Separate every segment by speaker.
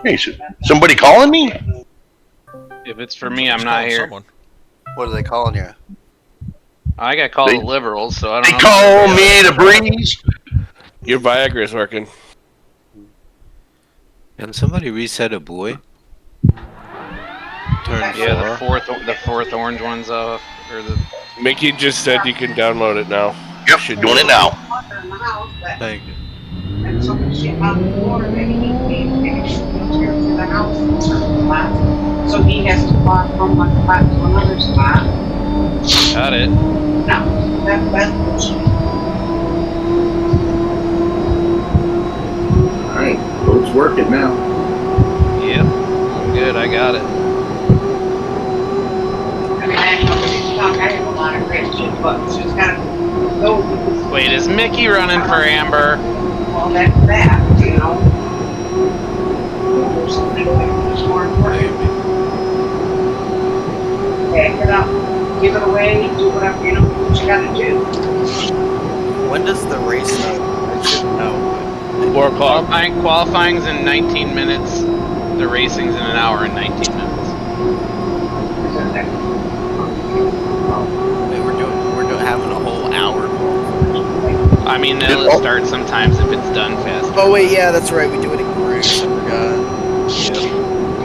Speaker 1: Hey, somebody calling me?
Speaker 2: If it's for me, I'm not here.
Speaker 3: Someone.
Speaker 4: What are they calling you?
Speaker 2: I got called the liberals, so I don't
Speaker 1: They
Speaker 2: know.
Speaker 1: call me the breeze.
Speaker 5: Your Viagra's working.
Speaker 6: Can somebody reset a buoy? Turn
Speaker 2: Yeah,
Speaker 6: 4.
Speaker 2: the fourth orange one's off, or the.
Speaker 5: Mickey just said you can download it now.
Speaker 1: Yep, doing it now.
Speaker 6: Thank you.
Speaker 7: And so much shit on the floor that he wheelchair to the house in certain spots. So he has to walk from one spot to another spot.
Speaker 2: Got it.
Speaker 7: No, that's bullshit.
Speaker 8: Alright, boat's working now.
Speaker 2: Yep, I'm good. I got it.
Speaker 7: I mean, I know that it's stuck. I have a lot of great shit, but it's just gotta go because,
Speaker 2: Wait, is Mickey running for Amber?
Speaker 7: well, that's that, you know. There's something that's more important. Back it up, give it away, do whatever, you know, what you gotta do.
Speaker 4: When does the race start? I should know.
Speaker 5: 4 o'clock.
Speaker 2: Qualifying's in 19 minutes. The racing's in an hour and 19 minutes.
Speaker 4: Wait, we're doing having a whole hour.
Speaker 2: I mean, it'll start sometimes if it's done fast.
Speaker 4: Oh wait, yeah, that's right. We do it in groups. I forgot.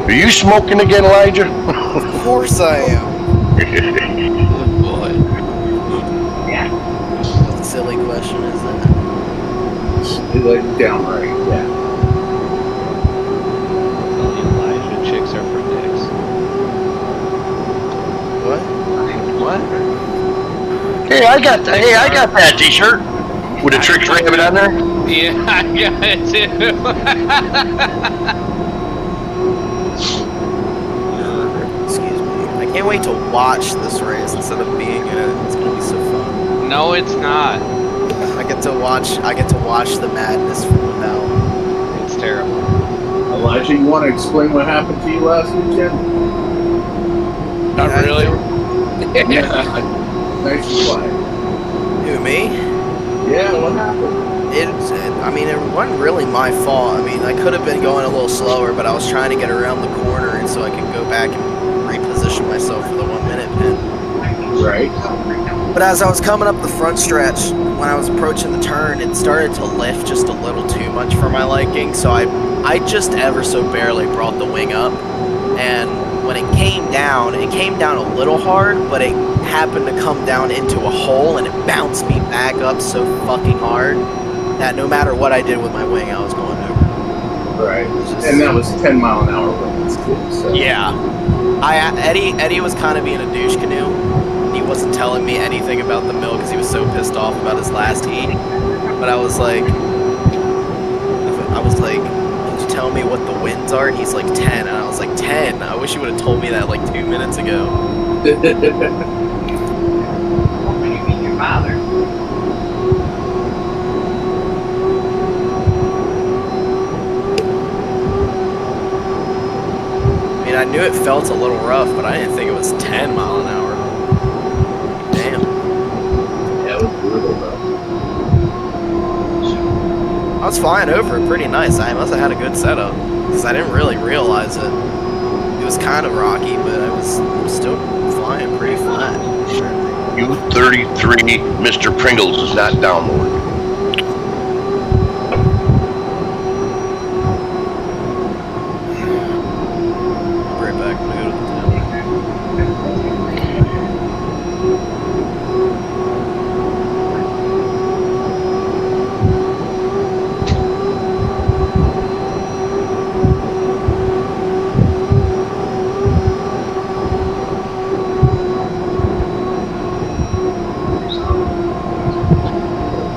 Speaker 1: Are you smoking again, Elijah?
Speaker 4: Of course I am.
Speaker 6: Good boy.
Speaker 4: What a silly question is that?
Speaker 8: Like downright, yeah.
Speaker 2: Elijah chicks are for dicks.
Speaker 4: What?
Speaker 1: Hey, I got that T-shirt with a Tricks Rabbit on there.
Speaker 2: Yeah, I got it too.
Speaker 4: Excuse me. I can't wait to watch this race instead of being in it. It's gonna be so fun.
Speaker 2: No, it's not.
Speaker 4: I get to watch the madness from without.
Speaker 2: It's terrible.
Speaker 8: Elijah, you want to explain what happened to you last weekend?
Speaker 5: Not really.
Speaker 8: Nice and quiet.
Speaker 4: Who, me?
Speaker 8: Yeah, what happened?
Speaker 4: It wasn't really my fault. I mean, I could have been going a little slower, but I was trying to get around the corner and so I could go back and reposition myself for the 1 minute pin.
Speaker 8: Right.
Speaker 4: But as I was coming up the front stretch, when I was approaching the turn, it started to lift just a little too much for my liking, so I just ever so barely brought the wing up, and when it came down a little hard, but it happened to come down into a hole, and it bounced me back up so fucking hard that no matter what I did with my wing, I was going over.
Speaker 8: Right. And that was 10-mile-an-hour winds too. So.
Speaker 4: Yeah. Eddie was kind of being a douche canoe. He wasn't telling me anything about the mill because he was so pissed off about his last heat. But I was like, can you tell me what the winds are? And he's like 10, and I was like 10. I wish you would have told me that like 2 minutes ago.
Speaker 7: Hoping you meet your father.
Speaker 4: I mean, I knew it felt a little rough, but I didn't think it was 10 mile an hour. Damn.
Speaker 8: Yeah, it was brutal though.
Speaker 4: I was flying over it pretty nice. I must have had a good setup because I didn't really realize it. It was kind of rocky, but I was still flying pretty flat.
Speaker 1: U33 Mr. Pringles is not downloaded.
Speaker 4: Right back. I'm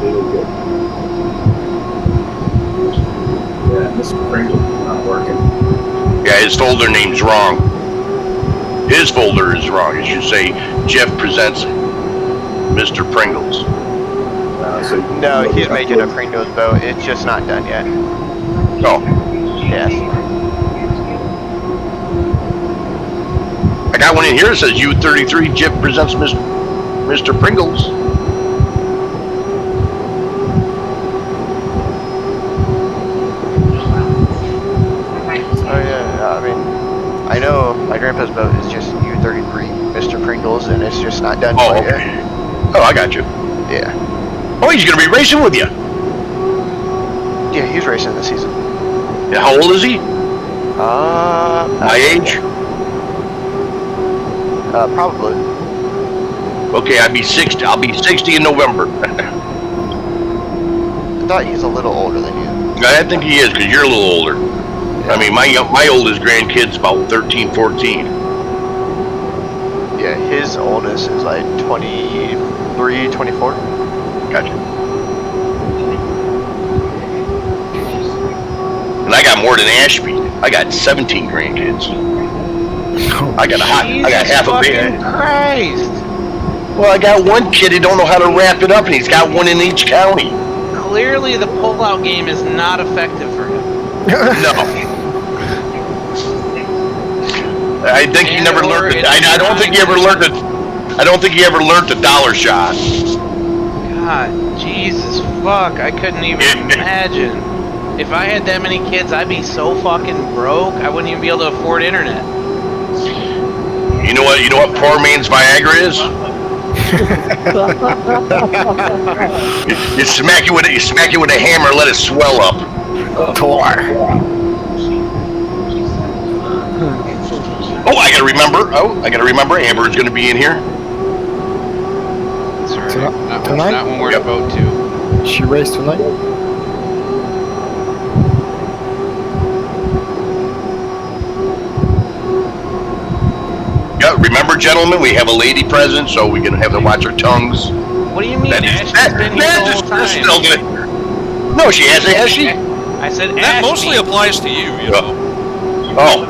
Speaker 4: gonna go to the
Speaker 8: Yeah, Mr. Pringle's not working.
Speaker 1: Yeah, his folder name's wrong. His folder is wrong. It should say Jeff presents Mr. Pringles.
Speaker 8: So
Speaker 9: No, he's making a Pringles boat. It's just not done yet.
Speaker 1: Oh,
Speaker 9: Yes.
Speaker 1: I got one in here that says U33 Jeff presents Mr. Pringles.
Speaker 9: Oh I know my grandpa's boat is just U33, Mr. Pringles, and it's just not done
Speaker 1: Oh,
Speaker 9: quite
Speaker 1: okay.
Speaker 9: yet.
Speaker 1: Oh, I got you.
Speaker 9: Yeah.
Speaker 1: Oh, he's gonna be racing with you.
Speaker 9: Yeah, he's racing this season.
Speaker 1: Yeah, how old is he?
Speaker 9: My
Speaker 1: age?
Speaker 9: Probably.
Speaker 1: Okay, I'll be 60 in November.
Speaker 9: I thought he's a little older than you.
Speaker 1: I think he is, because you're a little older. I mean, my oldest grandkid's about 13, 14.
Speaker 9: Yeah, his oldest is like 23, 24.
Speaker 1: Gotcha. And I got more than Ashby. I got 17 grandkids. I got half a band.
Speaker 2: Christ!
Speaker 1: Well, I got one kid who don't know how to wrap it up, and he's got one in each county.
Speaker 2: Clearly, the pull-out game is not effective for him.
Speaker 1: No. I think he never learned it. I don't think he ever learned it. I don't think he ever learned the dollar shot.
Speaker 2: God, Jesus fuck, I couldn't even imagine. If I had that many kids, I'd be so fucking broke, I wouldn't even be able to afford internet.
Speaker 1: You know what poor man's Viagra is? you smack it with a hammer, let it swell up.
Speaker 3: Poor.
Speaker 1: Oh, I gotta remember Amber's gonna be in here.
Speaker 2: That's right.
Speaker 3: Tonight?
Speaker 2: Not when we're in a boat too.
Speaker 3: She raced tonight?
Speaker 1: Yeah, remember, gentlemen, we have a lady present, so we're gonna have to watch our tongues.
Speaker 2: What do you mean? Ashley's been here the whole time.
Speaker 1: No, she hasn't, has she?
Speaker 2: I said
Speaker 10: That
Speaker 2: Ashley.
Speaker 10: mostly applies to you, you know.
Speaker 1: Oh.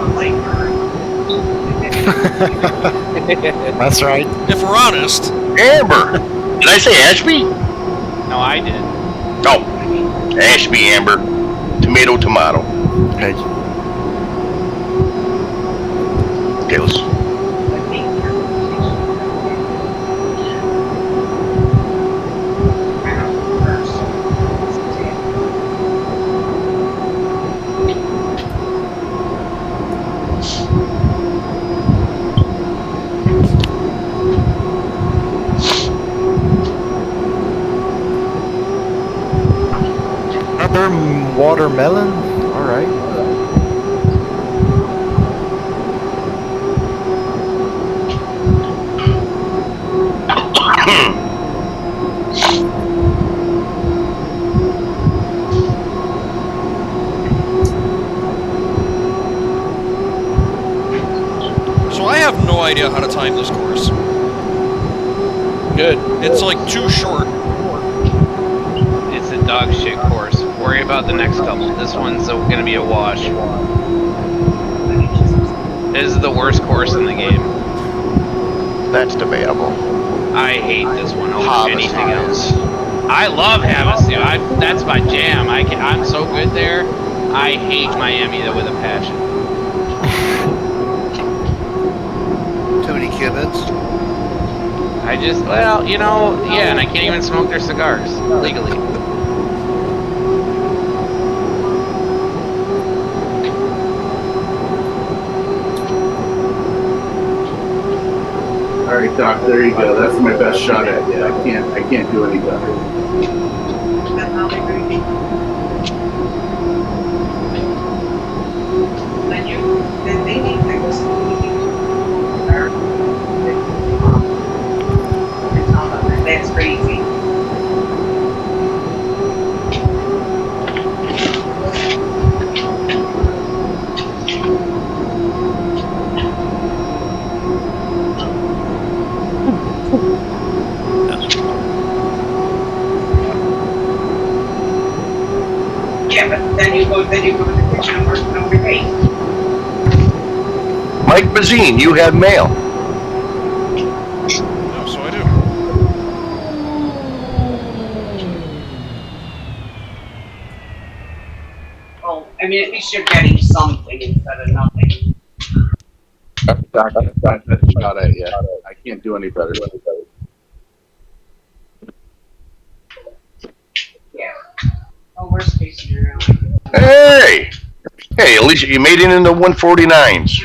Speaker 3: That's right.
Speaker 10: If we're honest.
Speaker 1: Amber. Did I say Ashby?
Speaker 2: No, I did.
Speaker 1: Oh. Ashby, Amber. Tomato, tomato.
Speaker 3: Okay.
Speaker 1: Okay, let's...
Speaker 3: Another watermelon? Alright.
Speaker 10: So I have no idea how to time this course.
Speaker 5: Good.
Speaker 10: It's like too short.
Speaker 2: It's a dog shit course. Worry about the next couple. This one's gonna be a wash. This is the worst course in the game.
Speaker 9: That's debatable.
Speaker 2: I hate this one over anything else. I love Havasu. That's my jam. I'm so good there. I hate Miami with a passion.
Speaker 11: Too many Cubans.
Speaker 2: Well, you know, yeah, and I can't even smoke their cigars legally.
Speaker 8: All right, Doc. There you go. That's my best shot at you. I can't do any better.
Speaker 7: That's crazy. Yeah, but then you go to the kitchen and work on your face.
Speaker 1: Mike Bazine, you have mail.
Speaker 10: No, so I do.
Speaker 7: Well, I mean, at least you're getting something instead of nothing.
Speaker 8: Doc, that's my best shot at you. I can't do any better.
Speaker 7: Yeah. Oh, worst case scenario.
Speaker 1: Hey! Hey, at least you made it into 149s.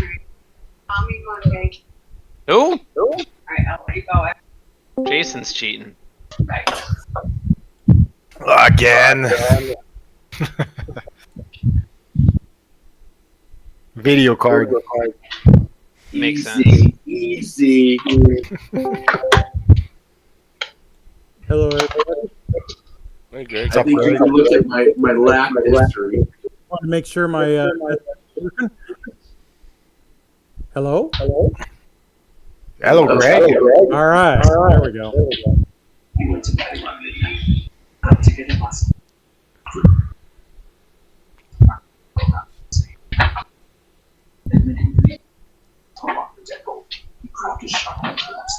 Speaker 2: Who?
Speaker 7: Alright, I'll let you go.
Speaker 2: Jason's cheating.
Speaker 3: Again. Video card.
Speaker 2: Makes sense.
Speaker 8: Easy.
Speaker 12: Hello, everybody.
Speaker 5: Hey, Greg.
Speaker 8: I think you can look at my lap history.
Speaker 12: Want to make sure my working. Hello.
Speaker 3: Hello, Greg.
Speaker 12: All right. There we go.
Speaker 7: You went to bed around midnight. Got to get a bus.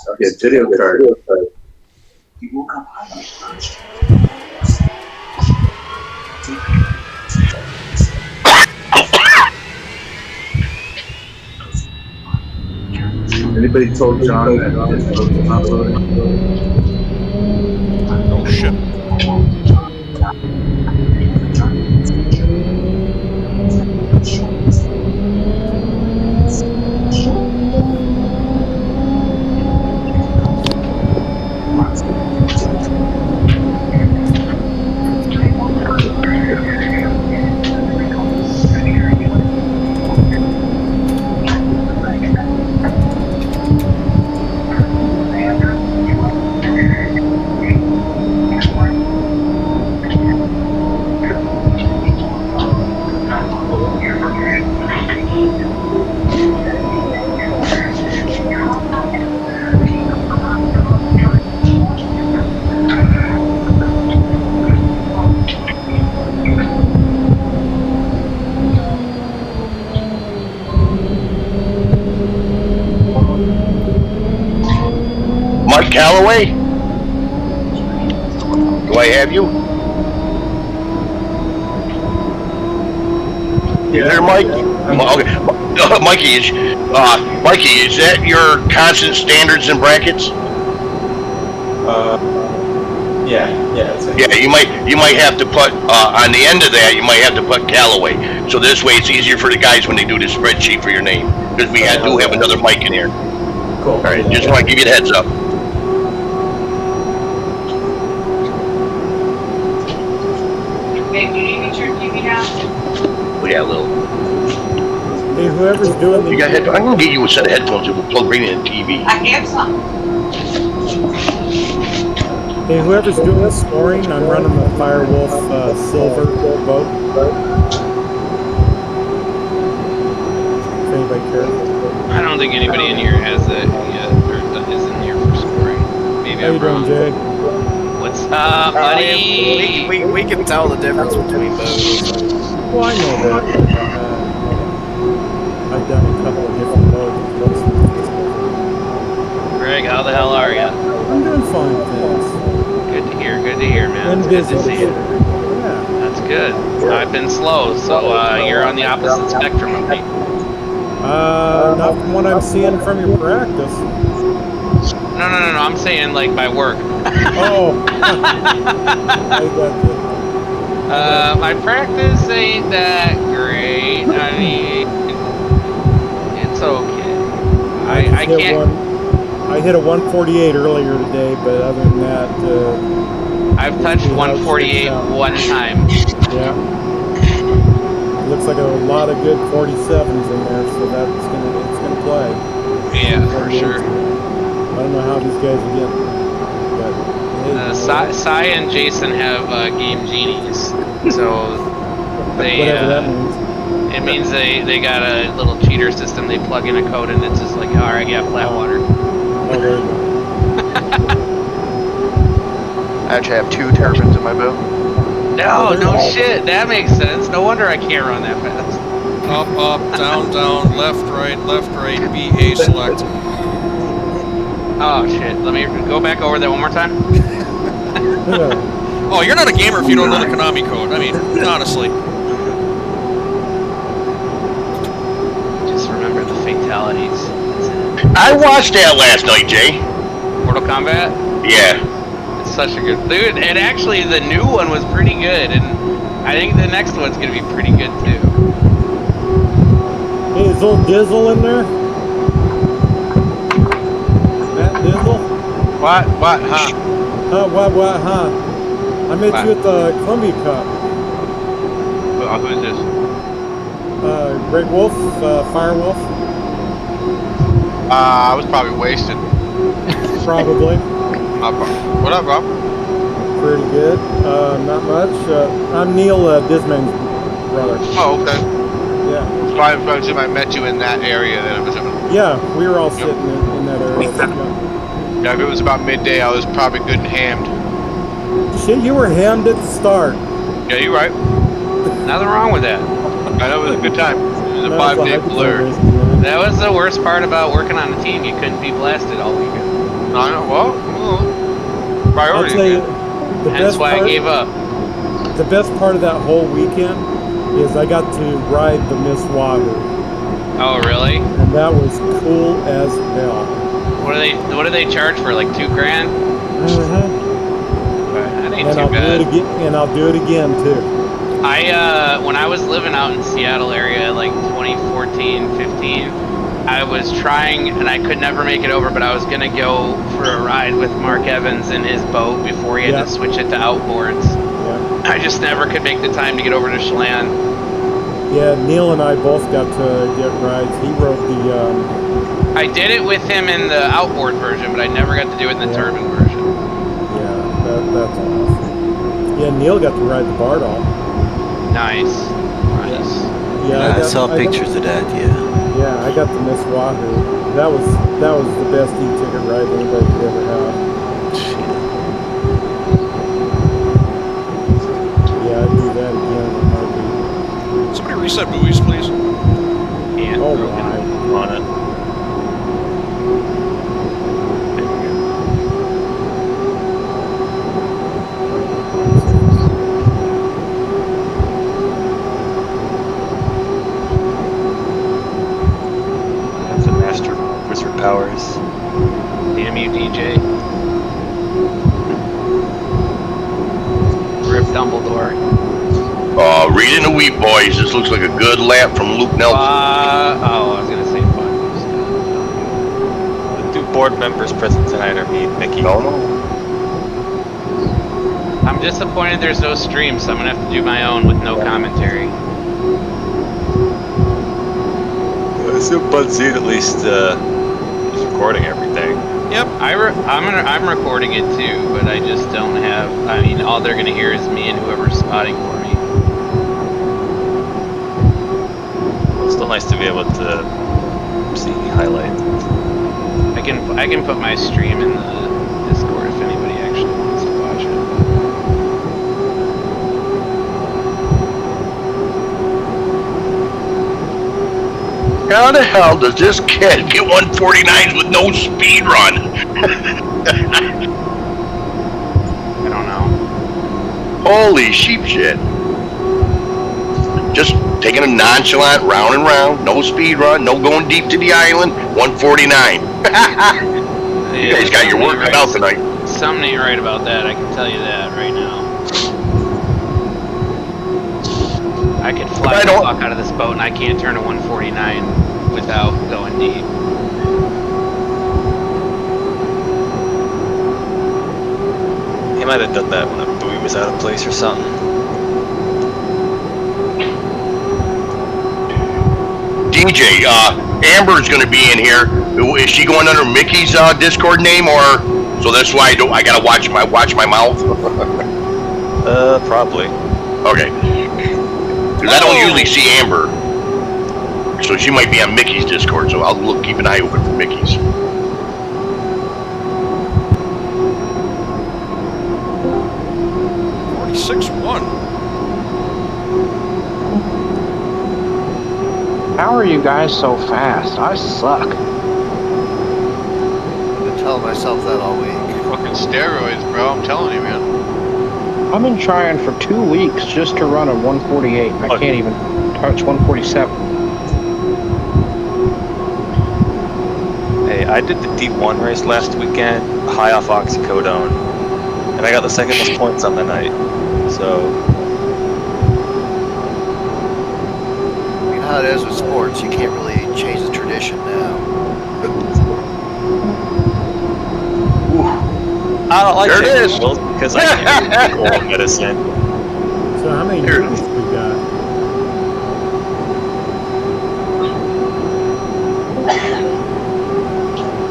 Speaker 8: Okay, video card.
Speaker 7: He woke up highly urged.
Speaker 8: Anybody told John that his boat was not loading?
Speaker 10: Oh shit.
Speaker 1: Mark Calloway? Do I have you? You there, Mike? Okay. Mikey, is that your constant standards and brackets?
Speaker 13: Yeah, that's it.
Speaker 1: Yeah, you might have to put on the end of that. You might have to put Calloway. So this way, it's easier for the guys when they do the spreadsheet for your name, because we do have another Mike in here.
Speaker 13: Cool.
Speaker 1: All right, just want to give you the heads up.
Speaker 7: Babe, you need me to turn TV down?
Speaker 1: We got a little.
Speaker 12: Hey, whoever's doing the.
Speaker 1: You got headphones? I'm gonna get you a set of headphones that will plug right in the TV.
Speaker 7: I have some.
Speaker 12: Hey, whoever's doing the scoring, I'm running the Firewolf silver boat. If anybody cares.
Speaker 2: I don't think anybody in here has it yet, or is in here for scoring. Maybe
Speaker 12: How
Speaker 2: I'm
Speaker 12: you doing,
Speaker 2: wrong.
Speaker 12: Jay?
Speaker 2: What's up, buddy?
Speaker 4: We can tell the difference between both.
Speaker 12: Well, I know that. I've done a couple of different boats.
Speaker 2: Greg, how the hell are you?
Speaker 12: I'm doing fine, thanks.
Speaker 2: Good to hear, man.
Speaker 12: Been
Speaker 2: It's good
Speaker 12: busy.
Speaker 2: to see you.
Speaker 12: Yeah.
Speaker 2: That's good. I've been slow, so you're on the opposite spectrum of me.
Speaker 12: Not from what I'm seeing from your practice.
Speaker 2: No, I'm saying like by work.
Speaker 12: Oh. I got you.
Speaker 2: My practice ain't that great. I mean, it's okay. I can't.
Speaker 12: I hit a 148 earlier today, but other than that,
Speaker 2: I've touched 148 one time.
Speaker 12: Yeah. Looks like a lot of good 47s in there, so it's gonna play.
Speaker 2: Yeah, for sure.
Speaker 12: I don't know how these guys are getting, but
Speaker 2: Cy and Jason have game genies, so they.
Speaker 12: Whatever that means.
Speaker 2: It means they got a little cheater system. They plug in a code and it's just like, all right, yeah, flat water.
Speaker 12: Oh, there you go.
Speaker 9: I actually have 2 turbines in my boat.
Speaker 2: No shit. That makes sense. No wonder I can't run that fast.
Speaker 10: Up, down, left, right, BA select.
Speaker 2: Oh shit. Let me go back over that one more time.
Speaker 10: Oh, you're not a gamer if you don't know the Konami code. I mean, honestly.
Speaker 2: Just remember the fatalities.
Speaker 1: I watched that last night, Jay.
Speaker 2: Mortal Kombat?
Speaker 1: Yeah.
Speaker 2: It's such a good dude, and actually the new one was pretty good, and I think the next one's gonna be pretty good too.
Speaker 12: Hey, is old Dizzle in there? Pringle?
Speaker 2: What, huh?
Speaker 12: What, huh? I met you at the Columbia Cup.
Speaker 2: Who's this?
Speaker 12: Great Wolf, Firewolf.
Speaker 14: I was probably wasted.
Speaker 12: Probably.
Speaker 14: What up, Rob?
Speaker 12: Pretty good. Not much. I'm Neil Disman's brother.
Speaker 14: Oh, okay.
Speaker 12: Yeah.
Speaker 14: So I assume I met you in that area then, I'm assuming.
Speaker 12: Yeah, we were all sitting in that area.
Speaker 14: Yeah, if it was about midday, I was probably good and hammed.
Speaker 12: Shit, you were hammed at the start.
Speaker 14: Yeah, you're right.
Speaker 2: Nothing wrong with that.
Speaker 14: I know it was a good time. It was a
Speaker 12: No,
Speaker 14: 5-day
Speaker 12: it's a
Speaker 14: blur.
Speaker 2: That was the worst part about working on a team. You couldn't be blasted all weekend.
Speaker 14: I know. Well, priority.
Speaker 12: I'll tell you, the
Speaker 2: Hence
Speaker 12: best
Speaker 2: why
Speaker 12: part,
Speaker 2: I gave up.
Speaker 12: The best part of that whole weekend is I got to ride the Miss Wahoo.
Speaker 2: Oh, really?
Speaker 12: And that was cool as hell.
Speaker 2: What do they charge for? Like $2 grand?
Speaker 12: Mm-hmm.
Speaker 2: That ain't
Speaker 12: And
Speaker 2: too
Speaker 12: I'll
Speaker 2: bad.
Speaker 12: do it again. And I'll do it again too.
Speaker 2: When I was living out in Seattle area, like 2014, 15, I was trying, and I could never make it over, but I was gonna go for a ride with Mark Evans in his boat before he had to switch it to outboards.
Speaker 12: Yeah.
Speaker 2: I just never could make the time to get over to Chelan.
Speaker 12: Yeah, Neil and I both got to get rides. He rode the.
Speaker 2: I did it with him in the outboard version, but I never got to do it in the turbine version.
Speaker 12: Yeah, that's awesome. Yeah, Neil got to ride the Bardol.
Speaker 2: Nice.
Speaker 12: Yeah,
Speaker 6: I saw pictures of that. Yeah.
Speaker 12: Yeah, I got the Miss Wahoo. That was the best e-ticket ride anybody could ever have. Yeah, I'd do that again in a heartbeat.
Speaker 10: Somebody reset buoys, please.
Speaker 2: Yeah.
Speaker 12: Oh my.
Speaker 6: On it.
Speaker 15: That's a master wizard powers.
Speaker 2: Damn you, DJ. Rip Dumbledore.
Speaker 1: Reading the wheat, boys. This looks like a good lap from Luke Nelson.
Speaker 2: I was gonna say fuck.
Speaker 15: The two board members present tonight are me and Mickey.
Speaker 1: No.
Speaker 2: I'm disappointed there's no stream, so I'm gonna have to do my own with no commentary.
Speaker 15: I assume Budzine at least is recording everything.
Speaker 10: Yep.
Speaker 2: I'm recording it too, but I just don't have. I mean, all they're gonna hear is me and whoever's spotting for me.
Speaker 15: It's still nice to be able to see the highlight.
Speaker 2: I can put my stream in the Discord if anybody actually wants to watch it.
Speaker 1: How the hell does this kid get 149s with no speed run?
Speaker 2: I don't know.
Speaker 1: Holy sheep shit. Just taking a nonchalant round and round, no speed run, no going deep to the island, 149. You guys got your work cut out tonight.
Speaker 2: Something ain't right about that, I can tell you that right now. I could fly the fuck out of this boat and I can't turn a 149 without going deep.
Speaker 15: He might have done that when a buoy was out of place or something.
Speaker 1: DJ, Amber's gonna be in here. Is she going under Mickey's Discord name, or so that's why I gotta watch my mouth?
Speaker 15: Probably.
Speaker 1: Okay. Because I don't usually see Amber, so she might be on Mickey's Discord. So I'll keep an eye open for Mickey's.
Speaker 16: How are you guys so fast? I suck.
Speaker 11: I've been telling myself that all week.
Speaker 14: Fucking steroids, bro. I'm telling you, man.
Speaker 16: I've been trying for 2 weeks just to run a 148. I can't even touch 147.
Speaker 15: Hey, I did the D1 race last weekend, high off oxycodone, and I got the second most points on the night. So,
Speaker 11: You know how it is with sports, you can't really change the tradition now.
Speaker 15: I don't like
Speaker 1: There it
Speaker 15: taking
Speaker 1: is.
Speaker 15: pills because I can't take oral medicine.
Speaker 12: So how many
Speaker 1: Here.
Speaker 12: units we got?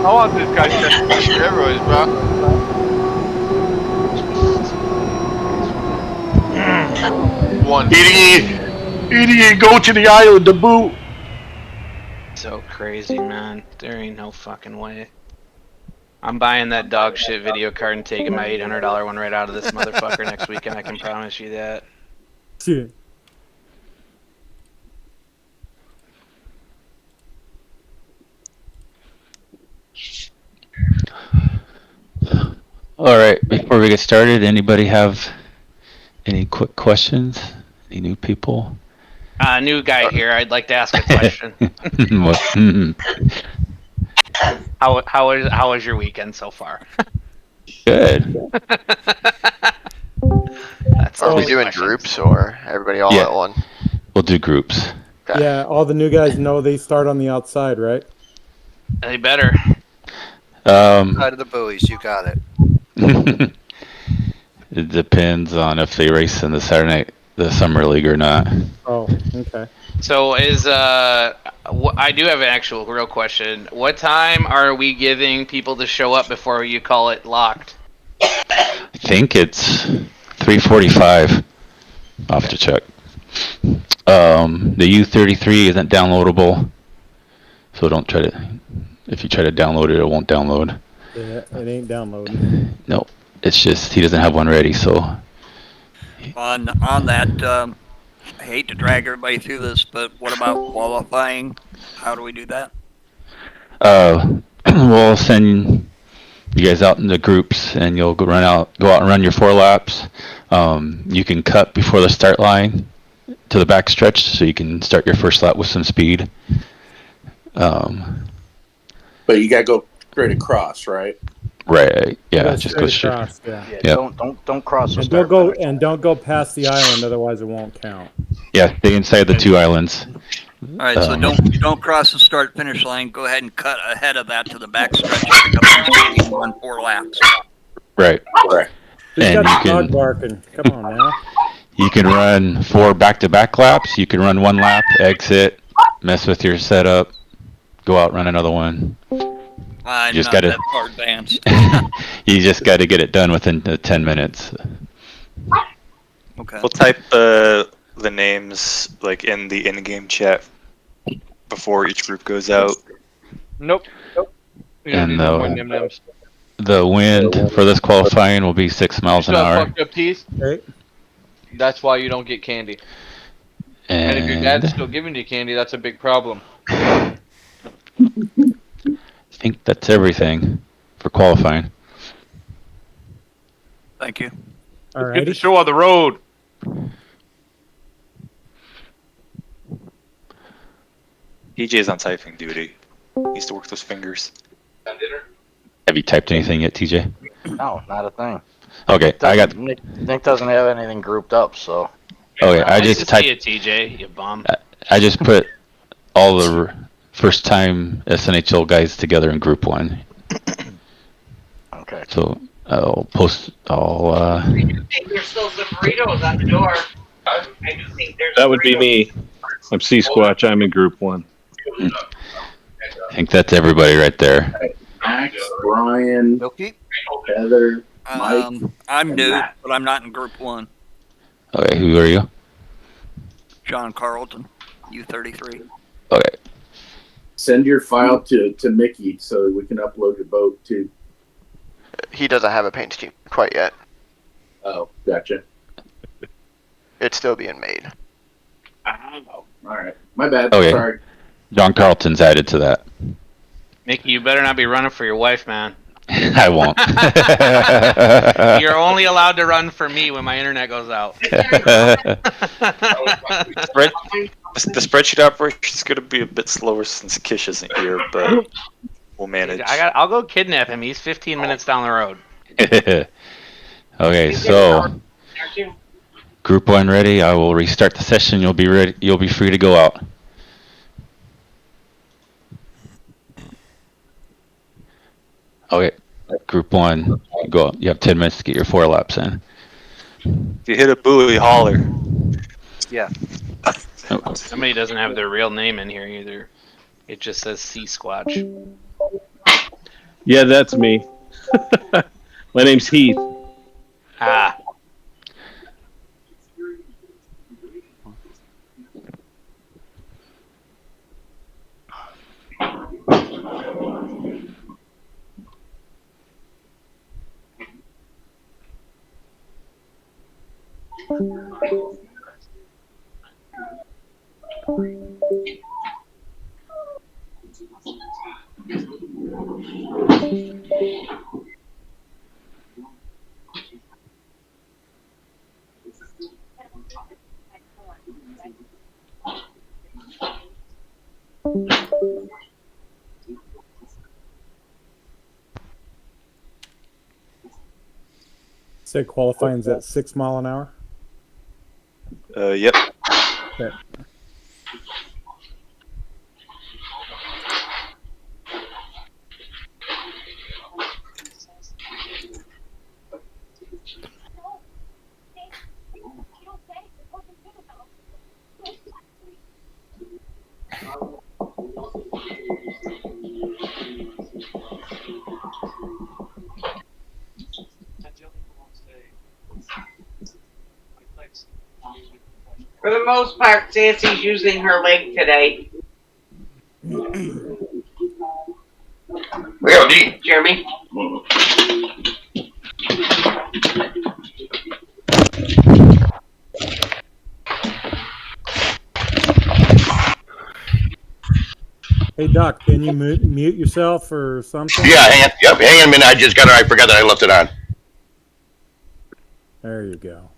Speaker 14: I want this guy testing for steroids, bro. One.
Speaker 1: He didn't go to the island to boot.
Speaker 2: So crazy, man. There ain't no fucking way. I'm buying that dog shit video card and taking my $800 one right out of this motherfucker next weekend. I can promise you that.
Speaker 12: Shit.
Speaker 17: All right, before we get started, anybody have any quick questions? Any new people?
Speaker 2: New guy here. I'd like to ask a question. How was your weekend so far?
Speaker 17: Good.
Speaker 9: Are we doing groups or everybody all at one?
Speaker 17: We'll do groups.
Speaker 9: Okay.
Speaker 12: Yeah, all the new guys know they start on the outside, right?
Speaker 2: They better.
Speaker 11: Side of the buoys, you got it.
Speaker 17: It depends on if they race in the summer league or not.
Speaker 12: Oh, okay.
Speaker 2: So I do have an actual real question. What time are we giving people to show up before you call it locked?
Speaker 17: I think it's 3:45. I'll have to check. The U33 isn't downloadable, so don't try to. If you try to download it, it won't download.
Speaker 12: Yeah, it ain't downloading.
Speaker 17: No, it's just he doesn't have one ready. So
Speaker 18: On that, I hate to drag everybody through this, but what about qualifying? How do we do that?
Speaker 17: we'll send you guys out into groups, and you'll go out and run your 4 laps. You can cut before the start line to the back stretch, so you can start your first lap with some speed.
Speaker 8: But you gotta go straight across, right?
Speaker 17: Right. Yeah. Just go straight.
Speaker 12: Across, yeah.
Speaker 17: Yep.
Speaker 16: Don't cross the
Speaker 12: And
Speaker 16: start
Speaker 12: don't go past the island, otherwise it won't count.
Speaker 17: Yeah. Stay inside the 2 islands.
Speaker 18: All right, so don't cross the start finish line. Go ahead and cut ahead of that to the back stretch and run 4 laps.
Speaker 17: Right.
Speaker 8: Right.
Speaker 17: And
Speaker 12: got the dog barking. Come on now.
Speaker 17: You can run 4 back-to-back laps. You can run 1 lap, exit, mess with your setup, go out, run another one.
Speaker 18: I'm
Speaker 17: just
Speaker 18: not
Speaker 17: gotta,
Speaker 18: that far advanced.
Speaker 17: You just got to get it done within 10 minutes.
Speaker 18: Okay.
Speaker 15: We'll type the names like in the in-game chat before each group goes out.
Speaker 14: Nope. We don't
Speaker 17: And
Speaker 14: need no more nim-nims.
Speaker 17: the wind for this qualifying will be 6 miles an hour.
Speaker 14: Fucked up teeth. That's why you don't get candy. And if your dad's still giving you candy, that's a big problem.
Speaker 17: I think that's everything for qualifying.
Speaker 18: Thank you.
Speaker 12: All
Speaker 14: Get the show on the road.
Speaker 15: TJ's on typing duty. He needs to work those fingers.
Speaker 17: Have you typed anything yet, TJ?
Speaker 16: No, not a thing.
Speaker 17: Okay, I got.
Speaker 16: Nick doesn't have anything grouped up, so.
Speaker 17: Okay, I just
Speaker 2: typed.
Speaker 17: typed.
Speaker 2: See you, TJ, you bum.
Speaker 17: I just put all the first-time SNHL guys together in Group 1.
Speaker 16: Okay.
Speaker 17: So I'll post.
Speaker 7: I do think there's still some burritos on the door. I do think there's.
Speaker 19: That would be me. I'm C Squatch. I'm in Group 1.
Speaker 17: I think that's everybody right there.
Speaker 8: Max, Brian,
Speaker 18: Milky?
Speaker 8: Heather, Mike.
Speaker 18: I'm new, but I'm not in Group 1.
Speaker 17: Okay, who are you?
Speaker 18: John Carlton, U33.
Speaker 17: Okay.
Speaker 8: Send your file to Mickey so we can upload your boat too.
Speaker 9: He doesn't have a paint scheme quite yet.
Speaker 8: Oh, gotcha.
Speaker 9: It's still being made.
Speaker 8: Oh, all right. My bad.
Speaker 17: Okay.
Speaker 8: Sorry.
Speaker 17: John Carlton's added to that.
Speaker 2: Mickey, you better not be running for your wife, man.
Speaker 17: I won't.
Speaker 2: You're only allowed to run for me when my internet goes out.
Speaker 15: The spreadsheet operation is going to be a bit slower since Kish isn't here, but we'll manage.
Speaker 2: I'll go kidnap him. He's 15 minutes down the road.
Speaker 17: Okay, so Group 1 ready. I will restart the session. You'll be ready. You'll be free to go out. Okay, Group 1. You have 10 minutes to get your 4 laps in.
Speaker 15: If you hit a buoy, holler.
Speaker 9: Yeah.
Speaker 2: Somebody doesn't have their real name in here either. It just says Sea Squatch.
Speaker 19: Yeah, that's me. My name's Heath.
Speaker 2: Ah.
Speaker 12: Say qualifying's at 6 mile an hour.
Speaker 15: Yep.
Speaker 12: Okay.
Speaker 7: For the most part, Sansy's using her leg today.
Speaker 1: Well, D.
Speaker 7: Jeremy?
Speaker 12: Hey Doc, can you mute yourself or something?
Speaker 1: Yeah, hang on a minute. I forgot that I left it on.
Speaker 12: There you go.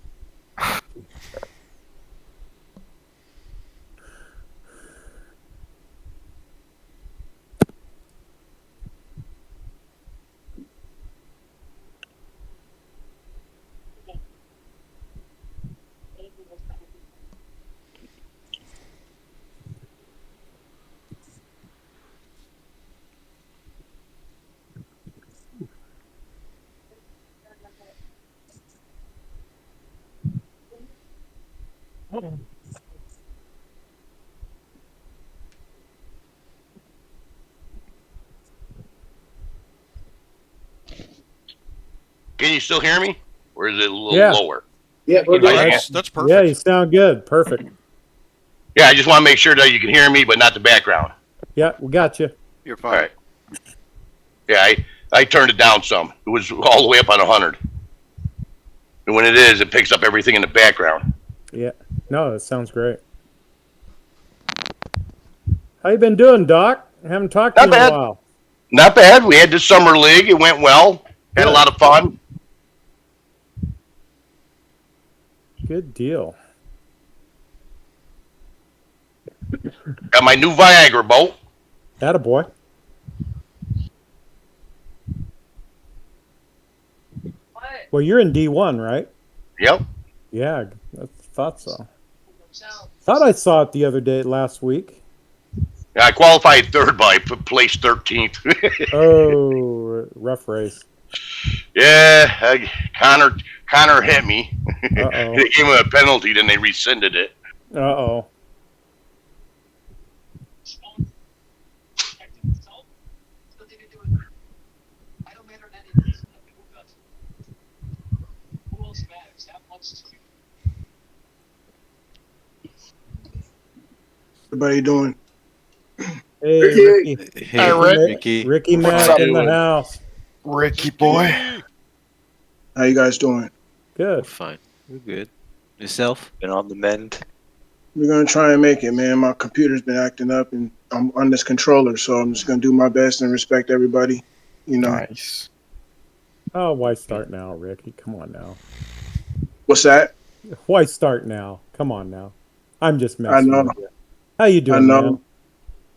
Speaker 1: Can you still hear me? Or is it a little
Speaker 12: Yeah.
Speaker 1: lower?
Speaker 8: Yeah, we're good.
Speaker 10: That's perfect.
Speaker 12: Yeah, you sound good. Perfect.
Speaker 1: Yeah, I just want to make sure that you can hear me, but not the background.
Speaker 12: Yeah, we got you.
Speaker 11: You're
Speaker 1: All
Speaker 11: fine.
Speaker 1: right. Yeah, I turned it down some. It was all the way up on 100. And when it is, it picks up everything in the background.
Speaker 12: Yeah. No, that sounds great. How you been doing, Doc? I haven't talked to you in a while.
Speaker 1: Not bad. We had the summer league. It went well. Had a lot of fun.
Speaker 12: Good deal.
Speaker 1: Got my new Viagra boat.
Speaker 12: Attaboy. Well, you're in D1, right?
Speaker 1: Yep.
Speaker 12: Yeah, I thought so. Thought I saw it the other day, last week.
Speaker 1: Yeah, I qualified third, but I placed 13th.
Speaker 12: Oh, rough race.
Speaker 1: Yeah, Connor hit me.
Speaker 12: Uh-oh.
Speaker 1: They gave him a penalty, then they rescinded it.
Speaker 12: Uh-oh.
Speaker 20: Everybody doing?
Speaker 12: Hey, Ricky.
Speaker 20: Hey,
Speaker 12: Ricky. Ricky Mack in the house.
Speaker 20: Ricky boy. How you guys doing?
Speaker 12: Good.
Speaker 6: Fine. We're good. Yourself?
Speaker 15: Been on the mend.
Speaker 20: We're gonna try and make it, man. My computer's been acting up, and I'm on this controller, so I'm just gonna do my best and respect everybody. You know.
Speaker 3: Nice.
Speaker 12: Oh, why start now, Ricky? Come on now.
Speaker 20: What's that?
Speaker 12: Why start now? Come on now. I'm just messing
Speaker 20: I know.
Speaker 12: with you. How you doing,
Speaker 20: I know.
Speaker 12: man?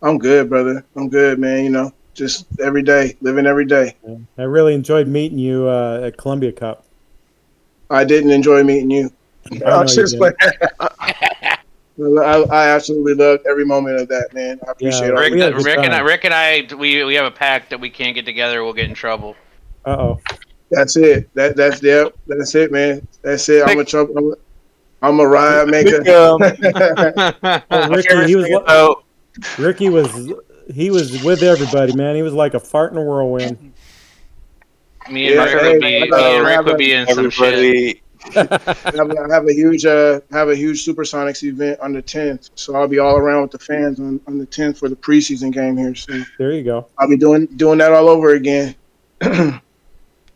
Speaker 20: I'm good, brother. I'm good, man. You know, just every day, living every day.
Speaker 12: I really enjoyed meeting you at Columbia Cup.
Speaker 20: I didn't enjoy meeting you.
Speaker 12: I know you
Speaker 20: Just
Speaker 12: didn't.
Speaker 20: I absolutely loved every moment of that, man. I appreciate all
Speaker 2: Rick,
Speaker 20: of
Speaker 2: Rick and I, we have a pact that we can't get together. We'll get in trouble.
Speaker 12: Uh-oh.
Speaker 20: That's it. That's it, man. That's it. I'm a ride maker.
Speaker 12: Oh, Ricky, Ricky was with everybody, man. He was like a fart in a whirlwind.
Speaker 2: Me and Rick would be in some shit.
Speaker 20: I have a huge Supersonics event on the 10th, so I'll be all around with the fans on the 10th for the preseason game here. So
Speaker 12: there you go.
Speaker 20: I'll be doing that all over again.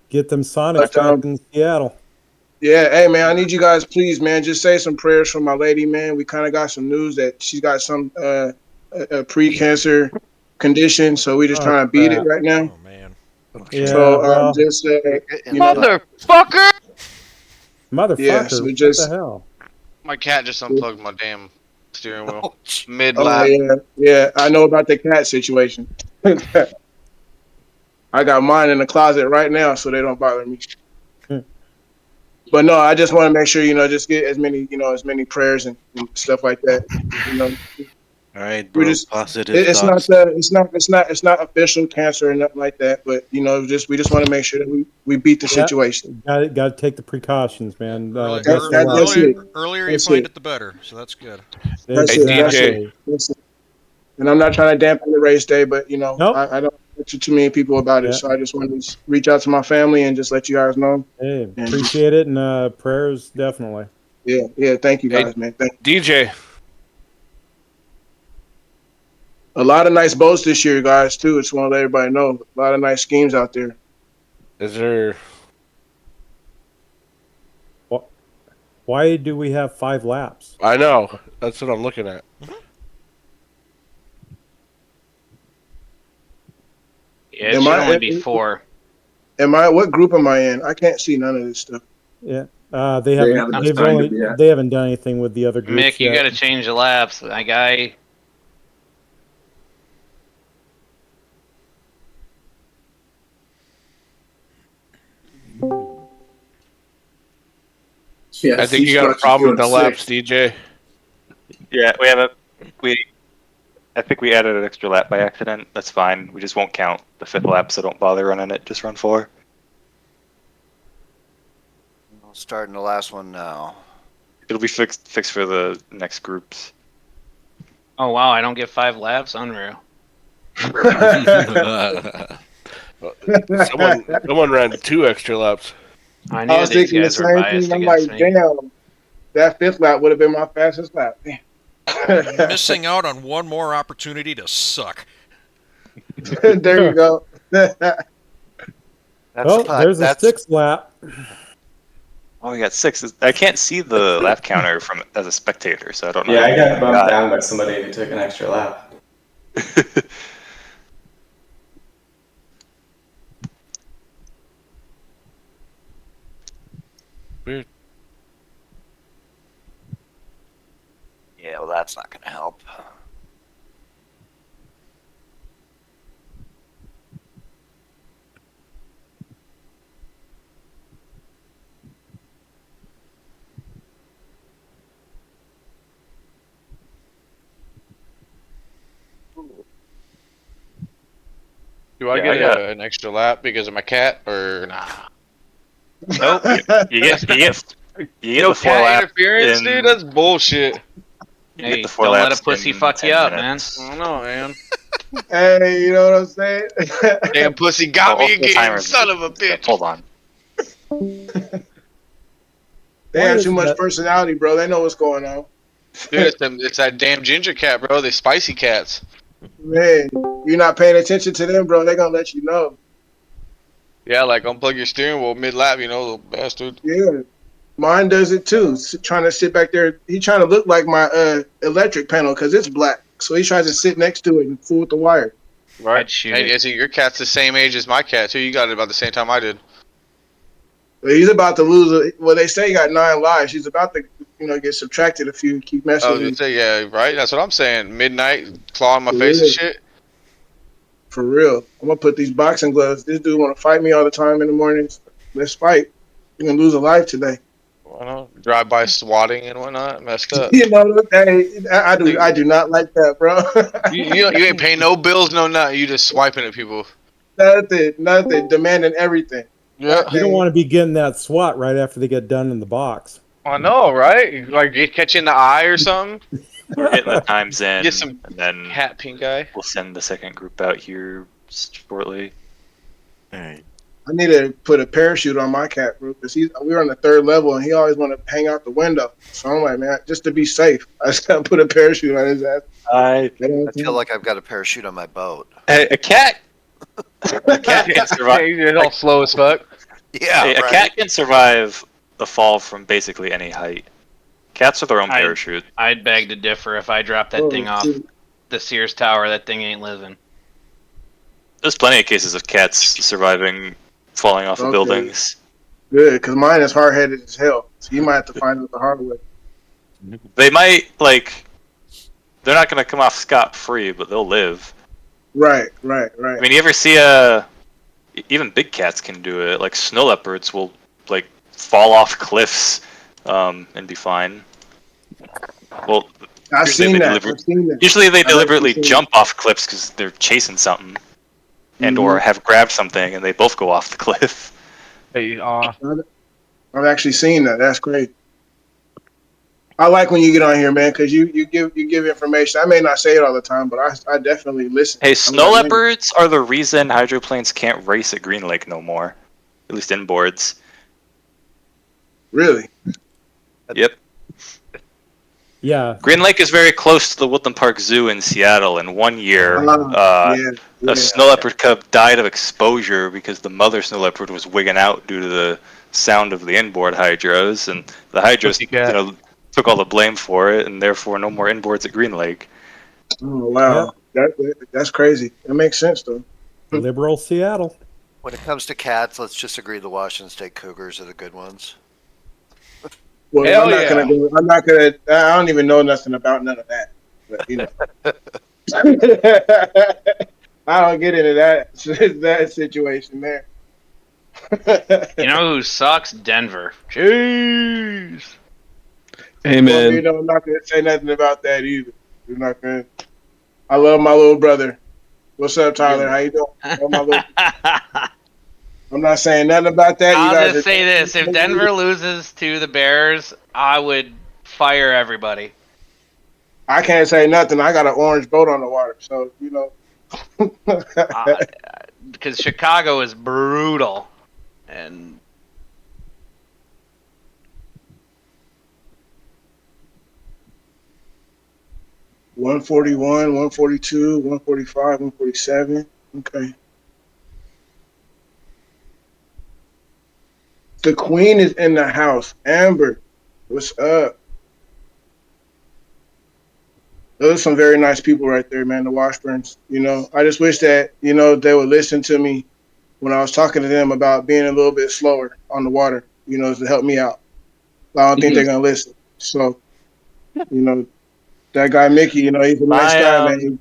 Speaker 12: Get them Sonics back in Seattle.
Speaker 20: Yeah, hey man, I need you guys, please, man, just say some prayers for my lady, man. We kind of got some news that she's got some a pre-cancer condition, so we're just trying to beat it right now.
Speaker 10: Oh man.
Speaker 12: Yeah,
Speaker 20: so just
Speaker 14: motherfucker.
Speaker 12: Motherfucker,
Speaker 20: yeah, so
Speaker 12: what
Speaker 20: just,
Speaker 12: the hell?
Speaker 14: My cat just unplugged my damn steering wheel mid
Speaker 20: oh
Speaker 14: lap.
Speaker 20: yeah, I know about the cat situation. I got mine in the closet right now, so they don't bother me. But no, I just want to make sure, just get as many prayers and stuff like that.
Speaker 6: All right, bro. Positive
Speaker 20: it's
Speaker 6: thoughts.
Speaker 20: not official cancer or nothing like that. But we just want to make sure that we beat the situation.
Speaker 12: Got to take the precautions, man.
Speaker 10: Earlier you find it, the better. So that's good.
Speaker 20: That's it. And I'm not trying to dampen the race day, but I don't talk to too many people about it. So I just wanted to reach out to my family and just let you guys know.
Speaker 12: Hey, appreciate it, and prayers definitely.
Speaker 20: Yeah. Thank you guys, man. Thank
Speaker 5: you. DJ.
Speaker 20: A lot of nice boats this year, guys. Too. Just want to let everybody know. A lot of nice schemes out there.
Speaker 5: Is there?
Speaker 12: Why do we have 5 laps?
Speaker 5: I know. That's what I'm looking at.
Speaker 2: Yeah, it should only be 4.
Speaker 20: What group am I in? I can't see none of this stuff.
Speaker 12: Yeah, they haven't done anything with the other groups
Speaker 2: Mick, you got to change the laps, my guy.
Speaker 5: I think you got a problem with the laps, DJ.
Speaker 15: Yeah, I think we added an extra lap by accident. That's fine. We just won't count the 5th lap, so don't bother running it. Just run 4.
Speaker 11: Starting the last one now.
Speaker 15: It'll be fixed for the next groups.
Speaker 2: Oh wow, I don't get 5 laps? Unreal.
Speaker 5: Someone ran 2 extra laps.
Speaker 2: I knew
Speaker 20: was thinking the same thing. I'm like, damn, that 5th lap would have been my fastest lap.
Speaker 10: Missing out on one more opportunity to suck.
Speaker 20: There you go.
Speaker 12: There's a 6th lap.
Speaker 15: Oh, we got 6. I can't see the lap counter as a spectator, so I don't know.
Speaker 13: Yeah, I got bumped down by somebody who took an extra lap.
Speaker 5: Weird.
Speaker 11: Yeah, well, that's not going to help.
Speaker 14: Do I get an extra lap because of my cat or nah?
Speaker 15: Nope. You get the 4 lap
Speaker 14: interference, dude. That's bullshit.
Speaker 2: Hey, don't let a pussy fuck you up, man.
Speaker 14: I don't know, man.
Speaker 20: Hey, you know what I'm saying?
Speaker 14: Damn pussy got me again, son of a bitch.
Speaker 15: Hold on.
Speaker 20: They have too much personality, bro. They know what's going on.
Speaker 14: Dude, it's that damn ginger cat, bro. They spicy cats.
Speaker 20: Man, you're not paying attention to them, bro. They're gonna let you know.
Speaker 14: Yeah, like unplug your steering wheel mid lap, little bastard.
Speaker 20: Yeah, mine does it too. Trying to sit back there. He's trying to look like my electric panel because it's black. So he tries to sit next to it and fool with the wire.
Speaker 14: Right. Hey, see, your cat's the same age as my cat too. You got it about the same time I did.
Speaker 20: Well, he's about to lose. Well, they say he got 9 lives. He's about to, get subtracted if you keep messing with him.
Speaker 14: Say, yeah, right. That's what I'm saying. Midnight, clawing my face and shit.
Speaker 20: For real, I'm gonna put these boxing gloves. This dude want to fight me all the time in the mornings. Let's fight. You're gonna lose a life today.
Speaker 14: Why not? Drive by swatting and whatnot. Messed up.
Speaker 20: Hey, I do not like that, bro.
Speaker 14: you ain't paying no bills, no nothing. You just swiping at people.
Speaker 20: Nothing. Demanding everything.
Speaker 12: You don't want to be getting that SWAT right after they get done in the box.
Speaker 21: I know, right? Like get catch you in the eye or something.
Speaker 15: We're getting the times in,
Speaker 21: Get some
Speaker 15: and then
Speaker 21: hat pink guy.
Speaker 15: we'll send the second group out here shortly.
Speaker 6: Alright.
Speaker 20: I need to put a parachute on my cat, bro, because we were on the 3rd level and he always want to hang out the window. So I'm like, man, just to be safe, I just gotta put a parachute on his ass.
Speaker 11: I feel like I've got a parachute on my boat.
Speaker 15: A cat. A cat can survive.
Speaker 21: It's all slow as fuck.
Speaker 11: Yeah,
Speaker 15: A cat can survive the fall from basically any height. Cats are their own parachute.
Speaker 2: I'd beg to differ. If I drop that thing off the Sears Tower, that thing ain't living.
Speaker 15: There's plenty of cases of cats surviving falling off of buildings.
Speaker 20: Good, because mine is hard-headed as hell. So you might have to find it the hard way.
Speaker 15: They might, like, they're not going to come off scot-free, but they'll live.
Speaker 20: Right.
Speaker 15: I mean, you ever see even big cats can do it. Like, snow leopards will, like, fall off cliffs and be fine. Well,
Speaker 20: I've seen that.
Speaker 15: Usually they deliberately jump off cliffs because they're chasing something. And or have grabbed something, and they both go off the cliff.
Speaker 20: I've actually seen that. That's great. I like when you get on here, man, because you give information. I may not say it all the time, but I definitely listen.
Speaker 15: Hey, snow leopards are the reason hydroplanes can't race at Green Lake no more, at least inboards.
Speaker 20: Really?
Speaker 15: Yep.
Speaker 12: Yeah.
Speaker 15: Green Lake is very close to the Woodland Park Zoo in Seattle, and one year a snow leopard cub died of exposure because the mother snow leopard was wigging out due to the sound of the inboard hydros, and the hydros took all the blame for it, and therefore no more inboards at Green Lake.
Speaker 20: Oh, wow. That's crazy. That makes sense, though.
Speaker 12: Liberal Seattle.
Speaker 11: When it comes to cats, let's just agree the Washington State Cougars are the good ones.
Speaker 20: Well, I'm not gonna. I don't even know nothing about none of that. But, you know, I don't get into that situation there.
Speaker 2: You know who sucks? Denver. Jeez.
Speaker 19: Hey, man.
Speaker 20: Well, you know, I'm not gonna say nothing about that either. You're not gonna. I love my little brother. What's up, Tyler? How you doing? I'm not saying nothing about that.
Speaker 2: I'll just say this: if Denver loses to the Bears, I would fire everybody.
Speaker 20: I can't say nothing. I got an orange boat on the water, so you know.
Speaker 2: Because Chicago is brutal, and
Speaker 20: 141, 142, 145, 147. Okay. The queen is in the house. Amber, what's up? Those are some very nice people right there, man, the Washburns. You know, I just wish that, you know, they would listen to me when I was talking to them about being a little bit slower on the water, you know, to help me out. I don't think they're going to listen. So, you know, that guy Mickey, you know, he's a nice guy, man.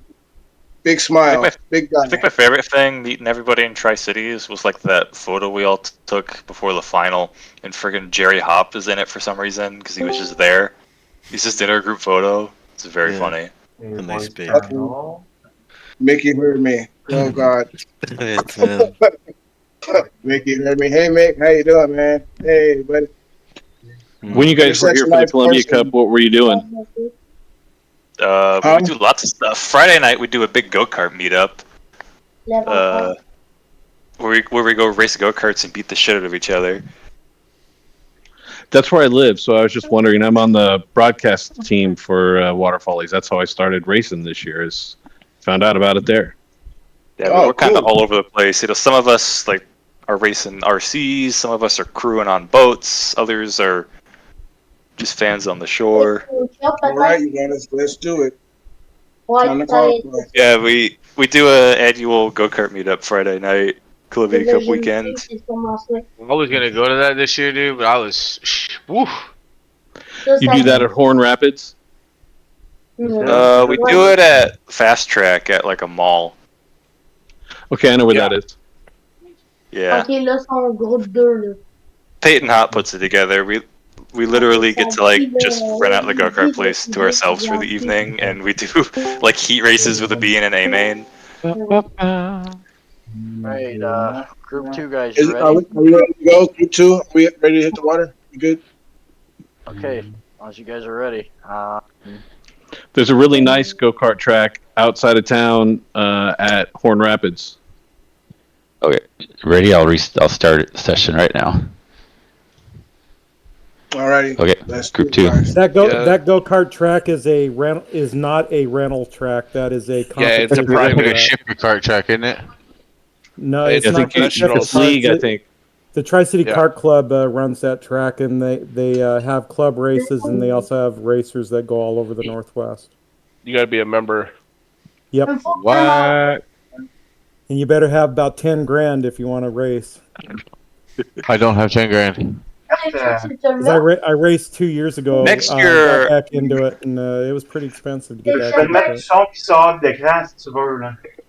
Speaker 20: Big smile, big guy.
Speaker 15: I think my favorite thing meeting everybody in Tri-Cities was like that photo we all took before the final, and friggin' Jerry Hopp is in it for some reason because he was just there. He's just in our group photo. It's very funny.
Speaker 6: A nice baby.
Speaker 20: Mickey heard me. Oh God. Mickey heard me. Hey Mick, how you doing, man? Hey, buddy.
Speaker 19: When you guys were here for the Columbia Cup, what were you doing?
Speaker 15: We do lots of stuff. Friday night we do a big go-kart meetup. Where we go race go-karts and beat the shit out of each other.
Speaker 19: That's where I live, so I was just wondering. I'm on the broadcast team for Water Follies. That's how I started racing this year. Is found out about it there.
Speaker 15: Yeah, we're kind of all over the place. You know, some of us like are racing RCs. Some of us are crewing on boats. Others are just fans on the shore.
Speaker 20: All right, you guys, let's do it.
Speaker 15: Yeah, we do a annual go-kart meetup Friday night, Columbia Cup weekend.
Speaker 21: I was gonna go to that this year, dude, but I was, woof.
Speaker 19: You do that at Horn Rapids?
Speaker 15: We do it at Fast Track at like a mall.
Speaker 19: Okay, I know where that is.
Speaker 15: Yeah. Peyton Hott puts it together. We literally get to like just rent out the go-kart place to ourselves for the evening, and we do like heat races with a B and an A main.
Speaker 9: Right, group 2 guys,
Speaker 20: Are
Speaker 9: you ready?
Speaker 20: we ready to go? Group 2? Are we ready to hit the water? You good?
Speaker 9: Okay, as long as you guys are ready.
Speaker 19: There's a really nice go kart track outside of town at Horn Rapids.
Speaker 17: Okay, ready? I'll start session right now.
Speaker 20: Alrighty.
Speaker 17: Okay,
Speaker 20: Let's
Speaker 17: group
Speaker 20: do
Speaker 17: 2.
Speaker 20: it, guys.
Speaker 12: That go-kart track is not a rental track. That is a competition.
Speaker 5: it's a private
Speaker 21: Like a shipper kart track, isn't it?
Speaker 12: No,
Speaker 5: It's
Speaker 12: it's not
Speaker 5: professional.
Speaker 12: Shepard
Speaker 19: It's league,
Speaker 12: Kart.
Speaker 19: I think.
Speaker 12: The Tri-City
Speaker 5: Yeah.
Speaker 12: Kart Club runs that track, and they have club races, and they also have racers that go all over the Northwest.
Speaker 5: You got to be a member.
Speaker 12: Yep.
Speaker 19: What?
Speaker 12: And you better have about 10 grand if you want to race.
Speaker 21: I don't have 10 grand.
Speaker 12: 'Cause I raced 2 years ago.
Speaker 15: Next year-
Speaker 12: got back into it, and it was pretty expensive to get back into it.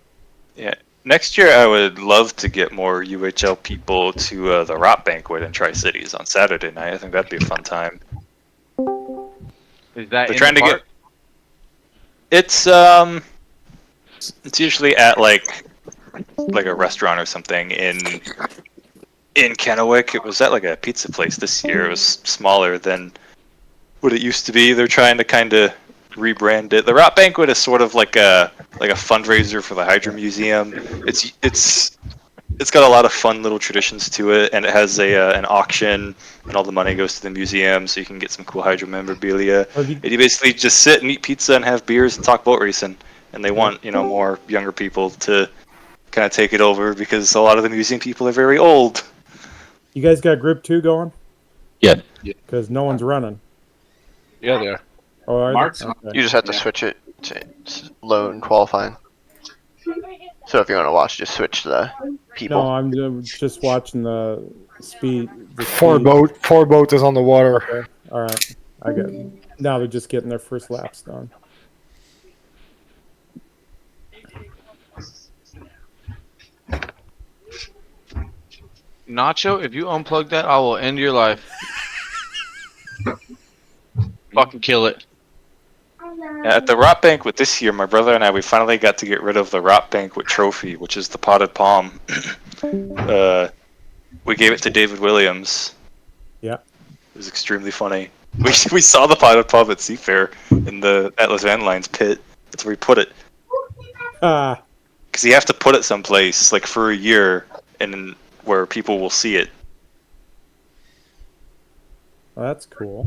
Speaker 15: Yeah. Next year, I would love to get more UHL people to the Rock Banquet in Tri-Cities on Saturday night. I think that'd be a fun time.
Speaker 21: Is that
Speaker 15: They're trying to get. It's usually at like a restaurant or something in Kennewick. It was at like a pizza place this year. It was smaller than what it used to be. They're trying to kind of rebrand it. The Rock Banquet is sort of like a fundraiser for the Hydro Museum. It's got a lot of fun little traditions to it, and it has an auction, and all the money goes to the museum, so you can get some cool Hydro memorabilia. And you basically just sit and eat pizza and have beers and talk boat racing. And they want more younger people to kind of take it over because a lot of the museum people are very old.
Speaker 12: You guys got Group 2 going?
Speaker 17: Yeah.
Speaker 12: Because no one's running.
Speaker 5: Yeah, they are.
Speaker 12: Oh, are
Speaker 14: Mark's
Speaker 12: they? Okay.
Speaker 9: You just have to switch it to lone qualifying. So if you want to watch, just switch to the people.
Speaker 12: No, I'm just watching the speed.
Speaker 3: Four boat is on the water.
Speaker 12: Okay. All right, I got it. Now they're just getting their first laps done.
Speaker 21: Nacho, if you unplug that, I will end your life. Fucking kill it.
Speaker 15: Yeah, at the Rock Banquet this year, my brother and I, we finally got to get rid of the Rock Banquet trophy, which is the potted palm. We gave it to David Williams.
Speaker 12: Yeah.
Speaker 15: It was extremely funny. We saw the potted palm at Seafair in the Atlas Van Lines pit. That's where we put it. Because you have to put it someplace, like for a year, and where people will see it.
Speaker 12: Well, that's cool.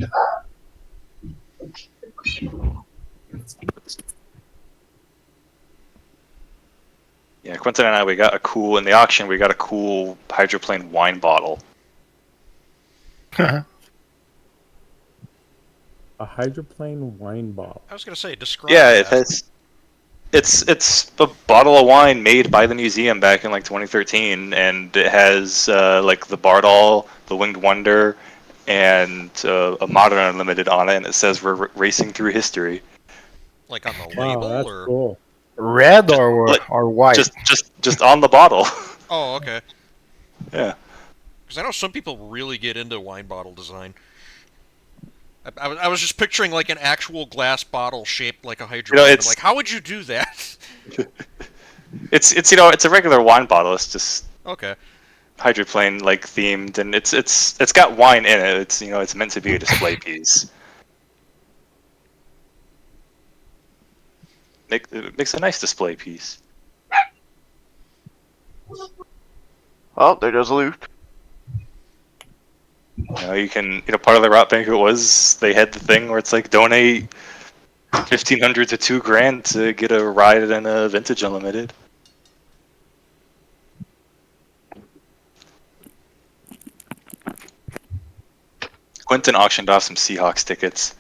Speaker 15: Yeah, Quentin and I, we got a cool, in the auction, we got a cool hydroplane wine bottle.
Speaker 12: A hydroplane wine bottle.
Speaker 10: I was gonna say, describe.
Speaker 15: Yeah,
Speaker 10: that.
Speaker 15: it has. It's a bottle of wine made by the museum back in like 2013, and it has like the Bardol, the Winged Wonder, and a Modern Unlimited on it, and it says we're racing through history.
Speaker 10: Like on the
Speaker 12: Wow,
Speaker 10: label,
Speaker 12: that's
Speaker 10: or
Speaker 12: cool.
Speaker 3: Red or white?
Speaker 15: Just on the bottle.
Speaker 10: Oh, okay.
Speaker 15: Yeah.
Speaker 10: Because I know some people really get into wine bottle design. I was just picturing like an actual glass bottle shaped like a hydroplane.
Speaker 15: it's-
Speaker 10: Like, how would you do that?
Speaker 15: It's it's a regular wine bottle. It's just
Speaker 10: Okay.
Speaker 15: hydroplane like themed, and it's got wine in it. It's it's meant to be a display piece. It makes a nice display piece.
Speaker 9: Oh, there goes a loop.
Speaker 15: You can part of the Rock Banquet was they had the thing where it's like donate $1,500 to $2,000 to get a ride in a Vintage Unlimited. Quentin auctioned off some Seahawks tickets.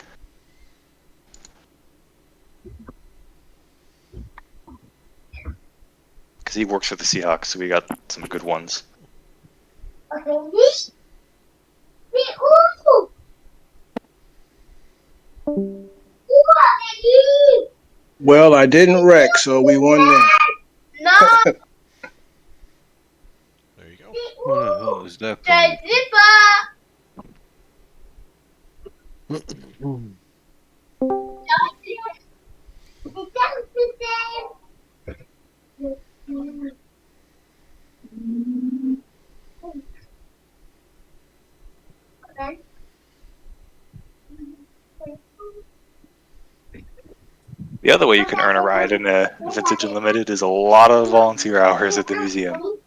Speaker 15: Because he works for the Seahawks, so we got some good ones.
Speaker 20: Well, I didn't wreck, so we won there.
Speaker 10: There you go.
Speaker 21: What the hell is that?
Speaker 15: The other way you can earn a ride in a Vintage Unlimited is a lot of volunteer hours at the museum.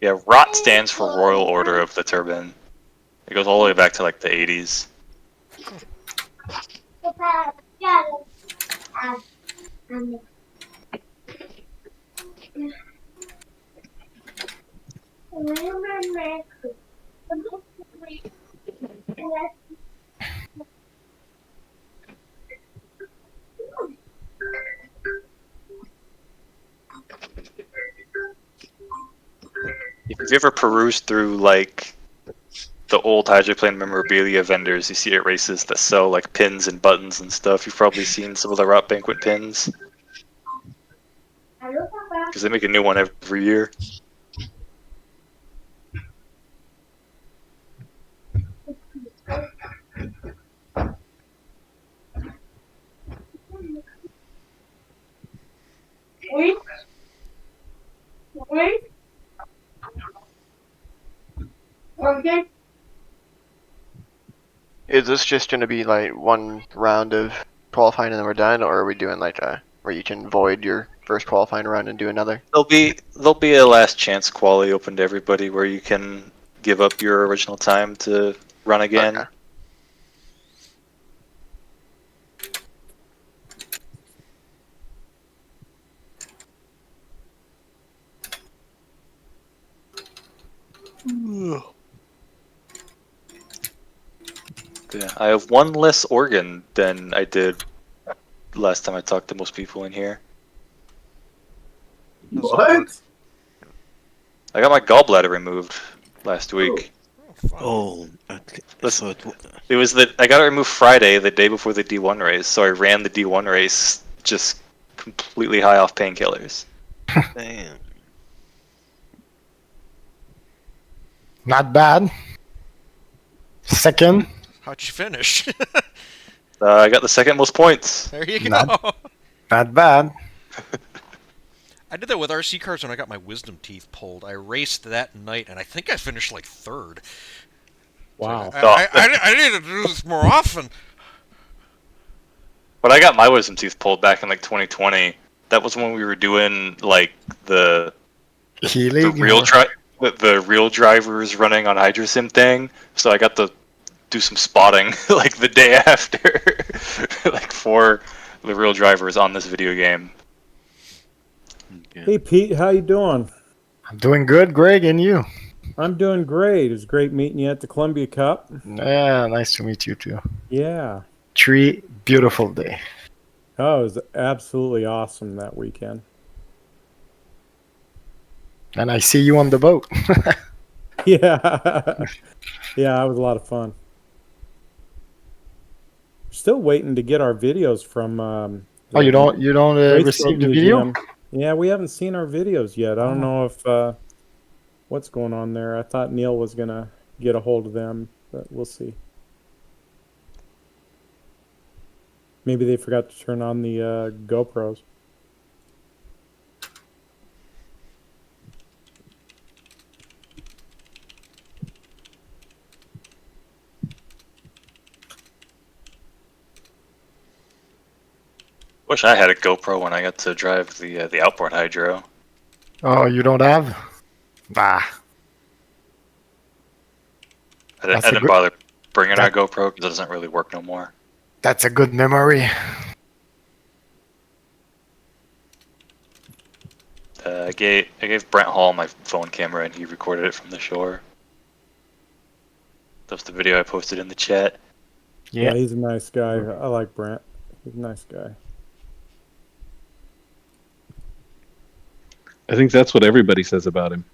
Speaker 15: Yeah, ROT stands for Royal Order of the Turbine. It goes all the way back to like the 80s. If you've ever perused through like the old hydroplane memorabilia vendors, you see at races that sell like pins and buttons and stuff. You've probably seen some of the ROT Banquet pins. Because they make a new one every year.
Speaker 9: Is this just going to be like one round of qualifying and then we're done, or are we doing like a where you can void your first qualifying round and do another?
Speaker 15: There'll be a last chance quali open to everybody where you can give up your original time to run again.
Speaker 9: Okay.
Speaker 15: Yeah, I have one less organ than I did last time I talked to most people in here.
Speaker 6: What?
Speaker 15: I got my gallbladder removed last week.
Speaker 6: Oh, okay. So
Speaker 15: It was I got it removed Friday, the day before the D1 race, so I ran the D1 race just completely high off painkillers.
Speaker 6: damn.
Speaker 3: Not bad. Second.
Speaker 10: How'd you finish?
Speaker 15: I got the second most points.
Speaker 10: There you go.
Speaker 3: Not bad.
Speaker 10: I did that with RC cars when I got my wisdom teeth pulled. I raced that night, and I think I finished like third.
Speaker 12: Wow.
Speaker 10: So I need to do this more often.
Speaker 15: When I got my wisdom tooth pulled back in like 2020, that was when we were doing like the real drivers running on HydroSim thing. So I got to do some spotting like the day after, like for the real drivers on this video game.
Speaker 12: Hey Pete, how you doing?
Speaker 3: I'm doing good, Greg, and you?
Speaker 12: I'm doing great. It was great meeting you at the Columbia Cup.
Speaker 3: Yeah, nice to meet you too.
Speaker 12: Yeah.
Speaker 3: Beautiful day.
Speaker 12: Oh, it was absolutely awesome that weekend.
Speaker 3: And I see you on the boat.
Speaker 12: Yeah. Yeah, that was a lot of fun. Still waiting to get our videos from
Speaker 3: Oh, you don't receive the video?
Speaker 12: Yeah, we haven't seen our videos yet. I don't know if what's going on there. I thought Neil was gonna get a hold of them, but we'll see. Maybe they forgot to turn on the GoPros.
Speaker 15: Wish I had a GoPro when I got to drive the outboard hydro.
Speaker 3: Oh, you don't have? Bah.
Speaker 15: I didn't bother bringing our GoPro because it doesn't really work no more.
Speaker 3: That's a good memory.
Speaker 15: I gave Brent Hall my phone camera and he recorded it from the shore. That's the video I posted in the chat.
Speaker 12: Yeah, he's a nice guy. I like Brent. He's a nice guy.
Speaker 19: I think that's what everybody says about him.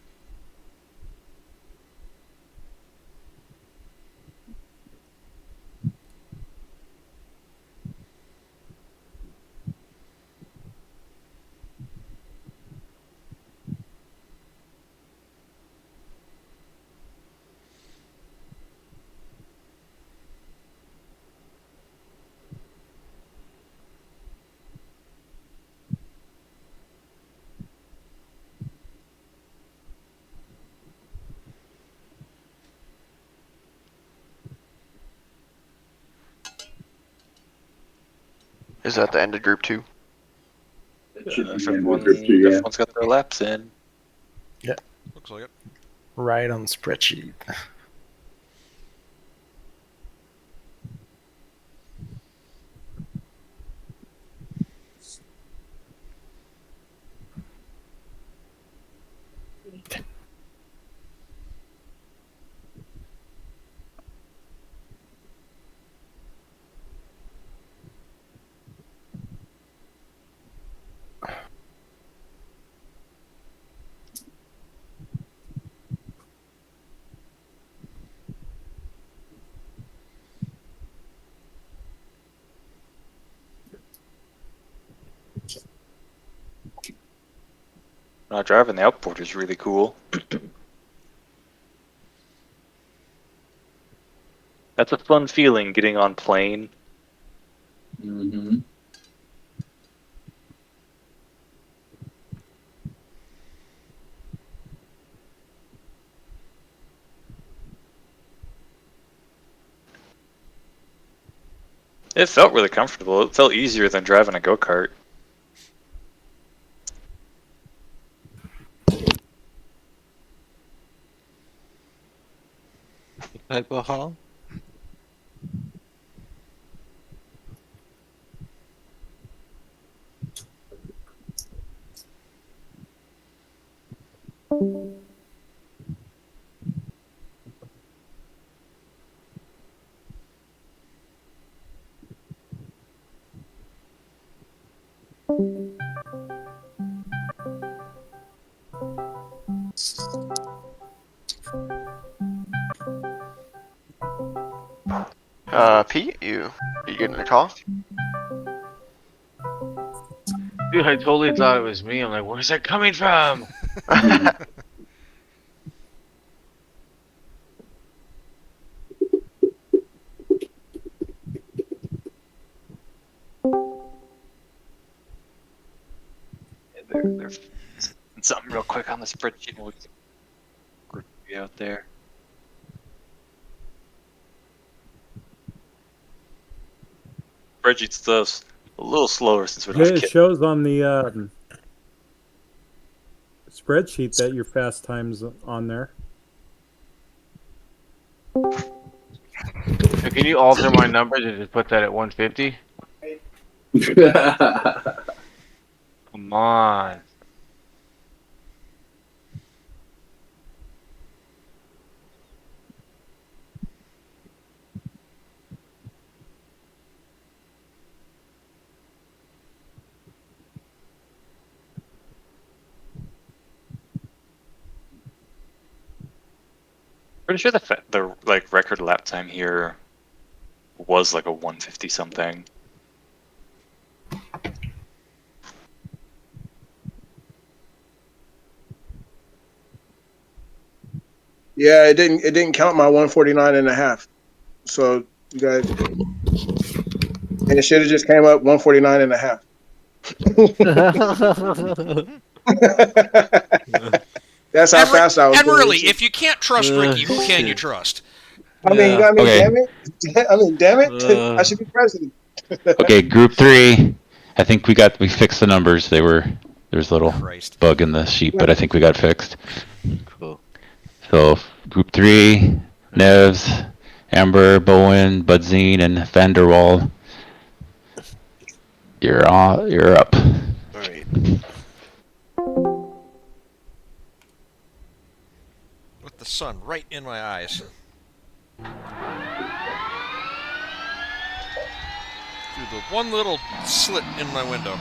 Speaker 9: Is that the end of group 2?
Speaker 15: Everyone's got their laps in.
Speaker 3: Yeah.
Speaker 10: Looks like it.
Speaker 3: Right on spreadsheet.
Speaker 15: Driving the outboard is really cool. That's a fun feeling, getting on plane.
Speaker 8: Mm-hmm.
Speaker 15: It felt really comfortable. It felt easier than driving a go-kart.
Speaker 6: Alcohol?
Speaker 9: Pete, you getting a call?
Speaker 21: Dude, I totally thought it was me. I'm like, where's that coming from?
Speaker 15: They're something real quick on the spreadsheet. We'll be out there. Spreadsheet's just a little slower since we don't have
Speaker 12: It
Speaker 15: kids.
Speaker 12: shows on the spreadsheet that your fast time's on there.
Speaker 21: Hey, can you alter my number to just put that at 150? Come on.
Speaker 15: Pretty sure the like record lap time here was like a 150 something.
Speaker 20: Yeah, it didn't count my 149 and a half. So you guys, and it should have just came up 149 and a half. That's how fast I was.
Speaker 10: And really, if you can't trust Ricky, who can you trust?
Speaker 20: I mean,
Speaker 17: Okay.
Speaker 20: damn it! I mean, damn it! I should be president.
Speaker 17: Okay, group 3. I think we fixed the numbers. There was a little bug in the sheet, but I think we got fixed.
Speaker 6: Cool.
Speaker 17: So group 3, Nevs, Amber, Bowen, Budzine, and Vanderwall. You're up.
Speaker 6: All right.
Speaker 10: With the sun right in my eyes. Through the one little slit in my window.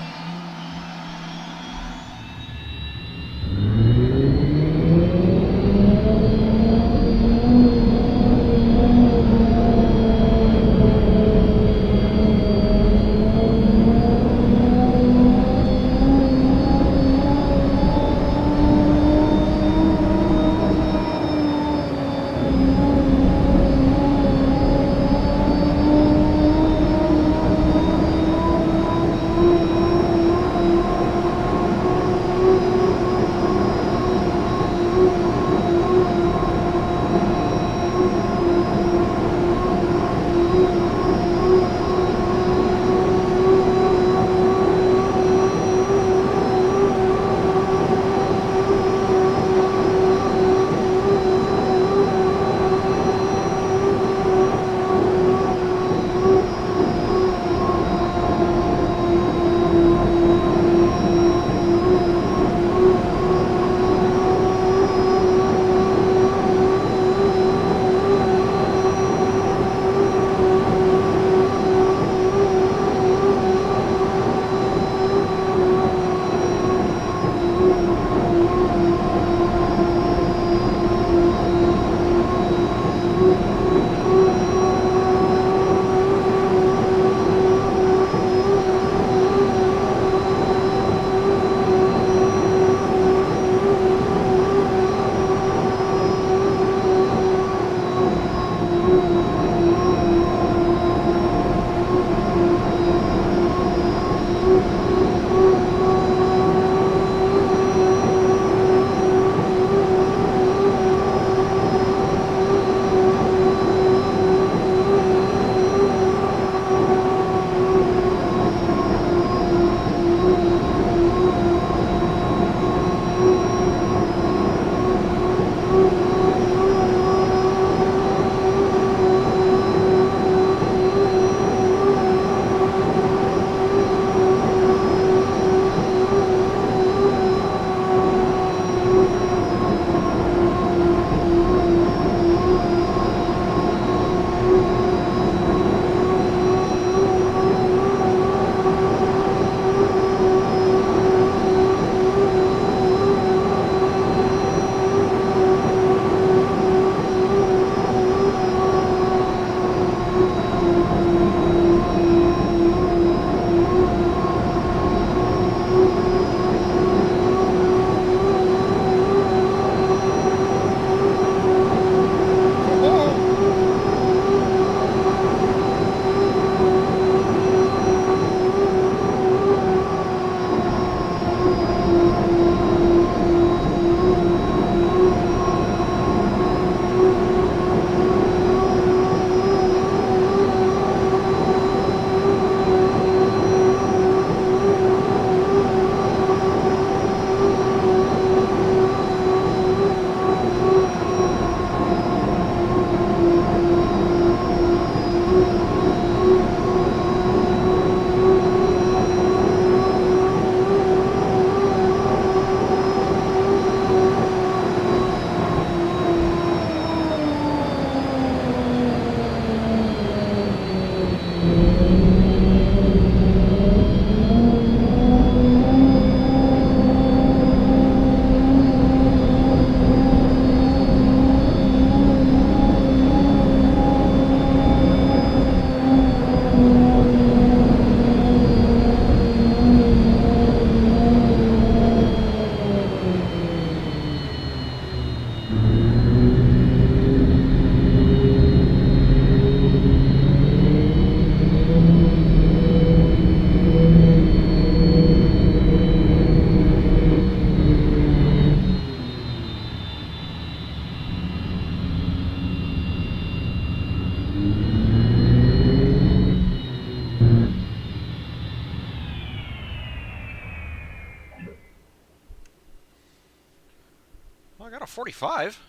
Speaker 10: I got a 45.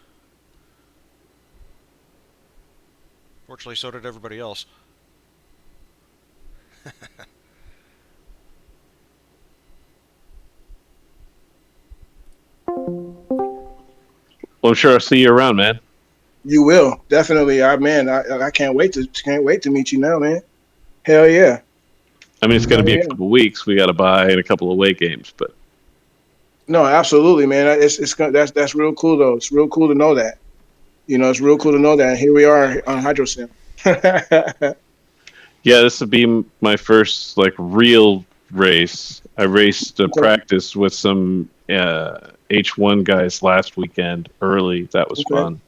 Speaker 10: Fortunately, so did everybody else.
Speaker 19: Well, I'm sure I'll see you around, man.
Speaker 20: You will definitely. I can't wait to meet you now, man. Hell yeah.
Speaker 19: I mean, it's going to be a couple weeks. We got to buy and a couple of away games, but
Speaker 20: no, absolutely, man. That's real cool though. It's real cool to know that. You know, it's real cool to know that. And here we are on HydroSim.
Speaker 19: yeah, this will be my first like real race. I raced a practice with some H1 guys last weekend early. That was fun.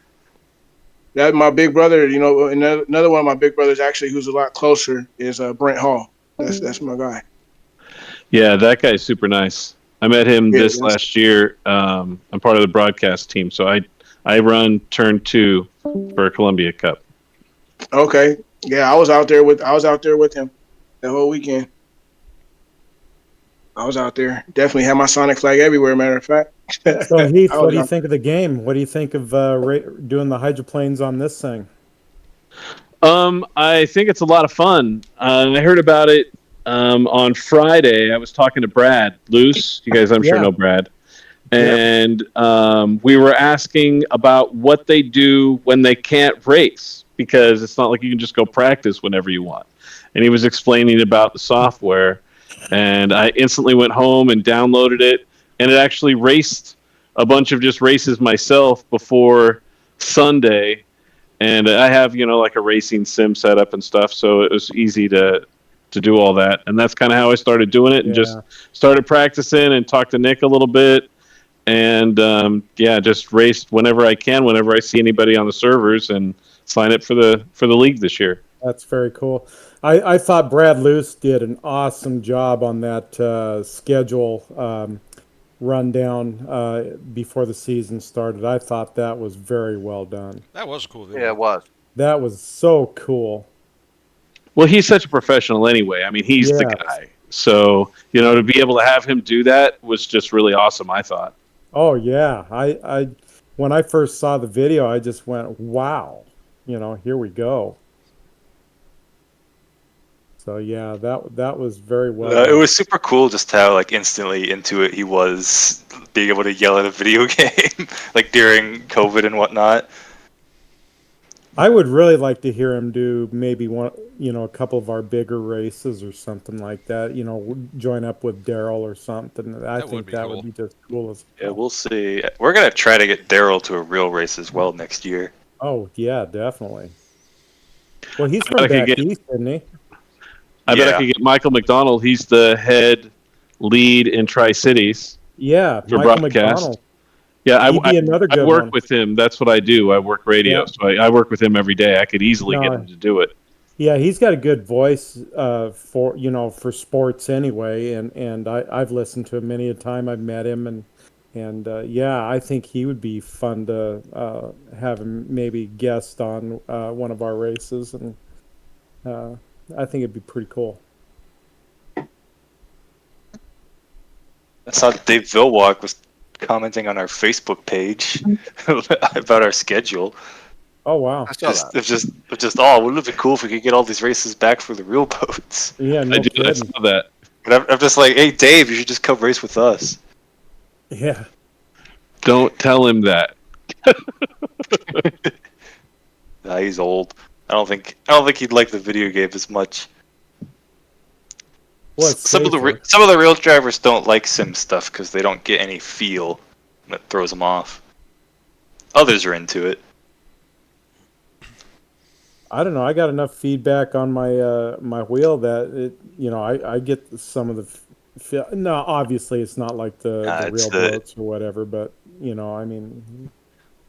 Speaker 20: That my big brother, you know, another one of my big brothers actually, who's a lot closer, is Brent Hall. That's my guy.
Speaker 19: Yeah, that guy's super nice. I met him last year. I'm part of the broadcast team, so I run turn 2 for Columbia Cup.
Speaker 20: Okay, yeah, I was out there with him the whole weekend. I was out there. Definitely had my Sonic flag everywhere. Matter of fact.
Speaker 12: So Heath, what do you think of the game? What do you think of doing the hydroplanes on this thing?
Speaker 19: I think it's a lot of fun. I heard about it on Friday. I was talking to Brad Luce. You guys, I'm sure know Brad. And we were asking about what they do when they can't race, because it's not like you can just go practice whenever you want. And he was explaining about the software, and I instantly went home and downloaded it, and it actually raced a bunch of just races myself before Sunday. And I have, like a racing sim setup and stuff, so it was easy to do all that. And that's kind of how I started doing it, and just started practicing and talked to Nick a little bit. And just raced whenever I can, whenever I see anybody on the servers, and sign up for the league this year.
Speaker 12: That's very cool. I thought Brad Luce did an awesome job on that schedule rundown before the season started. I thought that was very well done.
Speaker 10: That was a cool video.
Speaker 11: Yeah, it was.
Speaker 12: That was so cool.
Speaker 19: Well, he's such a professional anyway. I mean, he's the guy. So, to be able to have him do that was just really awesome, I thought.
Speaker 12: Oh, yeah. I when I first saw the video, I just went, wow. Here we go. So yeah, that was very well.
Speaker 15: It was super cool just how instantly into it he was, being able to yell at a video game during COVID and whatnot.
Speaker 12: I would really like to hear him do maybe one, a couple of our bigger races or something like that. Join up with Darryl or something. I think that would be just cool as
Speaker 15: hell. Yeah, we'll see. We're gonna try to get Darryl to a real race as well next year.
Speaker 12: Oh yeah, definitely. Well, he's from back east, isn't he?
Speaker 19: I bet I could get Michael McDonald. He's the head lead in Tri-Cities.
Speaker 12: Yeah,
Speaker 19: for
Speaker 12: Michael
Speaker 19: broadcast.
Speaker 12: McDonald.
Speaker 19: Yeah, I work with him. That's what I do. I work radio, so I work with him every day. I could easily get him to do it.
Speaker 12: Yeah, he's got a good voice for sports anyway, and I've listened to him many a time. I've met him, and I think he would be fun to have him maybe guest on one of our races, and I think it'd be pretty cool.
Speaker 15: I saw Dave Vilwalk was commenting on our Facebook page about our schedule.
Speaker 12: Oh wow!
Speaker 15: It's just wouldn't it be cool if we could get all these races back for the real boats?
Speaker 12: Yeah, no kidding.
Speaker 19: I saw that.
Speaker 15: But I'm just like, hey Dave, you should just come race with us.
Speaker 12: Yeah.
Speaker 19: Don't tell him that.
Speaker 15: Nah, he's old. I don't think he'd like the video game as much.
Speaker 12: Well,
Speaker 15: some of the real drivers don't like sim stuff because they don't get any feel. That throws them off. Others are into it.
Speaker 12: I don't know. I got enough feedback on my my wheel that it, I get some of the. No, obviously it's not like the real boats or whatever, but I mean,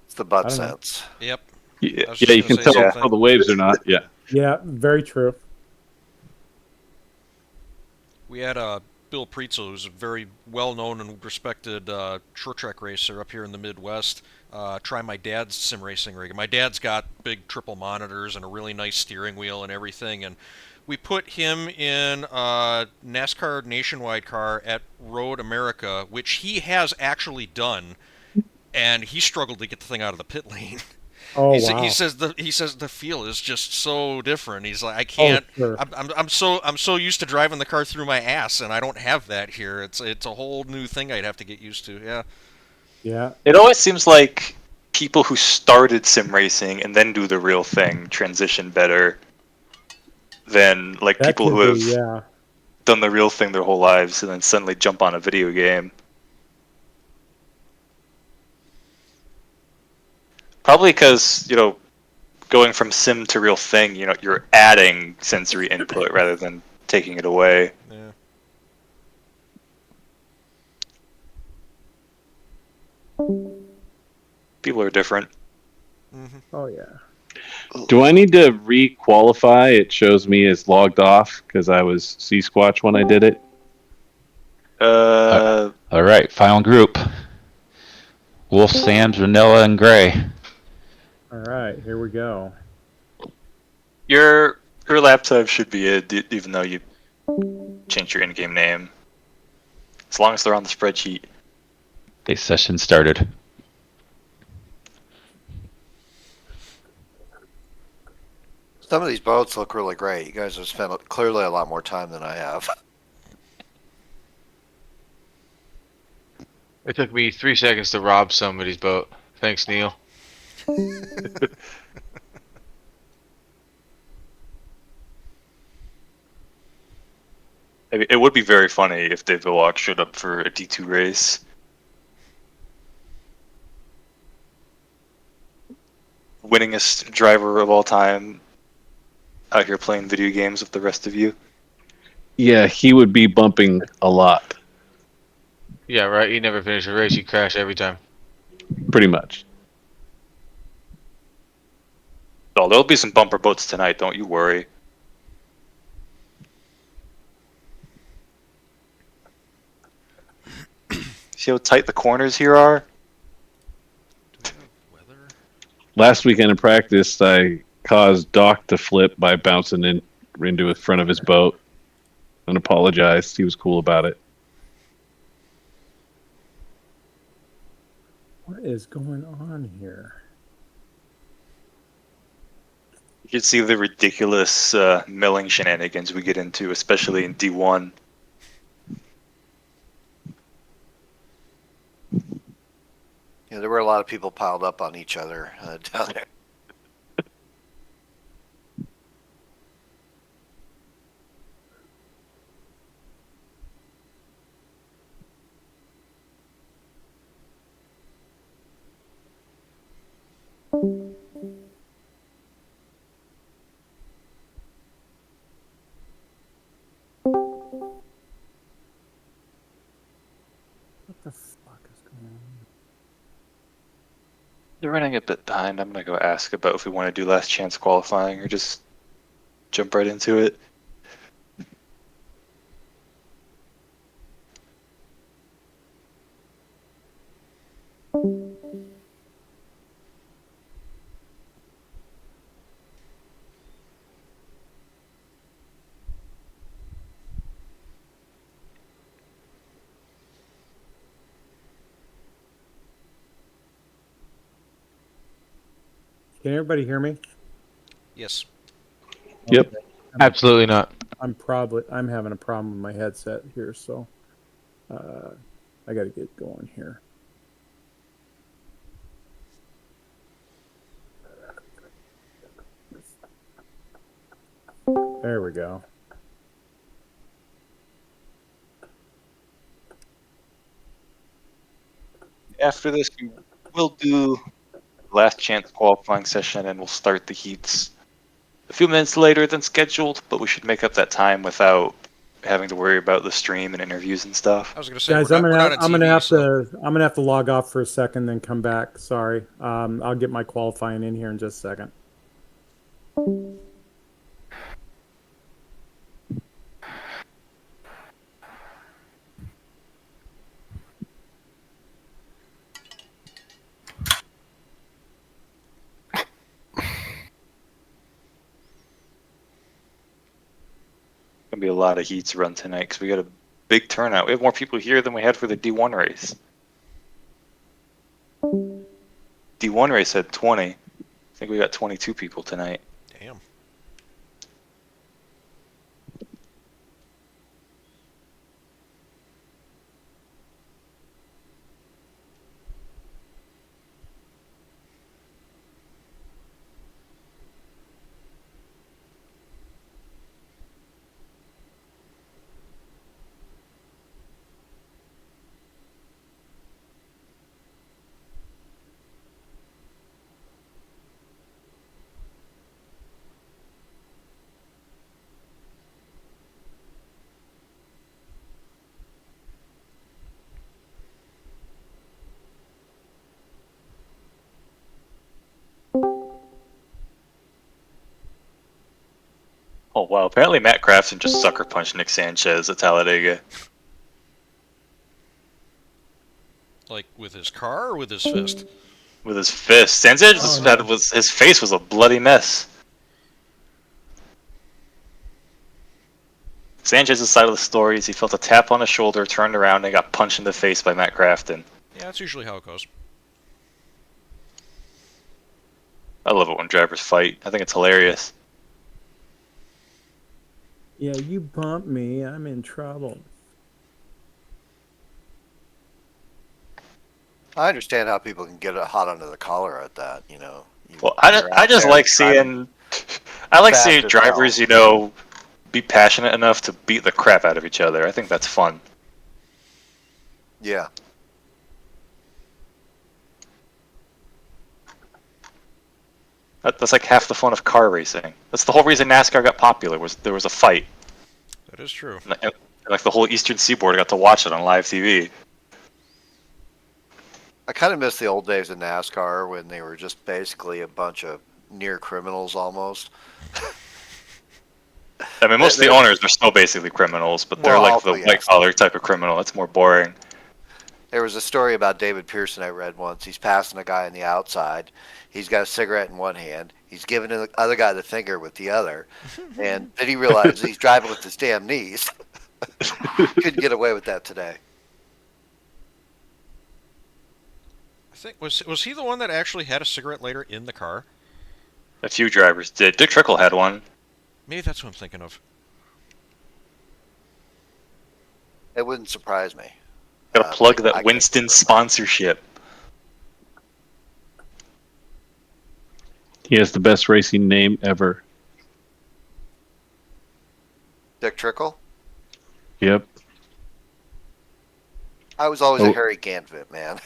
Speaker 11: it's the butt sense.
Speaker 10: Yep.
Speaker 19: Yeah, you can tell how the waves are not. Yeah.
Speaker 12: Yeah, very true.
Speaker 10: We had Bill Preetzel, who's a very well-known and respected short track racer up here in the Midwest, try my dad's sim racing rig. My dad's got big triple monitors and a really nice steering wheel and everything, and we put him in a NASCAR Nationwide car at Road America, which he has actually done and he struggled to get the thing out of the pit lane.
Speaker 12: Oh,
Speaker 10: He
Speaker 12: wow.
Speaker 10: says the feel is just so different. He's like, I can't.
Speaker 12: Sure.
Speaker 10: I'm so used to driving the car through my ass, and I don't have that here. It's a whole new thing I'd have to get used to. Yeah.
Speaker 12: Yeah.
Speaker 15: It always seems like people who started sim racing and then do the real thing transition better than like
Speaker 12: That
Speaker 15: people
Speaker 12: could
Speaker 15: who
Speaker 12: be,
Speaker 15: have
Speaker 12: yeah.
Speaker 15: done the real thing their whole lives and then suddenly jump on a video game. Probably because, going from sim to real thing, you're adding sensory input rather than taking it away.
Speaker 10: Yeah.
Speaker 15: People are different.
Speaker 12: Oh, yeah.
Speaker 19: Do I need to re-qualify? It shows me as logged off because I was C-Squatch when I did it.
Speaker 17: All right, final group. Wolf, Sam's, Vanilla, and Gray.
Speaker 12: All right, here we go.
Speaker 15: Your laptop should be it, even though you change your in-game name. As long as they're on the spreadsheet.
Speaker 17: Okay, session started.
Speaker 11: Some of these boats look really great. You guys have spent clearly a lot more time than I have.
Speaker 21: It took me 3 seconds to rob somebody's boat. Thanks, Neil.
Speaker 15: It would be very funny if Dave Villach showed up for a D2 race. Winningest driver of all time, out here playing video games with the rest of you.
Speaker 19: Yeah, he would be bumping a lot.
Speaker 21: Yeah, right. You never finish a race. You crash every time.
Speaker 19: Pretty much.
Speaker 15: Oh, there'll be some bumper boats tonight, don't you worry. See how tight the corners here are?
Speaker 19: Last weekend in practice, I caused Doc to flip by bouncing into the front of his boat and apologized. He was cool about it.
Speaker 12: What is going on here?
Speaker 15: You can see the ridiculous milling shenanigans we get into, especially in D1.
Speaker 11: Yeah, there were a lot of people piled up on each other down there.
Speaker 12: What the fuck is going on?
Speaker 15: They're running a bit behind. I'm going to go ask about if we want to do last chance qualifying or just jump right into it.
Speaker 12: Can everybody hear me?
Speaker 10: Yes.
Speaker 19: Yep.
Speaker 21: Absolutely not.
Speaker 12: I'm having a problem with my headset here, so I got to get going here. There we go.
Speaker 15: After this, we will do last chance qualifying session and we'll start the heats a few minutes later than scheduled, but we should make up that time without having to worry about the stream and interviews and stuff.
Speaker 10: I was going to say,
Speaker 12: Guys,
Speaker 10: we're not on
Speaker 12: I'm gonna
Speaker 10: TV,
Speaker 12: have to log off for a second, then come back. Sorry. I'll get my qualifying in here in just a second.
Speaker 15: Gonna be a lot of heats run tonight because we got a big turnout. We have more people here than we had for the D1 race. D1 race had 20. I think we got 22 people tonight.
Speaker 10: Damn.
Speaker 15: Oh wow, apparently Matt Crafton just sucker punched Nick Sanchez at Talladega.
Speaker 10: Like with his car or with his fist?
Speaker 15: With his fist. Sanchez his face was a bloody mess. Sanchez's side of the story is he felt a tap on his shoulder, turned around, and got punched in the face by Matt Crafton.
Speaker 10: Yeah, that's usually how it goes.
Speaker 15: I love it when drivers fight. I think it's hilarious.
Speaker 12: Yeah, you bump me, I'm in trouble.
Speaker 11: I understand how people can get it hot under the collar at that, you know.
Speaker 15: Well, I just like seeing drivers, you know, be passionate enough to beat the crap out of each other. I think that's fun.
Speaker 11: Yeah.
Speaker 15: That's like half the fun of car racing. That's the whole reason NASCAR got popular, was there was a fight.
Speaker 10: That is true.
Speaker 15: And like the whole Eastern Seaboard got to watch it on live TV.
Speaker 11: I kind of miss the old days of NASCAR when they were just basically a bunch of near criminals almost.
Speaker 15: I mean, most of the owners are still basically criminals, but they're like the white-collar type of criminal. That's more boring.
Speaker 11: There was a story about David Pearson I read once. He's passing a guy on the outside. He's got a cigarette in one hand. He's giving the other guy the finger with the other. And then he realizes he's driving with his damn knees. Couldn't get away with that today.
Speaker 10: I think was he the one that actually had a cigarette lighter in the car?
Speaker 15: A few drivers did. Dick Trickle had one.
Speaker 10: Maybe that's what I'm thinking of.
Speaker 11: It wouldn't surprise me.
Speaker 15: Gotta plug that Winston sponsorship.
Speaker 19: He has the best racing name ever.
Speaker 11: Dick Trickle?
Speaker 19: Yep.
Speaker 11: I was always a Harry Gantvet man.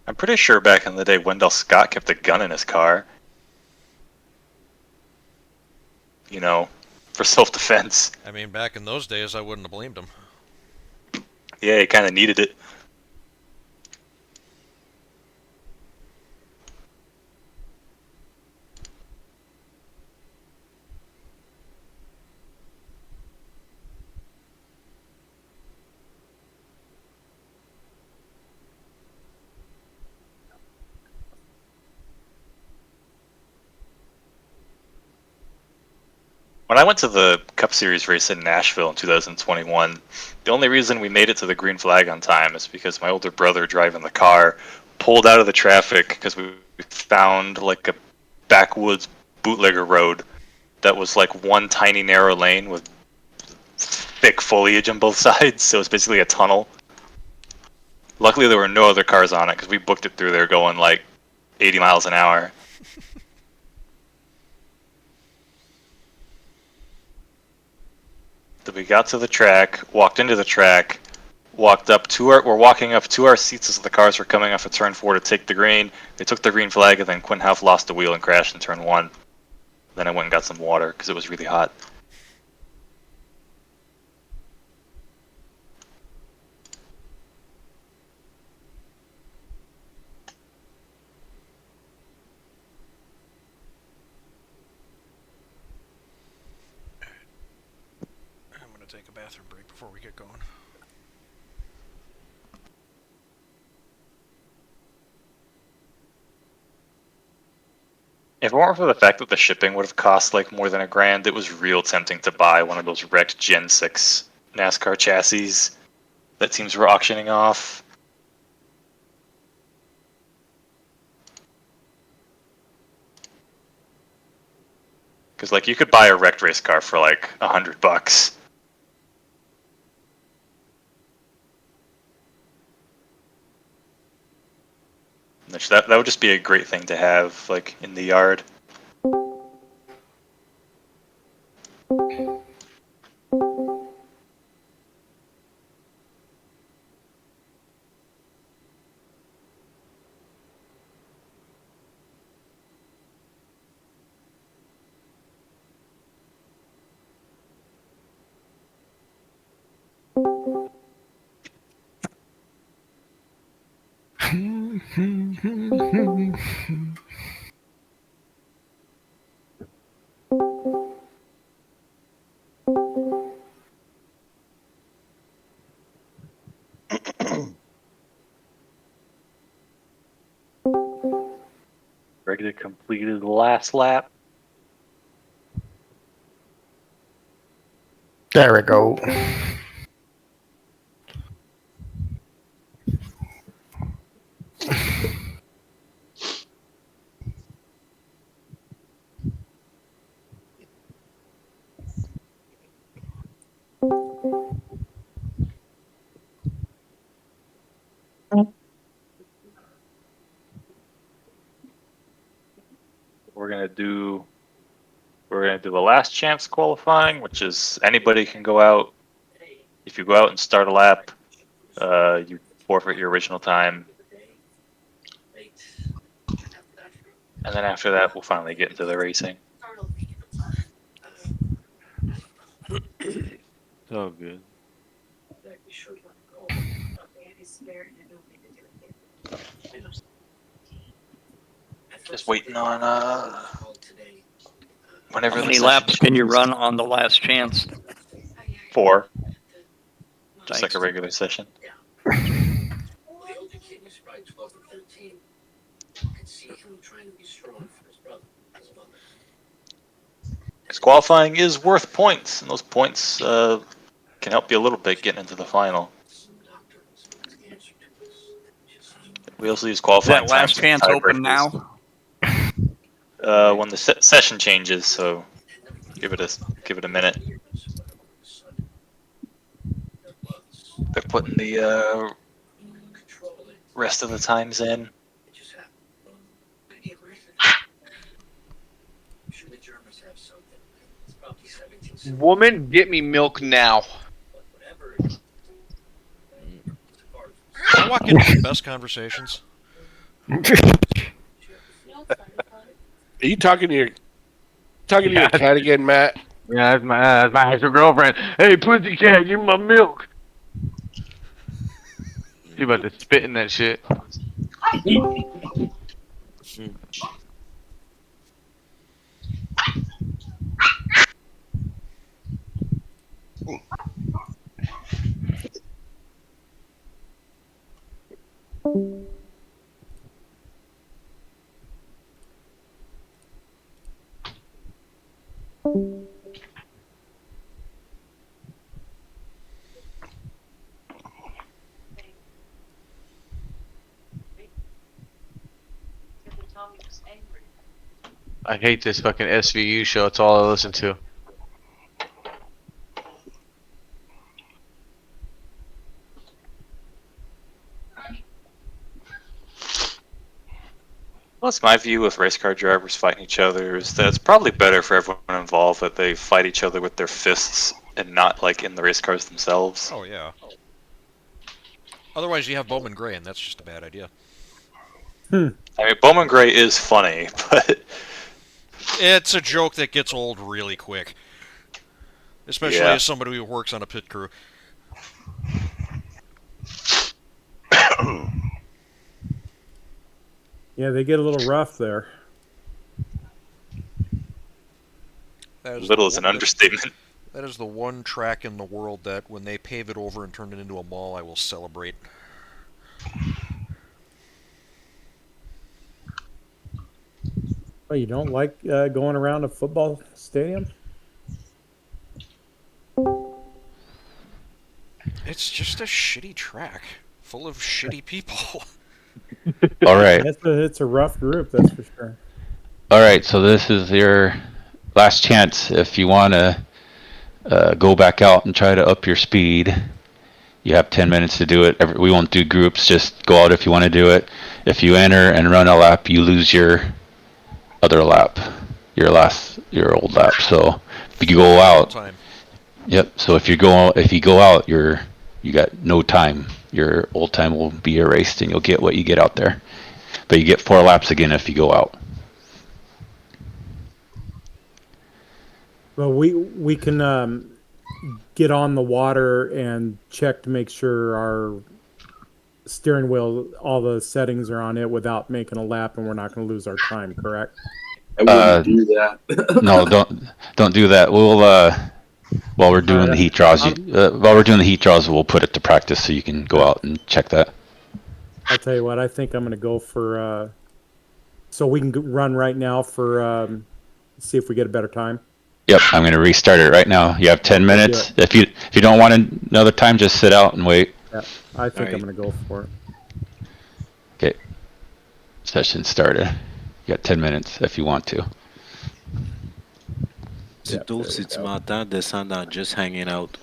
Speaker 15: I'm pretty sure back in the day Wendell Scott kept a gun in his car. You know, for self-defense.
Speaker 10: I mean, back in those days, I wouldn't have blamed him.
Speaker 15: Yeah, he kind of needed it. When I went to the Cup Series race in Nashville in 2021, the only reason we made it to the green flag on time is because my older brother driving the car pulled out of the traffic because we found like a backwoods bootlegger road that was like one tiny narrow lane with thick foliage on both sides, so it's basically a tunnel. Luckily there were no other cars on it because we booked it through there going like 80 miles an hour. Then we got to the track, walked into the track, We're walking up to our seats as the cars were coming off of turn 4 to take the green. They took the green flag, and then Quinhoff lost the wheel and crashed in turn 1. Then I went and got some water because it was really hot.
Speaker 10: I'm gonna take a bathroom break before we get going.
Speaker 15: If it weren't for the fact that the shipping would have cost like more than $1,000, it was real tempting to buy one of those wrecked Gen 6 NASCAR chassis that teams were auctioning off. Because like you could buy a wrecked race car for like $100. Which that would just be a great thing to have like in the yard. Ready to complete his last lap.
Speaker 3: There we go.
Speaker 15: We're gonna do the last chance qualifying, which is anybody can go out. If you go out and start a lap, you forfeit your original time. And then after that, we'll finally get into the racing.
Speaker 6: So good.
Speaker 15: Just waiting on whenever
Speaker 18: How
Speaker 15: the
Speaker 18: many
Speaker 15: session
Speaker 18: laps can you
Speaker 15: changes.
Speaker 18: run on the last chance?
Speaker 15: 4. Just
Speaker 18: Thanks.
Speaker 15: like a regular session. Because qualifying is worth points, and those points can help you a little bit getting into the final. We also use
Speaker 18: Is
Speaker 15: qualifying
Speaker 18: that last
Speaker 15: times for
Speaker 18: chance open
Speaker 15: tiebreakers.
Speaker 18: now?
Speaker 15: When the session changes, so give it a minute. They're putting the rest of the times in.
Speaker 21: Woman, get me milk now.
Speaker 10: I walk into the best conversations.
Speaker 5: Are you talking to your cat again, Matt?
Speaker 21: Yeah, that's my actual girlfriend. Hey, pussycat, give me my milk. She about to spit in that shit. I hate this fucking SVU show. It's all I listen to.
Speaker 15: Well, that's my view with race car drivers fighting each other, is that it's probably better for everyone involved that they fight each other with their fists and not like in the race cars themselves.
Speaker 10: Oh yeah. Otherwise, you have Bowman Gray, and that's just a bad idea.
Speaker 15: I mean, Bowman Gray is funny, but
Speaker 10: it's a joke that gets old really quick, especially as somebody who works on a pit crew.
Speaker 12: Yeah, they get a little rough there.
Speaker 15: Little is an understatement.
Speaker 10: That is the one track in the world that, when they pave it over and turn it into a mall, I will celebrate.
Speaker 12: Oh, you don't like going around a football stadium?
Speaker 10: It's just a shitty track, full of shitty people.
Speaker 17: All right.
Speaker 12: It's a rough group, that's for sure.
Speaker 17: All right, so this is your last chance. If you want to go back out and try to up your speed, you have 10 minutes to do it. We won't do groups, just go out if you want to do it. If you enter and run a lap, you lose your other lap, your old lap. So if you go out, yep. So if you go out, you got no time. Your old time will be erased, and you'll get what you get out there. But you get 4 laps again if you go out.
Speaker 12: Well, we can get on the water and check to make sure our steering wheel, all the settings are on it without making a lap, and we're not going to lose our time. Correct?
Speaker 8: I wouldn't do that.
Speaker 17: No, don't do that. We'll while we're doing the heat draws, we'll put it to practice so you can go out and check that.
Speaker 12: I'll tell you what. I think I'm going to go for. So we can run right now for see if we get a better time.
Speaker 17: Yep, I'm going to restart it right now. You have 10 minutes. If you don't want another time, just sit out and wait.
Speaker 12: Yeah, I think I'm going to go for it.
Speaker 17: Okay. Session started. You got 10 minutes if you want to.
Speaker 6: C'est tout si tu m'entends descendre en just hanging out.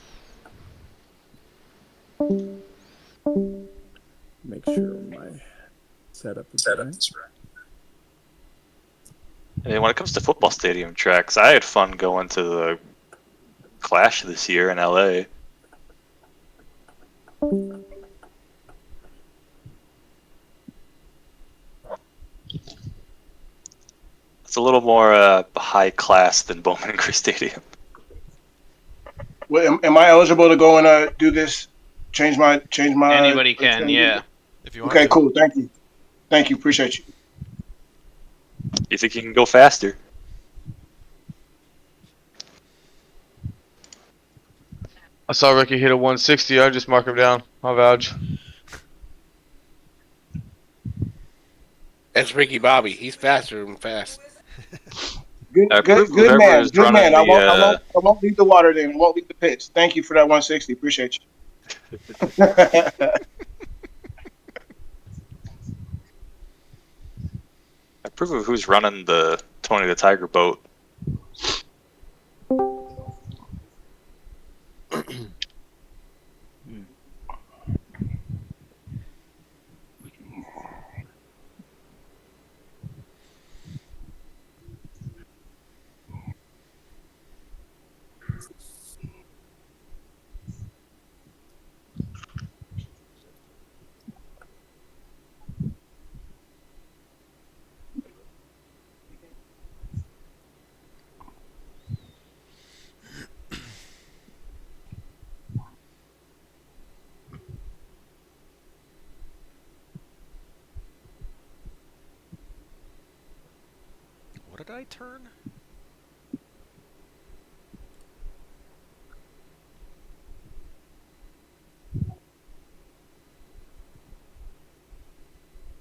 Speaker 12: Make sure my setup is right.
Speaker 15: I mean, when it comes to football stadium tracks, I had fun going to the Clash this year in LA. It's a little more high class than Bowman Gray Stadium.
Speaker 20: Well, am I eligible to go and do this? Change my.
Speaker 2: Anybody can, yeah.
Speaker 10: If you want
Speaker 20: Okay,
Speaker 10: to.
Speaker 20: cool. Thank you. Appreciate you.
Speaker 15: You think you can go faster?
Speaker 21: I saw Ricky hit a 160. I just mark him down. I'll vouch.
Speaker 5: That's Ricky Bobby. He's faster than fast.
Speaker 20: Good man. Good man. I won't leave the water then. I won't leave the pitch. Thank you for that 160. Appreciate you.
Speaker 15: I approve of who's running the Tony the Tiger boat.
Speaker 10: What did I turn?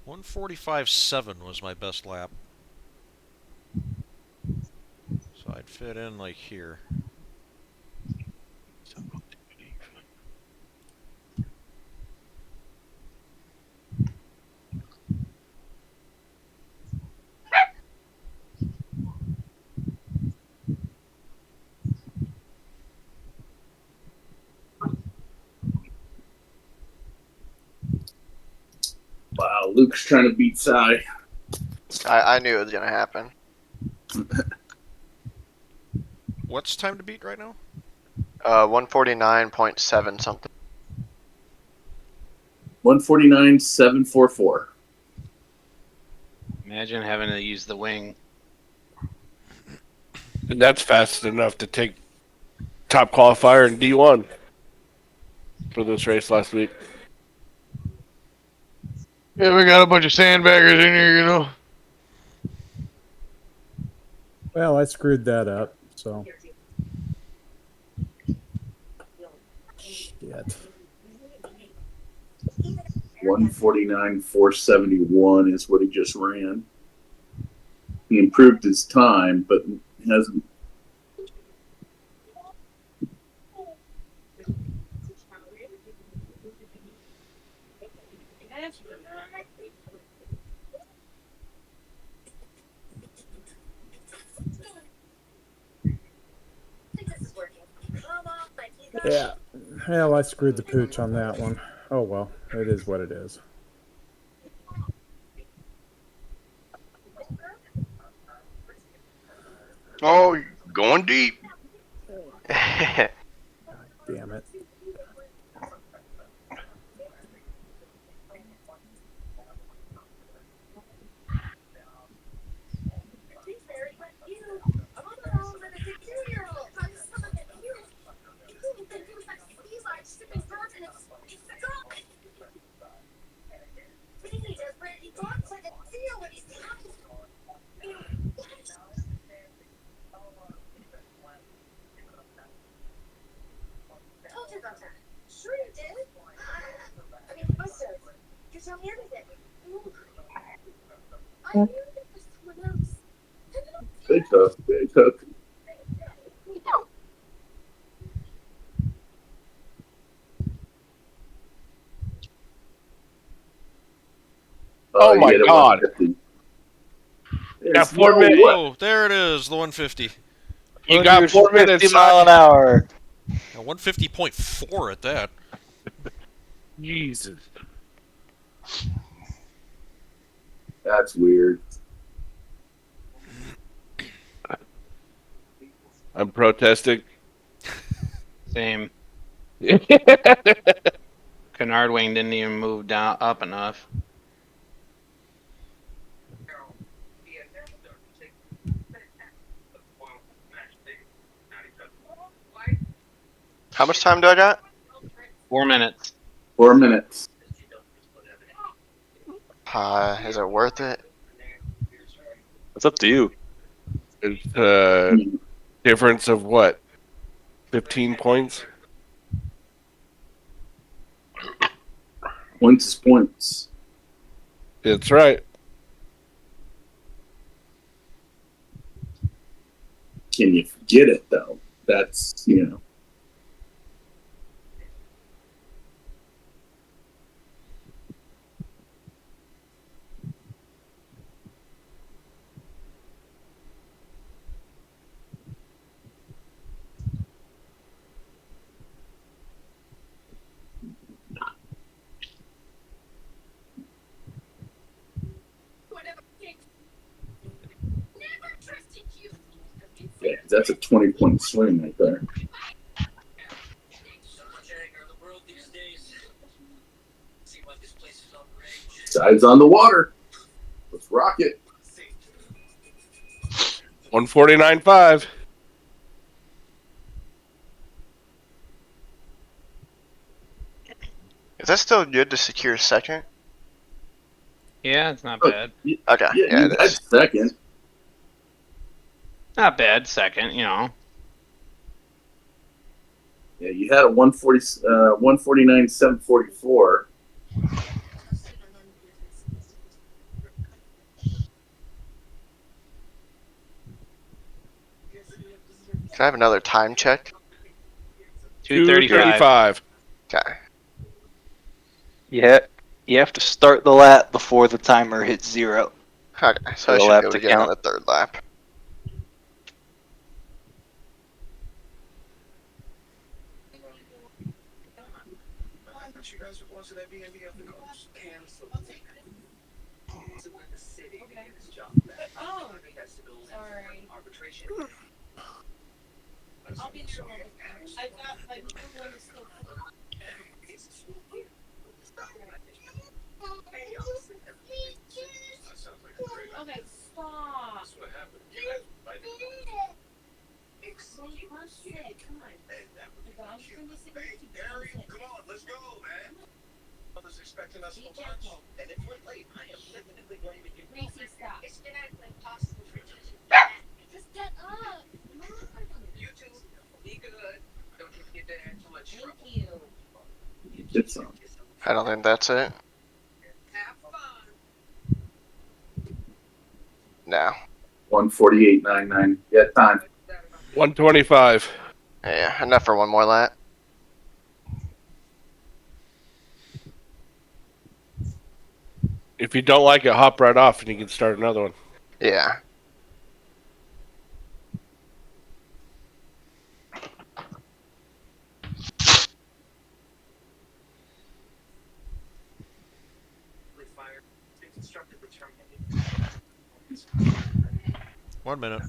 Speaker 10: $145.7 was my best lap. So I'd fit in like here.
Speaker 8: Wow, Luke's trying to beat Cy.
Speaker 9: I knew it was gonna happen.
Speaker 10: What's time to beat right now?
Speaker 9: 149.7 something.
Speaker 8: 149.744.
Speaker 2: Imagine having to use the wing.
Speaker 5: And that's fast enough to take top qualifier in D1 for this race last week.
Speaker 21: Yeah, we got a bunch of sandbaggers in here, you know.
Speaker 12: Well, I screwed that up, so. Shit.
Speaker 8: 149.471 is what he just ran. He improved his time, but hasn't.
Speaker 12: Yeah. Hell, I screwed the pooch on that one. Oh well, it is what it is.
Speaker 1: Oh, you're going deep.
Speaker 12: Damn it.
Speaker 8: Big hook, big hook.
Speaker 5: Oh my God. Got 4 minutes.
Speaker 10: Oh, there it is, the 150.
Speaker 5: You got 4 minutes.
Speaker 15: 50 mile an hour.
Speaker 10: 150.4 at that.
Speaker 5: Jesus.
Speaker 8: That's weird.
Speaker 5: I'm protesting.
Speaker 2: Same. Canard wing didn't even move down up enough.
Speaker 9: How much time do I got?
Speaker 2: 4 minutes.
Speaker 8: 4 minutes.
Speaker 9: Is it worth it?
Speaker 15: It's up to you.
Speaker 5: It's difference of what? 15 points?
Speaker 8: Points is points.
Speaker 5: That's right.
Speaker 8: Can you get it, though? That's, you know. Yeah, that's a 20-point swing right there. Sides on the water. Let's rock it.
Speaker 5: 149.5.
Speaker 9: Is that still good to secure second?
Speaker 2: Yeah, it's not bad.
Speaker 9: Okay.
Speaker 8: Yeah, that's second.
Speaker 2: Not bad, second, you know.
Speaker 8: Yeah, you had a 149.744.
Speaker 9: Can I have another time check?
Speaker 2: 2:35.
Speaker 9: Okay.
Speaker 15: Yeah, you have to start the lap before the timer hits 0.
Speaker 9: Okay, so I should be able to get on the third lap.
Speaker 8: It's on.
Speaker 9: I don't think that's it. No.
Speaker 8: 148.99. Yeah, time.
Speaker 5: 125.
Speaker 9: Yeah, enough for one more lap.
Speaker 5: If you don't like it, hop right off and you can start another one.
Speaker 9: Yeah.
Speaker 10: One minute.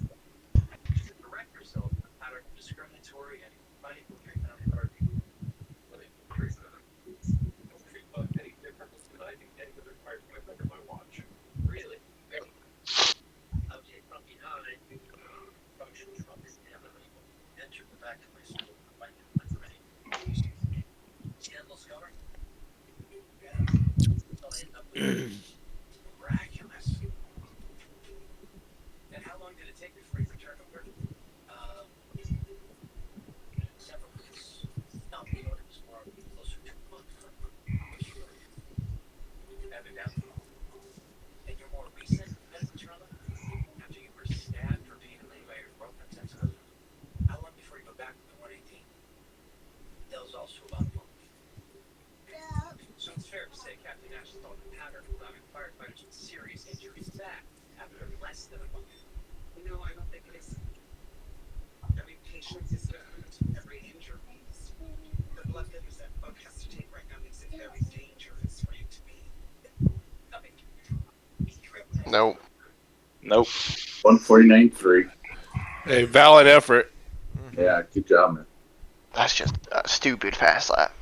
Speaker 9: Nope.
Speaker 15: Nope.
Speaker 8: 149.3.
Speaker 5: A valid effort.
Speaker 8: Yeah, good job, man.
Speaker 9: That's just a stupid fast lap.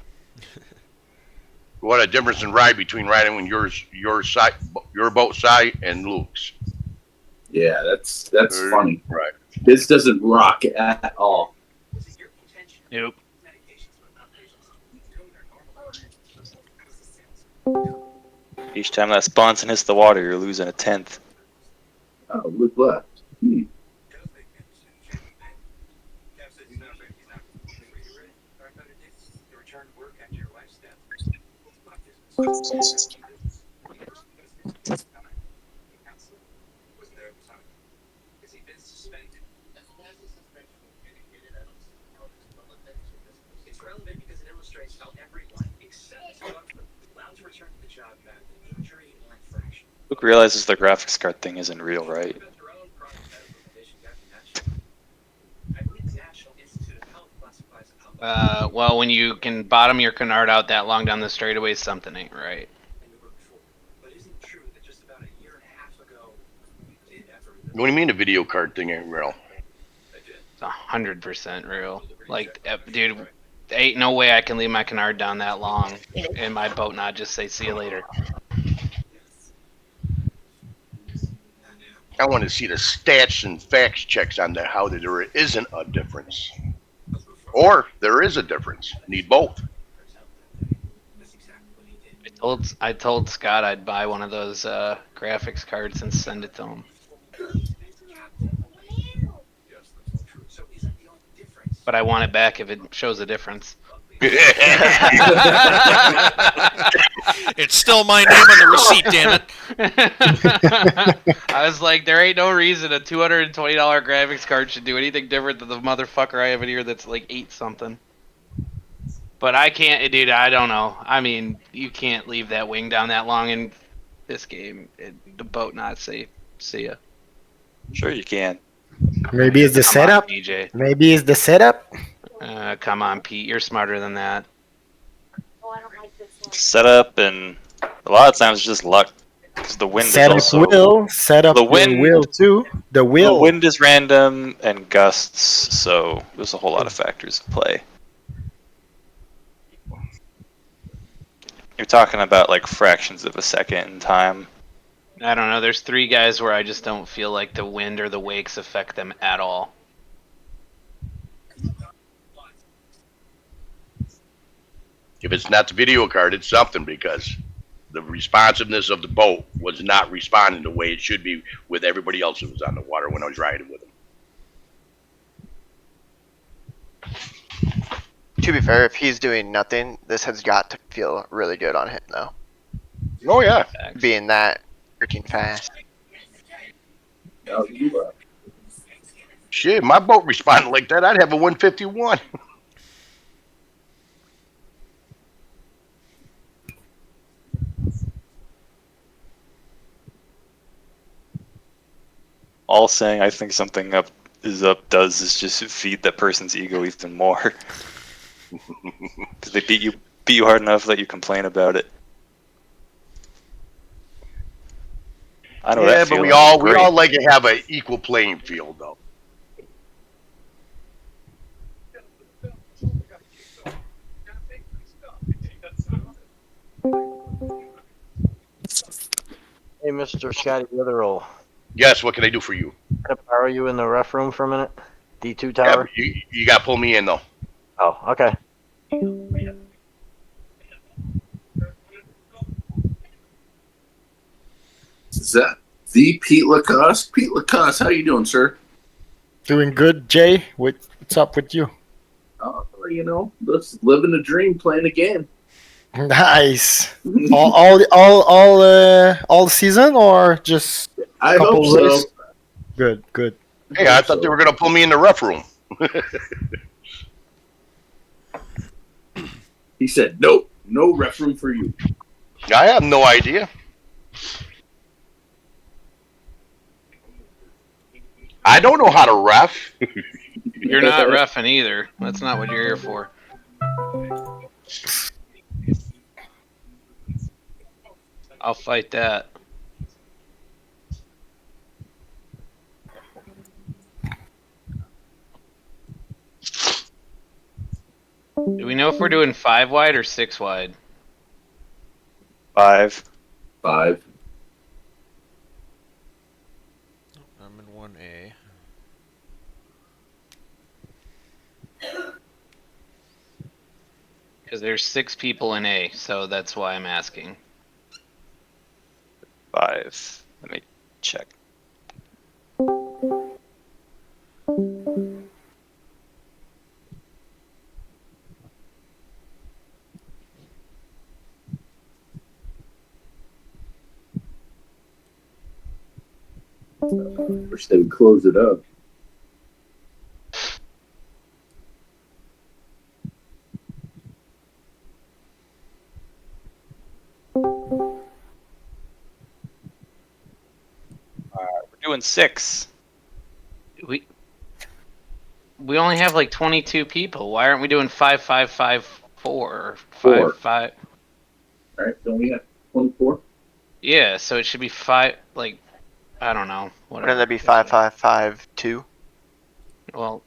Speaker 1: What a difference in ride between riding when your side, your boat side, and Luke's.
Speaker 8: Yeah, that's funny.
Speaker 1: Right.
Speaker 8: This doesn't rock at all.
Speaker 2: Nope.
Speaker 15: Each time that sponson hits the water, you're losing a tenth.
Speaker 8: Oh, Luke left.
Speaker 15: Luke realizes the graphics card thing isn't real, right?
Speaker 2: Well, when you can bottom your canard out that long down the straightaway, something ain't right.
Speaker 1: What do you mean the video card thing ain't real?
Speaker 2: It's 100% real. Like, dude, ain't no way I can leave my canard down that long and my boat not just say see you later.
Speaker 1: I want to see the stats and facts checks on that, how there isn't a difference. Or there is a difference. Need both.
Speaker 2: I told Scott I'd buy one of those graphics cards and send it to him. But I want it back if it shows a difference.
Speaker 10: It's still my name on the receipt, damn
Speaker 2: it. I was like, there ain't no reason a $220 graphics card should do anything different than the motherfucker I have in here that's like 8 something. But I can't, dude, I don't know. I mean, you can't leave that wing down that long in this game. The boat not safe. See ya.
Speaker 15: Sure you can.
Speaker 3: Maybe it's the
Speaker 2: Come
Speaker 3: setup.
Speaker 2: on, PJ.
Speaker 3: Maybe it's the setup.
Speaker 2: Come on, Pete. You're smarter than that.
Speaker 15: Setup, and a lot of times it's just luck. Because the wind
Speaker 3: Setup
Speaker 15: is also...
Speaker 3: will. Setup
Speaker 15: the wind,
Speaker 3: will too. The will.
Speaker 15: The wind is random and gusts, so there's a whole lot of factors at play. You're talking about like fractions of a second in time.
Speaker 2: I don't know. There's 3 guys where I just don't feel like the wind or the wakes affect them at all.
Speaker 1: If it's not the video card, it's something, because the responsiveness of the boat was not responding the way it should be with everybody else that was on the water when I was riding with them.
Speaker 9: To be fair, if he's doing nothing, this has got to feel really good on him, though.
Speaker 1: Oh, yeah.
Speaker 9: Being that freaking fast.
Speaker 1: Shit, my boat responded like that, I'd have a 151.
Speaker 15: All saying I think something up does is just feed that person's ego even more. Because they beat you hard enough that you complain about it. I know that
Speaker 1: but
Speaker 15: feeling.
Speaker 1: we all like to have an equal playing field, though.
Speaker 4: Hey, Mr. Scotty Witherell.
Speaker 1: Yes, what can I do for you?
Speaker 4: Can I borrow you in the ref room for a minute? D2
Speaker 1: Yeah,
Speaker 4: tower?
Speaker 1: but you got to pull me in, though.
Speaker 4: Oh, okay.
Speaker 8: Is that the Pete Lacoste? Pete Lacoste, how you doing, sir?
Speaker 3: Doing good, Jay. What's up with you?
Speaker 8: Oh, just living the dream, playing a game.
Speaker 3: Nice. all season or just
Speaker 8: I hope so.
Speaker 3: races? Good.
Speaker 1: Hey, I thought they were going to pull me in the ref room.
Speaker 8: He said, nope, no ref room for you.
Speaker 1: I have no idea. I don't know how to ref.
Speaker 2: You're not reffing either. That's not what you're here for. I'll fight that. Do we know if we're doing 5 wide or 6 wide?
Speaker 15: 5.
Speaker 8: Five.
Speaker 10: I'm in 1A.
Speaker 2: Because there's 6 people in A, so that's why I'm asking.
Speaker 15: 5. Let me check.
Speaker 8: Wish they would close it up.
Speaker 15: We're doing 6.
Speaker 2: We only have like 22 people. Why aren't we doing 5, 5, 5, 4?
Speaker 8: 4.
Speaker 2: 5, 5.
Speaker 8: All right, don't we have 24?
Speaker 2: Yeah, so it should be 5, like, I don't know.
Speaker 9: Wouldn't that be 5, 5, 5, 2?
Speaker 2: Well,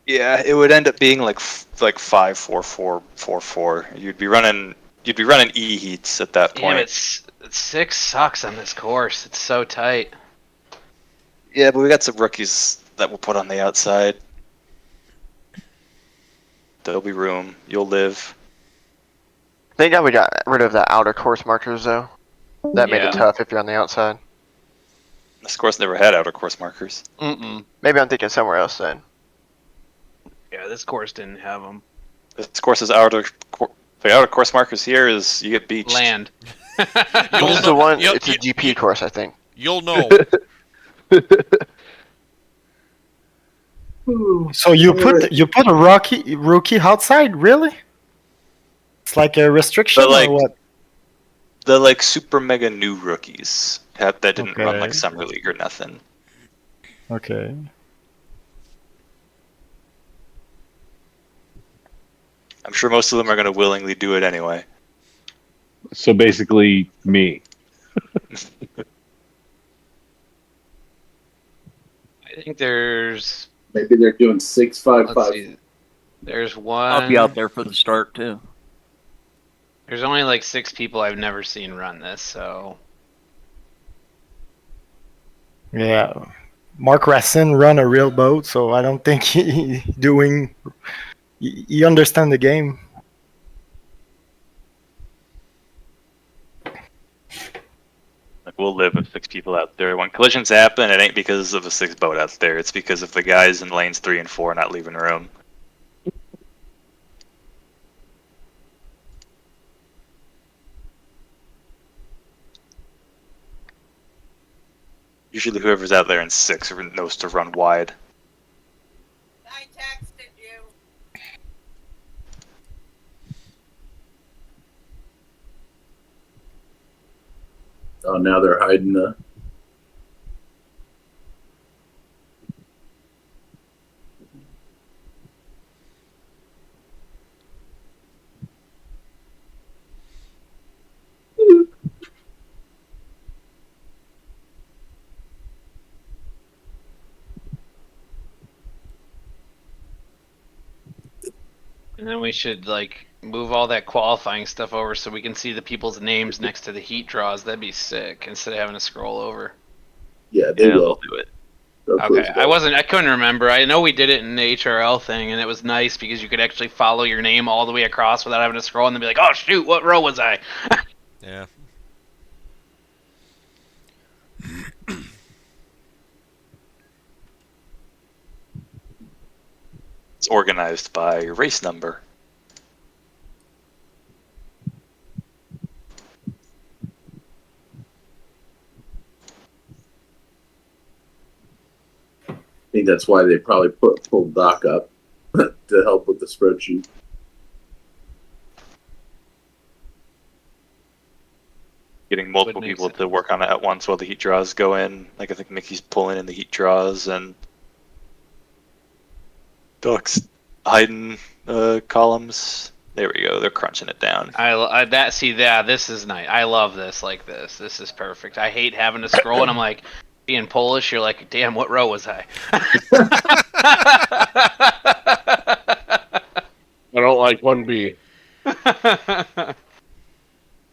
Speaker 15: Yeah, it would end up being like 5, 4, 4, 4, 4. You'd be running E heats at that
Speaker 2: yeah,
Speaker 15: point.
Speaker 2: but 6 sucks on this course. It's so tight.
Speaker 15: Yeah, but we got some rookies that we'll put on the outside. There'll be room. You'll live.
Speaker 9: Thank God we got rid of the outer course markers, though. That made it tough if you're on the outside.
Speaker 15: This course never had outer course markers.
Speaker 9: Maybe I'm thinking somewhere else then.
Speaker 2: Yeah, this course didn't have them.
Speaker 15: This course is the outer course markers here is you get beached.
Speaker 2: Land.
Speaker 9: This is the one. It's a GP course, I think.
Speaker 10: You'll know.
Speaker 3: So you put a rookie outside, really? It's like a restriction or what?
Speaker 15: The like super mega new rookies that didn't run like summer league or nothing.
Speaker 3: Okay.
Speaker 15: I'm sure most of them are going to willingly do it anyway.
Speaker 19: So basically, me.
Speaker 2: I think there's...
Speaker 8: Maybe they're doing 6, 5, 5.
Speaker 2: See. There's one...
Speaker 18: I'll be out there for the start, too.
Speaker 2: There's only like 6 people I've never seen run this, so...
Speaker 3: Yeah. Mark Racine run a real boat, so I don't think he understand the game.
Speaker 15: Like, we'll live with 6 people out there. When collisions happen, it ain't because of a 6 boat out there. It's because of the guys in lanes 3 and 4 not leaving room. Usually whoever's out there in 6 knows to run wide.
Speaker 18: I texted you.
Speaker 8: Oh, now they're hiding the.
Speaker 2: And then we should like move all that qualifying stuff over so we can see the people's names next to the heat draws. That'd be sick instead of having to scroll over.
Speaker 8: Yeah, they will
Speaker 15: do it.
Speaker 2: Okay, I couldn't remember. I know we did it in the HRL thing, and it was nice because you could actually follow your name all the way across without having to scroll and then be like, oh shoot, what row was I?
Speaker 10: Yeah.
Speaker 15: It's organized by race number.
Speaker 8: I think that's why they probably pulled Doc up to help with the spreadsheet.
Speaker 15: Getting multiple people to work on it at once while the heat draws go in. Like, I think Mickey's pulling in the heat draws and Doc's hiding columns. There we go. They're crunching it down.
Speaker 2: This is nice. I love this like this. This is perfect. I hate having to scroll and I'm like, being Polish, you're like, damn, what row was I?
Speaker 5: I don't like 1B.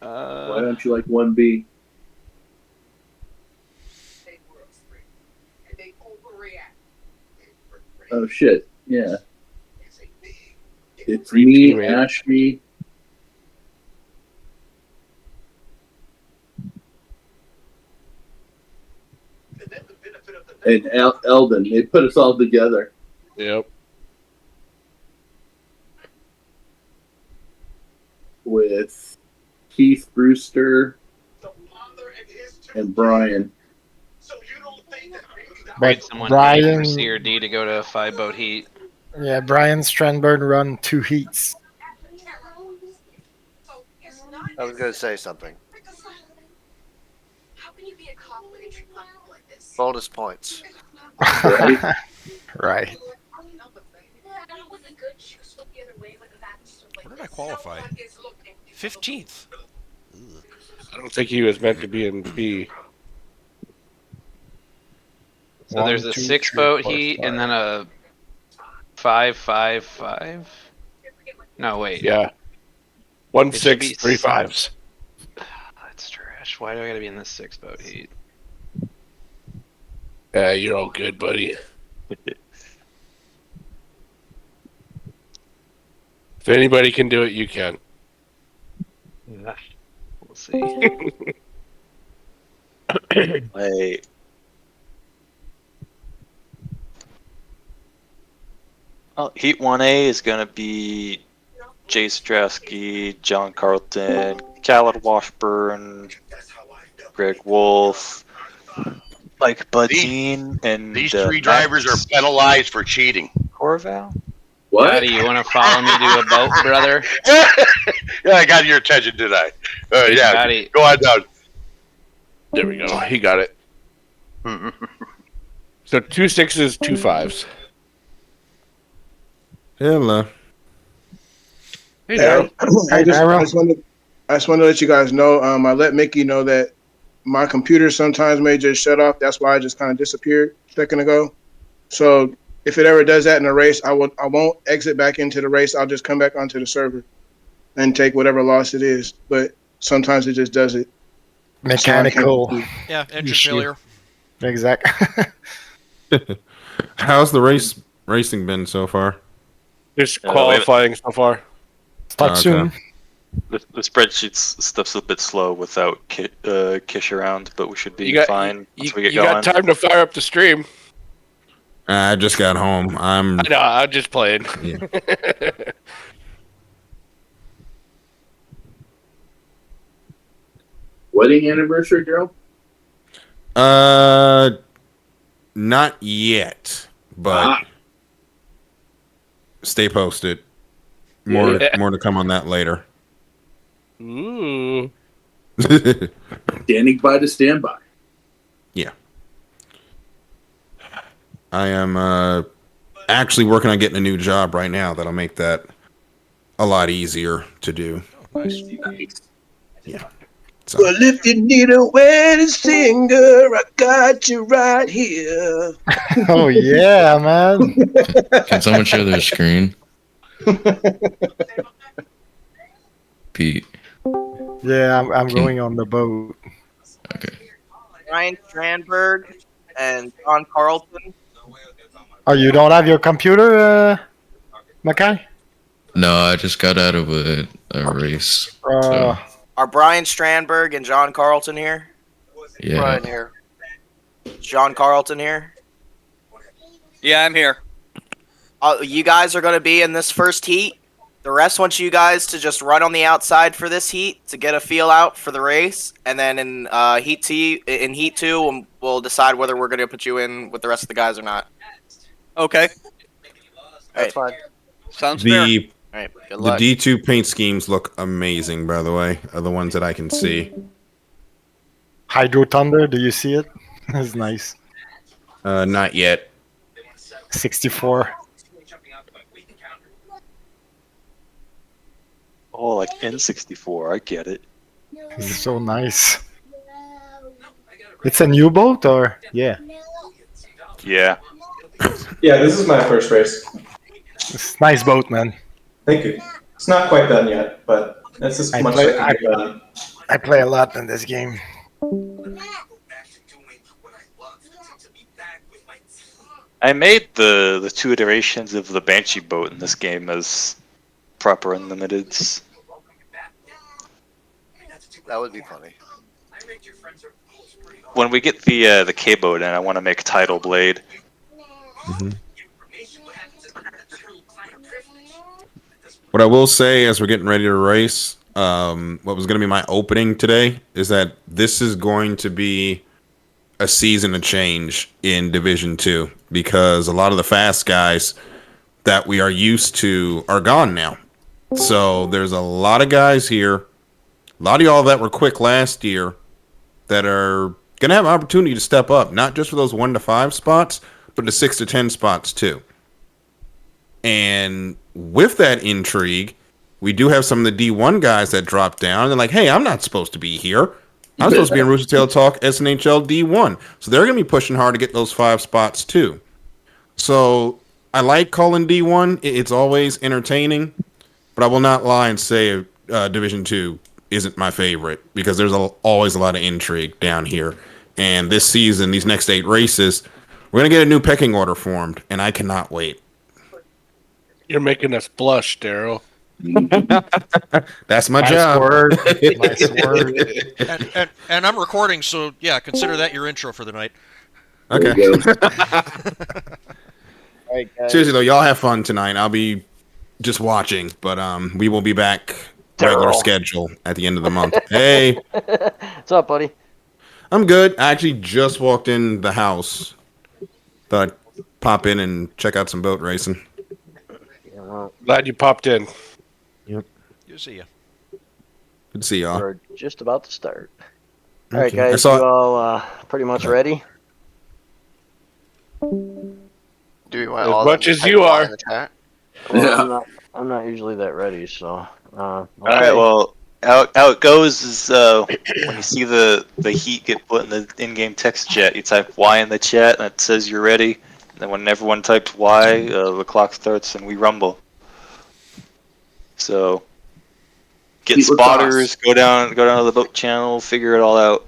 Speaker 8: Why don't you like 1B? Oh shit! Yeah, it's me, Ashby. And Eldon, they put us all together.
Speaker 5: Yep.
Speaker 8: With Keith Brewster and Brian.
Speaker 2: But someone
Speaker 3: Brian-
Speaker 2: for C or D to go to a 5-boat heat.
Speaker 3: Yeah, Brian Strandberg run 2 heats.
Speaker 11: I was going to say something. Bonus points.
Speaker 8: Right?
Speaker 3: Right.
Speaker 10: Where did I qualify? 15th.
Speaker 5: I don't think he was meant to be in B.
Speaker 2: So there's a 6-boat heat and then a 5-5-5. No, wait.
Speaker 5: Yeah. 1 6 3 5s.
Speaker 2: That's trash. Why do I gotta be in this 6-boat heat?
Speaker 5: Yeah, you're all good, buddy. If anybody can do it, you can.
Speaker 2: We'll see.
Speaker 15: Wait. Well, Heat 1A is going to be Jay Stradsky, John Carlton, Khaled Washburn, Greg Wolf, Mike Budine, and
Speaker 1: These 3 drivers are penalized for cheating.
Speaker 15: Corval?
Speaker 8: What?
Speaker 2: Daddy, you want to follow me to a boat, brother?
Speaker 1: Yeah, I got your attention, did I? Yeah,
Speaker 2: Daddy.
Speaker 1: go on down.
Speaker 5: There we go. He got it. So 2 6s, 2 5s.
Speaker 16: Hello.
Speaker 5: Hey, Darryl.
Speaker 20: I just wanted to let you guys know. I let Mickey know that my computer sometimes may just shut off. That's why I just kind of disappeared a second ago. So if it ever does that in a race, I won't exit back into the race. I'll just come back onto the server and take whatever loss it is. But sometimes it just does it.
Speaker 3: Mechanical.
Speaker 10: Yeah, engine
Speaker 3: issue.
Speaker 10: failure.
Speaker 3: Exactly.
Speaker 16: How's the racing been so far?
Speaker 5: Just qualifying so far.
Speaker 3: Start soon.
Speaker 15: The spreadsheet stuff's a bit slow without Kish around, but we should be fine once we get
Speaker 5: you
Speaker 15: going.
Speaker 5: got time to fire up the stream.
Speaker 16: I just got home.
Speaker 5: I know, I'm just playing.
Speaker 16: Yeah.
Speaker 8: Wedding anniversary, Daryl?
Speaker 16: Not yet, but stay posted. More to come on that later.
Speaker 5: Ooh.
Speaker 8: Standing by to stand by.
Speaker 16: Yeah. I am actually working on getting a new job right now that'll make that a lot easier to do.
Speaker 8: Nice.
Speaker 16: Yeah.
Speaker 20: Well, if you need a wedding singer, I got you right here.
Speaker 3: Oh yeah, man.
Speaker 22: Can someone share their screen? Pete.
Speaker 3: Yeah, I'm going on the boat.
Speaker 23: Ryan Strandberg and John Carlton.
Speaker 3: Oh, you don't have your computer, Mackay?
Speaker 22: No, I just got out of a race. So,
Speaker 23: Are Brian Strandberg and John Carlton here?
Speaker 22: yeah.
Speaker 23: Brian here. John Carlton here?
Speaker 18: Yeah, I'm here.
Speaker 23: You guys are going to be in this first heat. The rest wants you guys to just run on the outside for this heat to get a feel out for the race, and then in heat two, we'll decide whether we're going to put you in with the rest of the guys or not.
Speaker 18: Okay.
Speaker 23: That's fine.
Speaker 18: Sounds fair.
Speaker 23: All right. Good luck.
Speaker 16: The D2 paint schemes look amazing, by the way, are the ones that I can see.
Speaker 3: Hydro Thunder, do you see it? It's nice.
Speaker 16: Not yet.
Speaker 3: 64.
Speaker 15: Oh, like N64, I get it.
Speaker 3: It's so nice. It's a new boat, or yeah?
Speaker 15: Yeah.
Speaker 13: Yeah, this is my first race.
Speaker 3: It's a nice boat, man.
Speaker 13: Thank you. It's not quite done yet, but that's as much as I can get done.
Speaker 3: I play a lot in this game.
Speaker 15: I made the two iterations of the Banshee boat in this game as proper unlimiteds.
Speaker 11: That would be funny.
Speaker 15: When we get the K boat in, I want to make Tidal Blade.
Speaker 16: What I will say as we're getting ready to race, what was going to be my opening today is that this is going to be a season of change in Division 2 because a lot of the fast guys that we are used to are gone now. So there's a lot of guys here, a lot of y'all that were quick last year that are going to have an opportunity to step up, not just for those 1 to 5 spots, but the 6 to 10 spots too. And with that intrigue, we do have some of the D1 guys that dropped down. They're like, hey, I'm not supposed to be here. I'm supposed to be in Rooster Tail Talk SNHL D1. So they're going to be pushing hard to get those 5 spots too. So I like calling D1. It's always entertaining. But I will not lie and say Division 2 isn't my favorite because there's always a lot of intrigue down here. And this season, these next 8 races, we're going to get a new pecking order formed, and I cannot wait.
Speaker 5: You're making us blush, Daryl.
Speaker 16: That's my
Speaker 3: Nice
Speaker 16: job.
Speaker 3: word. Nice word.
Speaker 10: And I'm recording, so yeah, consider that your intro for the night.
Speaker 16: Okay.
Speaker 23: All right, guys.
Speaker 16: Seriously, though, y'all have fun tonight. I'll be just watching, but we will be back regular
Speaker 4: Daryl.
Speaker 16: schedule at the end of the month. Hey.
Speaker 4: What's up, buddy?
Speaker 16: I'm good. I actually just walked in the house. Thought I'd pop in and check out some boat racing.
Speaker 4: Yeah, well,
Speaker 5: Glad you popped in.
Speaker 16: Yep.
Speaker 10: You see ya.
Speaker 16: Good to see y'all.
Speaker 4: we're just about to start. All right,
Speaker 16: Okay. I
Speaker 4: guys,
Speaker 16: saw-
Speaker 4: you all pretty much ready?
Speaker 9: Do we want
Speaker 5: As
Speaker 9: all
Speaker 5: much
Speaker 9: them
Speaker 5: as
Speaker 9: to
Speaker 5: you
Speaker 9: type
Speaker 5: are.
Speaker 9: in the chat?
Speaker 4: Well, I'm not usually that ready, so.
Speaker 15: All right. Well, how it goes is when you see the heat get put in the in-game text chat, you type Y in the chat, and it says you're ready. And then when everyone types Y, the clock starts and we rumble. So get
Speaker 8: Keep with
Speaker 15: spotters, go down to the boat channel, figure it all out.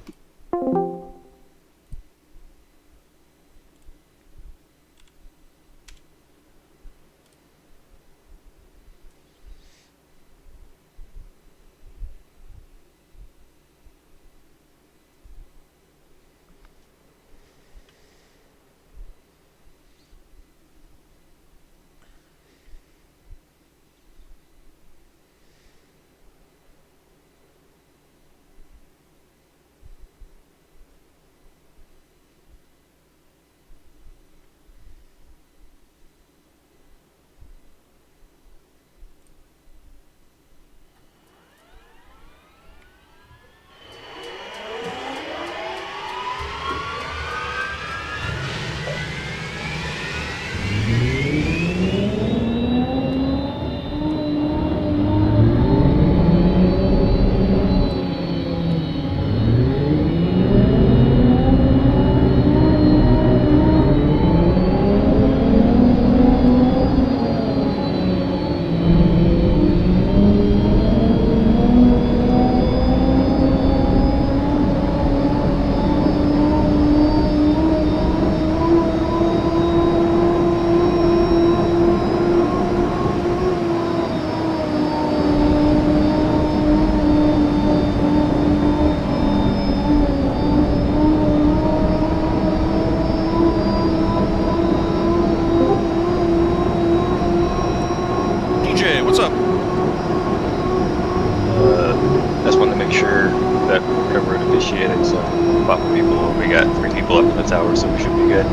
Speaker 15: after that recovered officiated, so a lot of people. We got 3 people up in the tower, so we should be good.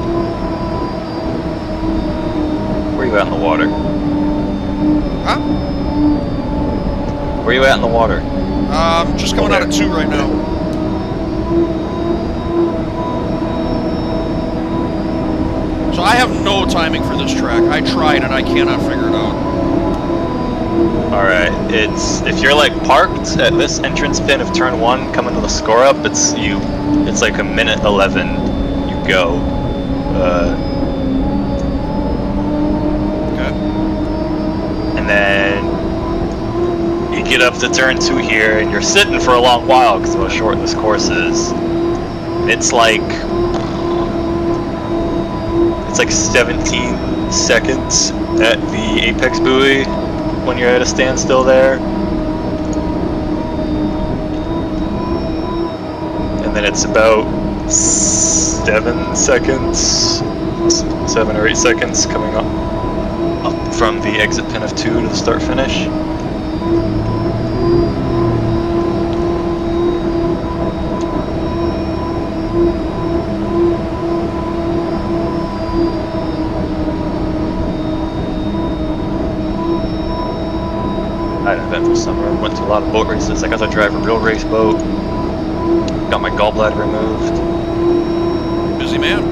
Speaker 15: Where you at in the water?
Speaker 10: Huh?
Speaker 15: Where you at in the water?
Speaker 10: Just coming out of 2 right now. So I have no timing for this track. I tried and I cannot figure it out.
Speaker 15: Alright, it's if you're like parked at this entrance pin of turn 1 coming to the score up, it's like a minute 11 you go.
Speaker 10: Okay.
Speaker 15: And then you get up to turn 2 here and you're sitting for a long while because of how short this course is. It's like 17 seconds at the apex buoy when you're at a standstill there. And then it's about 7 seconds, 7 or 8 seconds coming up from the exit pin of 2 to the start finish. I had an eventful summer. I went to a lot of boat races. I got to drive a real race boat. Got my gallbladder removed.
Speaker 10: Busy man.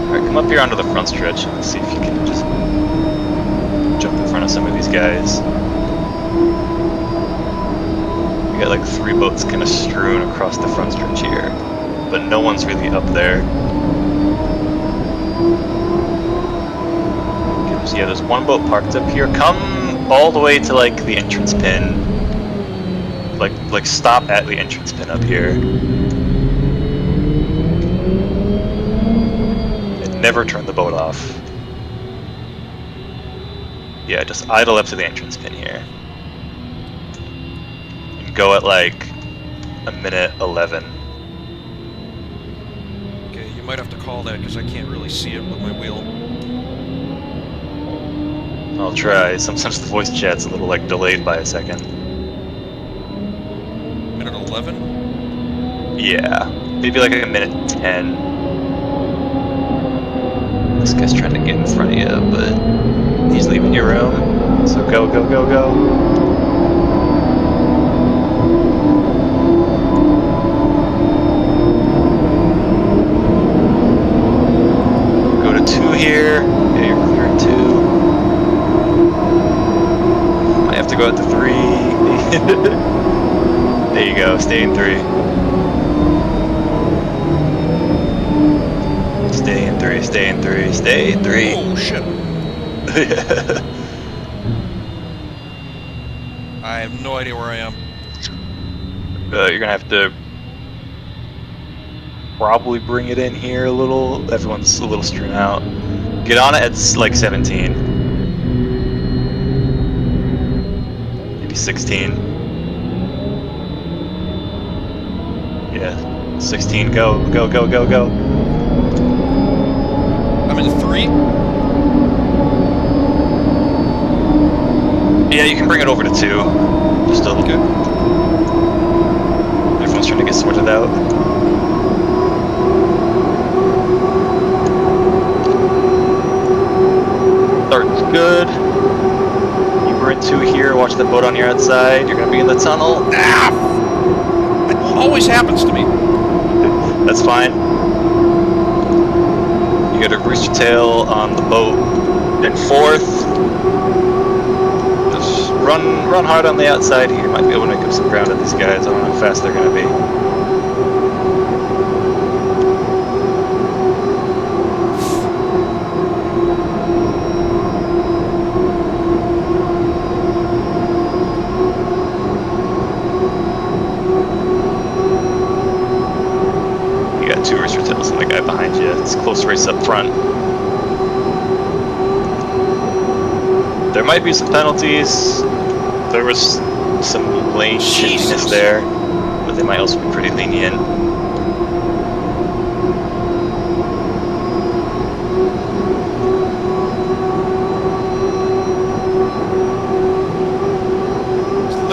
Speaker 15: Alright, come up here onto the front stretch and see if you can just jump in front of some of these guys. We got like 3 boats kind of strewn across the front stretch here, but no one's really up there. So yeah, there's 1 boat parked up here. Come all the way to like the entrance pin. Like stop at the entrance pin up here. And never turn the boat off. Yeah, just idle up to the entrance pin here. And go at like a minute 11.
Speaker 10: Okay, you might have to call that because I can't really see it with my wheel.
Speaker 15: I'll try. Sometimes the voice chat's a little like delayed by a second.
Speaker 10: Minute 11?
Speaker 15: Yeah, maybe like a minute 10. This guy's trying to get in front of you, but he's leaving your room. So go, go, go, go. Go to 2 here. Yeah, you're clearing 2. Might have to go out to 3. There you go, stay in 3. Stay in 3, stay in 3, stay in 3.
Speaker 10: Oh shit. I have no idea where I am.
Speaker 15: You're gonna have to probably bring it in here a little. Everyone's a little strewn out. Get on it at like 17. Maybe 16. Yeah, 16, go, go, go, go, go.
Speaker 10: I'm in 3?
Speaker 15: Yeah, you can bring it over to 2. Just a little bit. Everyone's trying to get sorted out. Start's good. You were in 2 here, watch the boat on your outside. You're gonna be in the tunnel. Ah!
Speaker 10: It always happens to me.
Speaker 15: That's fine. You gotta grease your tail on the boat in 4th. Just run hard on the outside here. You might be able to make up some ground on these guys. I don't know how fast they're gonna be. You got 2 rooster tails and the guy behind you. It's a close race up front. There might be some penalties. There was some lane shiftiness there, but they might also be pretty lenient.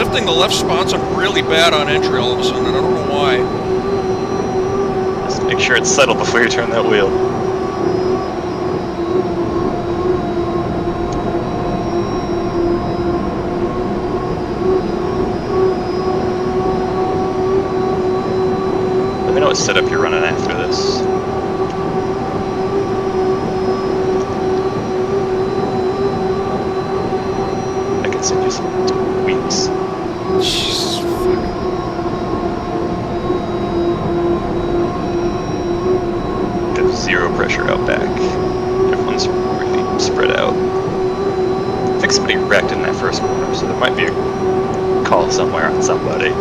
Speaker 10: shifting the left sponsor really bad on entry all of a sudden, and I don't know why.
Speaker 15: Just make sure it's settled before you turn that wheel. Let me know what setup you're running after this. I can send you some tweaks.
Speaker 10: Jesus fuck.
Speaker 15: Got zero pressure out back. Everyone's really spread out. I think somebody wrecked in that first corner, so there might be a call somewhere on somebody.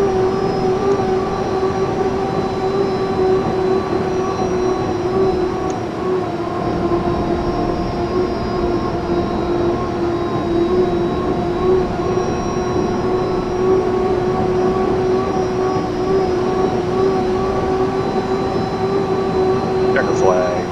Speaker 15: Checker flag.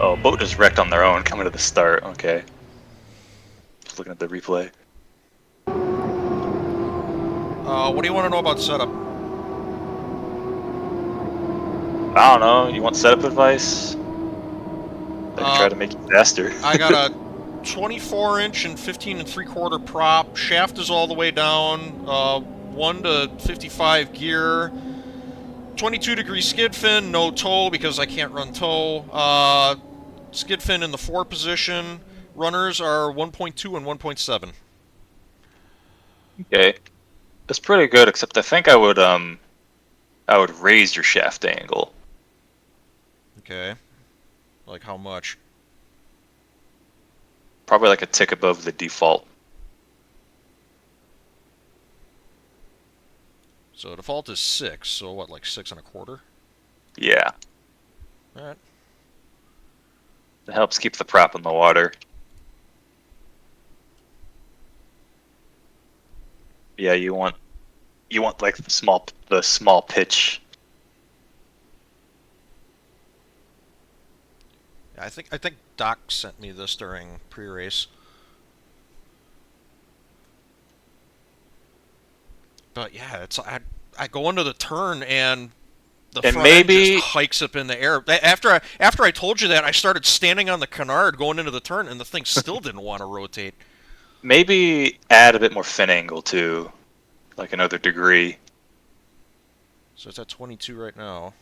Speaker 15: Oh, boat just wrecked on their own coming to the start. Okay. Just looking at the replay.
Speaker 10: What do you want to know about setup?
Speaker 15: I don't know. You want setup advice? I can try to make it faster.
Speaker 10: I got a 24-inch and 15 3/4 prop. Shaft is all the way down. 1 to 55 gear. 22-degree skid fin, no tow because I can't run tow. Skid fin in the 4 position. Runners are 1.2 and 1.7.
Speaker 15: Okay. That's pretty good, except I think I would raise your shaft angle.
Speaker 10: Okay. Like how much?
Speaker 15: Probably like a tick above the default.
Speaker 10: So default is 6, so what, like 6 1/4?
Speaker 15: Yeah.
Speaker 10: Alright.
Speaker 15: It helps keep the prop in the water. Yeah, you want like the small pitch.
Speaker 10: I think Doc sent me this during pre-race. But yeah, it's I go into the turn and the front end just hikes up in the air. After I told you that, I started standing on the canard going into the turn, and the thing still didn't want to rotate.
Speaker 15: Maybe add a bit more fin angle too, like another degree.
Speaker 10: So it's at 22 right now.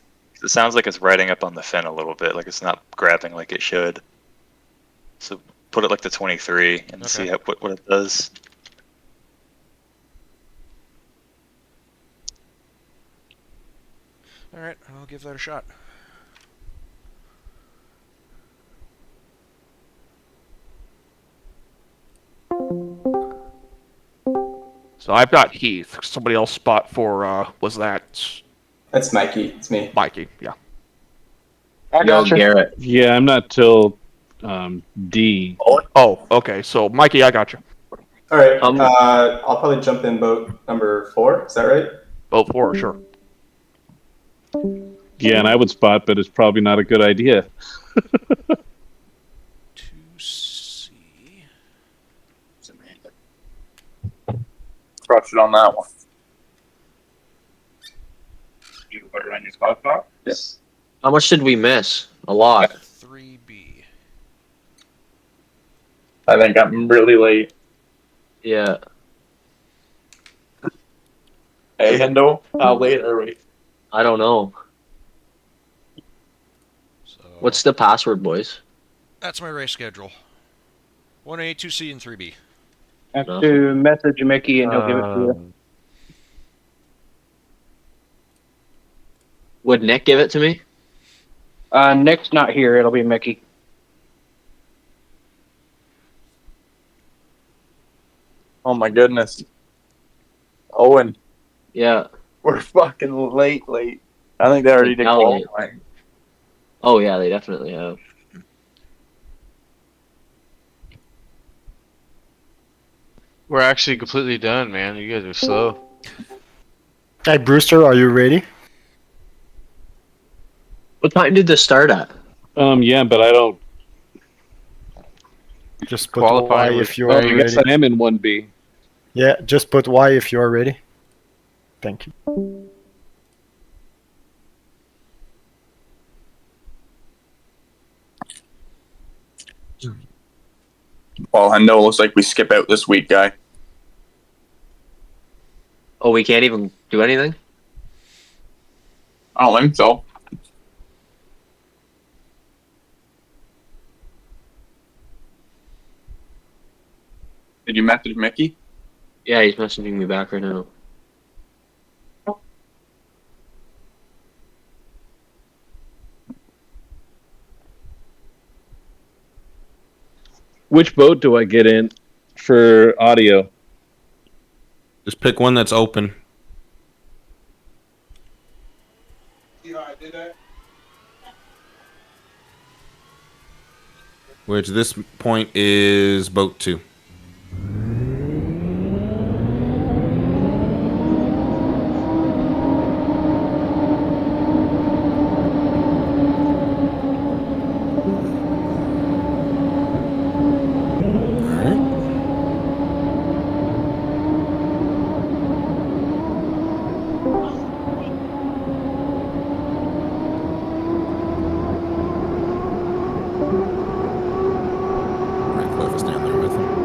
Speaker 15: It sounds like it's riding up on the fin a little bit, like it's not grabbing like it should. So put it like to 23 and see what it does.
Speaker 10: Alright, I'll give that a shot.
Speaker 7: So I've got Heath. Somebody else spot for, was that?
Speaker 13: That's Mikey. It's me.
Speaker 7: Mikey, yeah.
Speaker 13: I got you.
Speaker 19: Garrett. Yeah, I'm not till D.
Speaker 7: Oh, okay. So Mikey, I got you.
Speaker 13: All right. I'll probably jump in boat number 4. Is that right?
Speaker 7: Boat 4, sure.
Speaker 19: Yeah, and I would spot, but it's probably not a good idea.
Speaker 14: Crushed it on that one. You put it on your spot box?
Speaker 4: Yes. How much did we miss? A lot.
Speaker 10: 3B.
Speaker 14: I think I'm really late.
Speaker 4: Yeah.
Speaker 14: Hey, Hendo, how late are we?
Speaker 4: I don't know. What's the password, boys?
Speaker 10: That's my race schedule. 1A, 2C, and 3B.
Speaker 17: Have to message Mickey and he'll give it to you.
Speaker 4: Would Nick give it to me?
Speaker 17: Nick's not here. It'll be Mickey.
Speaker 14: Oh my goodness. Owen.
Speaker 4: Yeah.
Speaker 14: We're fucking late. I think they already did
Speaker 6: Now they-
Speaker 14: qualifying.
Speaker 6: Oh yeah, they definitely have.
Speaker 12: We're actually completely done, man. You guys are slow.
Speaker 3: Hey, Brewster, are you ready?
Speaker 6: What time did this start at?
Speaker 19: Yeah, but I don't.
Speaker 3: Just put
Speaker 12: Qualifying
Speaker 3: Y
Speaker 12: was
Speaker 3: if you
Speaker 19: Oh,
Speaker 3: are
Speaker 19: I guess
Speaker 3: ready.
Speaker 19: I am in 1B.
Speaker 3: Yeah, just put Y if you are ready. Thank you.
Speaker 14: Well, Hendo, looks like we skip out this week, guy.
Speaker 6: Oh, we can't even do anything?
Speaker 14: I don't think so. Did you message Mickey?
Speaker 6: Yeah, he's messaging me back right now.
Speaker 19: Which boat do I get in for audio?
Speaker 16: Just pick one that's open.
Speaker 20: See how I did that?
Speaker 16: Which this point is boat 2. Cliff is down there with him.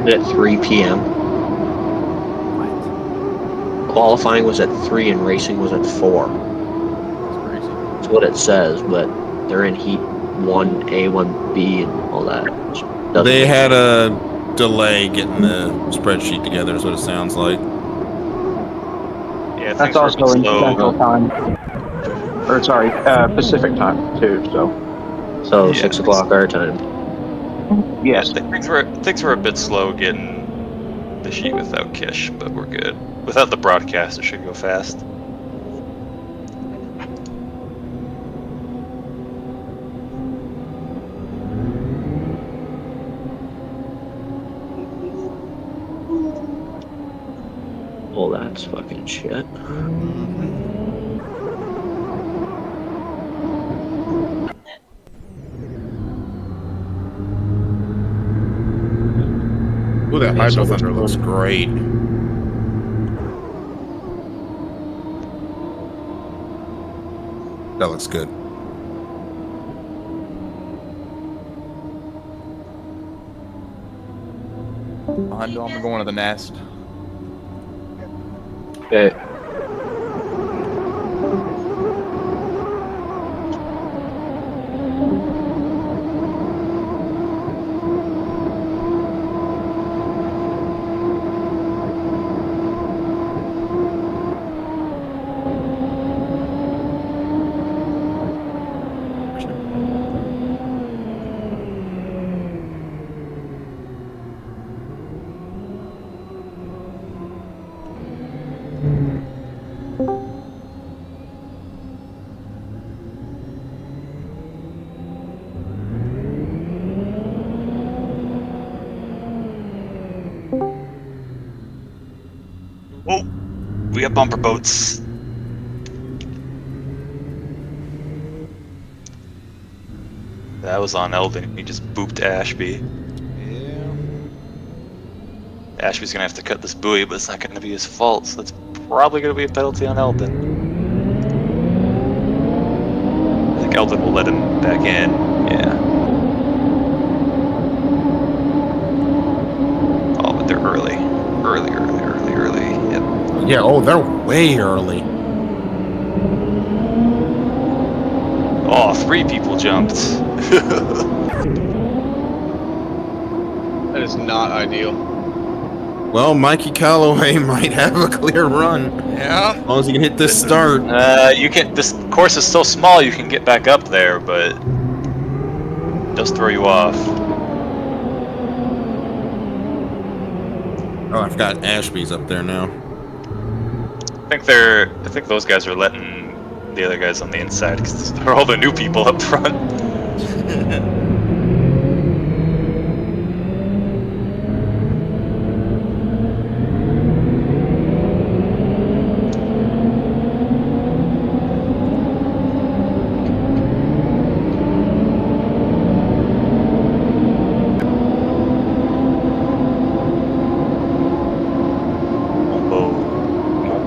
Speaker 6: At 3 p.m. Qualifying was at 3 and racing was at 4. That's what it says, but they're in heat 1A, 1B, and all that.
Speaker 16: They had a delay getting the spreadsheet together, is what it sounds like.
Speaker 15: Yeah,
Speaker 17: That's also in Central Time. Or sorry, Pacific Time too.
Speaker 6: So 6 o'clock our time.
Speaker 17: Yes.
Speaker 15: Things were a bit slow getting the sheet without Kish, but we're good. Without the broadcast, it should go fast.
Speaker 6: Oh, that's fucking shit.
Speaker 16: Ooh, that Hydro Thunder looks great. That looks good.
Speaker 21: I'm going to the nest.
Speaker 6: Okay.
Speaker 15: Oh, we got bumper boats. That was on Eldon. He just booped Ashby.
Speaker 10: Yeah.
Speaker 15: Ashby's gonna have to cut this buoy, but it's not gonna be his fault, so that's probably gonna be a penalty on Eldon. I think Eldon will let him back in. Yeah. Oh, but they're early. Early. Yep.
Speaker 16: Yeah, oh, they're way early.
Speaker 15: Oh, 3 people jumped.
Speaker 12: That is not ideal.
Speaker 16: Well, Mikey Calloway might have a clear run.
Speaker 10: Yeah.
Speaker 16: As long as he can hit this start.
Speaker 15: You can. This course is so small, you can get back up there, but it does throw you off.
Speaker 16: Oh, I forgot Ashby's up there now.
Speaker 15: I think those guys are letting the other guys on the inside because they're all the new people up front.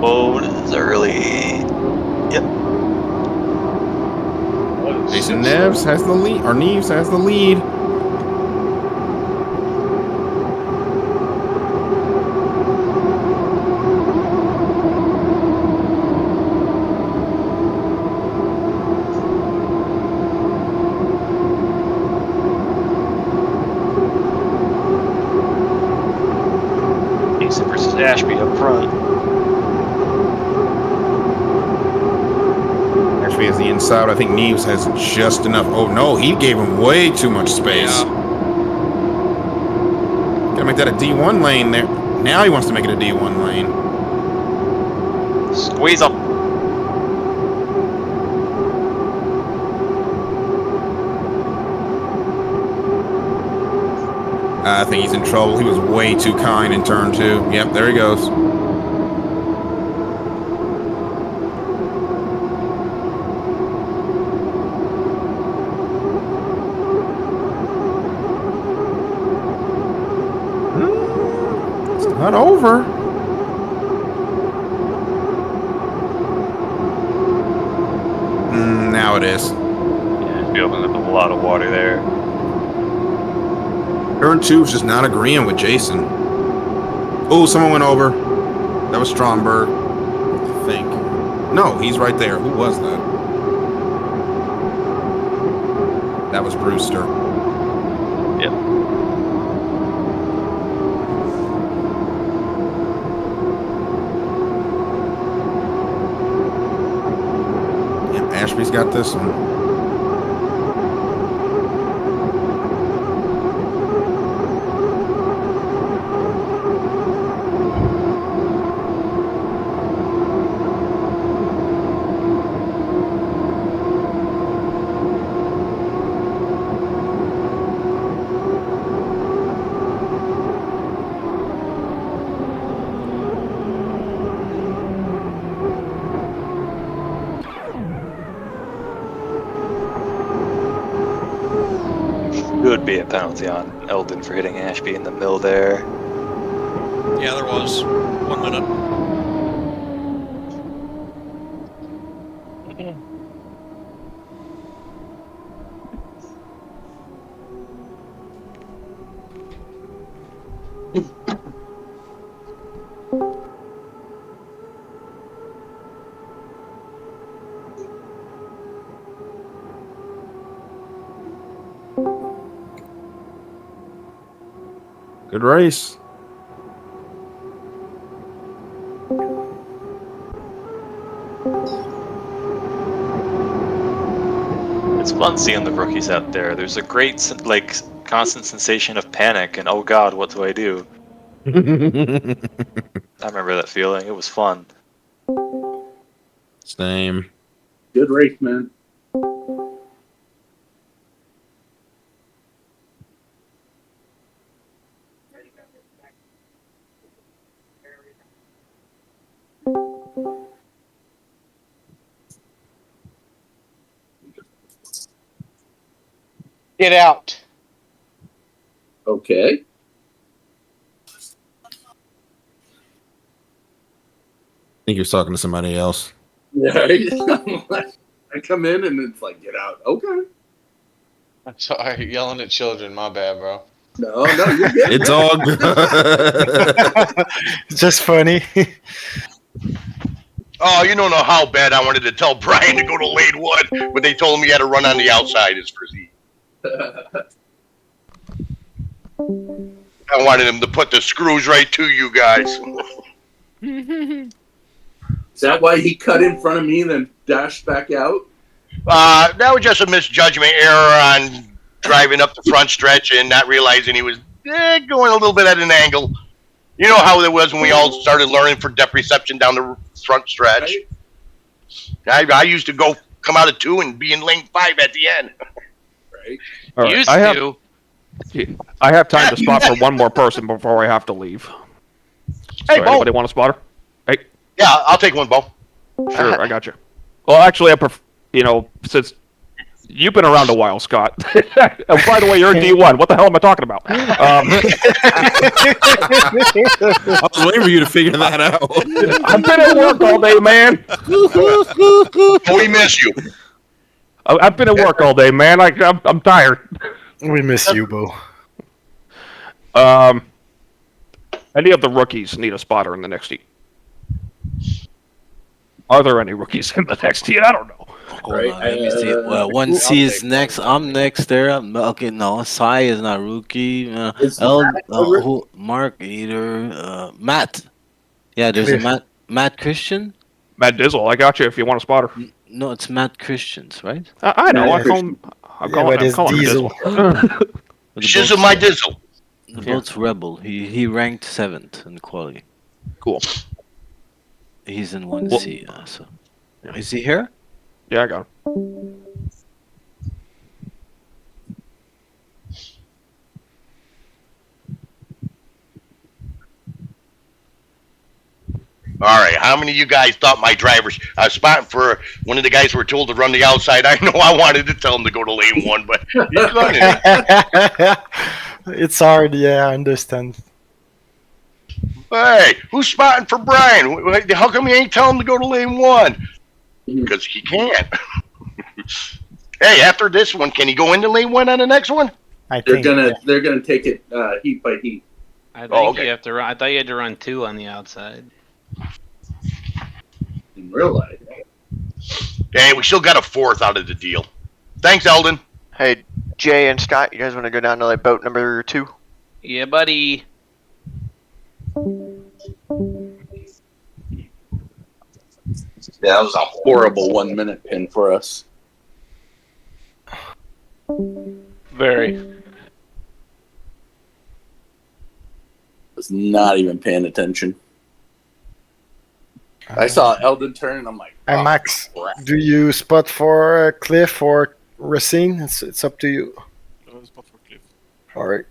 Speaker 15: Boat is early. Yep.
Speaker 16: Jason Neves has the lead, or Neves has the lead.
Speaker 15: Jason versus Ashby up front.
Speaker 16: Ashby has the inside. I think Neves has just enough. Oh no, he gave him way too much space. Gotta make that a D1 lane there. Now he wants to make it a D1 lane.
Speaker 15: Squeeze him.
Speaker 16: I think he's in trouble. He was way too kind in turn 2. Yep, there he goes. It's not over. Now it is.
Speaker 15: Yeah, we opened up a lot of water there.
Speaker 16: Turn 2 is just not agreeing with Jason. Oh, someone went over. That was Stromberg, I think. No, he's right there. Who was that? That was Brewster.
Speaker 15: Yep.
Speaker 16: Yep, Ashby's got this one.
Speaker 15: Would be a penalty on Eldon for hitting Ashby in the middle there.
Speaker 10: Yeah, there was. 1 minute.
Speaker 16: Good race.
Speaker 15: It's fun seeing the rookies out there. There's a great, constant sensation of panic and, oh god, what do I do? I remember that feeling. It was fun.
Speaker 16: Same.
Speaker 8: Good race, man.
Speaker 12: Get out.
Speaker 8: Okay.
Speaker 16: I think he was talking to somebody else.
Speaker 8: Yeah. I come in and it's like, get out. Okay.
Speaker 12: I'm sorry, yelling at children. My bad, bro.
Speaker 8: No, you're good.
Speaker 16: It's all good.
Speaker 3: It's just funny.
Speaker 1: Oh, you don't know how bad I wanted to tell Brian to go to lane 1, but they told him he had to run on the outside as first heat. I wanted him to put the screws right to you guys.
Speaker 8: Is that why he cut in front of me and then dashed back out?
Speaker 1: That was just a misjudgment error on driving up the front stretch and not realizing he was going a little bit at an angle. You know how it was when we all started learning for depth reception down the front stretch. Right. I used to come out of 2 and be in lane 5 at the end.
Speaker 8: Right.
Speaker 7: All right, I have time to spot for one more person before I have to leave.
Speaker 1: Hey,
Speaker 7: So
Speaker 1: Bo.
Speaker 7: anybody want a spotter? Hey.
Speaker 1: Yeah, I'll take one, Bo.
Speaker 7: Sure, I got you. Well, actually, since you've been around a while, Scott. And by the way, you're a D1. What the hell am I talking about?
Speaker 16: I was waiting for you to figure that out.
Speaker 7: I've been at work all day, man.
Speaker 1: We miss you.
Speaker 7: I've been at work all day, man. I'm tired.
Speaker 3: We miss you, Bo.
Speaker 7: Any of the rookies need a spotter in the next heat? Are there any rookies in the next heat? I don't know.
Speaker 2: Hold on, let me see. Well, 1C is next. I'm next there. Okay, no, Sai is not rookie. Mark either. Matt. Yeah, there's a Matt Christian.
Speaker 7: Matt Dizzle, I got you if you want a spotter.
Speaker 2: No, it's Matt Christians, right?
Speaker 7: I know. I call him
Speaker 3: Diesel.
Speaker 1: Shizzle my Dizzle.
Speaker 2: The boat's Rebel. He ranked 7th in the quality.
Speaker 7: Cool.
Speaker 2: He's in 1C. So, is he here?
Speaker 7: Yeah, I got him.
Speaker 1: All right, how many of you guys thought my drivers? I was spotting for one of the guys who were told to run the outside. I know I wanted to tell him to go to lane 1, but he's running it.
Speaker 3: It's hard, yeah, I understand.
Speaker 1: Hey, who's spotting for Brian? How come you ain't telling him to go to lane 1? Because he can't. Hey, after this one, can he go into lane 1 on the next one?
Speaker 8: They're gonna take it heat by heat.
Speaker 22: I think you have to run. I thought you had to run 2 on the outside.
Speaker 8: In real life.
Speaker 1: Hey, we still got a 4th out of the deal. Thanks, Eldon.
Speaker 9: Hey, Jay and Scott, you guys want to go down to like boat number 2?
Speaker 22: Yeah, buddy.
Speaker 14: Yeah, that was a horrible 1 minute pin for us.
Speaker 5: Very.
Speaker 14: Was not even paying attention. I saw Eldon turn and I'm like,
Speaker 3: Hey, Max, do you spot for Cliff or Racine? It's up to you. All right.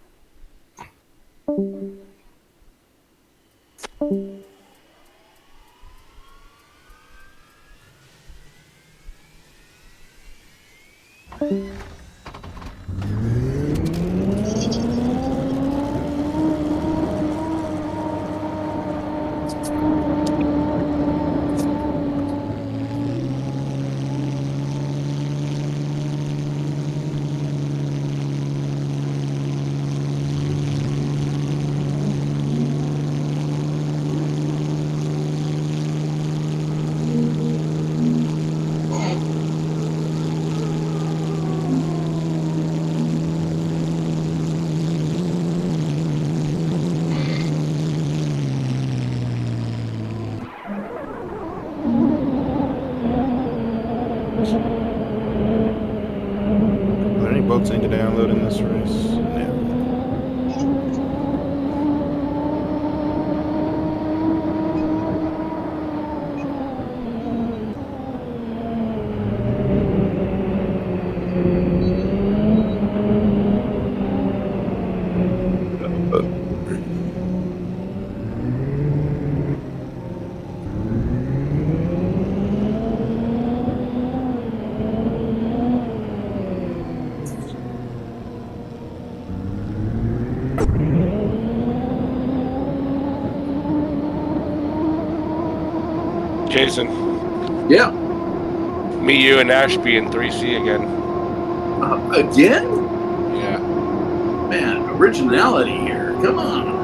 Speaker 16: Are there any boats I need to download in this race? No.
Speaker 5: Jason.
Speaker 8: Yeah.
Speaker 5: Me, you, and Ashby in 3C again.
Speaker 14: Again?
Speaker 5: Yeah.
Speaker 14: Man, originality here. Come on.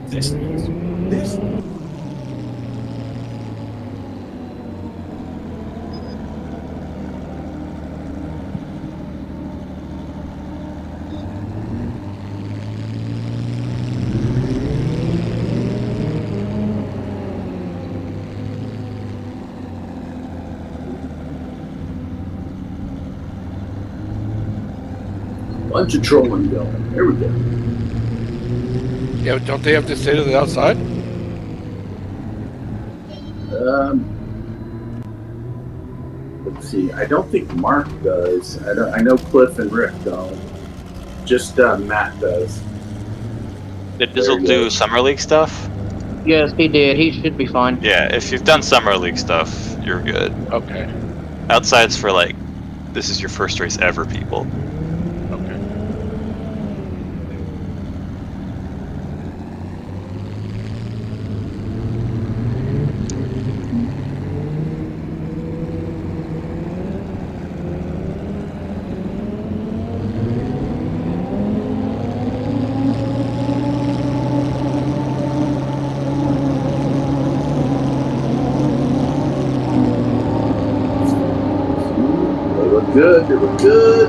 Speaker 14: This. Bunch of trolling going. There we go.
Speaker 5: Yeah, but don't they have to stay to the outside?
Speaker 14: Let's see. I don't think Mark does. I know Cliff and Rick don't. Just Matt does.
Speaker 15: Did Dizzle do Summer League stuff?
Speaker 17: Yes, he did. He should be fine.
Speaker 15: Yeah, if you've done Summer League stuff, you're good.
Speaker 5: Okay.
Speaker 15: Outside's for like, this is your first race ever, people.
Speaker 5: Okay.
Speaker 14: They look good. They look good.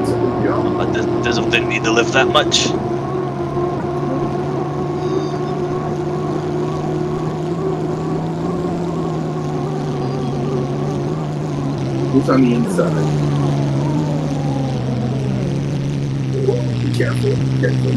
Speaker 14: So there we go.
Speaker 15: But Dizzle didn't need to lift that much.
Speaker 14: Who's on the inside? Be careful. Be careful.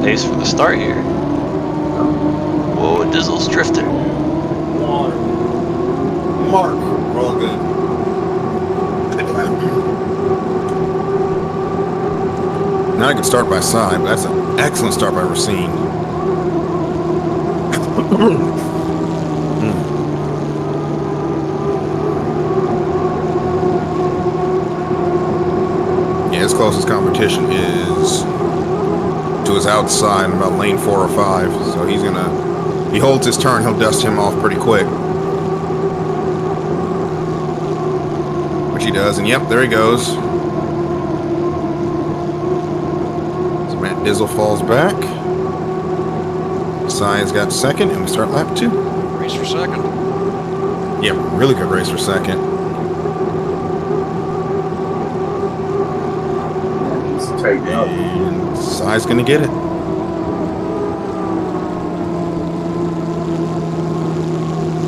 Speaker 15: Pace for the start here. Whoa, Dizzle's drifting.
Speaker 16: Mark, we're all good. Now I can start by side, but that's an excellent start by Racine. Yeah, his closest competition is to his outside, about lane 4 or 5. So he's gonna, if he holds his turn, he'll dust him off pretty quick. Which he does, and yep, there he goes. So Matt Dizzle falls back. Sai's got second, and we start lap 2.
Speaker 10: Race for second.
Speaker 16: Yep, really good race for second.
Speaker 14: Tighten up.
Speaker 16: And Sai's gonna get it.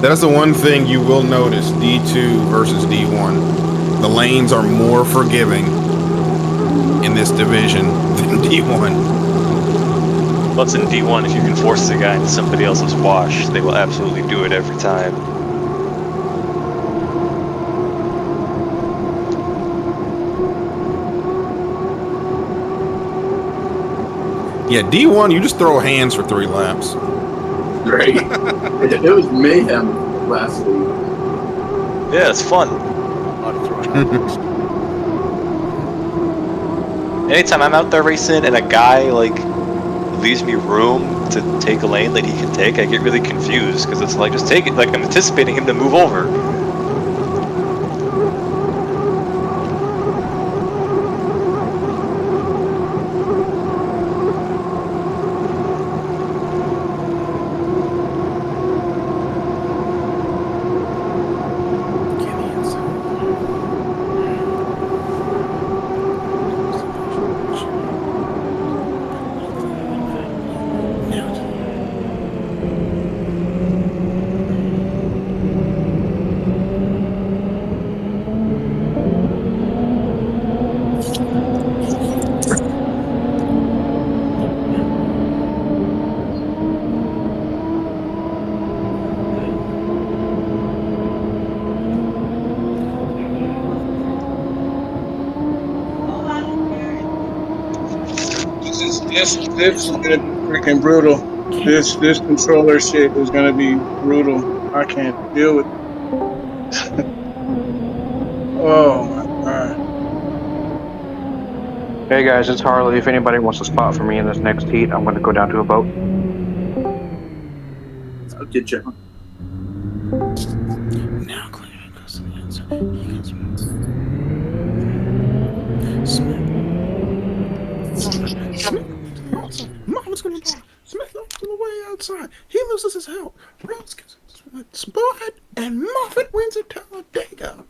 Speaker 16: That is the one thing you will notice, D2 versus D1. The lanes are more forgiving in this division than D1.
Speaker 15: What's in D1, if you can force the guy into somebody else's wash, they will absolutely do it every time.
Speaker 16: Yeah, D1, you just throw hands for 3 laps.
Speaker 14: Great. It was mayhem last week.
Speaker 15: Yeah, it's fun. Anytime I'm out there racing and a guy like leaves me room to take a lane that he can take, I get really confused because it's like, just take it. Like I'm anticipating him to move over.
Speaker 20: This is gonna be freaking brutal. This controller shit is gonna be brutal. I can't deal with. Oh my god.
Speaker 17: Hey guys, it's Harley. If anybody wants a spot for me in this next heat, I'm going to go down to a boat.
Speaker 14: I'll get you.
Speaker 16: Now, Mama's gonna die. Smith on the way outside. He loses his help. Rose gets spotted, and Moffat wins at Talladega.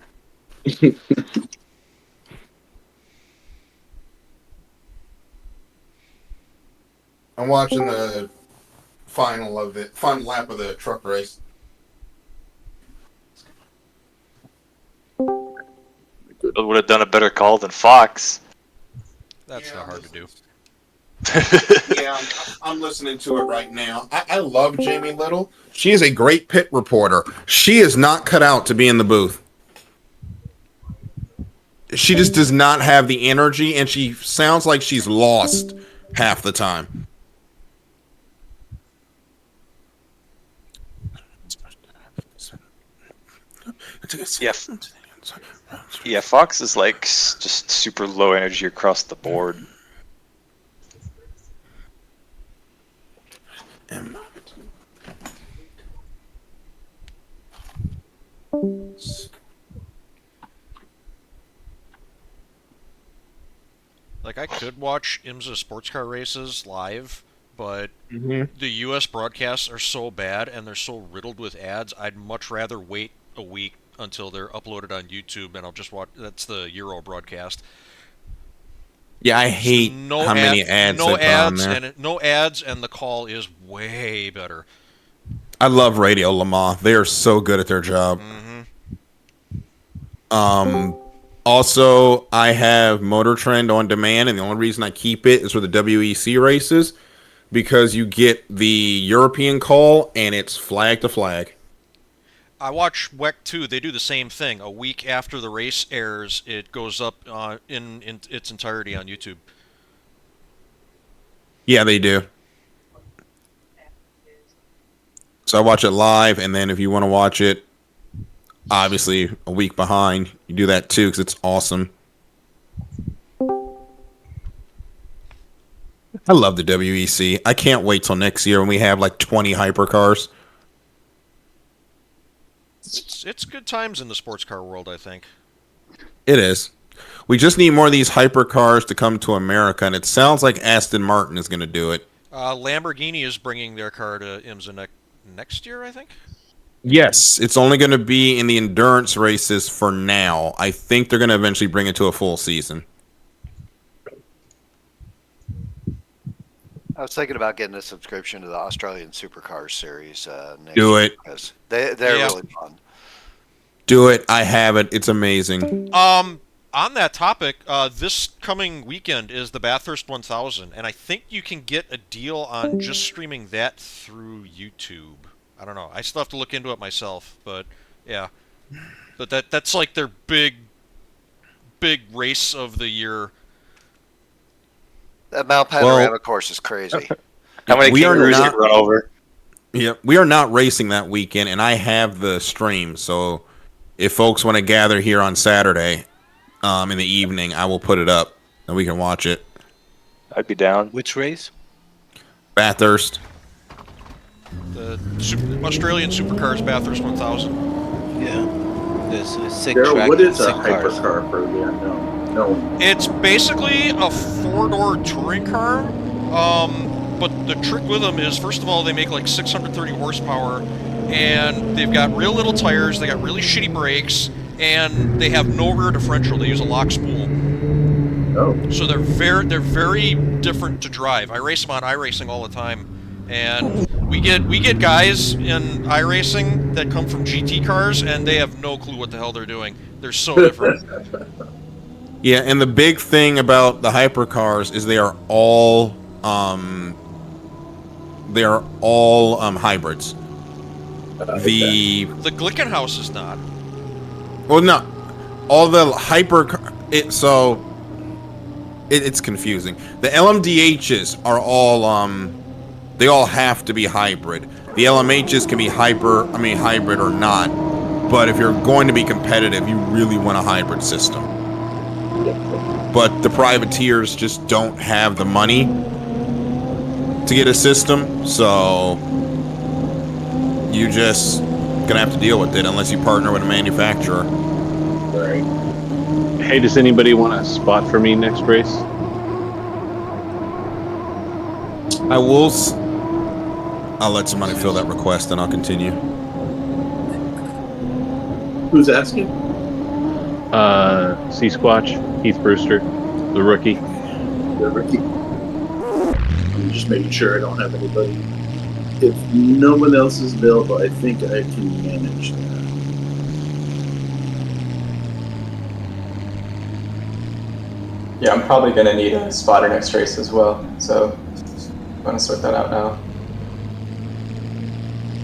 Speaker 16: I'm watching the final lap of the truck race.
Speaker 15: Would have done a better call than Fox.
Speaker 10: That's not hard to do.
Speaker 16: Yeah, I'm listening to it right now. I love Jamie Little. She is a great pit reporter. She is not cut out to be in the booth. She just does not have the energy, and she sounds like she's lost half the time.
Speaker 15: Yeah. Yeah, Fox is like just super low energy across the board.
Speaker 10: Like, I could watch IMSA sports car races live, but
Speaker 16: Mhm.
Speaker 10: the U.S. broadcasts are so bad and they're so riddled with ads, I'd much rather wait a week until they're uploaded on YouTube and I'll just watch. That's the Euro broadcast.
Speaker 16: Yeah, I hate how many ads they put on there.
Speaker 10: And no ads, and the call is way better.
Speaker 16: I love Radio Le Mans. They are so good at their job. Also, I have Motor Trend on demand, and the only reason I keep it is for the WEC races, because you get the European call, and it's flag to flag.
Speaker 10: I watch WEC too. They do the same thing. A week after the race airs, it goes up in its entirety on YouTube.
Speaker 16: Yeah, they do. So I watch it live, and then if you want to watch it, obviously a week behind, you do that too, because it's awesome. I love the WEC. I can't wait till next year when we have like 20 hypercars.
Speaker 10: It's good times in the sports car world, I think.
Speaker 16: It is. We just need more of these hypercars to come to America, and it sounds like Aston Martin is going to do it.
Speaker 10: Lamborghini is bringing their car to IMSA next year, I think.
Speaker 16: Yes, it's only going to be in the endurance races for now. I think they're going to eventually bring it to a full season.
Speaker 11: I was thinking about getting a subscription to the Australian Supercars series. Next
Speaker 16: Do it.
Speaker 11: Because they're really fun.
Speaker 16: Do it. I have it. It's amazing.
Speaker 10: On that topic, this coming weekend is the Bathurst 1000, and I think you can get a deal on just streaming that through YouTube. I don't know. I still have to look into it myself, but yeah. But that's like their big race of the year.
Speaker 11: That Mount Panorama course is crazy.
Speaker 15: How many kangaroos you run over?
Speaker 16: Yeah, we are not racing that weekend, and I have the stream. So if folks want to gather here on Saturday in the evening, I will put it up, and we can watch it.
Speaker 15: I'd be down.
Speaker 2: Which race?
Speaker 16: Bathurst.
Speaker 10: The Australian Supercars Bathurst 1000.
Speaker 2: Yeah. There's a sick
Speaker 14: Darryl,
Speaker 2: track.
Speaker 14: what is a
Speaker 2: sick cars.
Speaker 14: hypercar for the unknown? No.
Speaker 10: It's basically a four-door touring car, but the trick with them is, first of all, they make like 630 horsepower, and they've got real little tires, they got really shitty brakes, and they have no rear differential. They use a lock spool.
Speaker 14: Oh.
Speaker 10: So they're very different to drive. I race them on iRacing all the time, and we get guys in iRacing that come from GT cars, and they have no clue what the hell they're doing. They're so different.
Speaker 16: Yeah, and the big thing about the hypercars is they are all hybrids. The
Speaker 10: Glickenhaus is not.
Speaker 16: Well, no, all the hyper. So it's confusing. The LMDHs are all they all have to be hybrid. The LMHs can be hybrid or not. But if you're going to be competitive, you really want a hybrid system. But the privateers just don't have the money to get a system, so you just gonna have to deal with it unless you partner with a manufacturer.
Speaker 14: Right.
Speaker 19: Hey, does anybody want a spot for me next race?
Speaker 16: I'll let somebody fill that request and I'll continue.
Speaker 14: Who's asking?
Speaker 19: Sea Squatch, Keith Brewster, the rookie.
Speaker 14: The rookie. I'm just making sure I don't have anybody. If no one else is available, I think I can manage that.
Speaker 13: Yeah, I'm probably going to need a spotter next race as well, so I'm going to sort that out now.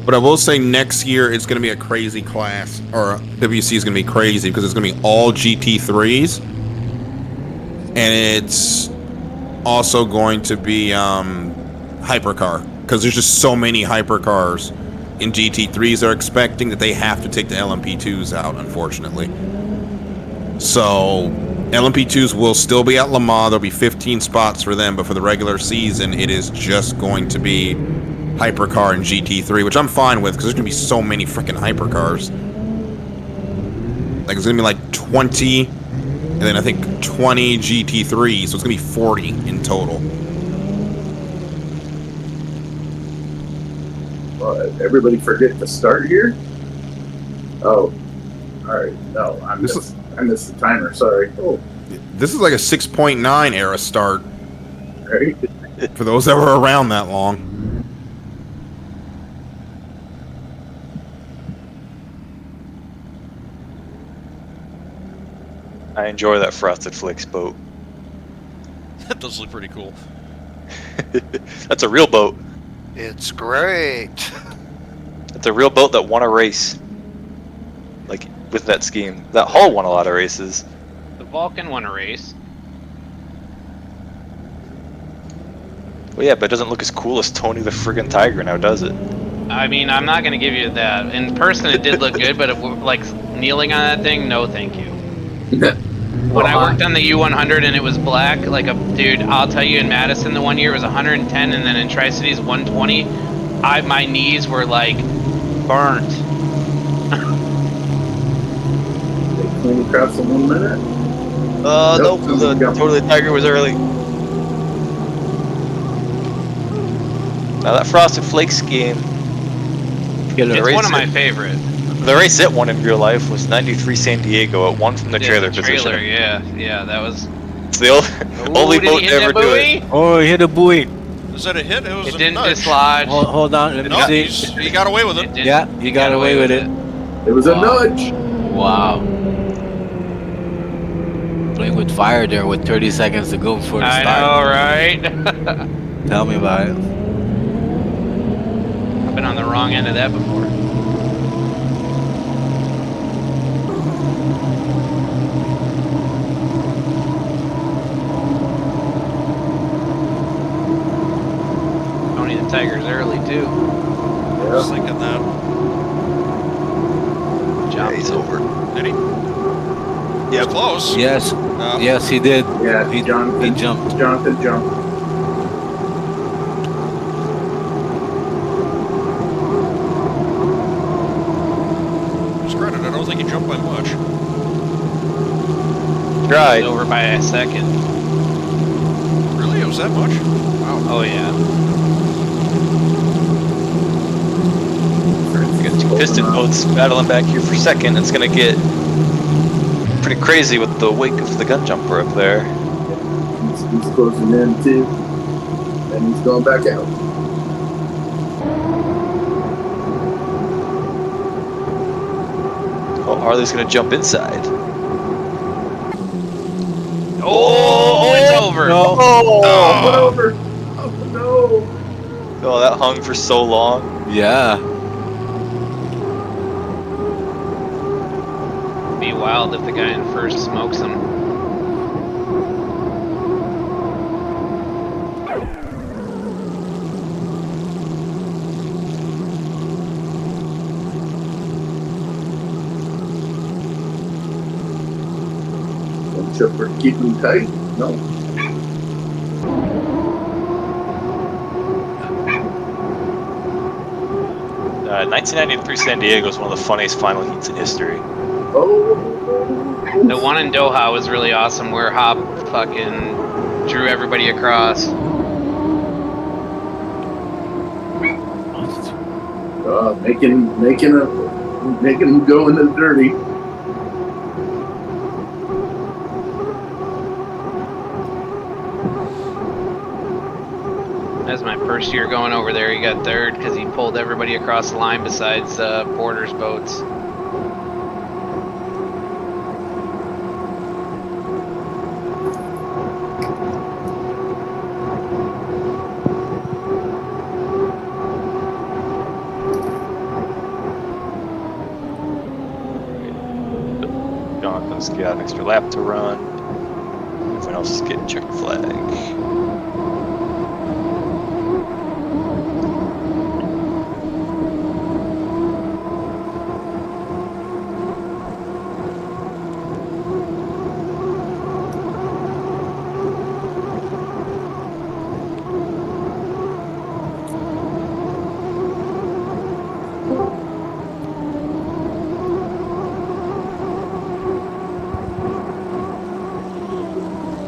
Speaker 16: But I will say next year it's going to be a crazy class, or WC is going to be crazy because it's going to be all GT3s, and it's also going to be hypercar because there's just so many hypercars in GT3s they're expecting that they have to take the LMP2s out, unfortunately. So LMP2s will still be at Le Mans. There'll be 15 spots for them, but for the regular season, it is just going to be hypercar and GT3, which I'm fine with because there's gonna be so many freaking hypercars. Like, it's gonna be like 20, and then I think 20 GT3s, so it's gonna be 40 in total.
Speaker 14: Well, everybody forget to start here? Oh, alright. No, I missed the timer, sorry. Oh.
Speaker 16: This is like a 6.9 era start.
Speaker 14: Right.
Speaker 16: For those that were around that long.
Speaker 15: I enjoy that Frosted Flakes boat.
Speaker 10: That does look pretty cool.
Speaker 15: That's a real boat.
Speaker 11: It's great.
Speaker 15: It's a real boat that won a race. Like, with that scheme. That hull won a lot of races.
Speaker 22: The Vulcan won a race.
Speaker 15: Well, yeah, but it doesn't look as cool as Tony the friggin' Tiger now, does it?
Speaker 22: I mean, I'm not gonna give you that. In person, it did look good, but like kneeling on that thing, no, thank you. When I worked on the U100 and it was black, like dude, I'll tell you, in Madison the one year it was 110, and then in Tri-Cities 120. My knees were like burnt.
Speaker 14: Clean crafts in 1 minute?
Speaker 15: Nope, the Totally Tiger was early. Now that Frosted Flakes game.
Speaker 22: It's one of my favorite.
Speaker 15: The race it won in real life was 93 San Diego. It won from the trailer position.
Speaker 22: Yeah, that was.
Speaker 15: It's the only boat to ever do it.
Speaker 2: Oh, he hit a buoy.
Speaker 10: Is that a hit? It was
Speaker 22: It
Speaker 10: a
Speaker 22: didn't
Speaker 10: nudge.
Speaker 22: dislodge.
Speaker 2: Hold on, let me see.
Speaker 10: He got away with it.
Speaker 2: Yeah, he got away with it.
Speaker 14: It was a nudge.
Speaker 2: Wow. Playing with fire there with 30 seconds to go before the
Speaker 22: I
Speaker 2: start.
Speaker 22: know, right?
Speaker 2: Tell me about it.
Speaker 22: I've been on the wrong end of that before. Tony the Tiger's early too.
Speaker 10: I was thinking that.
Speaker 15: Yeah, he's over.
Speaker 10: Did he? Yeah, close.
Speaker 2: Yes. Yes, he did.
Speaker 14: Yeah,
Speaker 2: he jumped.
Speaker 14: Jonathan jumped.
Speaker 10: His credit, I don't think he jumped by much.
Speaker 15: Tried.
Speaker 22: He's over by a second.
Speaker 10: Really? It was that much? Wow.
Speaker 22: Oh yeah.
Speaker 15: We got two piston boats battling back here for second. It's gonna get pretty crazy with the wake of the gun jumper up there.
Speaker 14: He's closing in too. And he's going back out.
Speaker 15: Oh, Harley's gonna jump inside.
Speaker 22: Oh, it's over.
Speaker 2: No.
Speaker 14: Oh, went over. Oh no.
Speaker 15: Oh, that hung for so long.
Speaker 2: Yeah.
Speaker 22: Be wild if the guy in first smokes him.
Speaker 14: Except for keeping tight? No.
Speaker 15: 1993 San Diego is one of the funniest final heats in history.
Speaker 22: The one in Doha was really awesome, where Hop fucking drew everybody across.
Speaker 14: Making them go in the dirty.
Speaker 22: That was my first year going over there. He got third because he pulled everybody across the line besides Porter's boats.
Speaker 15: Jonathan's got an extra lap to run. Everyone else is getting checker flag.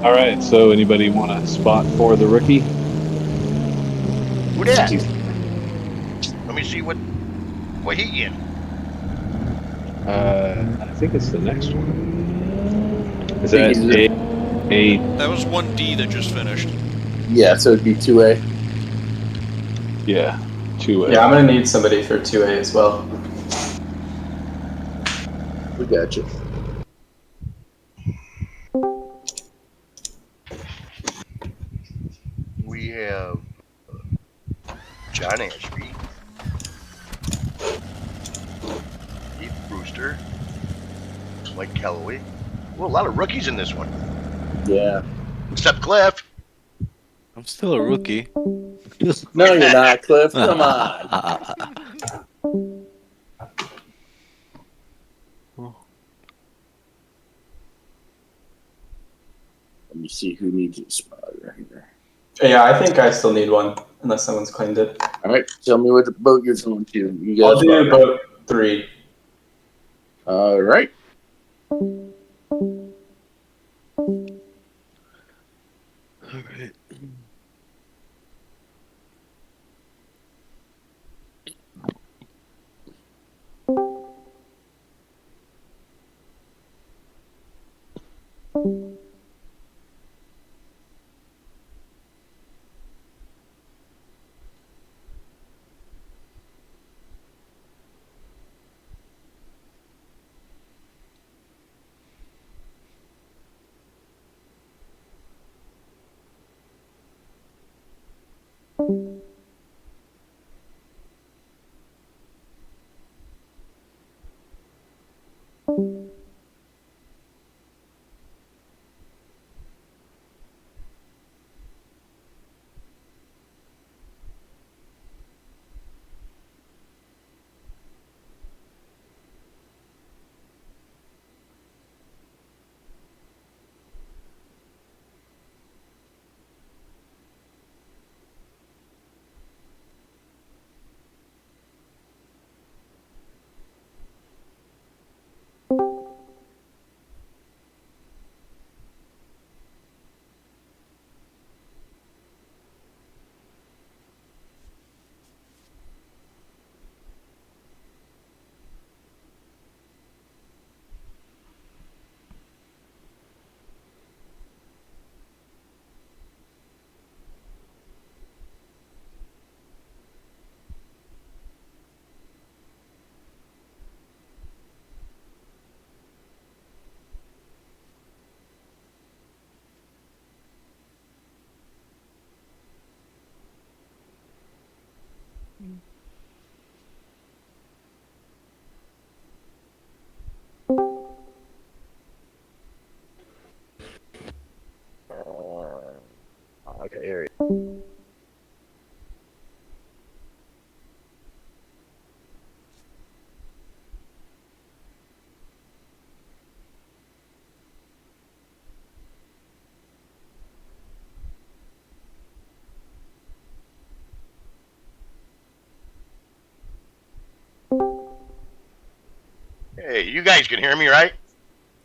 Speaker 19: All right. So, anybody want a spot for the rookie?
Speaker 1: Who that? Let me see what heat you in.
Speaker 19: I think it's the next one. Is that a?
Speaker 10: That was 1D that just finished.
Speaker 13: Yeah, so it'd be 2A.
Speaker 19: Yeah, 2A.
Speaker 13: Yeah, I'm gonna need somebody for 2A as well.
Speaker 14: We got you.
Speaker 1: We have John Ashby, Keith Brewster, Mike Calloway. Well, a lot of rookies in this one.
Speaker 14: Yeah.
Speaker 1: Except Cliff.
Speaker 2: I'm still a rookie.
Speaker 14: No, you're not, Cliff. Come on. Let me see who needs a spot right here.
Speaker 13: Yeah, I think I still need one, unless someone's claimed it.
Speaker 14: All right, tell me what boat you're going to. You guys
Speaker 13: I'll do boat 3.
Speaker 14: All right.
Speaker 2: All right.
Speaker 15: Okay, here.
Speaker 1: Hey, you guys can hear me, right?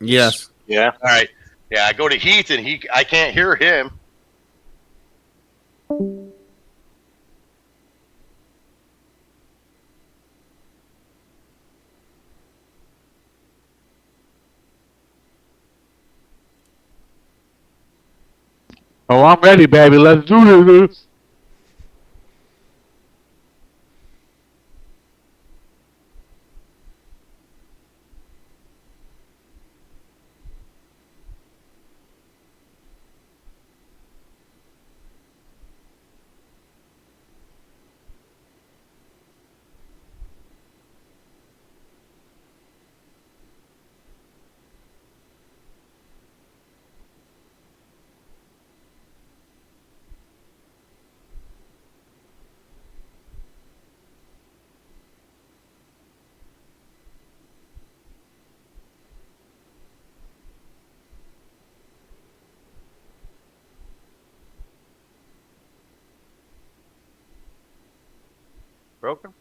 Speaker 16: Yes.
Speaker 15: Yeah.
Speaker 1: All right. Yeah, I go to Heath and I can't hear him.
Speaker 7: Oh, I'm ready, baby. Let's do this.
Speaker 12: Broken?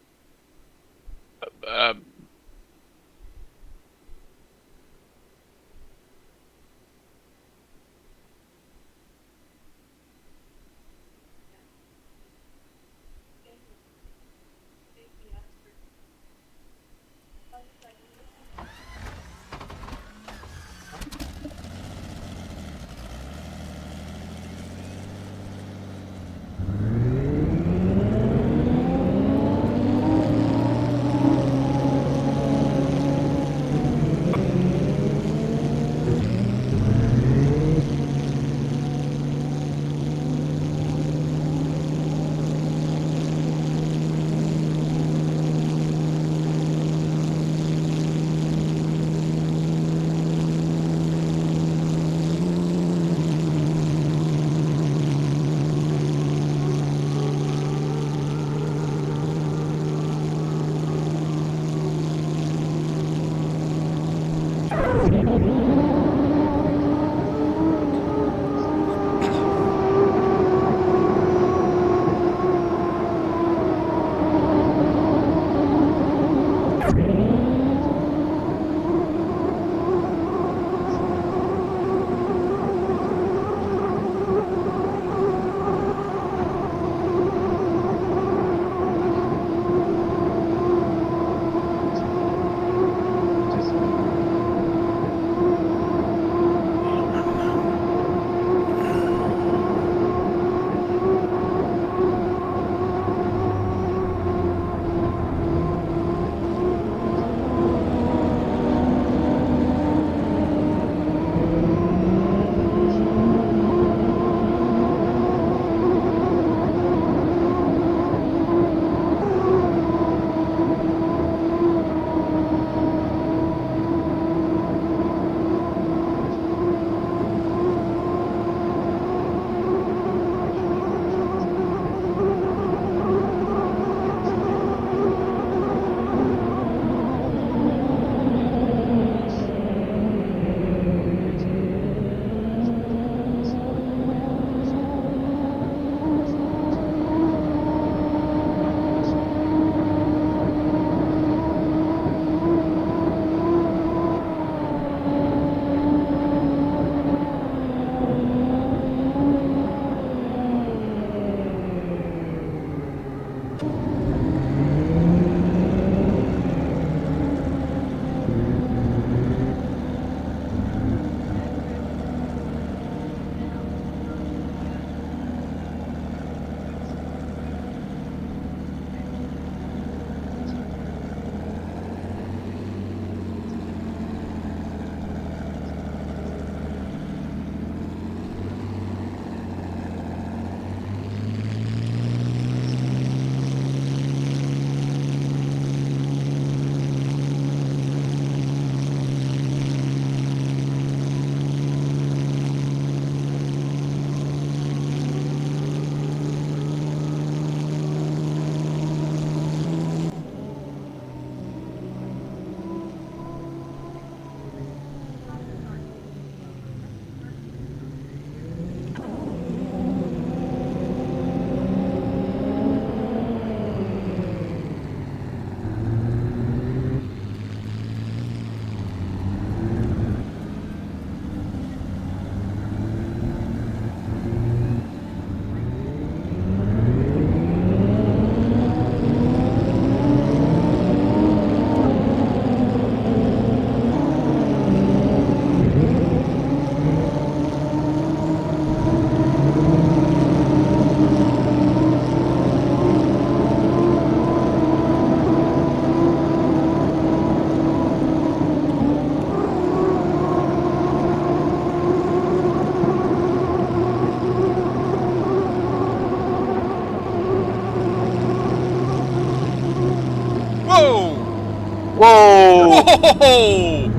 Speaker 10: Whoa!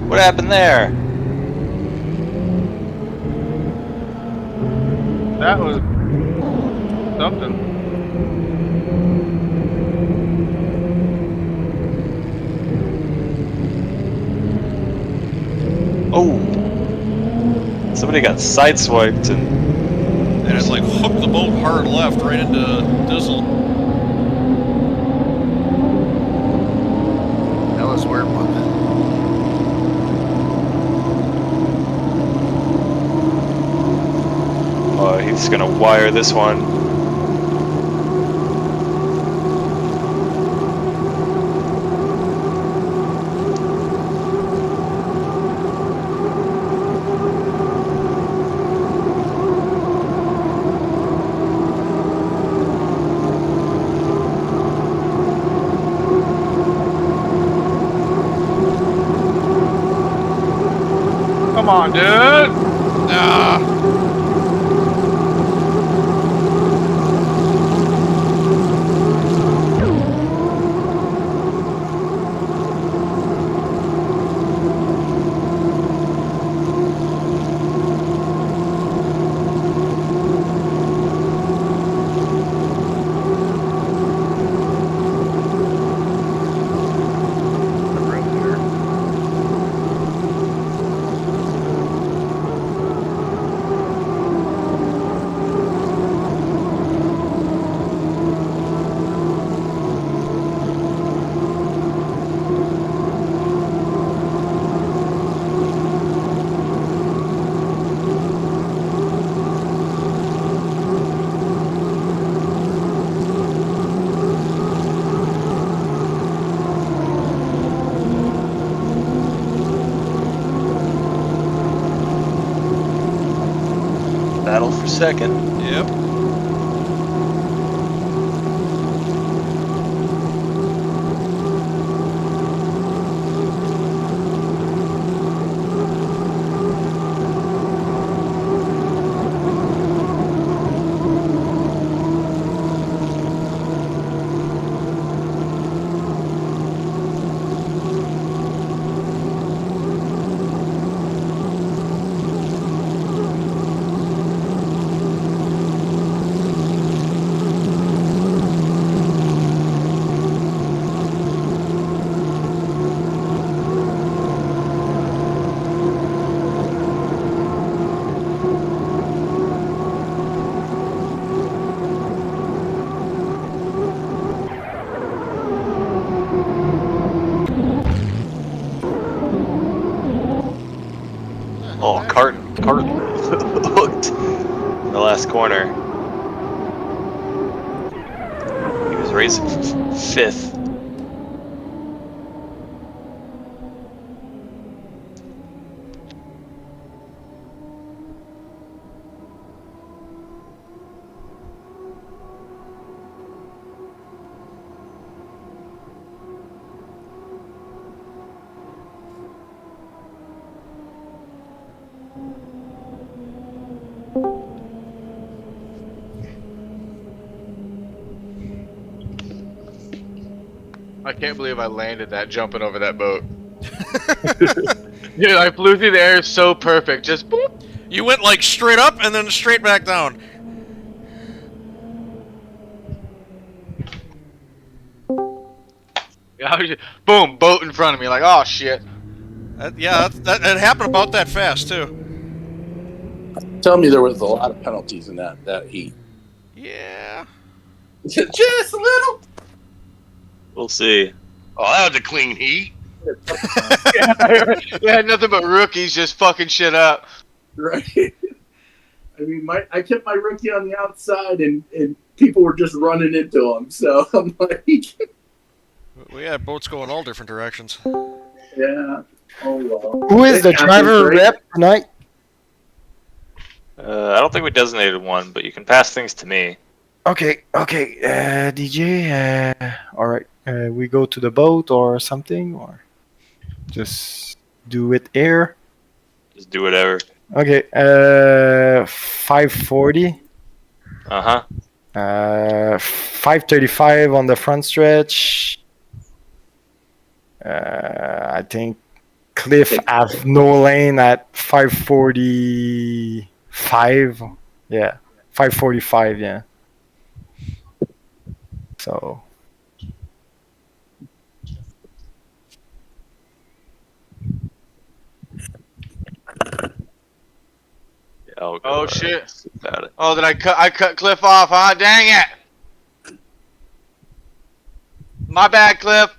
Speaker 15: What happened there?
Speaker 12: That was something.
Speaker 15: Oh, somebody got sideswiped and
Speaker 10: it like hooked the boat hard left right into Dizzle.
Speaker 11: That was weird, wasn't it?
Speaker 15: he's gonna wire this one.
Speaker 12: Come on, dude.
Speaker 10: Nah.
Speaker 15: Battle for second.
Speaker 10: Yep.
Speaker 15: Oh, Carton hooked in the last corner. He was racing fifth.
Speaker 12: I can't believe I landed that jumping over that boat. Dude, I flew through the air so perfect. Just boop.
Speaker 10: You went like straight up and then straight back down.
Speaker 12: I was just, boom, boat in front of me. Like, oh shit.
Speaker 10: Yeah, that happened about that fast too.
Speaker 14: Tell me there was a lot of penalties in that heat.
Speaker 10: Yeah.
Speaker 14: Just a little.
Speaker 15: We'll see.
Speaker 1: Oh, that was a clean heat.
Speaker 12: We had nothing but rookies just fucking shit up.
Speaker 14: Right. I mean, I kept my rookie on the outside, and people were just running into him. So I'm like,
Speaker 10: We had boats going all different directions.
Speaker 14: yeah. Oh well.
Speaker 3: Who is the driver rep tonight?
Speaker 15: I don't think we designated one, but you can pass things to me.
Speaker 3: Okay, DJ. All right. We go to the boat or something, or just do it air.
Speaker 15: Just do whatever.
Speaker 3: Okay. 540.
Speaker 15: Uh-huh.
Speaker 3: 535 on the front stretch. I think Cliff have no lane at 545. Yeah, 545. Yeah. So.
Speaker 12: Oh shit! Oh, did I cut Cliff off? Huh? Dang it! My bad, Cliff.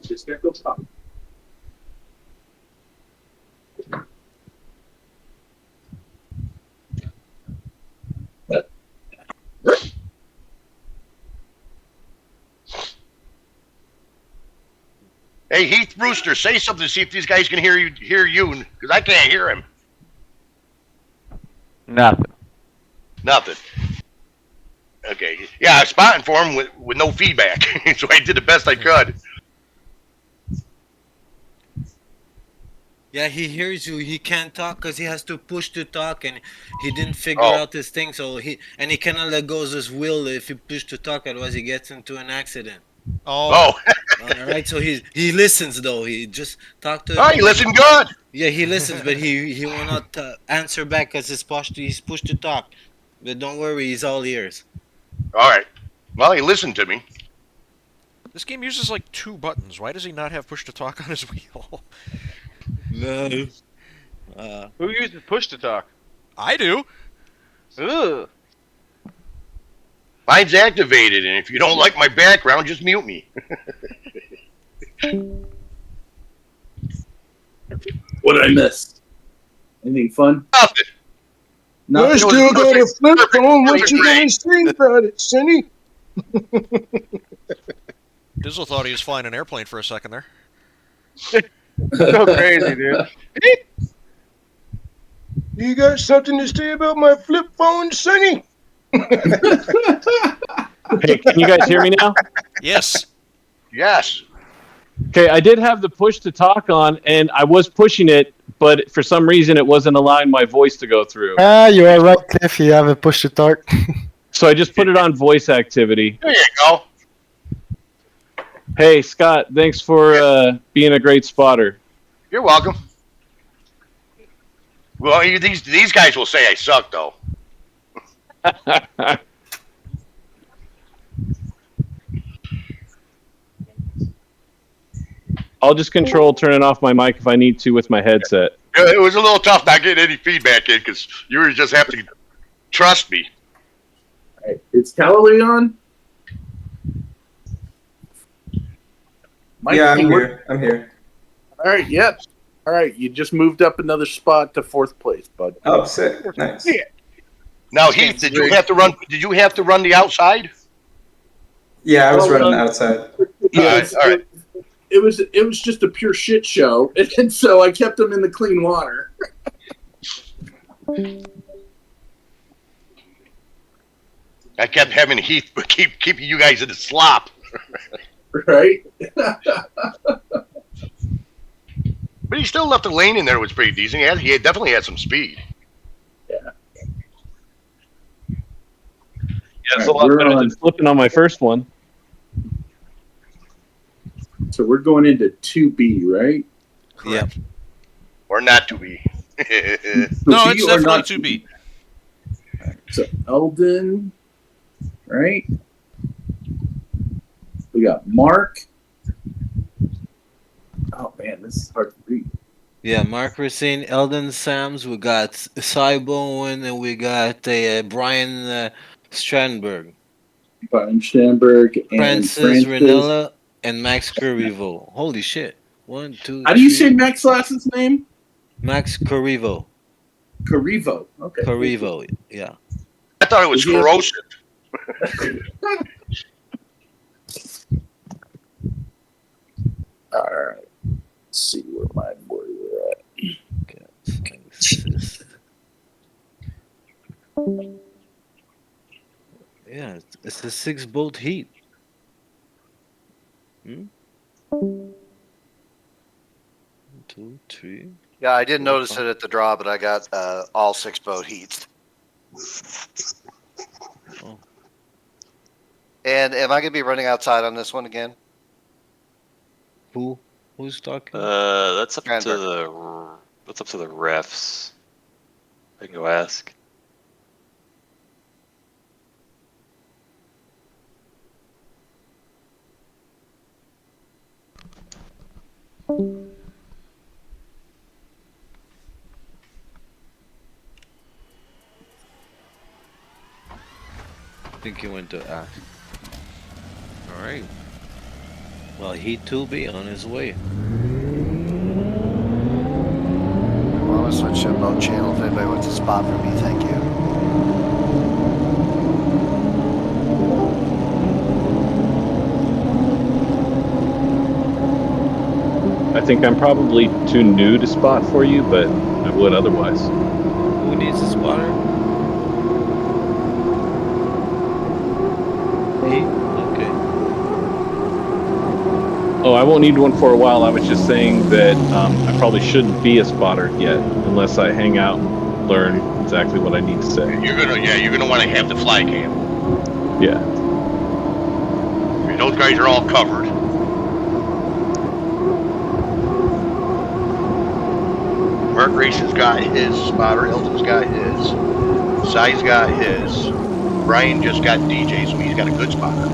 Speaker 14: Just gonna go stop.
Speaker 1: Hey, Heath Brewster, say something to see if these guys can hear you, because I can't hear him.
Speaker 7: Nothing.
Speaker 1: Nothing. Okay. Yeah, I was spotting for him with no feedback, so I did the best I could.
Speaker 2: Yeah, he hears you. He can't talk because he has to push to talk, and he didn't figure out this thing. So he cannot let go of his will if he push to talk, otherwise he gets into an accident.
Speaker 1: Oh.
Speaker 2: All right. So he listens though. He just talk to him.
Speaker 1: Oh, he listened good.
Speaker 2: Yeah, he listens, but he will not answer back because he's pushed to talk. But don't worry, he's all ears.
Speaker 1: All right. Well, he listened to me.
Speaker 10: This game uses like 2 buttons. Why does he not have push to talk on his wheel?
Speaker 2: No.
Speaker 12: Who uses push to talk?
Speaker 10: I do.
Speaker 12: Ugh.
Speaker 1: Mine's activated, and if you don't like my background, just mute me.
Speaker 14: What did I miss? Anything fun?
Speaker 1: Nothing.
Speaker 20: I still got a flip phone. What you gonna say about it, Sonny?
Speaker 10: Dizzle thought he was flying an airplane for a second there.
Speaker 12: So crazy, dude.
Speaker 20: You got something to say about my flip phone, Sonny?
Speaker 19: Hey, can you guys hear me now?
Speaker 10: Yes.
Speaker 1: Yes.
Speaker 19: Okay, I did have the push to talk on, and I was pushing it, but for some reason it wasn't allowing my voice to go through.
Speaker 3: You are right, Cliff. You have a push to talk.
Speaker 19: So I just put it on voice activity.
Speaker 1: There you go.
Speaker 19: Hey, Scott, thanks for being a great spotter.
Speaker 1: You're welcome. Well, these guys will say I suck, though.
Speaker 19: I'll just control turning off my mic if I need to with my headset.
Speaker 1: It was a little tough not getting any feedback in because you were just have to trust me.
Speaker 14: All right. Is Callaway on?
Speaker 13: Yeah, I'm here. I'm here.
Speaker 14: All right. Yep. All right. You just moved up another spot to 4th place, bud.
Speaker 13: Oh, sick. Nice.
Speaker 14: Yeah.
Speaker 1: Now, Heath, did you have to run the outside?
Speaker 13: Yeah, I was running outside.
Speaker 14: Yeah,
Speaker 1: all right.
Speaker 14: It was just a pure shit show, and so I kept them in the clean water.
Speaker 1: I kept having Heath keeping you guys in the slop.
Speaker 14: Right?
Speaker 1: But he still left the lane in there. It was pretty decent. He definitely had some speed.
Speaker 14: Yeah.
Speaker 19: Yeah, it's a lot better than flipping on my first one.
Speaker 14: So we're going into 2B, right?
Speaker 2: Yep.
Speaker 1: Or not to be.
Speaker 10: No, it's definitely 2B.
Speaker 14: So Eldon, right? We got Mark. Oh man, this is hard to read.
Speaker 2: Yeah, Mark Racine, Eldon Sams, we got Cy Bowen, and we got Brian Strandberg.
Speaker 14: Brian Strandberg and
Speaker 2: Francis Ranella and Max Carivo. Holy shit. 1, 2,
Speaker 14: How do you say Max's last name?
Speaker 2: Max Carivo.
Speaker 14: Carivo. Okay.
Speaker 2: Carivo, yeah.
Speaker 1: I thought it was corrosive.
Speaker 14: All right. Let's see where my boy are at.
Speaker 2: Yeah, it's a 6-bolt heat. 2, 3.
Speaker 11: Yeah, I didn't notice it at the draw, but I got all 6 boat heats.
Speaker 2: Oh.
Speaker 11: And am I going to be running outside on this one again?
Speaker 2: Who's talking?
Speaker 15: That's up to the. That's up to the refs. I can go ask.
Speaker 2: I think he went to ask. Alright. Well, he too be on his way.
Speaker 11: Well, I'm going to switch to a boat channel if anybody wants to spot for me. Thank you.
Speaker 19: I think I'm probably too new to spot for you, but I would otherwise.
Speaker 2: Who needs a spotter? Me? Okay.
Speaker 19: Oh, I won't need one for a while. I was just saying that I probably shouldn't be a spotter yet, unless I hang out and learn exactly what I need to say.
Speaker 1: You're gonna want to have the fly cam.
Speaker 19: Yeah.
Speaker 1: I mean, those guys are all covered. Mark Grayson's got his spotter. Elton's got his. Sai's got his. Brian just got DJ, so he's got a good spotter.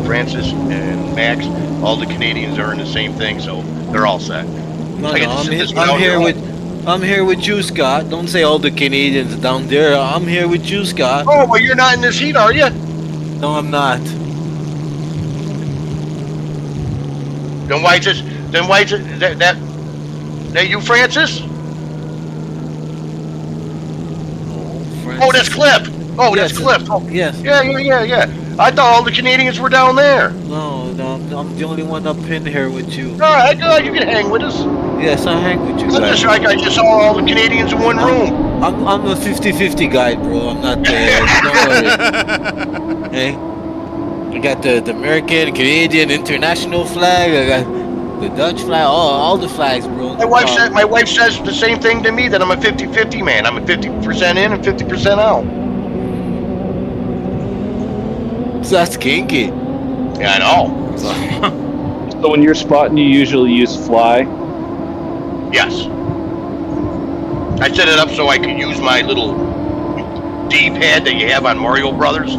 Speaker 1: Francis and Max, all the Canadians are in the same thing, so they're all set.
Speaker 2: No, I'm here with you, Scott. Don't say all the Canadians down there. I'm here with you, Scott.
Speaker 1: Oh, well, you're not in this heat, are you?
Speaker 2: No, I'm not.
Speaker 1: Then why is that you, Francis? Oh, that's Cliff. Oh,
Speaker 2: yes,
Speaker 1: that's Cliff. Oh,
Speaker 2: yes.
Speaker 1: Yeah. I thought all the Canadians were down there.
Speaker 2: No, I'm the only one up in here with you.
Speaker 1: All right, good. You can hang with us.
Speaker 2: Yes, I hang with you
Speaker 1: That's
Speaker 2: guys.
Speaker 1: just like I just saw all the Canadians in one room.
Speaker 2: I'm a 50-50 guy, bro. I'm not don't worry. Hey, I got the American, Canadian, international flag. I got the Dutch flag. All the flags, bro.
Speaker 1: My wife says the same thing to me, that I'm a 50-50 man. I'm a 50% in and 50% out.
Speaker 2: So that's kinky.
Speaker 1: Yeah, I know.
Speaker 19: So when you're spotting, you usually use fly?
Speaker 1: Yes. I set it up so I could use my little D-pad that you have on Mario Brothers.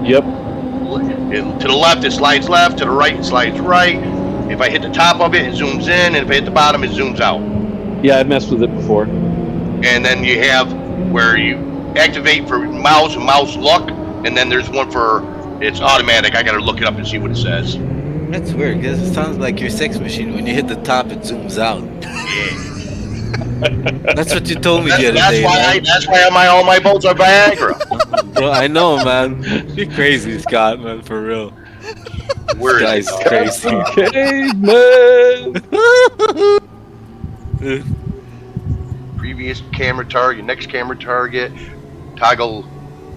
Speaker 19: Yep.
Speaker 1: To the left, it slides left. To the right, it slides right. If I hit the top of it, it zooms in. And if I hit the bottom, it zooms out.
Speaker 19: Yeah, I've messed with it before.
Speaker 1: And then you have where you activate for mouse and mouse look. And then there's one for, it's automatic. I gotta look it up and see what it says.
Speaker 2: That's weird, because it sounds like your sex machine. When you hit the top, it zooms out. That's what you told me the other day.
Speaker 1: That's why all my boats are Viagra.
Speaker 2: Bro, I know, man. You're crazy, Scott, man, for real.
Speaker 1: Word.
Speaker 2: This guy's crazy.
Speaker 19: Okay, man.
Speaker 1: Previous camera target, next camera target, toggle.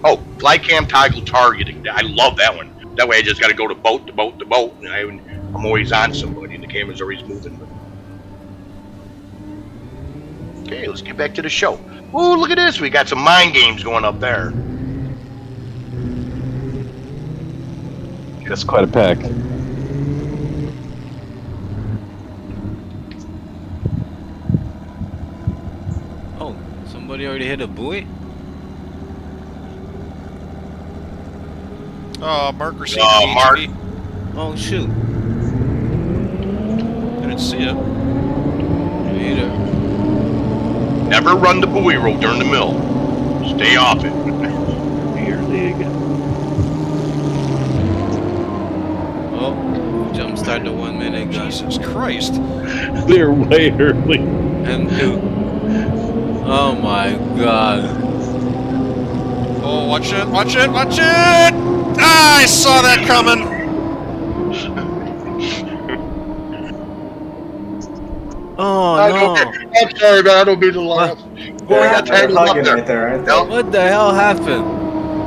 Speaker 1: Oh, fly cam toggle targeting. I love that one. That way I just got to go to boat to boat to boat, and I'm always on somebody, and the camera's always moving. Okay, let's get back to the show. Ooh, look at this. We got some mind games going up there.
Speaker 19: That's quite a pack.
Speaker 2: Oh, somebody already hit a buoy?
Speaker 10: Mark received
Speaker 1: Mark.
Speaker 10: HB.
Speaker 2: Oh, shoot.
Speaker 10: I didn't see it.
Speaker 2: Me either.
Speaker 1: Never run the buoy rope during the mill. Stay off it.
Speaker 19: Beer league.
Speaker 2: Oh, jump start to 1 minute, guys.
Speaker 10: Jesus Christ.
Speaker 19: They're way early.
Speaker 2: And two. Oh my god.
Speaker 10: Oh, watch it, watch it, watch it! Ah, I saw that coming!
Speaker 2: Oh no.
Speaker 1: I'm sorry, man. I don't mean to laugh.
Speaker 13: They're hugging right there, aren't they?
Speaker 2: What the hell happened?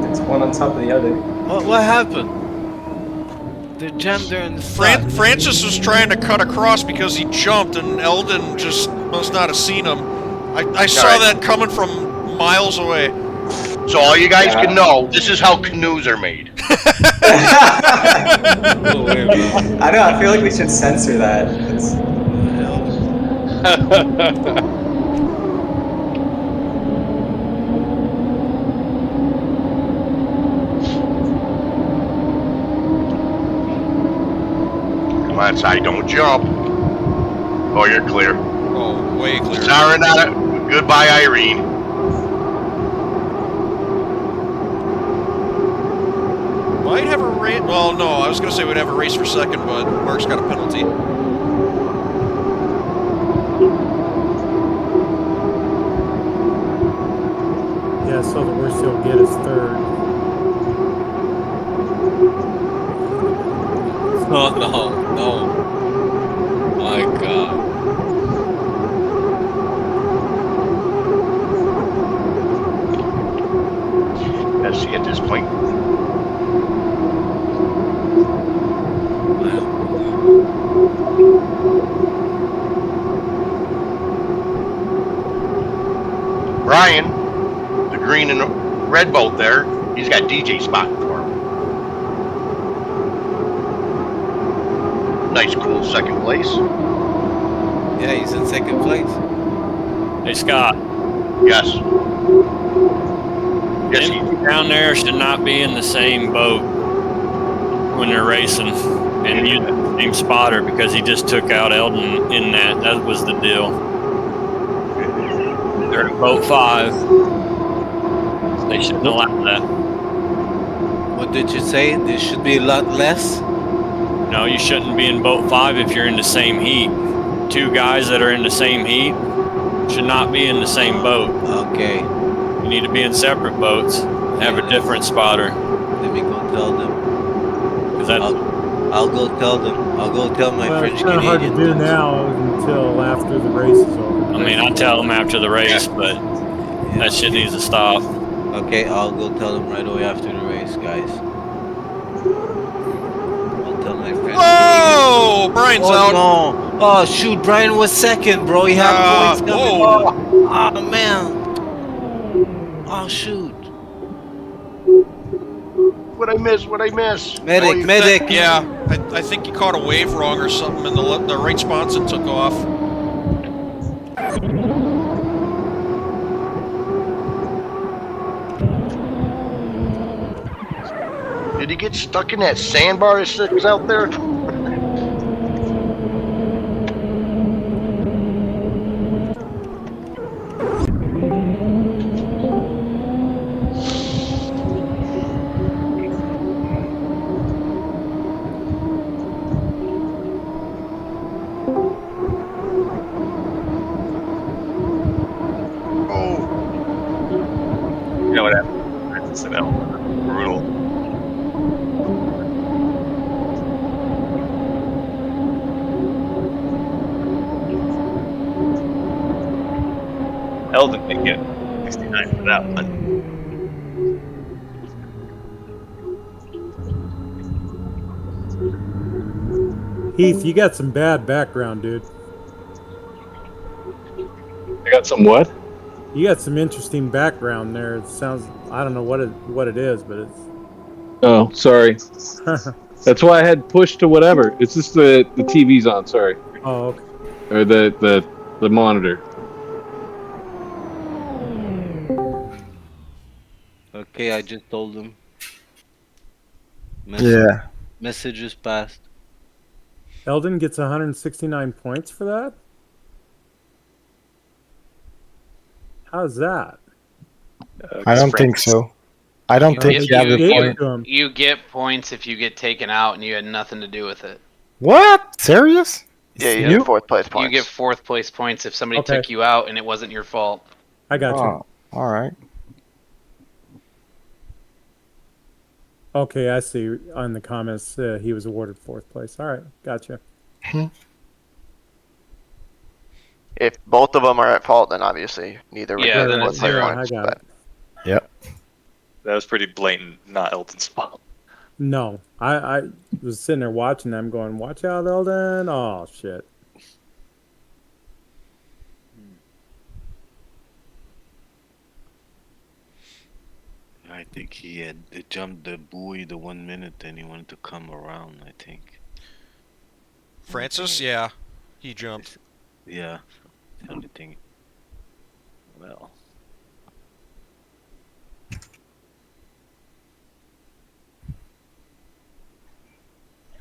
Speaker 13: It's one on top of the other.
Speaker 2: What happened? They're jammed there in the front.
Speaker 10: Francis was trying to cut across because he jumped, and Eldon just must not have seen him. I saw that coming from miles away.
Speaker 1: So all you guys can know, this is how canoes are made.
Speaker 13: I know. I feel like we should censor that.
Speaker 1: Come on, Si, don't jump. Oh, you're clear.
Speaker 10: Oh, way clear.
Speaker 1: Sayonara. Goodbye, Irene.
Speaker 10: Might have a race. Well, no, I was going to say we'd have a race for second, but Mark's got a penalty.
Speaker 4: Yeah, so the worst he'll get is third.
Speaker 18: Oh, no. My God.
Speaker 1: Let's see at this point. Brian, the green and red boat there, he's got DJ spotting for him. Nice, cool second place.
Speaker 2: Yeah, he's in second place.
Speaker 18: Hey, Scott.
Speaker 1: Yes. Yes,
Speaker 18: Them down there should not be in the same boat when they're racing and use the same spotter because he just took out Eldon in that. That was the deal. They're in boat 5. They shouldn't allow that.
Speaker 2: What did you say? There should be a lot less?
Speaker 18: No, you shouldn't be in boat 5 if you're in the same heat. 2 guys that are in the same heat should not be in the same boat.
Speaker 2: Okay.
Speaker 18: You need to be in separate boats. Have a different spotter.
Speaker 2: Let me go tell them.
Speaker 18: 'Cause that,
Speaker 2: I'll go tell them. I'll go tell my
Speaker 4: Well,
Speaker 2: French
Speaker 4: it's kind of hard to
Speaker 2: Canadian.
Speaker 4: do now until after the race is over.
Speaker 18: I mean, I tell them after the race, but that shit needs to stop.
Speaker 2: Okay, I'll go tell them right away after the race, guys. I'll tell my French
Speaker 10: Oh, Brian's out.
Speaker 2: No. Oh, shoot, Brian was second, bro. He had points coming. Oh, man. Oh, shoot.
Speaker 1: What'd I miss? What'd I miss?
Speaker 2: Medic, medic.
Speaker 10: Yeah, I think you caught a wave wrong or something, and the right sponson took off.
Speaker 1: Did he get stuck in that sandbar that was out there?
Speaker 15: You know what happened? It's an element. Brutal. Eldon can get 69 for that one.
Speaker 4: Heath, you got some bad background, dude.
Speaker 19: I got some what?
Speaker 4: You got some interesting background there. It sounds, I don't know what it is, but it's.
Speaker 19: Oh, sorry. That's why I had pushed to whatever. It's just the TV's on. Sorry.
Speaker 4: Oh, okay.
Speaker 19: Or the monitor.
Speaker 2: Okay, I just told him.
Speaker 3: Yeah.
Speaker 2: Message is passed.
Speaker 4: Eldon gets 169 points for that? How's that?
Speaker 3: I don't think so. I don't think you have the point.
Speaker 22: You get points if you get taken out and you had nothing to do with it.
Speaker 3: What? Serious?
Speaker 9: Yeah, you get 4th place points.
Speaker 22: You get 4th place points if somebody
Speaker 4: Okay.
Speaker 22: took you out and it wasn't your fault.
Speaker 4: I got you.
Speaker 3: Oh, all right.
Speaker 4: Okay, I see on the comments he was awarded 4th place. All right, gotcha.
Speaker 9: If both of them are at fault, then obviously neither would
Speaker 22: Yeah,
Speaker 9: get
Speaker 22: then
Speaker 9: 4th
Speaker 22: it's
Speaker 9: place
Speaker 22: zero.
Speaker 9: points.
Speaker 4: I got
Speaker 9: But
Speaker 3: Yep.
Speaker 15: That was pretty blatant, not Eldon's fault.
Speaker 4: No, I was sitting there watching them, going, "Watch out, Eldon!" Oh shit!
Speaker 6: I think he had jumped the buoy the 1 minute, then he wanted to come around. I think.
Speaker 10: Francis, yeah, he jumped.
Speaker 6: Yeah, the only thing. Well.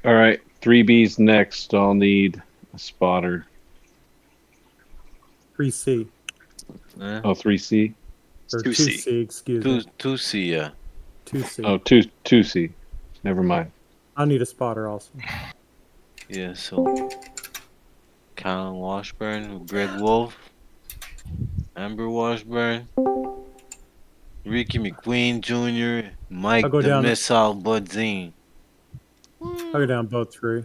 Speaker 19: All right, 3B's next. I'll need a spotter.
Speaker 4: 3C.
Speaker 19: Oh, 3C?
Speaker 4: Or 2C, excuse me.
Speaker 6: 2C, yeah.
Speaker 4: 2C.
Speaker 19: Oh, 2C. Never mind.
Speaker 4: I'll need a spotter also.
Speaker 6: Yeah, so Colin Washburn, Greg Wolf, Amber Washburn, Ricky McQueen Jr., Mike
Speaker 4: I'll go
Speaker 6: the
Speaker 4: down-
Speaker 6: Missile Budzine.
Speaker 4: I'll go down boat 3.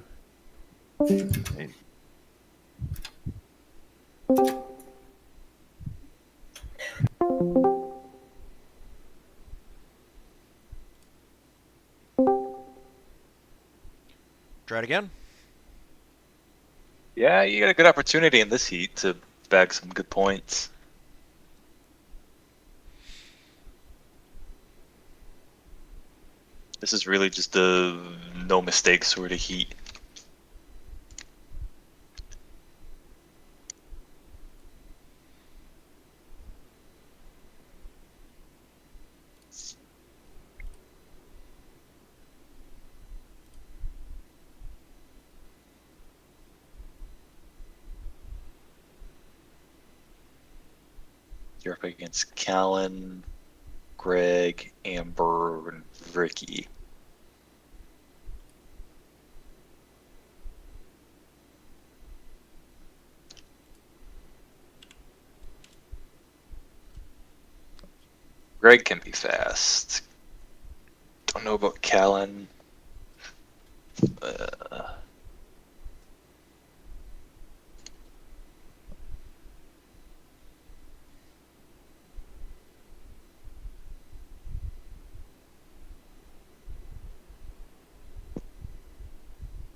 Speaker 10: Try it again.
Speaker 15: Yeah, you got a good opportunity in this heat to bag some good points. This is really just a no mistake sort of heat. You're up against Callan, Greg, Amber, and Ricky. Greg can be fast. Don't know about Callan.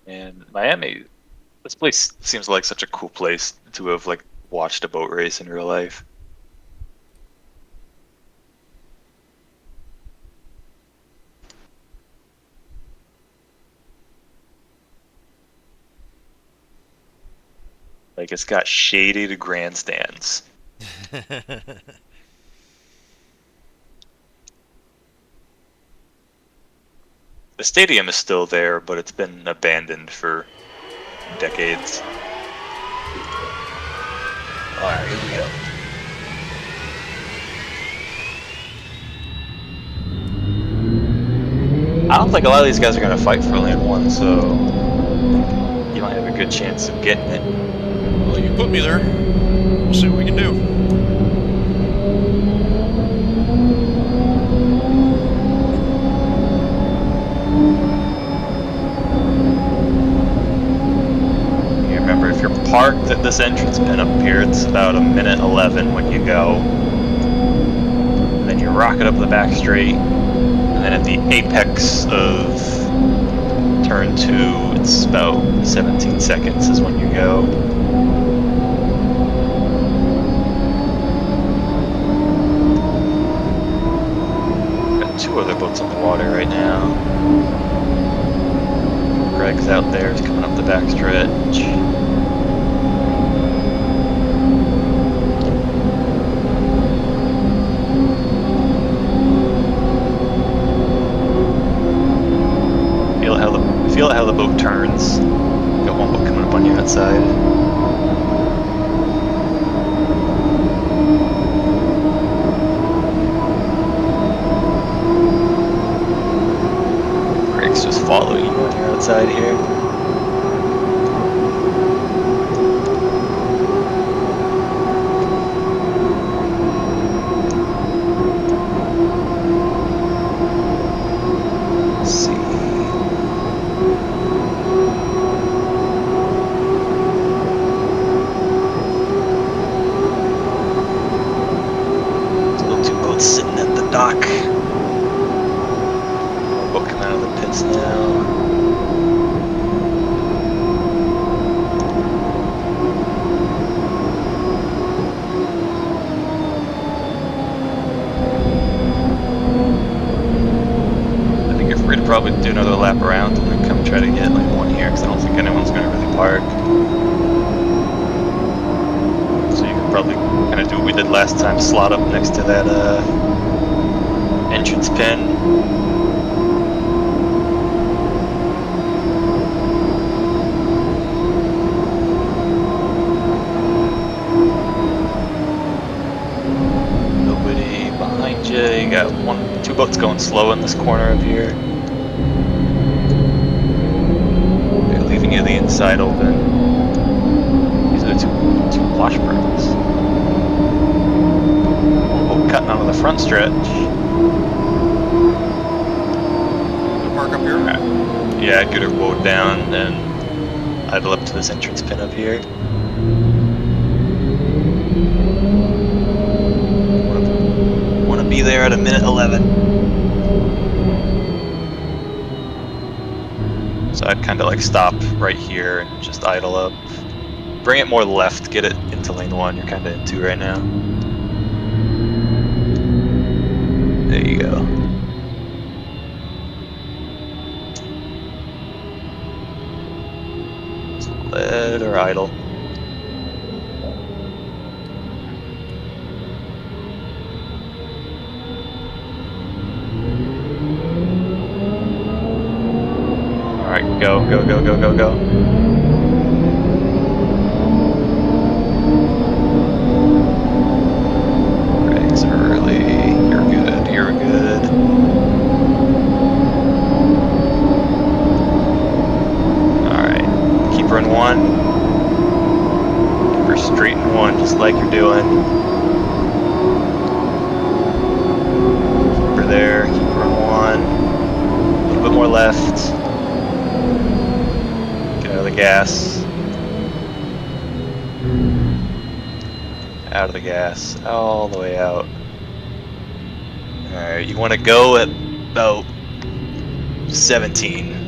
Speaker 15: And Miami, this place seems like such a cool place to have like watched a boat race in real life. Like it's got shaded grandstands. The stadium is still there, but it's been abandoned for decades. Alright, here we go. I don't think a lot of these guys are going to fight for lane 1, so you might have a good chance of getting it.
Speaker 10: Well, you put me there. We'll see what we can do.
Speaker 15: Remember, if you're parked at this entrance pin up here, it's about 1:11 when you go. And then you rocket up the back straight, and then at the apex of turn 2, it's about 17 seconds is when you go. Got 2 other boats on the water right now. Greg's out there, he's coming up the back stretch. Feel how the boat turns. Got one boat coming up on you outside. Greg's just following you on your outside here. Let's see. Still 2 boats sitting at the dock. One boat coming out of the pits now. probably do another lap around and then come try to get like one here because I don't think anyone's going to really park. So you can probably kind of do what we did last time, slot up next to that entrance pin. Nobody behind you. You got two boats going slow in this corner up here. They're leaving you the inside open. These are the two Washburns. Oh, cutting out of the front stretch.
Speaker 10: Park up here?
Speaker 15: Yeah, get her boat down and idle up to this entrance pin up here. Want to be there at a minute 11. So I'd kind of like stop right here and just idle up. Bring it more left, get it into lane 1. You're kind of in 2 right now. There you go. So let her idle. Alright, go, go, go, go, go, go. Brakes early. You're good, you're good. Alright, keep her in 1. Keep her straight in 1, just like you're doing. Keep her there, keep her in 1. A little bit more left. Get out of the gas. Out of the gas. All the way out. Alright, you want to go at about 17.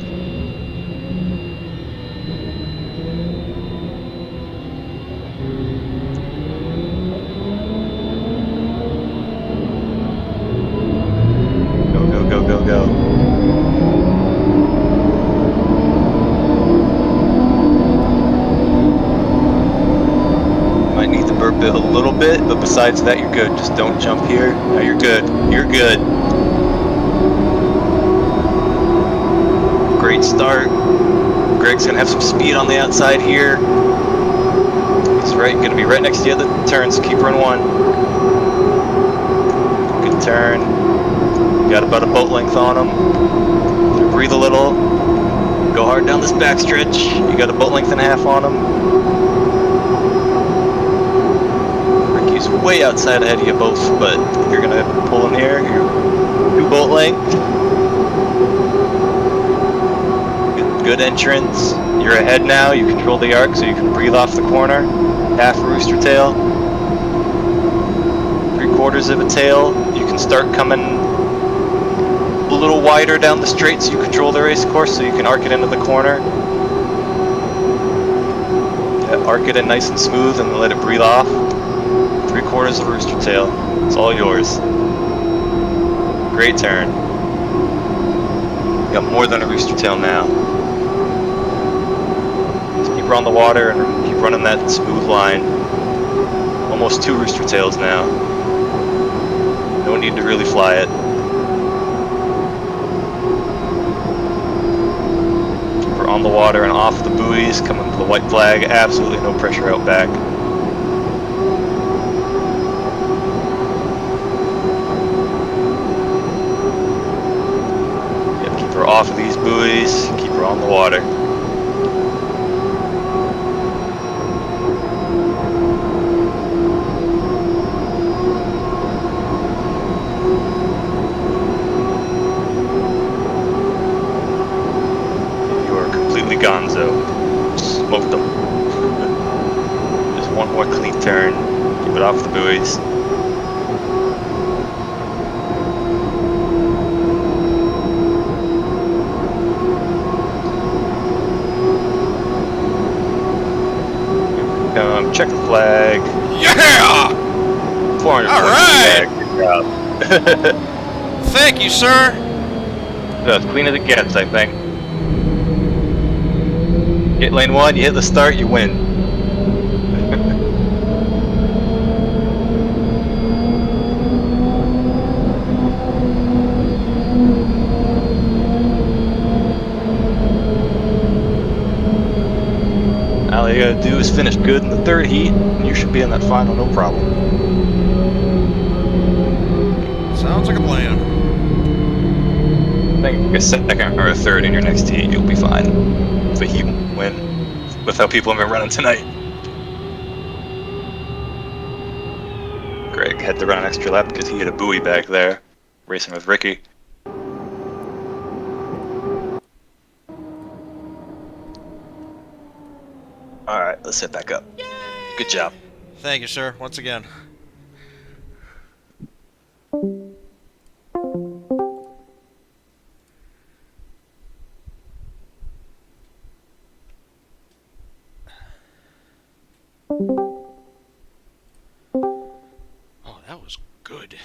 Speaker 15: Go, go, go, go, go. Might need the burp bill a little bit, but besides that, you're good. Just don't jump here. No, you're good. You're good. Great start. Greg's gonna have some speed on the outside here. He's gonna be right next to the other turn, so keep her in 1. Good turn. Got about a boat length on him. Let her breathe a little. Go hard down this backstretch. You got a boat length and a half on him. Ricky's way outside ahead of you both, but you're gonna pull him here. You're 2 boat length. Good entrance. You're ahead now. You control the arc, so you can breathe off the corner. Half rooster tail. 3/4 of a tail. You can start coming a little wider down the straight, so you control the race course, so you can arc it into the corner. Yeah, arc it in nice and smooth, and let it breathe off. 3/4 of a rooster tail. It's all yours. Great turn. You got more than a rooster tail now. Keep her on the water and keep running that smooth line. Almost 2 rooster tails now. No need to really fly it. Keep her on the water and off the buoys, coming to the white flag. Absolutely no pressure out back. Yep, keep her off of these buoys. Keep her on the water. Gonzo. Smoked them. Just one more clean turn. Keep it off the buoys. Check the flag.
Speaker 10: Yeah!
Speaker 15: 400.
Speaker 10: All right!
Speaker 15: Good job.
Speaker 10: Thank you, sir.
Speaker 15: As clean as it gets, I think. Hit lane 1, you hit the start, you win. All you gotta do is finish good in the third heat, and you should be in that final no problem.
Speaker 10: Sounds like a plan.
Speaker 15: I think a second or a third in your next heat, you'll be fine. If a heat win, with how people have been running tonight. Greg had to run an extra lap because he had a buoy back there, racing with Ricky. Alright, let's head back up. Good job.
Speaker 10: Thank you, sir, once again. Oh, that was good.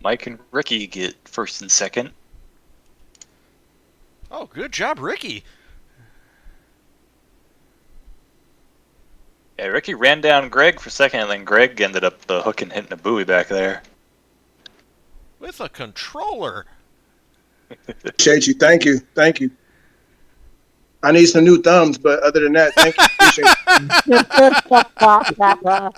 Speaker 15: Mike and Ricky get first and second.
Speaker 10: Oh, good job, Ricky.
Speaker 15: Yeah, Ricky ran down Greg for second, and then Greg ended up hooking, hitting a buoy back there.
Speaker 10: With a controller.
Speaker 20: Appreciate you. Thank you. Thank you. I need some new thumbs, but other than that, thank you. Appreciate you.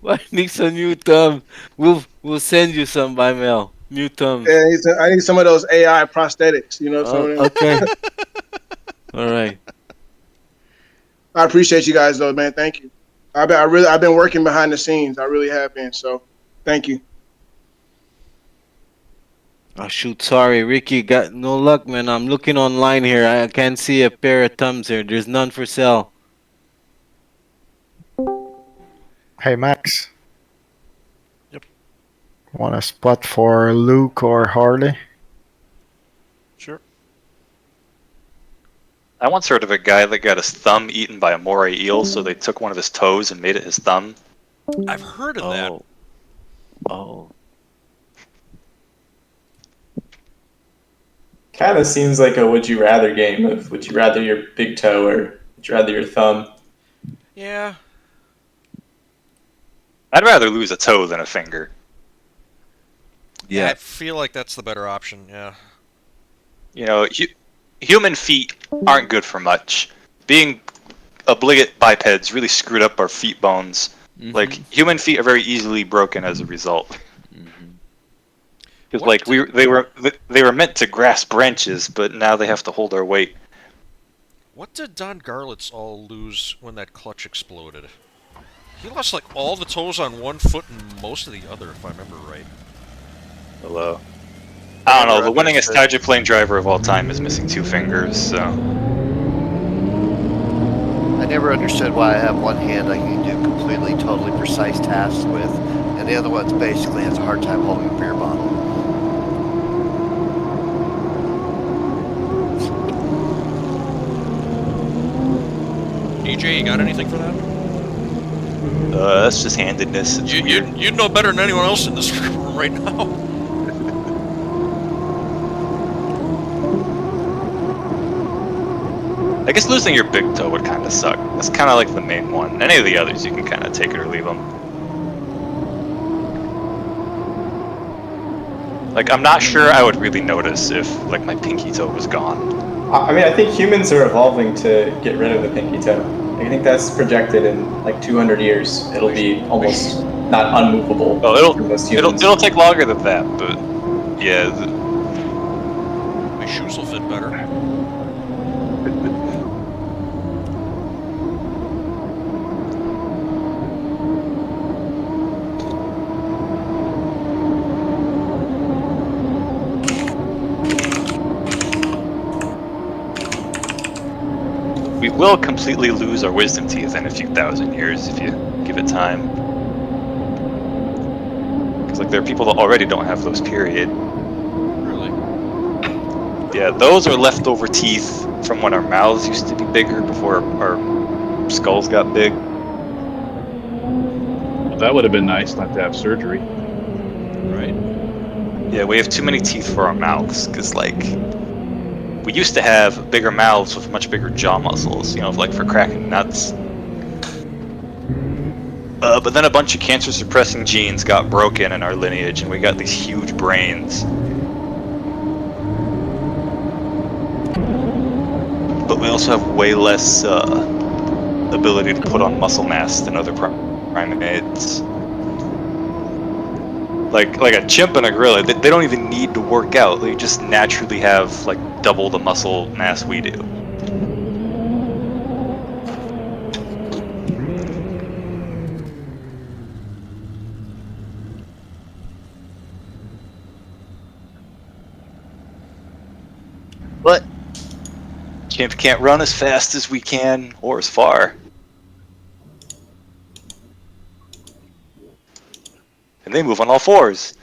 Speaker 8: I need some new thumbs. We'll send you some by mail. New thumbs.
Speaker 20: Yeah, I need some of those AI prosthetics. You know.
Speaker 8: Okay. All right.
Speaker 20: I appreciate you guys, though, man. Thank you. I've been working behind the scenes. I really have been. So, thank you.
Speaker 8: Oh shoot, sorry, Ricky. Got no luck, man. I'm looking online here. I can't see a pair of thumbs here. There's none for sale.
Speaker 3: Hey, Max.
Speaker 5: Yep.
Speaker 3: Want a spot for Luke or Harley?
Speaker 5: Sure.
Speaker 15: I once heard of a guy that got his thumb eaten by a moray eel, so they took one of his toes and made it his thumb.
Speaker 10: I've heard of that.
Speaker 8: Oh.
Speaker 13: Kind of seems like a would you rather game of would you rather your big toe or would you rather your thumb?
Speaker 10: Yeah.
Speaker 15: I'd rather lose a toe than a finger.
Speaker 10: Yeah, I feel like that's the better option, yeah.
Speaker 15: You know, human feet aren't good for much. Being obligate bipeds really screwed up our feet bones. Like, human feet are very easily broken as a result. Because like they were meant to grasp branches, but now they have to hold our weight.
Speaker 10: What did Don Garlitz all lose when that clutch exploded? He lost like all the toes on one foot and most of the other, if I remember right.
Speaker 15: Hello. I don't know. The winningest hydroplane driver of all time is missing 2 fingers. So
Speaker 11: I never understood why I have one hand I can do completely, totally precise tasks with, and the other one's basically has a hard time holding a beer bottle.
Speaker 10: DJ, you got anything for that?
Speaker 15: that's just handedness.
Speaker 10: You'd know better than anyone else in this room right now.
Speaker 15: I guess losing your big toe would kind of suck. That's kind of like the main one. Any of the others, you can kind of take it or leave them. Like, I'm not sure I would really notice if, like, my pinky toe was gone.
Speaker 13: I mean, I think humans are evolving to get rid of the pinky toe. I think that's projected in like 200 years. It'll be almost not unmovable.
Speaker 15: Oh, it'll take longer than that, but yeah.
Speaker 10: My shoes will fit better.
Speaker 15: We will completely lose our wisdom teeth in a few thousand years if you give it time. Because like there are people that already don't have those, period.
Speaker 10: Really?
Speaker 15: Yeah, those are leftover teeth from when our mouths used to be bigger before our skulls got big.
Speaker 19: Well, that would have been nice not to have surgery.
Speaker 10: Right.
Speaker 15: Yeah, we have too many teeth for our mouths, because like we used to have bigger mouths with much bigger jaw muscles, you know, like for cracking nuts. But then a bunch of cancer-suppressing genes got broken in our lineage, and we got these huge brains. But we also have way less ability to put on muscle mass than other primates. Like a chimp and a gorilla, they don't even need to work out. They just naturally have like double the muscle mass we do. But chimp can't run as fast as we can or as far. And they move on all fours.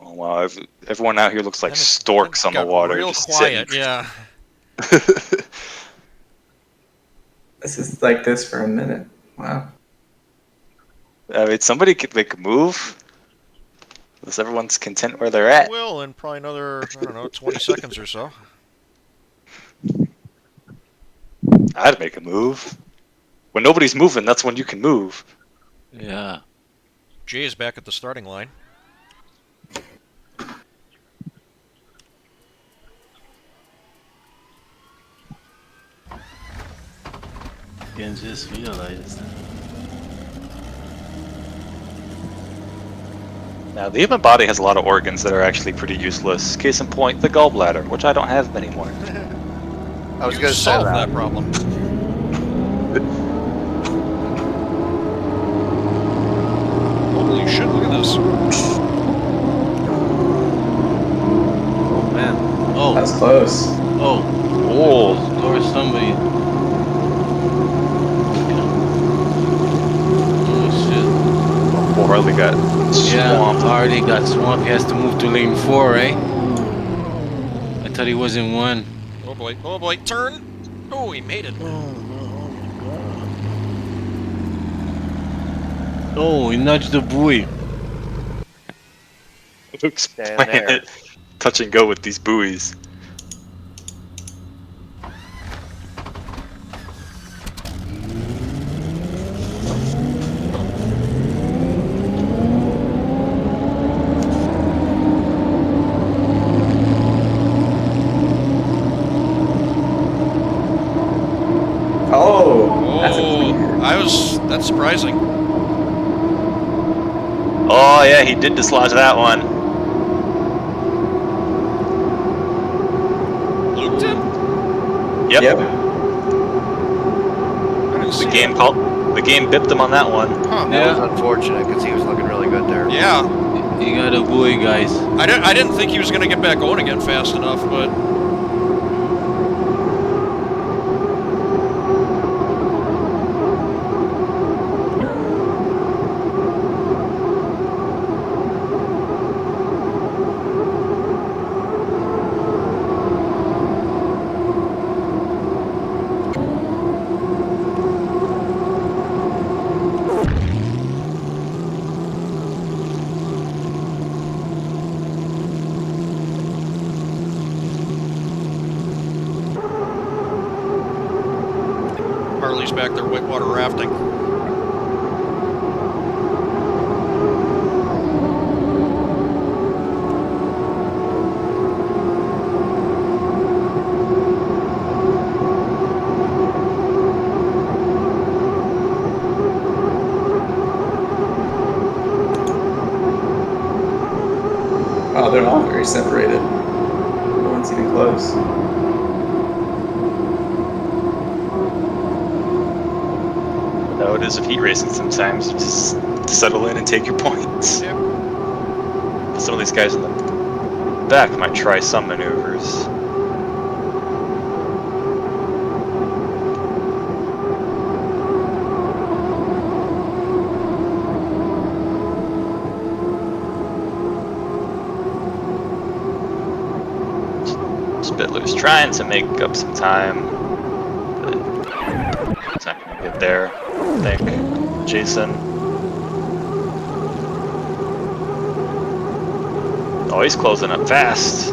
Speaker 15: Oh wow, everyone out here looks like storks on the water.
Speaker 10: Real
Speaker 15: just
Speaker 10: quiet,
Speaker 15: sitting.
Speaker 10: yeah.
Speaker 13: This is like this for a minute. Wow.
Speaker 15: I mean, somebody could make a move. Unless everyone's content where they're at.
Speaker 10: Will in probably another, I don't know, 20 seconds or so.
Speaker 15: I'd make a move. When nobody's moving, that's when you can move.
Speaker 8: Yeah.
Speaker 10: Jay is back at the starting line.
Speaker 6: Again, just realized.
Speaker 15: Now, the human body has a lot of organs that are actually pretty useless. Case in point, the gallbladder, which I don't have anymore.
Speaker 11: I was going to say
Speaker 10: that problem. Holy shit, look at this.
Speaker 8: Oh man. Oh.
Speaker 13: That's close.
Speaker 8: Oh.
Speaker 15: Oh.
Speaker 8: Or somebody. Oh shit.
Speaker 15: Oh, Harley got swamped.
Speaker 8: Harley got swamped. He has to move to lane 4, right? I thought he was in 1.
Speaker 10: Oh boy, turn! Oh, he made it.
Speaker 8: Oh, he nudged the buoy.
Speaker 15: Luke's playing touch and go with these buoys.
Speaker 10: That's surprising.
Speaker 15: Oh yeah, he did dislodge that one.
Speaker 10: Luke did?
Speaker 15: Yep. The game bipped him on that one.
Speaker 10: Huh.
Speaker 11: That was unfortunate because he was looking really good there.
Speaker 10: Yeah.
Speaker 8: You got a buoy, guys.
Speaker 10: I didn't think he was going to get back going again fast enough, but... Harley's back there whitewater rafting.
Speaker 13: Oh, they're all very separated. No one's even close.
Speaker 15: How it is of heat racing sometimes. You just settle in and take your points.
Speaker 10: Yep.
Speaker 15: Some of these guys in the back might try some maneuvers. Spittler's trying to make up some time, but it's not gonna get there. I think. Jason. Oh, he's closing up fast.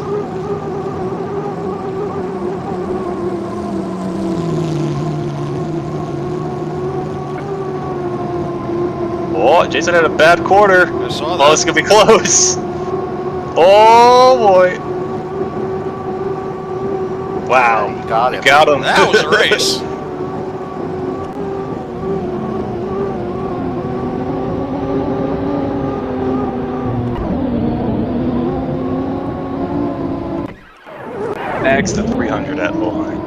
Speaker 15: Oh, Jason had a bad quarter.
Speaker 10: I saw
Speaker 15: Oh,
Speaker 10: that.
Speaker 15: it's gonna be close. Oh boy. Wow.
Speaker 11: You got him.
Speaker 15: Got him.
Speaker 10: That was a race.
Speaker 15: Max to 300 at the line.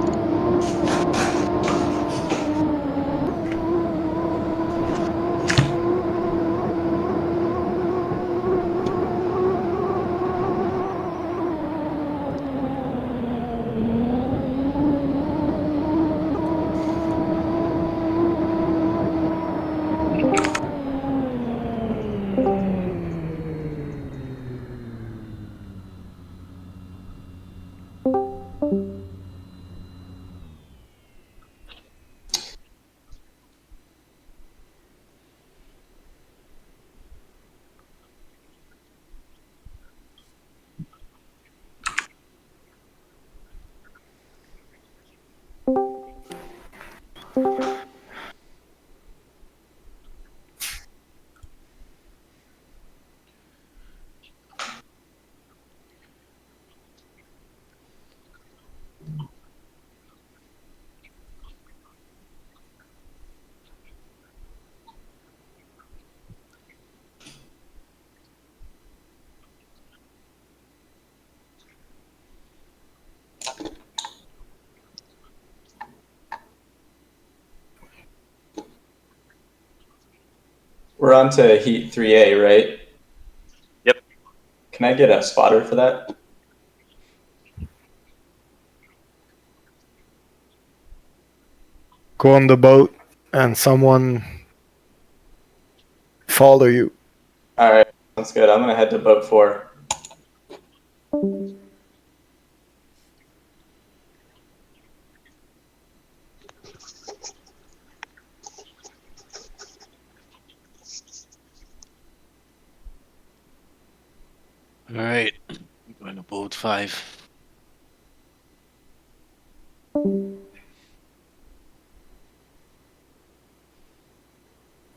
Speaker 13: We're on to Heat 3A, right?
Speaker 15: Yep.
Speaker 13: Can I get a spotter for that?
Speaker 3: Go on the boat and someone follow you.
Speaker 13: All right, sounds good. I'm gonna head to boat 4.
Speaker 6: Alright. I'm going to boat 5.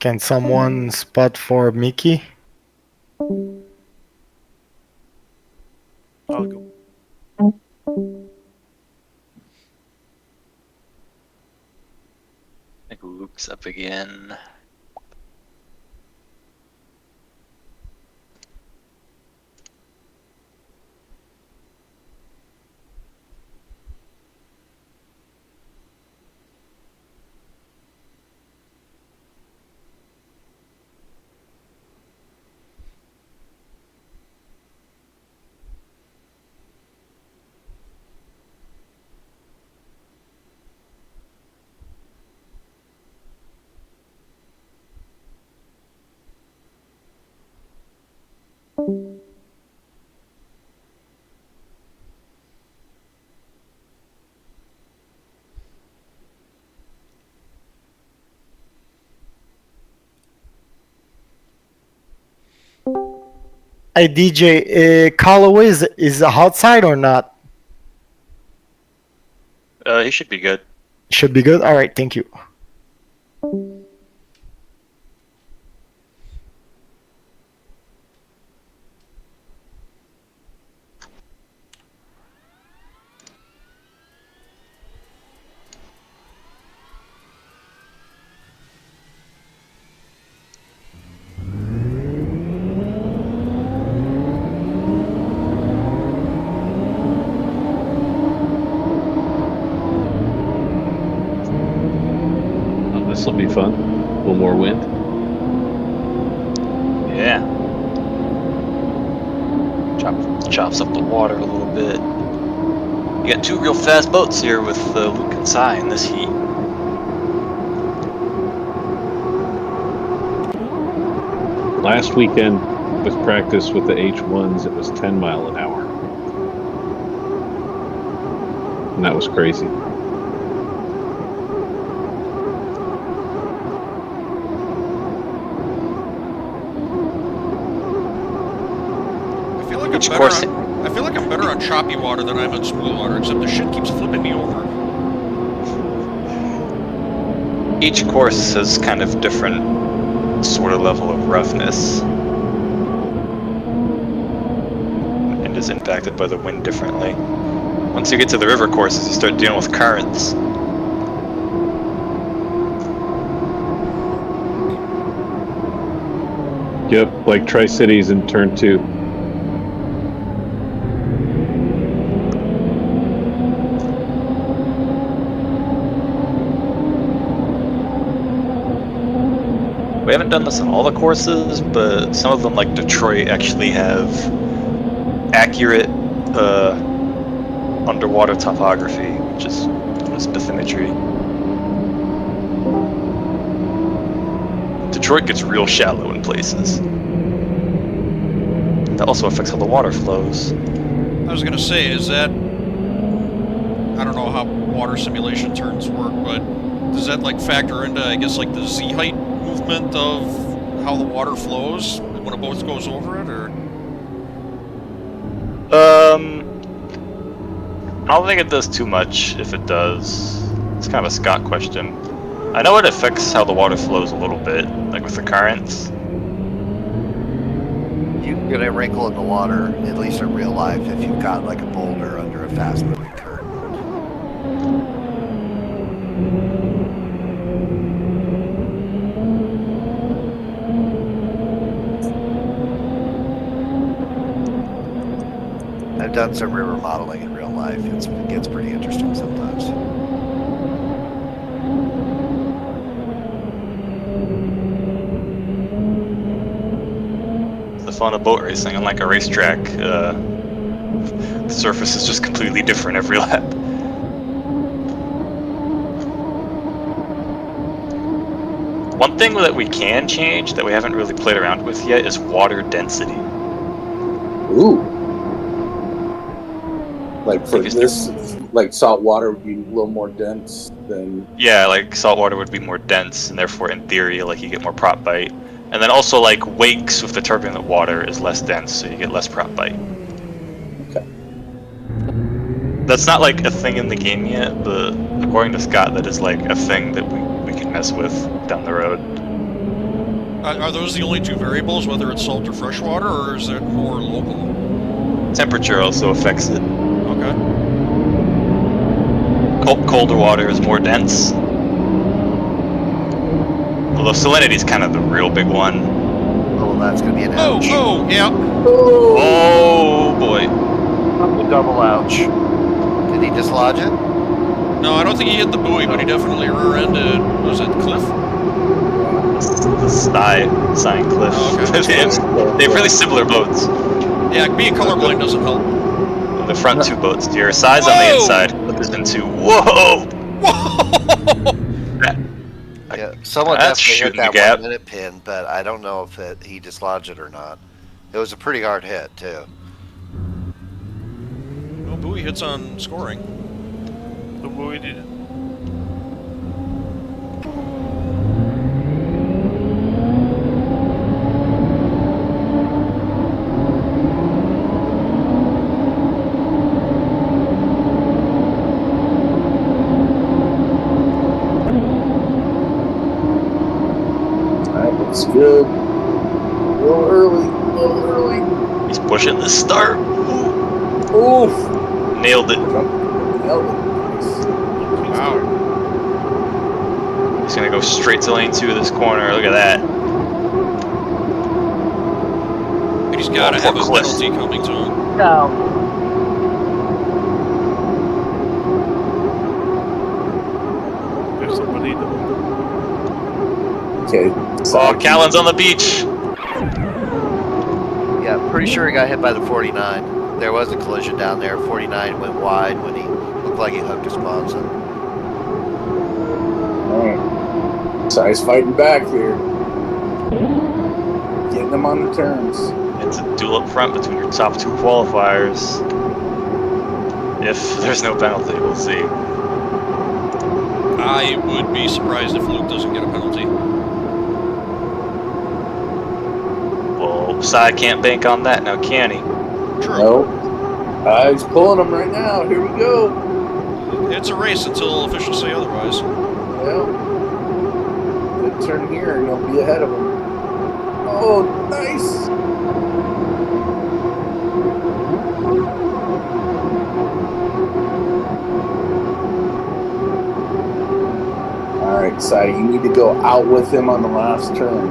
Speaker 3: Can someone spot for Mickey?
Speaker 11: I'll go.
Speaker 15: I think Luke's up again.
Speaker 3: Hey DJ, Callaway is outside or not?
Speaker 15: He should be good.
Speaker 3: Should be good. All right, thank you.
Speaker 19: This will be fun. A little more wind.
Speaker 15: Yeah. Chops up the water a little bit. You got 2 real fast boats here with Luke and Sai in this heat.
Speaker 19: Last weekend with practice with the H1s, it was 10 mile an hour. and that was crazy.
Speaker 10: I feel like
Speaker 15: Which
Speaker 10: I'm
Speaker 15: course?
Speaker 10: better on, I feel like I'm better on choppy water than I'm on smooth water, except the shit keeps flipping me over.
Speaker 15: Each course has kind of different sort of level of roughness, and is impacted by the wind differently. Once you get to the river courses, you start dealing with currents.
Speaker 19: Yep, like Tri-Cities in turn 2.
Speaker 15: We haven't done this on all the courses, but some of them, like Detroit, actually have accurate underwater topography, which is bathymetry. Detroit gets real shallow in places. That also affects how the water flows.
Speaker 10: I was gonna say, is that... I don't know how water simulation turns work, but does that like factor into, I guess, like the Z-height movement of how the water flows when a boat goes over it, or...?
Speaker 15: I don't think it does too much, if it does. It's kind of a Scott question. I know it affects how the water flows a little bit, like with the currents.
Speaker 11: You can get a wrinkle in the water, at least in real life, if you've got like a boulder under a fast-moving current. I've done some river modeling in real life. It gets pretty interesting sometimes.
Speaker 15: The fun of boat racing, unlike a racetrack, the surface is just completely different every lap. One thing that we can change that we haven't really played around with yet is water density.
Speaker 14: Ooh. Like for this, like salt water would be a little more dense than.
Speaker 15: Yeah, like salt water would be more dense, and therefore, in theory, like you get more prop bite. And then also, like wakes with the turbulent water is less dense, so you get less prop bite.
Speaker 14: Okay.
Speaker 15: That's not like a thing in the game yet, but according to Scott, that is like a thing that we can mess with down the road.
Speaker 10: Are those the only two variables, whether it's salt or freshwater, or is it more local?
Speaker 15: Temperature also affects it.
Speaker 10: Okay.
Speaker 15: Colder water is more dense. Although salinity is kind of the real big one.
Speaker 11: Oh, that's gonna be an ouch.
Speaker 10: Oh, yeah.
Speaker 15: Oh boy.
Speaker 11: A double ouch. Did he dislodge it?
Speaker 10: No, I don't think he hit the buoy, but he definitely rear-ended. Was it Cliff?
Speaker 15: The Sign Cliff.
Speaker 10: Oh, okay.
Speaker 15: They have really similar boats.
Speaker 10: Yeah, being colorblind doesn't help.
Speaker 15: The front two boats here, size on the inside. Cliff is into. Whoa!
Speaker 11: Yeah, someone
Speaker 15: That's
Speaker 11: definitely hit
Speaker 15: shooting the
Speaker 11: that
Speaker 15: gap.
Speaker 11: 1 minute pin, but I don't know if he dislodged it or not. It was a pretty hard hit too.
Speaker 10: No buoy hits on scoring.
Speaker 5: The buoy did it.
Speaker 14: That looks good. A little early.
Speaker 15: He's pushing the start.
Speaker 14: Oof.
Speaker 15: Nailed it.
Speaker 14: Nailed it.
Speaker 10: Wow.
Speaker 15: He's gonna go straight to lane 2 of this corner. Look at that.
Speaker 10: And he's gotta have a penalty coming to him.
Speaker 15: No.
Speaker 5: There's somebody in the
Speaker 14: Okay.
Speaker 15: Oh, Callan's on the beach.
Speaker 11: Yeah, pretty sure he got hit by the 49. There was a collision down there. 49 went wide when he looked like he hooked his bonds up.
Speaker 14: Alright. So he's fighting back here. Getting them on the turns.
Speaker 15: It's a duel up front between your top 2 qualifiers. If there's no penalty, we'll see.
Speaker 10: I would be surprised if Luke doesn't get a penalty.
Speaker 15: Well, Sai can't bank on that now, can he?
Speaker 10: True.
Speaker 14: No. He's pulling them right now. Here we go.
Speaker 10: It's a race until officials say otherwise.
Speaker 14: Well, good turn here, and you'll be ahead of him. Oh, nice. All right, Sai, you need to go out with him on the last turn.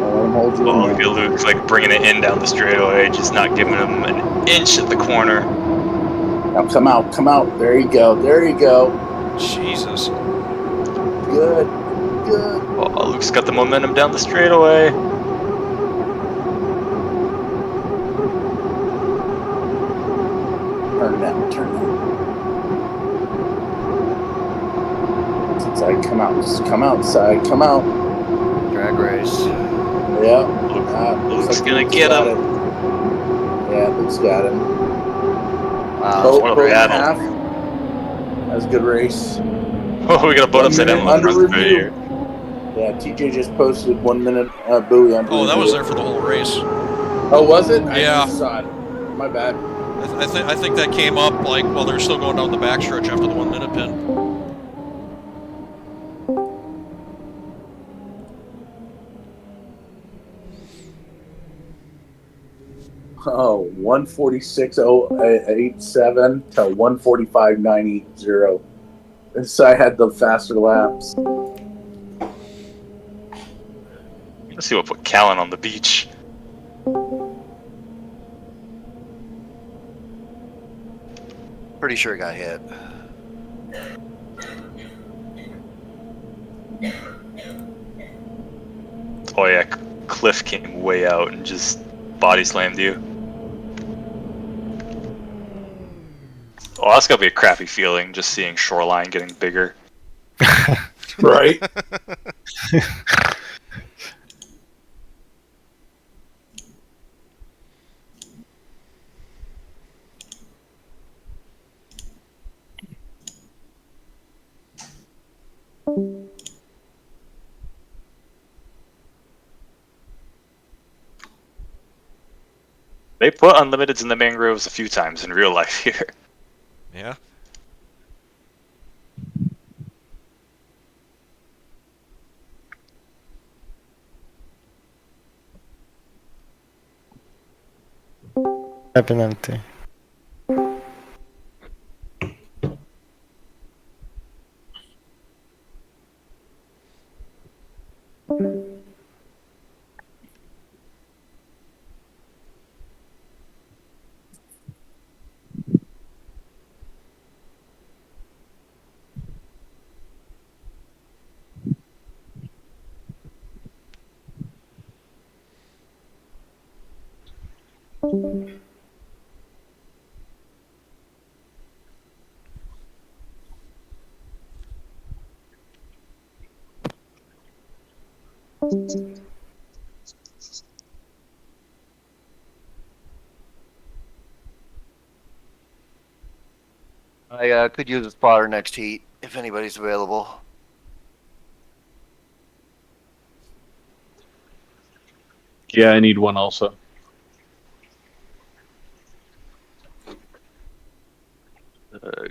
Speaker 14: Don't let him hold you in
Speaker 15: Oh,
Speaker 14: there.
Speaker 15: look at Luke, like bringing it in down the straightaway, just not giving him an inch at the corner.
Speaker 14: Now come out, come out. There you go, there you go.
Speaker 10: Jesus.
Speaker 14: Good, good.
Speaker 15: Oh, Luke's got the momentum down the straightaway.
Speaker 14: Turn that, turn that. Side, come out, just come outside, come out.
Speaker 11: Drag race.
Speaker 14: Yeah.
Speaker 15: Luke's
Speaker 14: looks like
Speaker 15: gonna
Speaker 14: Luke's
Speaker 15: get
Speaker 14: got
Speaker 15: him.
Speaker 14: it. Yeah, Luke's got him.
Speaker 11: Wow.
Speaker 15: What a
Speaker 14: Boat and a
Speaker 15: battle.
Speaker 14: half. That was a good race.
Speaker 15: Oh, we got a boat
Speaker 14: 1
Speaker 15: upside down
Speaker 14: minute
Speaker 15: on the
Speaker 14: under
Speaker 15: front straight
Speaker 14: review.
Speaker 15: here.
Speaker 14: Yeah, TJ just posted 1 minute buoy under
Speaker 10: Oh, that was
Speaker 14: review.
Speaker 10: there for the whole race.
Speaker 14: Oh, was it? I
Speaker 10: Yeah.
Speaker 14: just saw it. My bad.
Speaker 10: I think that came up like while they're still going down the backstretch after the 1 minute pin.
Speaker 14: Oh, 146.087 to 145.980. So I had the faster laps.
Speaker 15: Let's see what put Callan on the beach.
Speaker 11: Pretty sure it got hit.
Speaker 15: Oh yeah, Cliff came way out and just body slammed you. Oh, that's gotta be a crappy feeling, just seeing Shoreline getting bigger.
Speaker 14: Right?
Speaker 15: They put unlimiteds in the mangroves a few times in real life here.
Speaker 10: Yeah.
Speaker 3: Penalty.
Speaker 11: I could use a spotter next heat if anybody's available.
Speaker 19: Yeah, I need one also.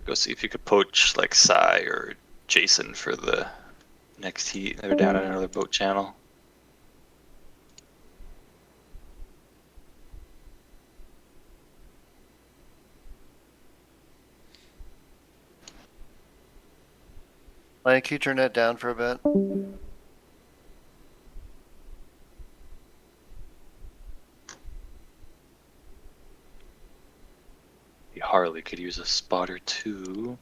Speaker 15: Go see if you could poach like Sai or Jason for the next heat. They're down in another boat channel.
Speaker 11: Mike, can you turn that down for a bit?
Speaker 15: Harley could use a spotter too.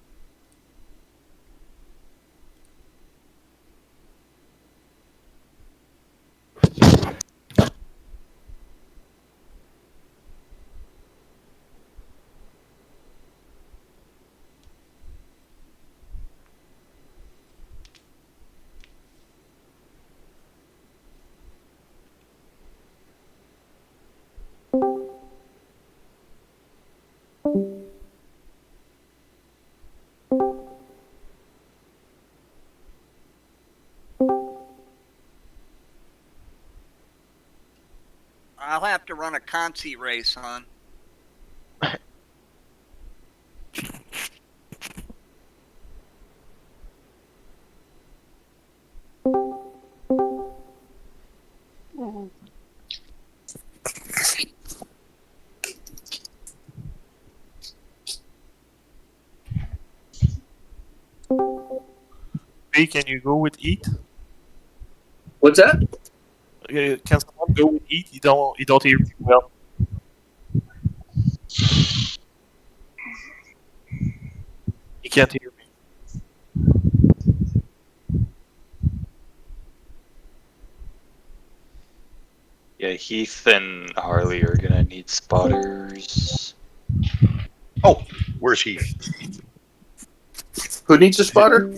Speaker 17: I'll have to run a Consi race, hon.
Speaker 21: Hey, can you go with eat?
Speaker 14: What's that?
Speaker 21: Can someone go with eat? You don't hear me well. You can't hear me.
Speaker 15: Yeah, Heath and Harley are gonna need spotters.
Speaker 1: Oh, where's Heath?
Speaker 14: Who needs a spotter?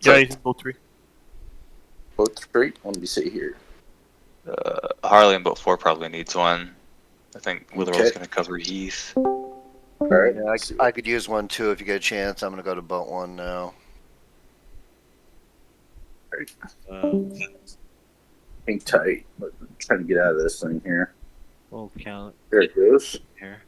Speaker 21: Yeah, he's in boat 3.
Speaker 14: Boat 3? Let me see here.
Speaker 15: Harley and boat 4 probably needs one. I think Witherall's
Speaker 14: Okay.
Speaker 15: gonna cover Heath.
Speaker 14: Alright.
Speaker 11: Yeah, I could use one too if you get a chance. I'm gonna go to boat 1 now.
Speaker 14: Hang tight. I'm trying to get out of this thing here.
Speaker 8: Full count.
Speaker 14: There it goes.
Speaker 8: Here.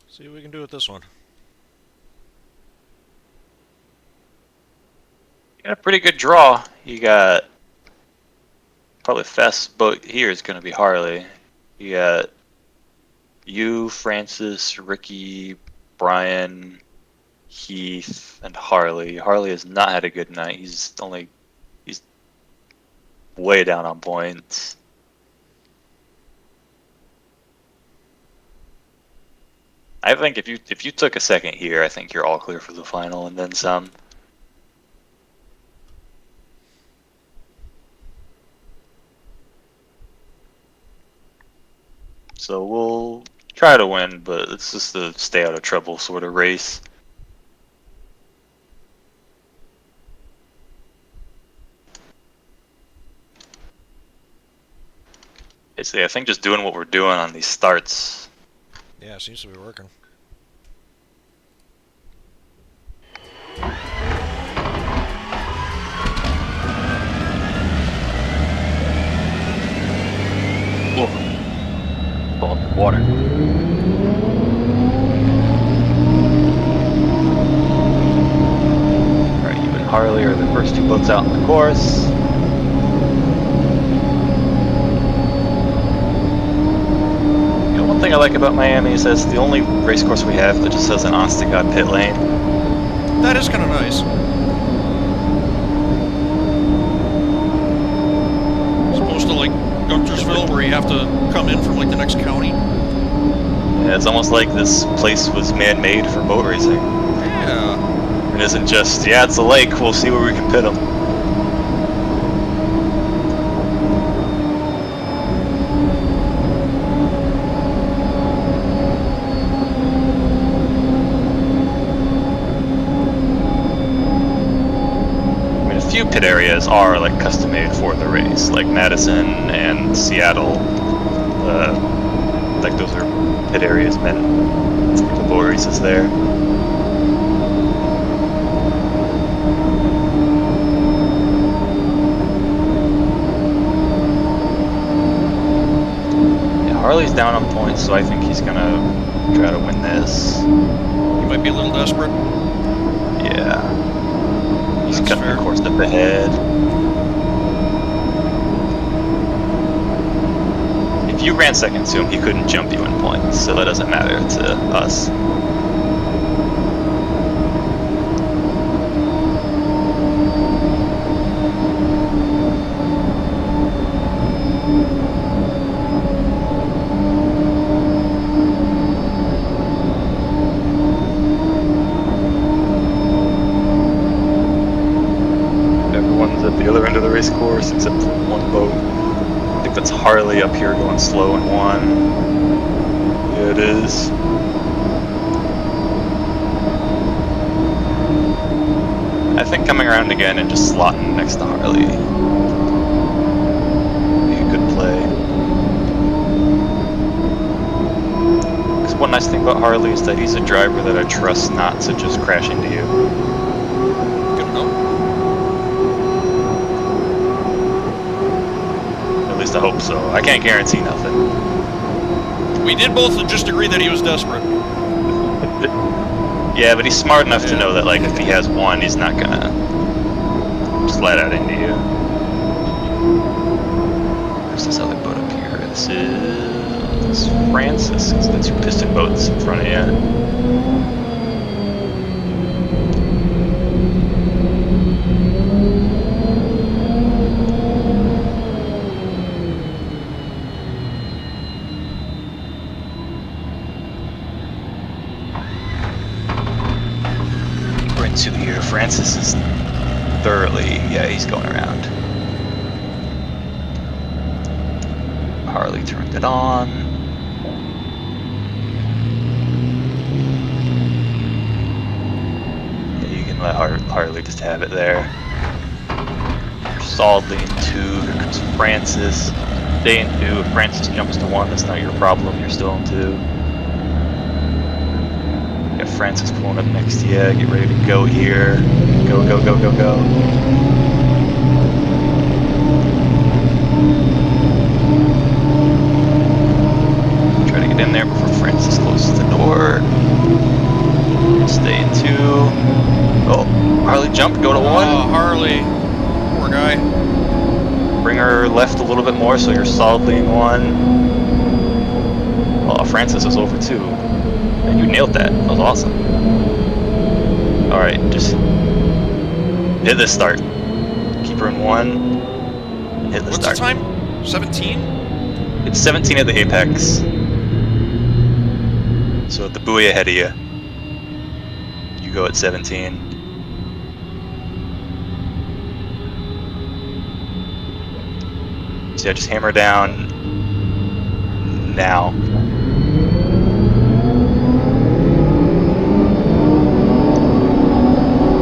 Speaker 10: See what we can do with this one.
Speaker 15: You got a pretty good draw. You got probably the fastest boat here is gonna be Harley. You got you, Francis, Ricky, Brian, Heath, and Harley. Harley has not had a good night. He's way down on points. I think if you took a second here, I think you're all clear for the final and then some. So we'll try to win, but it's just a stay out of trouble sort of race. Basically, I think just doing what we're doing on these starts.
Speaker 10: Yeah, it seems to be working.
Speaker 15: Fall in the water. Alright, you and Harley are the first two boats out on the course. You know, one thing I like about Miami is that's the only race course we have that just has an honest to God pit lane.
Speaker 10: That is kind of nice. As opposed to like Guntersville, where you have to come in from like the next county.
Speaker 15: Yeah, it's almost like this place was man-made for boat racing.
Speaker 10: Yeah.
Speaker 15: It isn't just, yeah, it's a lake, we'll see where we can pit them. I mean, a few pit areas are like custom-made for the race, like Madison and Seattle. Like those are pit areas meant for the boat races there. Yeah, Harley's down on points, so I think he's gonna try to win this.
Speaker 10: He might be a little desperate.
Speaker 15: Yeah. He's
Speaker 10: That's
Speaker 15: cutting
Speaker 10: fair.
Speaker 15: the course up ahead. If you ran second to him, he couldn't jump you in points, so that doesn't matter to us. Everyone's at the other end of the race course except for one boat. I think that's Harley up here going slow in one. Yeah, it is. I think coming around again and just slotting next to Harley would be a good play. Because one nice thing about Harley is that he's a driver that I trust not to just crash into you.
Speaker 10: Good enough.
Speaker 15: At least I hope so. I can't guarantee nothing.
Speaker 10: We did both just agree that he was desperate.
Speaker 15: Yeah, but he's smart enough to know that, like, if he has one, he's not gonna slide out into you. There's this other boat up here. This is Francis. It's the two piston boats in front of you. We're in two here. Francis is thoroughly, yeah, he's going around. Harley turned it on. Yeah, you can let Harley just have it there. You're solidly in two. Here comes Francis. Stay in two. If Francis jumps to one, that's not your problem. You're still in two. Got Francis pulling up next to you. Get ready to go here. Go, go, go, go, go. Try to get in there before Francis closes the door. Stay in two. Oh, Harley jump, go to one.
Speaker 10: Oh, Harley. Poor guy.
Speaker 15: Bring her left a little bit more so you're solidly in one. Oh, Francis is over two. And you nailed that. That was awesome. Alright, just hit this start. Keep her in one. Hit the start.
Speaker 10: What's the time? 17?
Speaker 15: It's 17 at the apex. So at the buoy ahead of you. You go at 17. So yeah, just hammer down now.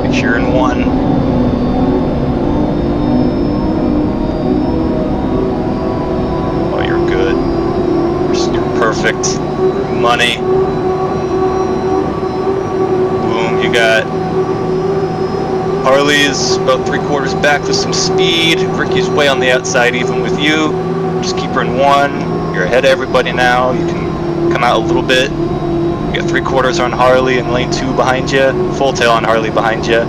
Speaker 15: Make sure you're in one. Oh, you're good. money. Boom, you got Harley's about 3/4 back with some speed. Ricky's way on the outside even with you. Just keep her in 1. You're ahead of everybody now. You can come out a little bit. You got 3/4 on Harley and lane 2 behind you. Full tail on Harley behind you.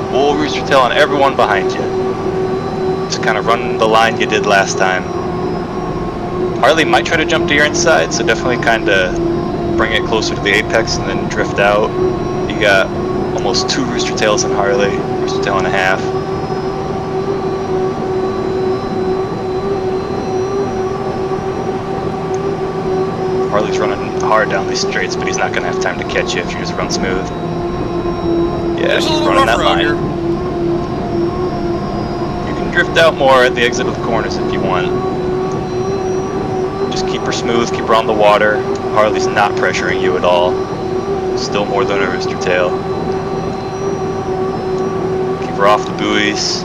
Speaker 15: Full rooster tail on everyone behind you. Just kind of run the line you did last time. Harley might try to jump to your inside, so definitely kind of bring it closer to the apex and then drift out. You got almost 2 rooster tails on Harley, rooster tail and a half. Harley's running hard down these straights, but he's not going to have time to catch you if you just run smooth. Yeah, keep running that line. You can drift out more at the exit of the corners if you want. Just keep her smooth, keep her on the water. Harley's not pressuring you at all. Still more than a rooster tail. Keep her off the buoys.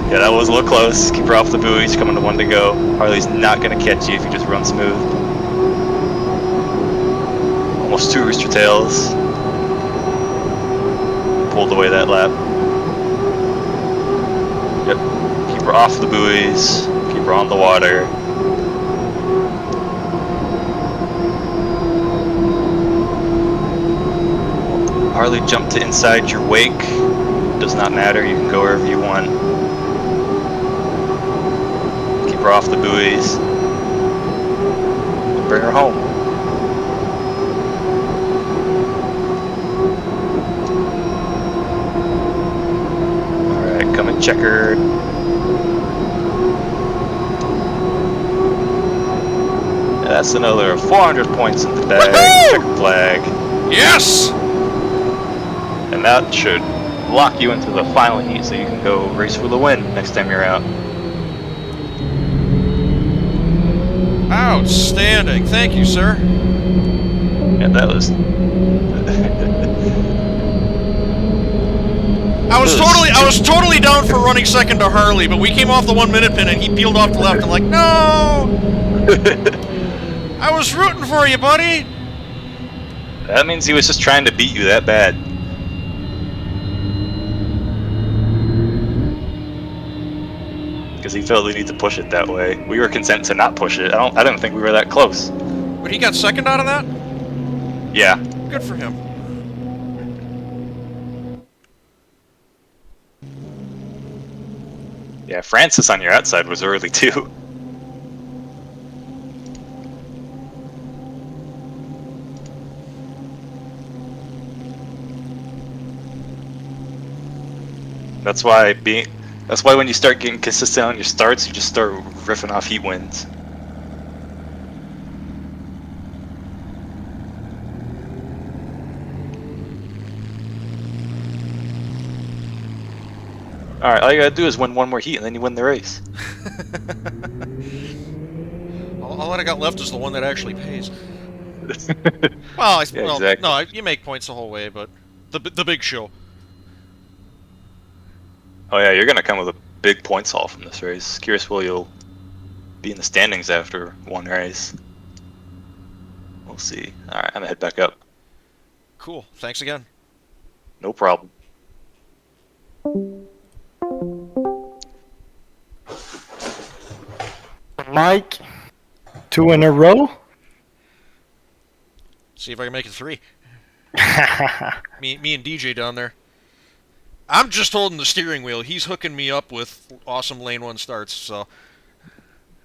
Speaker 15: Yeah, that was a little close. Keep her off the buoys, coming to 1 to go. Harley's not going to catch you if you just run smooth. Almost 2 rooster tails. Pulled away that lap. Yep. Keep her off the buoys. Keep her on the water. Harley jumped to inside your wake. Does not matter, you can go wherever you want. Keep her off the buoys. Bring her home. Alright, coming checkered. That's another 400 points in the bag. Checker flag.
Speaker 10: Yes!
Speaker 15: And that should lock you into the final heat so you can go race for the win next time you're out.
Speaker 10: Outstanding. Thank you, sir.
Speaker 15: Yeah, that was...
Speaker 10: I was totally down for running second to Harley, but we came off the 1 minute pin and he peeled off the left. I'm like, no! I was rooting for you, buddy!
Speaker 15: That means he was just trying to beat you that bad. Because he felt the need to push it that way. We were content to not push it. I didn't think we were that close.
Speaker 10: But he got second out of that?
Speaker 15: Yeah.
Speaker 10: Good for him.
Speaker 15: Yeah, Francis on your outside was early too. That's why when you start getting consistent on your starts, you just start riffing off heat wins. Alright, all you gotta do is win 1 more heat and then you win the race.
Speaker 10: All that I got left is the one that actually pays. Well, exactly. No, you make points the whole way, but the big show.
Speaker 15: Oh yeah, you're gonna come with a big points haul from this race. Curious will you'll be in the standings after 1 race. We'll see. Alright, I'm gonna head back up.
Speaker 10: Cool. Thanks again.
Speaker 15: No problem.
Speaker 3: Mike, 2 in a row?
Speaker 10: See if I can make it 3. me and DJ down there. I'm just holding the steering wheel. He's hooking me up with awesome lane 1 starts, so.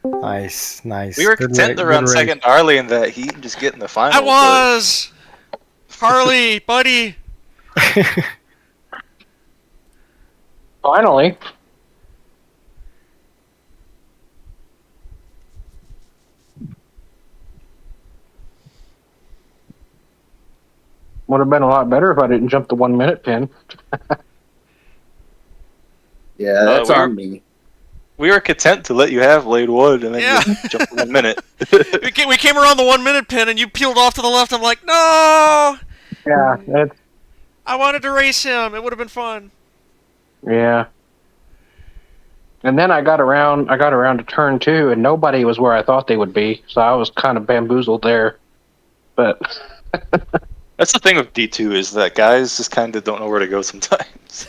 Speaker 3: Nice.
Speaker 15: We were content to run second to Harley in that heat and just get in the final.
Speaker 10: I was! Harley, buddy!
Speaker 7: Finally. Would have been a lot better if I didn't jump the 1 minute pin.
Speaker 14: Yeah, that's on me.
Speaker 15: We were content to let you have lane 1 and then just jump 1 minute.
Speaker 10: We came around the 1 minute pin and you peeled off to the left. I'm like, no!
Speaker 7: Yeah,
Speaker 10: I wanted to race him. It would have been fun.
Speaker 7: Yeah. And then I got around to turn 2, and nobody was where I thought they would be, so I was kind of bamboozled there. But
Speaker 15: That's the thing with D2 is that guys just kind of don't know where to go sometimes.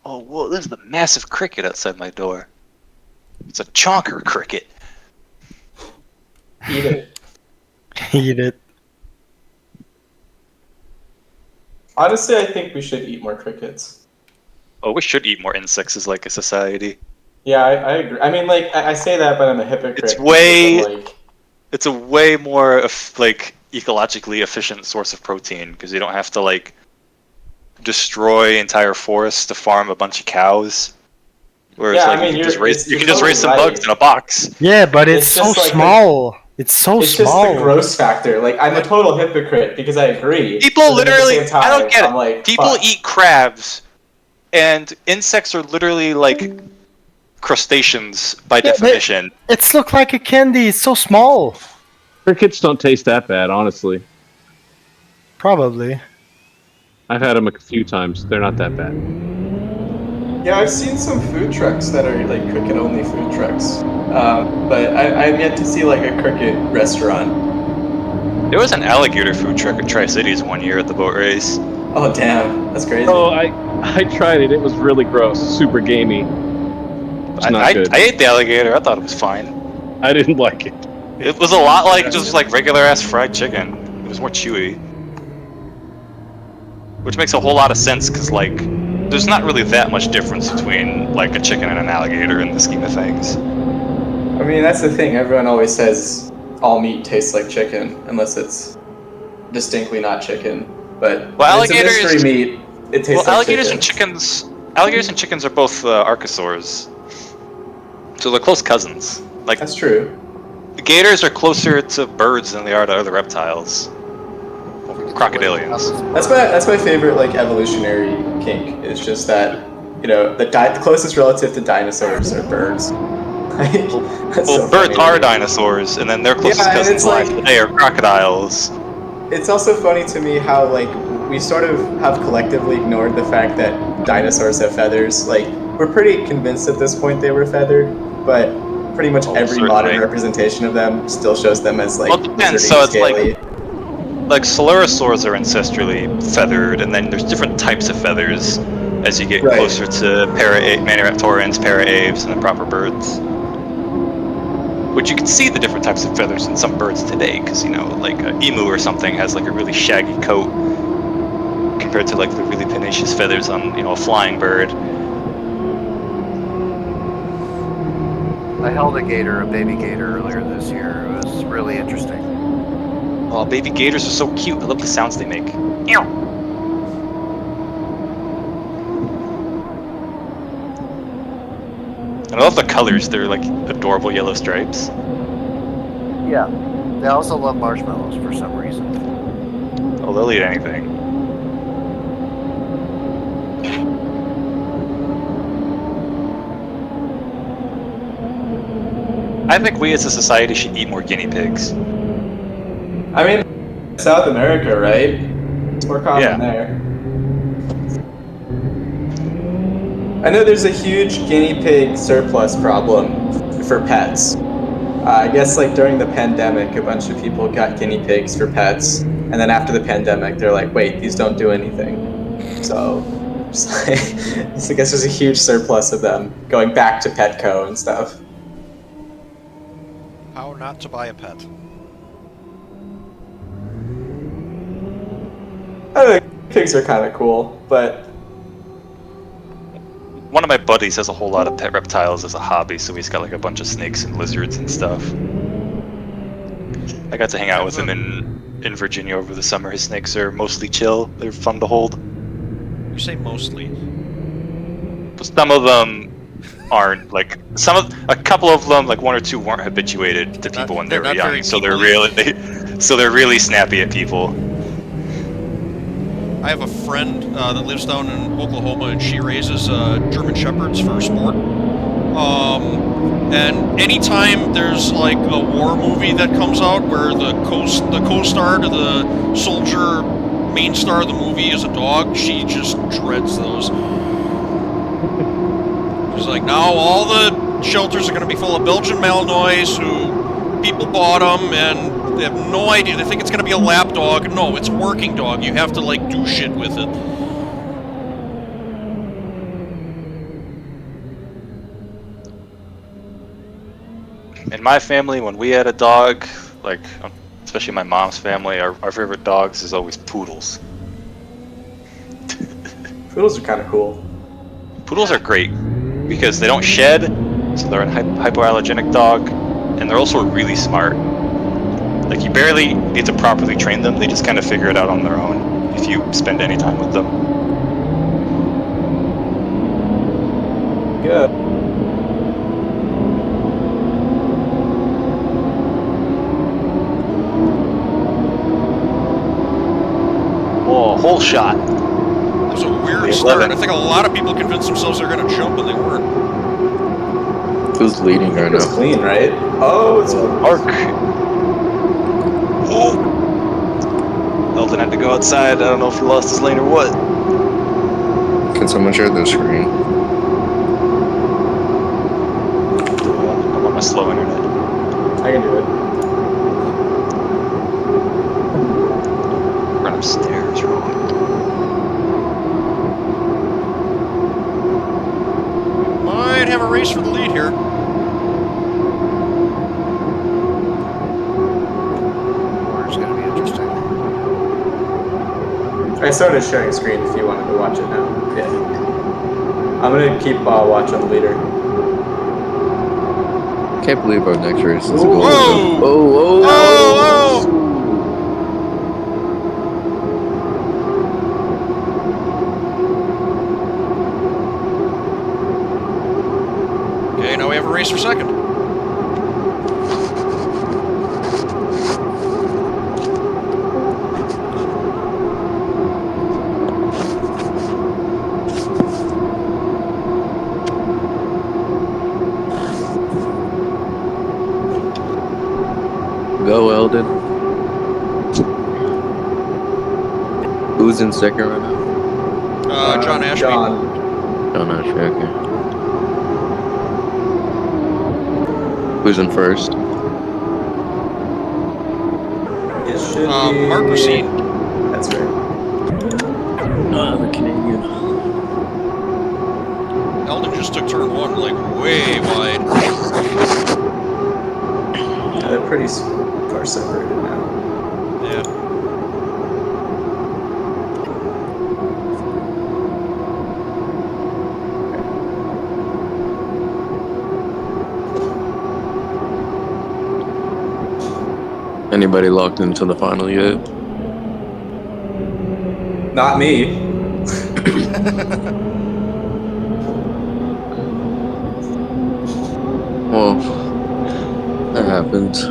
Speaker 15: Oh, whoa, there's the massive cricket outside my door. It's a chonker cricket.
Speaker 13: Eat it.
Speaker 3: Eat it.
Speaker 13: Honestly, I think we should eat more crickets.
Speaker 15: Oh, we should eat more insects as like a society.
Speaker 13: Yeah, I agree. I mean, like, I say that, but I'm a hypocrite.
Speaker 15: It's way,
Speaker 13: Like,
Speaker 15: it's a way more like ecologically efficient source of protein because you don't have to like destroy entire forests to farm a bunch of cows. Whereas
Speaker 13: Yeah,
Speaker 15: like
Speaker 13: I mean,
Speaker 15: you can
Speaker 13: you're
Speaker 15: just
Speaker 13: totally
Speaker 15: raise some
Speaker 13: right.
Speaker 15: bugs in a box.
Speaker 3: Yeah, but it's,
Speaker 13: It's
Speaker 3: so
Speaker 13: just like
Speaker 3: small. It's so
Speaker 13: it's
Speaker 3: small.
Speaker 13: just the gross factor. Like, I'm a total hypocrite because I agree.
Speaker 15: People
Speaker 13: but then at the
Speaker 15: literally,
Speaker 13: same time,
Speaker 15: I don't get
Speaker 13: I'm
Speaker 15: it.
Speaker 13: like,
Speaker 15: People
Speaker 13: fuck.
Speaker 15: eat crabs, and insects are literally like crustaceans by definition.
Speaker 3: It's look like a candy. It's so small.
Speaker 19: Crickets don't taste that bad, honestly.
Speaker 3: Probably.
Speaker 19: I've had them a few times. They're not that bad.
Speaker 13: Yeah, I've seen some food trucks that are like cricket-only food trucks, but I've yet to see like a cricket restaurant.
Speaker 15: There was an alligator food truck at Tri-Cities one year at the boat race.
Speaker 13: Oh damn, that's crazy.
Speaker 19: Oh, I tried it. It was really gross. Super gamey. It's not good.
Speaker 15: I ate the alligator. I thought it was fine.
Speaker 19: I didn't like it.
Speaker 15: It was a lot like just like regular ass fried chicken. It was more chewy, which makes a whole lot of sense because like there's not really that much difference between like a chicken and an alligator in the scheme of things.
Speaker 13: I mean, that's the thing. Everyone always says all meat tastes like chicken, unless it's distinctly not chicken. But
Speaker 15: Well,
Speaker 13: when it's a mystery meat. It tastes like
Speaker 15: alligators
Speaker 13: chicken.
Speaker 15: and chickens are both archosaurs, so they're close cousins. Like
Speaker 13: that's true.
Speaker 15: The gators are closer to birds than they are to other reptiles. Crocodilians.
Speaker 13: That's my favorite like evolutionary kink. It's just that the closest relative to dinosaurs are birds.
Speaker 15: Birds are dinosaurs, and then their closest cousins today are crocodiles.
Speaker 13: It's also funny to me how like we sort of have collectively ignored the fact that dinosaurs have feathers. Like we're pretty convinced at this point they were feathered, but pretty much every modern representation of them still shows them as like
Speaker 15: depends. So it's like Coelurosaurs are ancestrally feathered, and then there's different types of feathers as you get closer to Maniraptorans, Paraaves, and the proper birds. Which you can see the different types of feathers in some birds today, because like an emu or something has like a really shaggy coat compared to like the really panaceous feathers on a flying bird.
Speaker 11: I held a baby gator earlier this year. It was really interesting.
Speaker 15: Oh, baby gators are so cute. I love the sounds they make. Ew. And I love the colors. They're like adorable yellow stripes.
Speaker 11: Yeah. They also love marshmallows for some reason.
Speaker 15: Oh, they'll eat anything. I think we as a society should eat more guinea pigs.
Speaker 13: I mean, South America, right? It's more common there. I know there's a huge guinea pig surplus problem for pets. I guess like during the pandemic, a bunch of people got guinea pigs for pets, and then after the pandemic, they're like, wait, these don't do anything. So, I guess there's a huge surplus of them going back to Petco and stuff.
Speaker 10: How not to buy a pet.
Speaker 13: I think pigs are kind of cool, but
Speaker 15: one of my buddies has a whole lot of pet reptiles as a hobby, so he's got like a bunch of snakes and lizards and stuff. I got to hang out with him in Virginia over the summer. His snakes are mostly chill. They're fun to hold.
Speaker 10: You say mostly.
Speaker 15: But some of them aren't. Like a couple of them, like one or two, weren't habituated to people when they were young, so they're really snappy at people.
Speaker 10: I have a friend that lives down in Oklahoma, and she raises German Shepherds for sport. And anytime there's like a war movie that comes out where the co-star to the soldier main star of the movie is a dog, she just dreads those. She's like, now all the shelters are going to be full of Belgian Malinois who people bought them and they have no idea. They think it's going to be a lap dog. No, it's a working dog. You have to like do shit with it.
Speaker 15: In my family, when we had a dog, like especially my mom's family, our favorite dogs is always poodles.
Speaker 13: Poodles are kind of cool.
Speaker 15: Poodles are great because they don't shed, so they're a hypoallergenic dog, and they're also really smart. Like you barely need to properly train them; they just kind of figure it out on their own if you spend any time with them.
Speaker 13: Good.
Speaker 5: Oh, whole shot.
Speaker 10: It was a weird start. I think a lot of people convinced themselves they were going to jump and they weren't.
Speaker 12: Who's leading right
Speaker 13: It's
Speaker 12: now?
Speaker 13: clean, right? Oh, it's
Speaker 15: Mark. Oh. Eldon had to go outside. I don't know if he lost his lane or what.
Speaker 12: Can someone share their screen?
Speaker 15: I'm on my slow internet.
Speaker 13: I can do it.
Speaker 15: Run upstairs, wrong.
Speaker 10: Might have a race for the lead here.
Speaker 11: It's gonna be interesting.
Speaker 13: I started sharing screen if you wanted to watch it now. Yeah. I'm gonna keep watch on the leader.
Speaker 12: Can't believe our next race is a
Speaker 13: Ooh.
Speaker 12: goal.
Speaker 10: Whoa!
Speaker 12: Oh,
Speaker 10: Okay, now we have a race for second.
Speaker 12: Go, Eldon. Who's in second right now?
Speaker 10: John Ashby.
Speaker 12: John Ashby, okay. Who's in first?
Speaker 13: It should be
Speaker 10: Mark Racine.
Speaker 13: That's right.
Speaker 12: The Canadian.
Speaker 10: Eldon just took turn one, like, way wide.
Speaker 13: Yeah, they're pretty far separated now.
Speaker 10: Yeah.
Speaker 12: Anybody locked into the final yet?
Speaker 13: Not me.
Speaker 12: Well, that happens.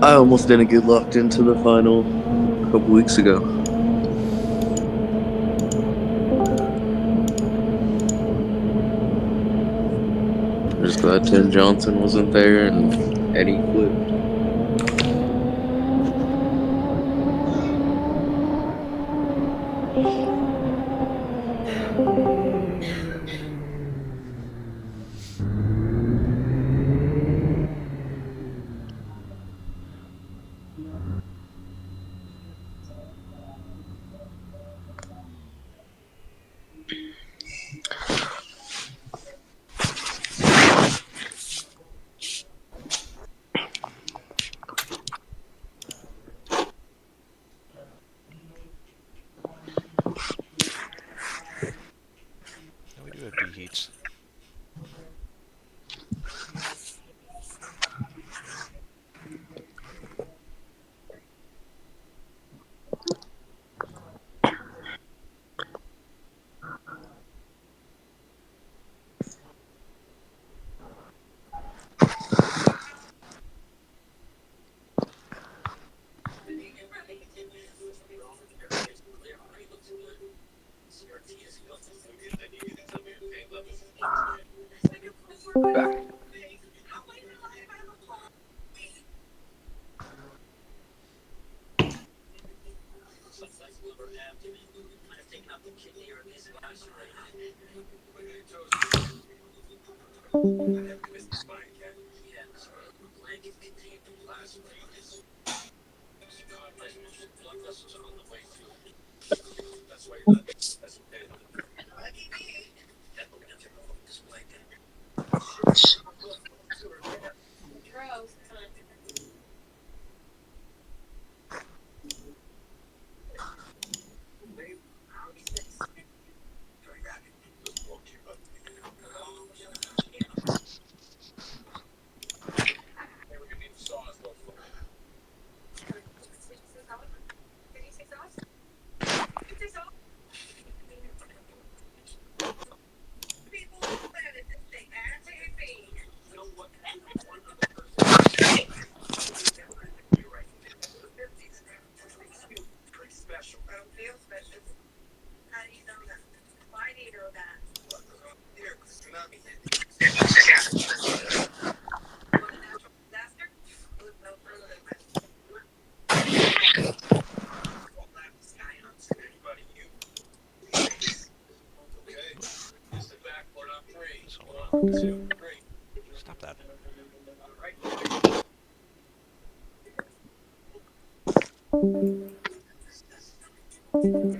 Speaker 12: I almost didn't get locked into the final a couple weeks ago. I'm just glad Tim Johnson wasn't there and Eddie flipped.
Speaker 10: Yeah, we do have D heats. Stop that. Fuck's sake.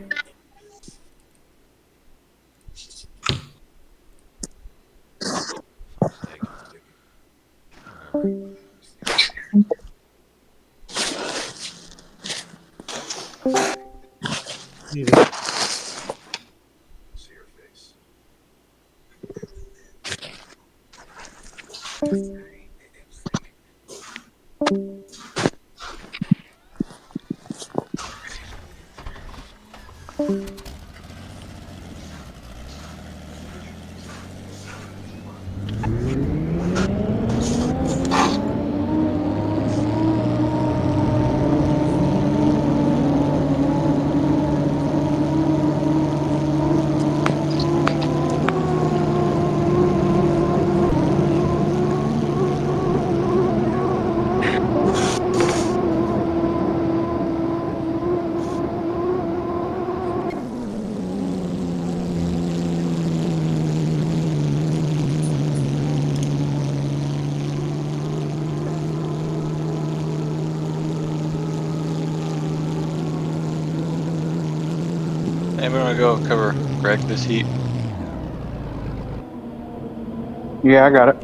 Speaker 10: Whatever.
Speaker 15: Hey, I'm gonna go cover Greg this heat.
Speaker 7: Yeah, I got it.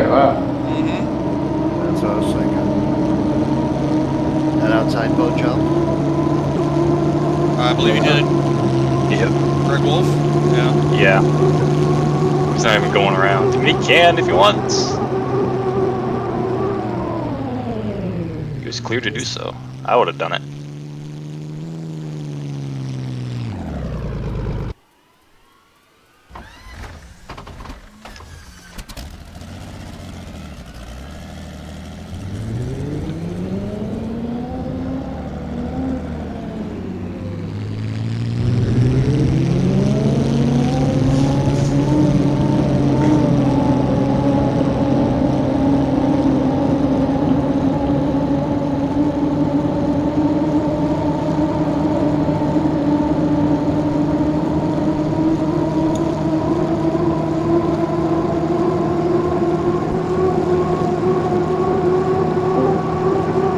Speaker 13: right? Wow.
Speaker 11: That's what I was thinking. That outside boat jump?
Speaker 10: I believe he did.
Speaker 15: Yep.
Speaker 10: Greg Wolf? Yeah.
Speaker 15: Yeah. He's not even going around. I mean, he can if he wants. He was clear to do so. I would have done it.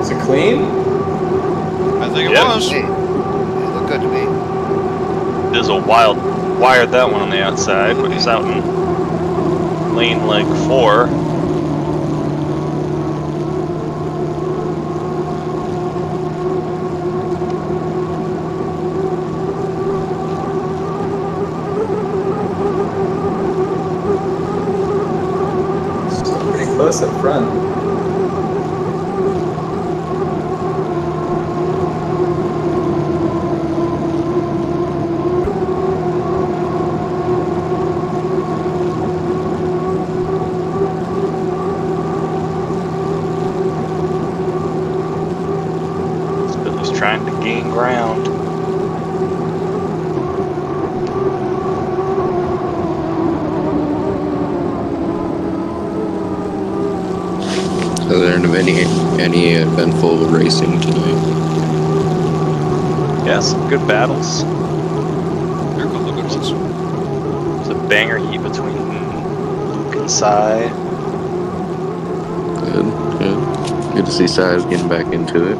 Speaker 13: Is it clean?
Speaker 10: I think it
Speaker 15: Yep.
Speaker 10: was.
Speaker 11: Hey, it looked good to me.
Speaker 15: There's a wild wired that one on the outside, but he's out in lane leg 4.
Speaker 13: Still pretty close up front.
Speaker 15: Spittler's trying to gain ground.
Speaker 12: So there aren't any eventful racing tonight.
Speaker 15: Yeah, some good battles.
Speaker 10: There are a couple of good ones.
Speaker 15: There's a banger heat between Luke and Sai.
Speaker 12: Good. Good to see Size getting back into it.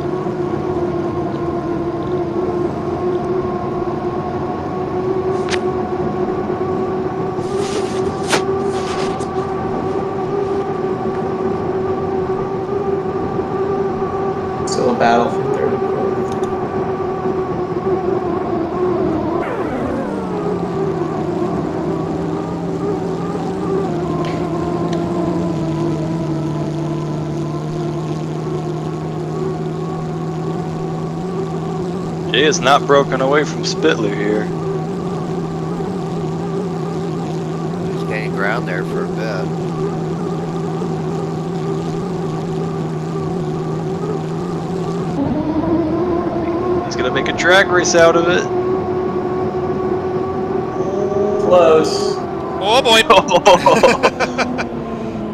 Speaker 13: Still a battle for third and fourth.
Speaker 15: Jay is not broken away from Spittler here.
Speaker 11: He's gaining ground there for a bit.
Speaker 15: He's gonna make a drag race out of it.
Speaker 13: Close.
Speaker 10: Oh boy!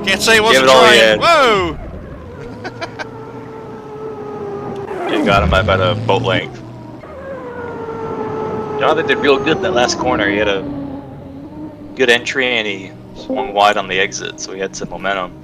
Speaker 10: Can't say he wasn't
Speaker 15: Give it all he
Speaker 10: trying.
Speaker 15: had.
Speaker 10: Whoa!
Speaker 15: Jay got him by about a boat length. Jonathan did real good that last corner. He had a good entry and he swung wide on the exit, so he had some momentum.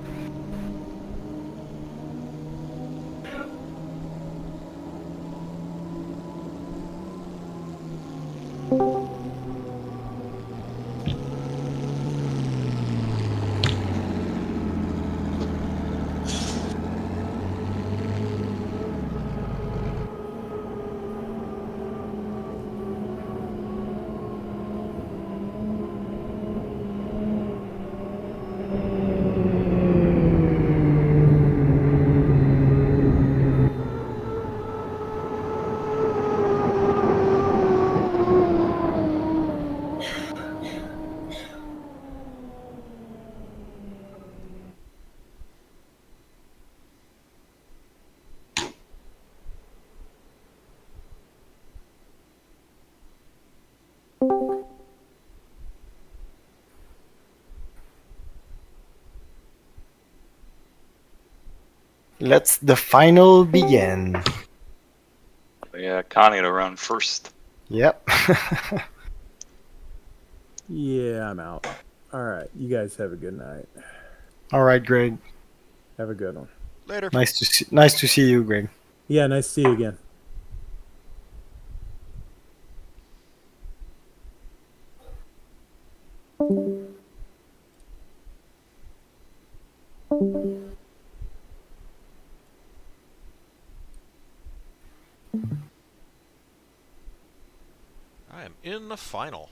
Speaker 3: Let's the final begin.
Speaker 15: Yeah, Connie to run first.
Speaker 3: Yep.
Speaker 4: Yeah, I'm out. All right, you guys have a good night.
Speaker 3: All right, Greg.
Speaker 4: Have a good one.
Speaker 10: Later.
Speaker 3: Nice to see you, Greg.
Speaker 4: Yeah, nice to see you again.
Speaker 10: I am in the final.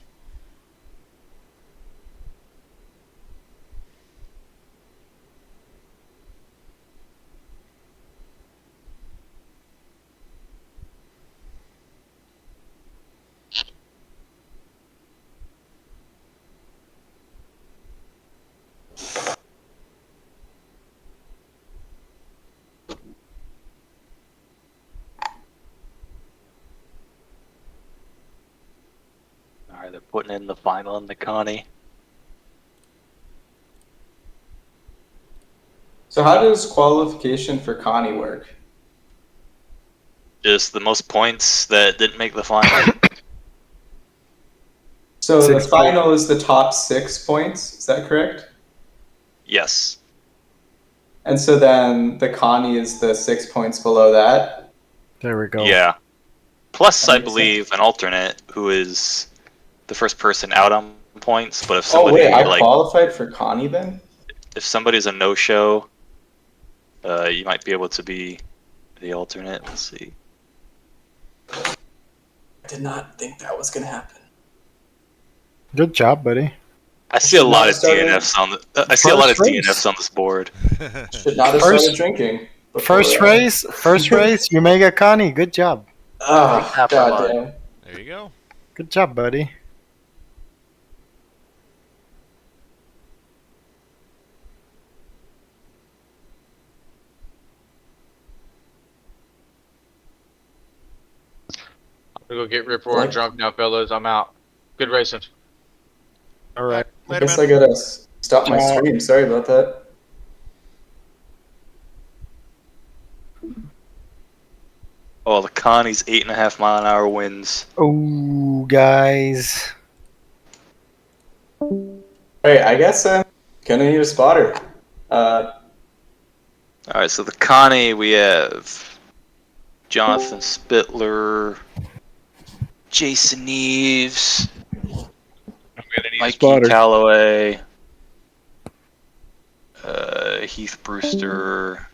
Speaker 15: Alright, they're putting in the final in the Connie.
Speaker 13: So how does qualification for Connie work?
Speaker 15: Just the most points that didn't make the final.
Speaker 13: So the
Speaker 3: 6
Speaker 13: final is the top 6 points, is that correct?
Speaker 15: Yes.
Speaker 13: And so then the Connie is the 6 points below that?
Speaker 3: There we go.
Speaker 15: Yeah. Plus,
Speaker 13: That
Speaker 15: I
Speaker 13: makes
Speaker 15: believe an alternate who is the first person out on points. But if
Speaker 13: Oh
Speaker 15: somebody
Speaker 13: wait, I qualified for Connie then?
Speaker 15: if somebody's a no-show, you might be able to be the alternate. Let's see.
Speaker 13: I did not think that was gonna happen.
Speaker 3: Good job, buddy.
Speaker 15: I see a
Speaker 13: Should not
Speaker 15: lot
Speaker 13: have
Speaker 15: of
Speaker 13: started-
Speaker 15: DNFs on the. I see a lot of
Speaker 3: First race.
Speaker 15: DNFs on this board.
Speaker 13: Should not have started drinking.
Speaker 3: First race, you make a Connie. Good job.
Speaker 13: Oh,
Speaker 15: Half my blood.
Speaker 13: goddamn.
Speaker 10: There you go.
Speaker 3: Good job, buddy.
Speaker 16: I'm gonna go get Rip Roaring drunk now, fellas. I'm out. Good racing.
Speaker 3: All right.
Speaker 13: I guess I gotta stop my stream. Sorry about that.
Speaker 15: Oh, the Connie's 8.5 mile an hour winds.
Speaker 3: Oh, guys.
Speaker 13: Alright, I guess I'm gonna need a spotter.
Speaker 15: Alright, so the Connie, we have Jonathan Spittler, Jason Eves, Mikey
Speaker 19: spotter.
Speaker 15: Calloway, Heath Brewster,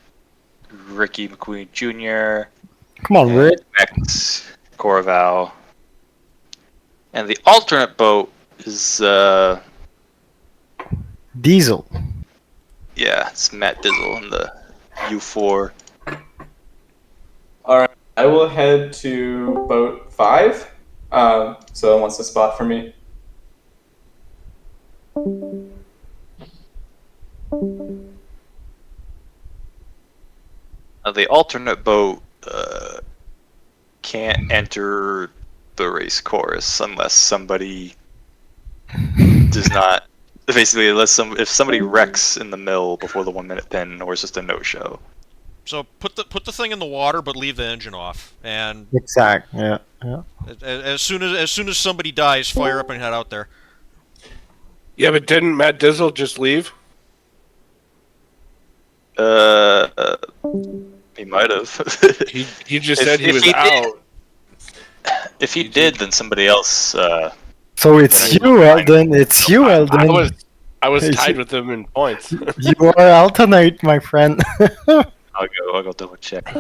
Speaker 15: Ricky McQueen Jr.,
Speaker 3: Come on, Rick.
Speaker 15: Max Corval. And the alternate boat is,
Speaker 3: Diesel.
Speaker 15: yeah, it's Matt Dizzle in the U4.
Speaker 13: Alright, I will head to boat 5. So it wants a spot for me.
Speaker 15: The alternate boat can't enter the race course unless somebody does not. Basically, if somebody wrecks in the mill before the 1 minute pin, or it's just a no show.
Speaker 10: So put the thing in the water, but leave the engine off. And
Speaker 3: Exact. Yeah. Yeah.
Speaker 10: as soon as somebody dies, fire up and head out there.
Speaker 5: Yeah, but didn't Matt Dizzle just leave?
Speaker 15: He might have.
Speaker 5: He just said he was out.
Speaker 15: If he did, then somebody else.
Speaker 3: So it's you, Eldon. It's you, Eldon.
Speaker 5: I was tied with him in points.
Speaker 3: You are alternate, my friend.
Speaker 15: I'll go double check.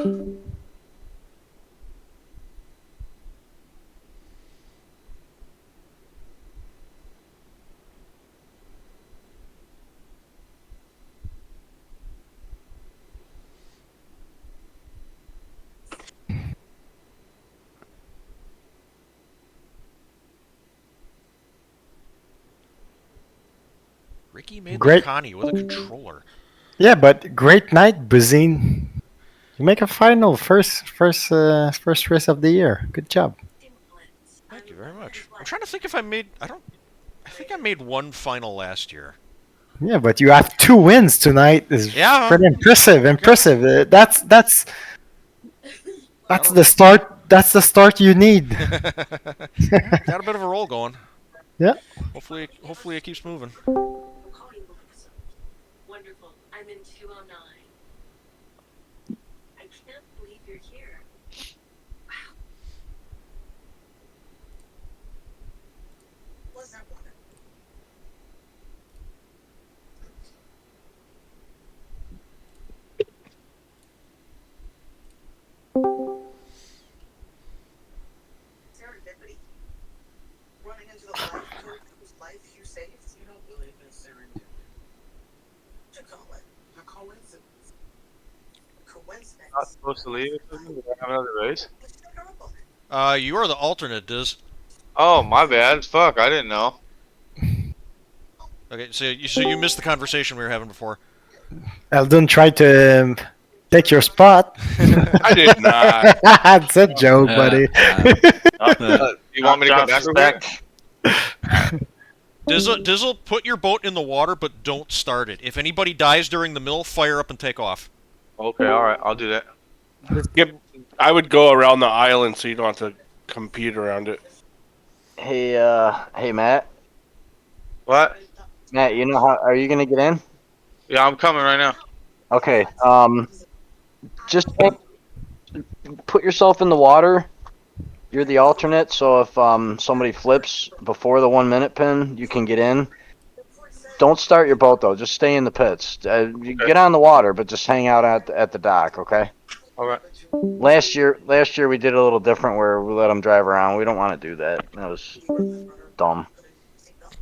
Speaker 10: Ricky made
Speaker 3: Great.
Speaker 10: the Connie with a controller.
Speaker 3: Yeah, but great night, Bazine. You make a final first race of the year. Good job.
Speaker 10: Thank you very much. I'm trying to think if I made. I think I made one final last year.
Speaker 3: Yeah, but you have 2 wins tonight. Is
Speaker 10: Yeah.
Speaker 3: pretty impressive. Impressive. That's the start. That's the start you need.
Speaker 10: Got a bit of a roll going.
Speaker 3: Yeah.
Speaker 10: Hopefully it keeps moving.
Speaker 18: Wonderful. I'm in 209. I can't believe you're here. Wow. What's that water?
Speaker 16: Not supposed to leave. Did I have another race?
Speaker 10: You are the alternate, Diz.
Speaker 16: Oh, my bad. Fuck, I didn't know.
Speaker 10: Okay, so you missed the conversation we were having before.
Speaker 3: Eldon tried to take your spot.
Speaker 5: I did not.
Speaker 3: It's a joke, buddy.
Speaker 16: You want me to come back?
Speaker 10: Dizzle, put your boat in the water, but don't start it. If anybody dies during the mill, fire up and take off.
Speaker 16: Okay, alright, I'll do that.
Speaker 5: I would go around the island so you don't have to compete around it.
Speaker 2: Hey, Matt.
Speaker 16: What?
Speaker 2: Matt, you know how? Are you gonna get in?
Speaker 16: Yeah, I'm coming right now.
Speaker 2: Okay. Just put yourself in the water. You're the alternate, so if somebody flips before the 1 minute pin, you can get in. Don't start your boat though. Just stay in the pits. You get on the water, but just hang out at the dock. Okay.
Speaker 16: Alright.
Speaker 2: Last year we did a little different where we let them drive around. We don't want to do that. That was dumb.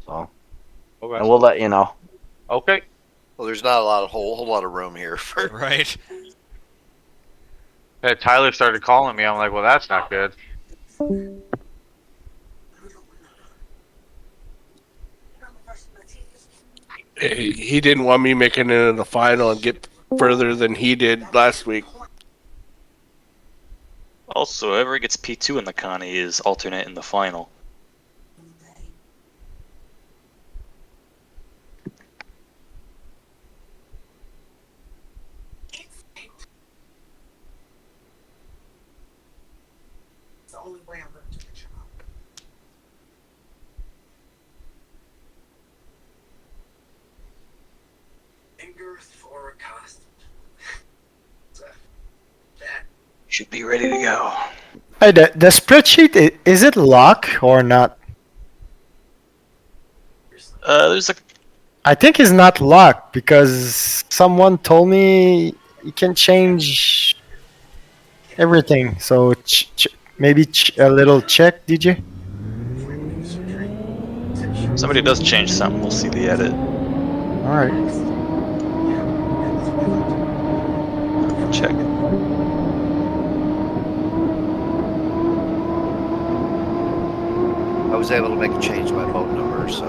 Speaker 2: So.
Speaker 16: Okay.
Speaker 2: And we'll let you know.
Speaker 16: Okay.
Speaker 11: Well, there's not a whole lot of room here for.
Speaker 10: Right.
Speaker 16: Yeah, Tyler started calling me. I'm like, well, that's not good.
Speaker 5: He didn't want me making it in the final and get further than he did last week.
Speaker 15: Also, whoever gets P2 in the Connie is alternate in the final.
Speaker 18: It's the only way I'm going to do the job. Fingers for a costume.
Speaker 15: Should be ready to go.
Speaker 3: Hey, the spreadsheet, is it locked or not?
Speaker 15: There's a.
Speaker 3: I think it's not locked because someone told me you can change everything. So maybe a little check, DJ?
Speaker 15: Somebody does change something, we'll see the edit.
Speaker 3: Alright.
Speaker 15: Check.
Speaker 11: I was able to make a change to my boat number, so.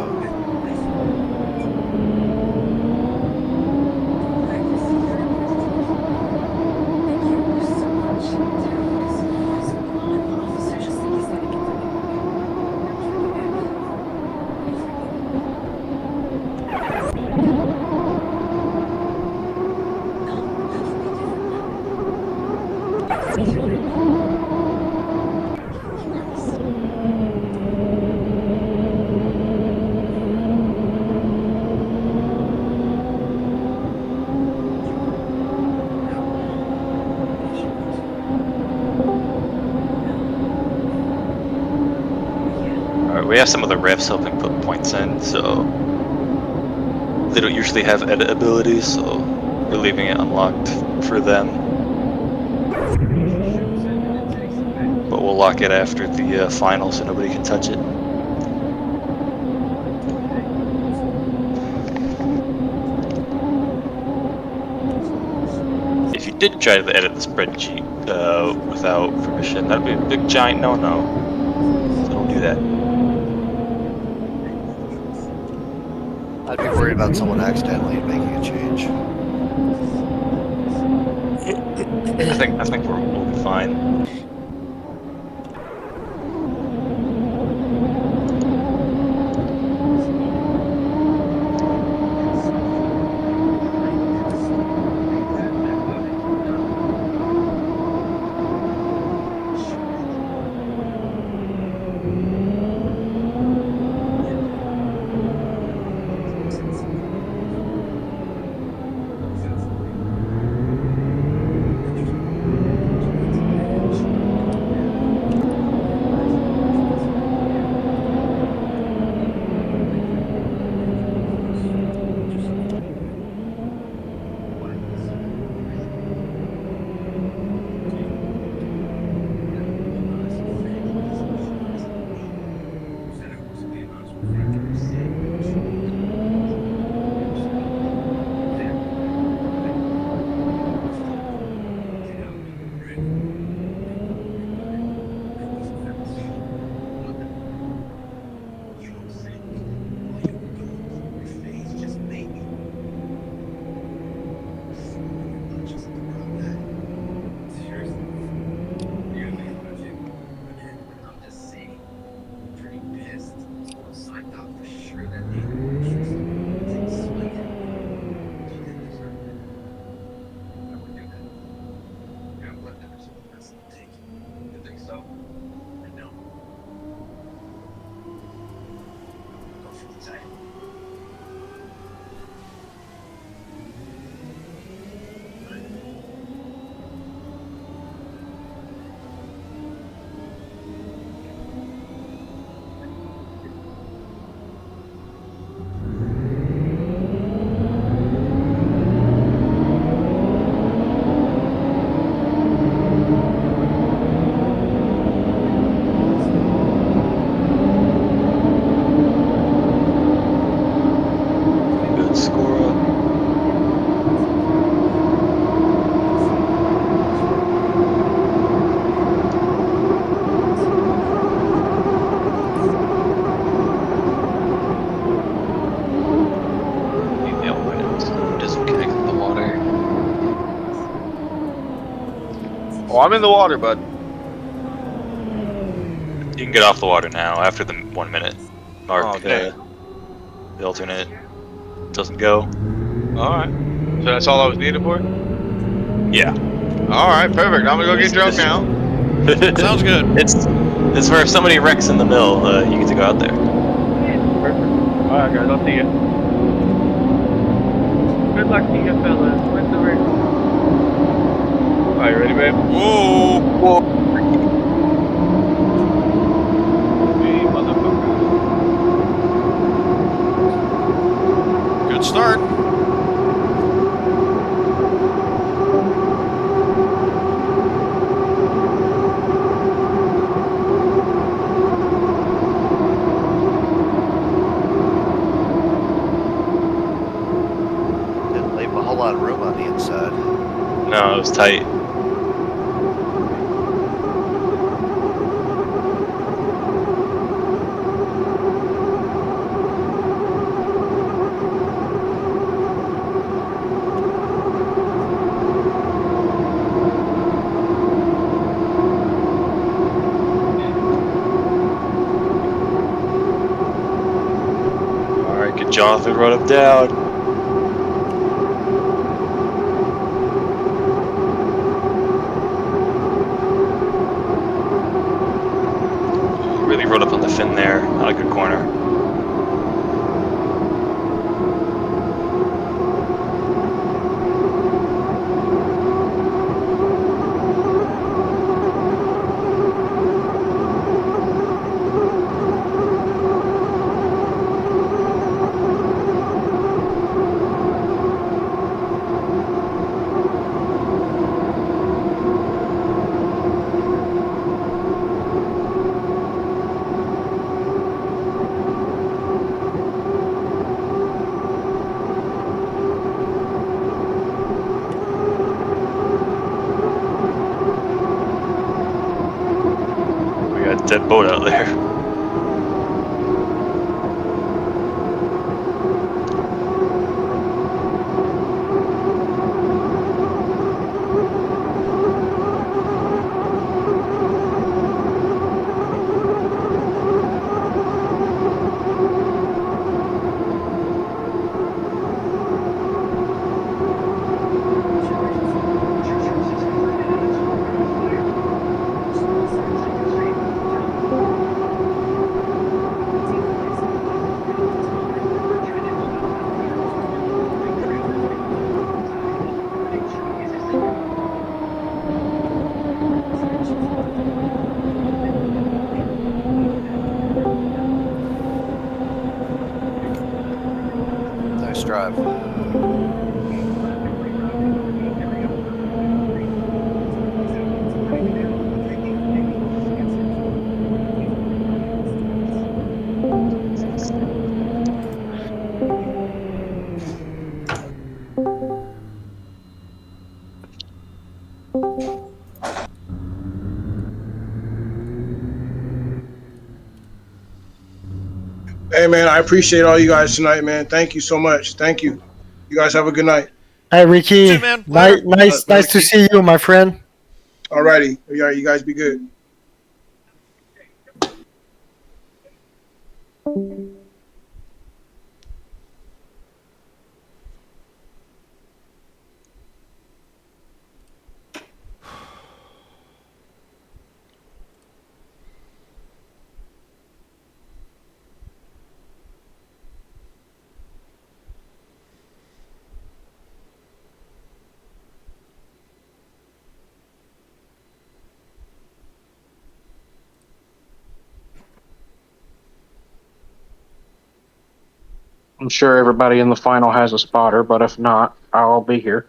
Speaker 15: Alright, we have some of the refs helping put points in, so they don't usually have edit abilities, so we're leaving it unlocked for them. But we'll lock it after the final so nobody can touch it. If you did try to edit the spreadsheet without permission, that'd be a big giant no-no. So don't do that.
Speaker 11: I'd be worried about someone accidentally making a change.
Speaker 15: I think we'll be fine.
Speaker 16: Oh, I'm in the water, bud.
Speaker 15: You can get off the water now after the 1 minute mark.
Speaker 16: Okay.
Speaker 15: The alternate doesn't go.
Speaker 16: All right. So that's all I was needed for?
Speaker 15: Yeah.
Speaker 16: All right, perfect. I'm gonna go get drunk now.
Speaker 10: Sounds good.
Speaker 15: It's where if somebody wrecks in the mill, you get to go out there.
Speaker 16: Perfect. All right, guys. I'll see you.
Speaker 9: Good luck to you, fellas. Win the race.
Speaker 16: All right, you ready, babe?
Speaker 10: Whoa.
Speaker 16: Whoa. Hey, motherfucker.
Speaker 10: Good start.
Speaker 11: Didn't leave a whole lot of room on the inside.
Speaker 15: No, it was tight. All right, good Jonathan run him down. Ooh, really rode up on the fin there. Not a good corner. We got a dead boat out there.
Speaker 11: Nice drive.
Speaker 20: Hey, man, I appreciate all you guys tonight, man. Thank you so much. Thank you. You guys have a good night.
Speaker 3: Hey, Ricky.
Speaker 10: Too, man. Later.
Speaker 3: Nice to see you, my friend.
Speaker 20: Alrighty. Yeah, you guys be good.
Speaker 7: I'm sure everybody in the final has a spotter, but if not, I'll be here.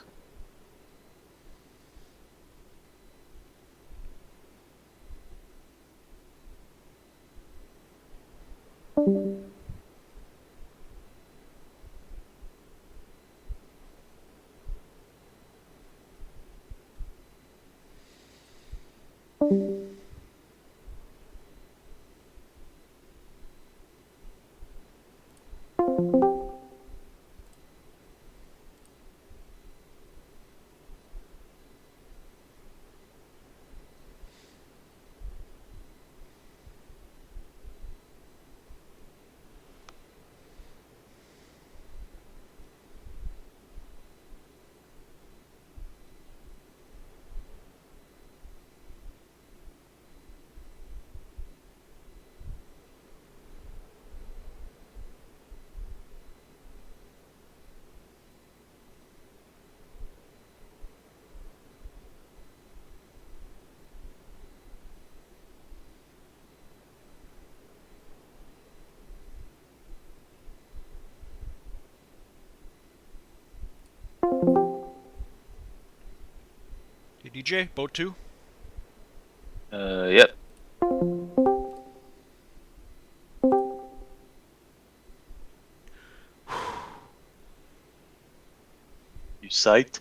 Speaker 10: Hey, DJ, boat 2?
Speaker 15: Yep. You psyched?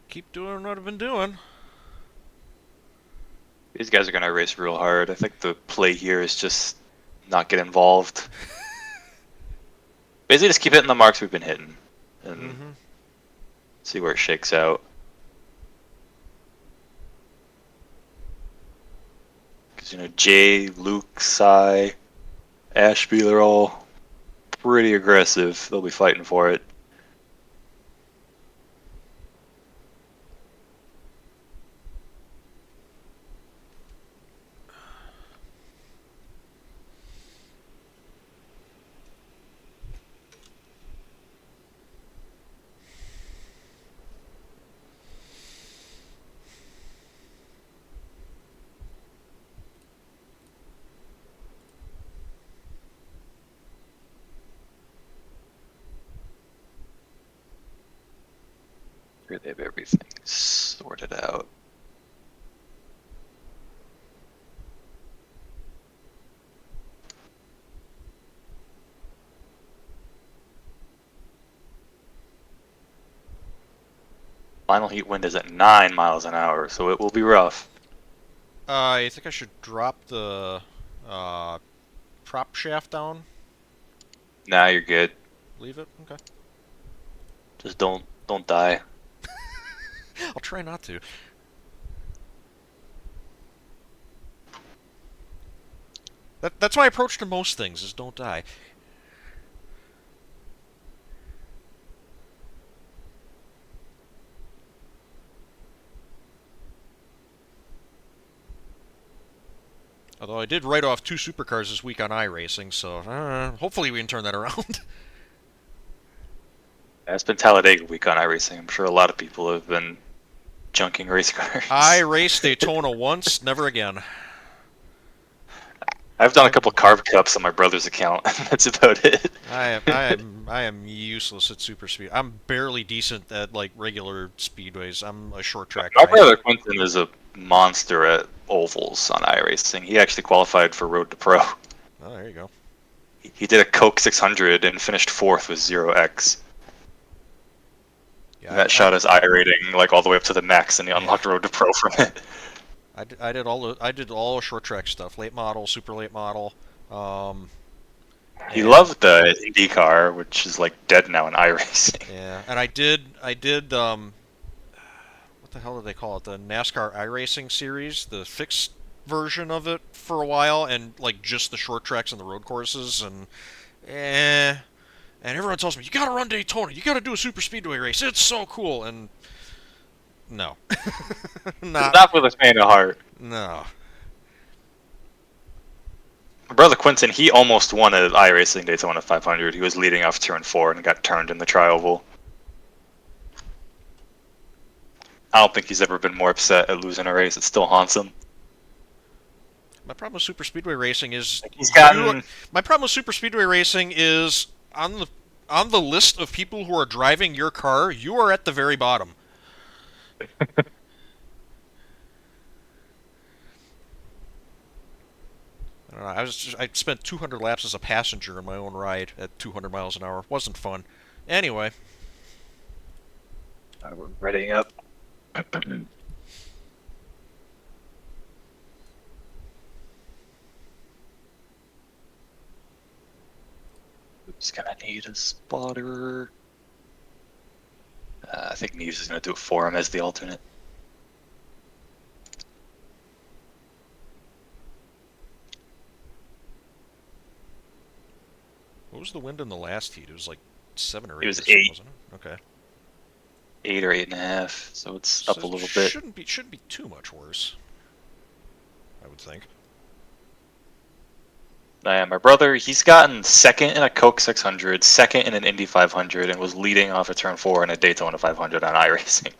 Speaker 10: Keep doing what I've been doing.
Speaker 15: These guys are gonna race real hard. I think the play here is just not get involved. Basically, just keep hitting the marks we've been hitting, and see where it shakes out. Because Jay, Luke, Cy, Ashby, they're all pretty aggressive. They'll be fighting for it. Here they have everything sorted out. Final heat wind is at 9 miles an hour, so it will be rough.
Speaker 10: I think I should drop the prop shaft down.
Speaker 15: Nah, you're good.
Speaker 10: Leave it? Okay.
Speaker 15: Just don't die.
Speaker 10: I'll try not to. That's my approach to most things, is don't die. Although I did write off 2 supercars this week on iRacing, so hopefully we can turn that around.
Speaker 15: It's been Talladega week on iRacing. I'm sure a lot of people have been junking race cars.
Speaker 10: I raced Daytona once, never again.
Speaker 15: I've done a couple carb cups on my brother's account. That's about it.
Speaker 10: I am useless at super speed. I'm barely decent at like regular speedways. I'm a short track
Speaker 15: My
Speaker 10: guy.
Speaker 15: brother Quentin is a monster at ovals on iRacing. He actually qualified for Road to Pro.
Speaker 10: Oh, there you go.
Speaker 15: He did a Coke 600 and finished 4th with 0x.
Speaker 10: Yeah,
Speaker 15: that shot his I rating like all the way up to the max, and he unlocked Road to Pro from it.
Speaker 10: I did all short track stuff, late model, super late model.
Speaker 15: He loved the IndyCar, which is like dead now in iRacing.
Speaker 10: Yeah, and I did what the hell did they call it? The NASCAR iRacing series, the fixed version of it for a while, and like just the short tracks and the road courses, and everyone tells me you gotta run Daytona, you gotta do a super speedway race, it's so cool, and no.
Speaker 15: Not with a faint of heart.
Speaker 10: No.
Speaker 15: My brother Quentin, he almost won at iRacing Daytona 500. He was leading off turn 4 and got turned in the tri-oval. I don't think he's ever been more upset at losing a race. It still haunts him.
Speaker 10: My problem with super speedway racing is
Speaker 15: My
Speaker 10: problem with super speedway racing is on the list of people who are driving your car, you are at the very bottom. I spent 200 laps as a passenger in my own ride at 200 miles an hour. Wasn't fun. Anyway.
Speaker 15: We're readying up. Just gonna need a spotter. I think Neves is gonna do it for him as the alternate.
Speaker 10: What was the wind in the last heat? It was like 7 or 8.
Speaker 15: It was 8.
Speaker 10: Wasn't it? Okay.
Speaker 15: 8 or 8.5, so it's up a little bit.
Speaker 10: Shouldn't be too much worse, I would think.
Speaker 15: My brother, he's gotten 2nd in a Coke 600, 2nd in an Indy 500, and was leading off a turn 4 in a Daytona 500 on iRacing.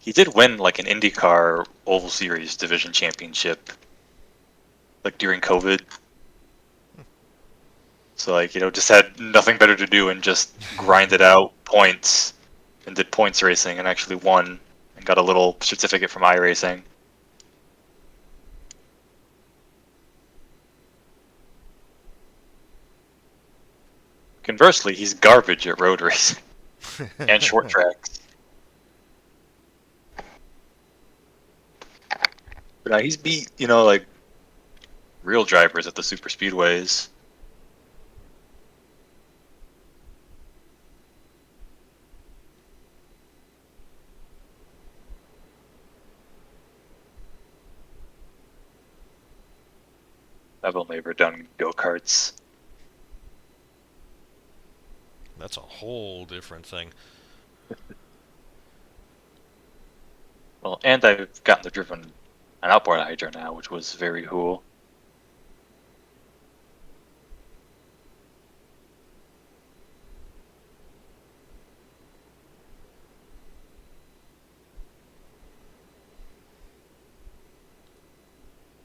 Speaker 15: He did win like an IndyCar Oval Series Division Championship like during COVID. So like, you know, just had nothing better to do and just grinded out points and did points racing and actually won and got a little certificate from iRacing. Conversely, he's garbage at road racing and short tracks. But he's beat, you know, like real drivers at the super speedways. I've only ever done go-karts.
Speaker 10: That's a whole different thing.
Speaker 15: Well, and I've gotten to driven an outboard hydro now, which was very cool.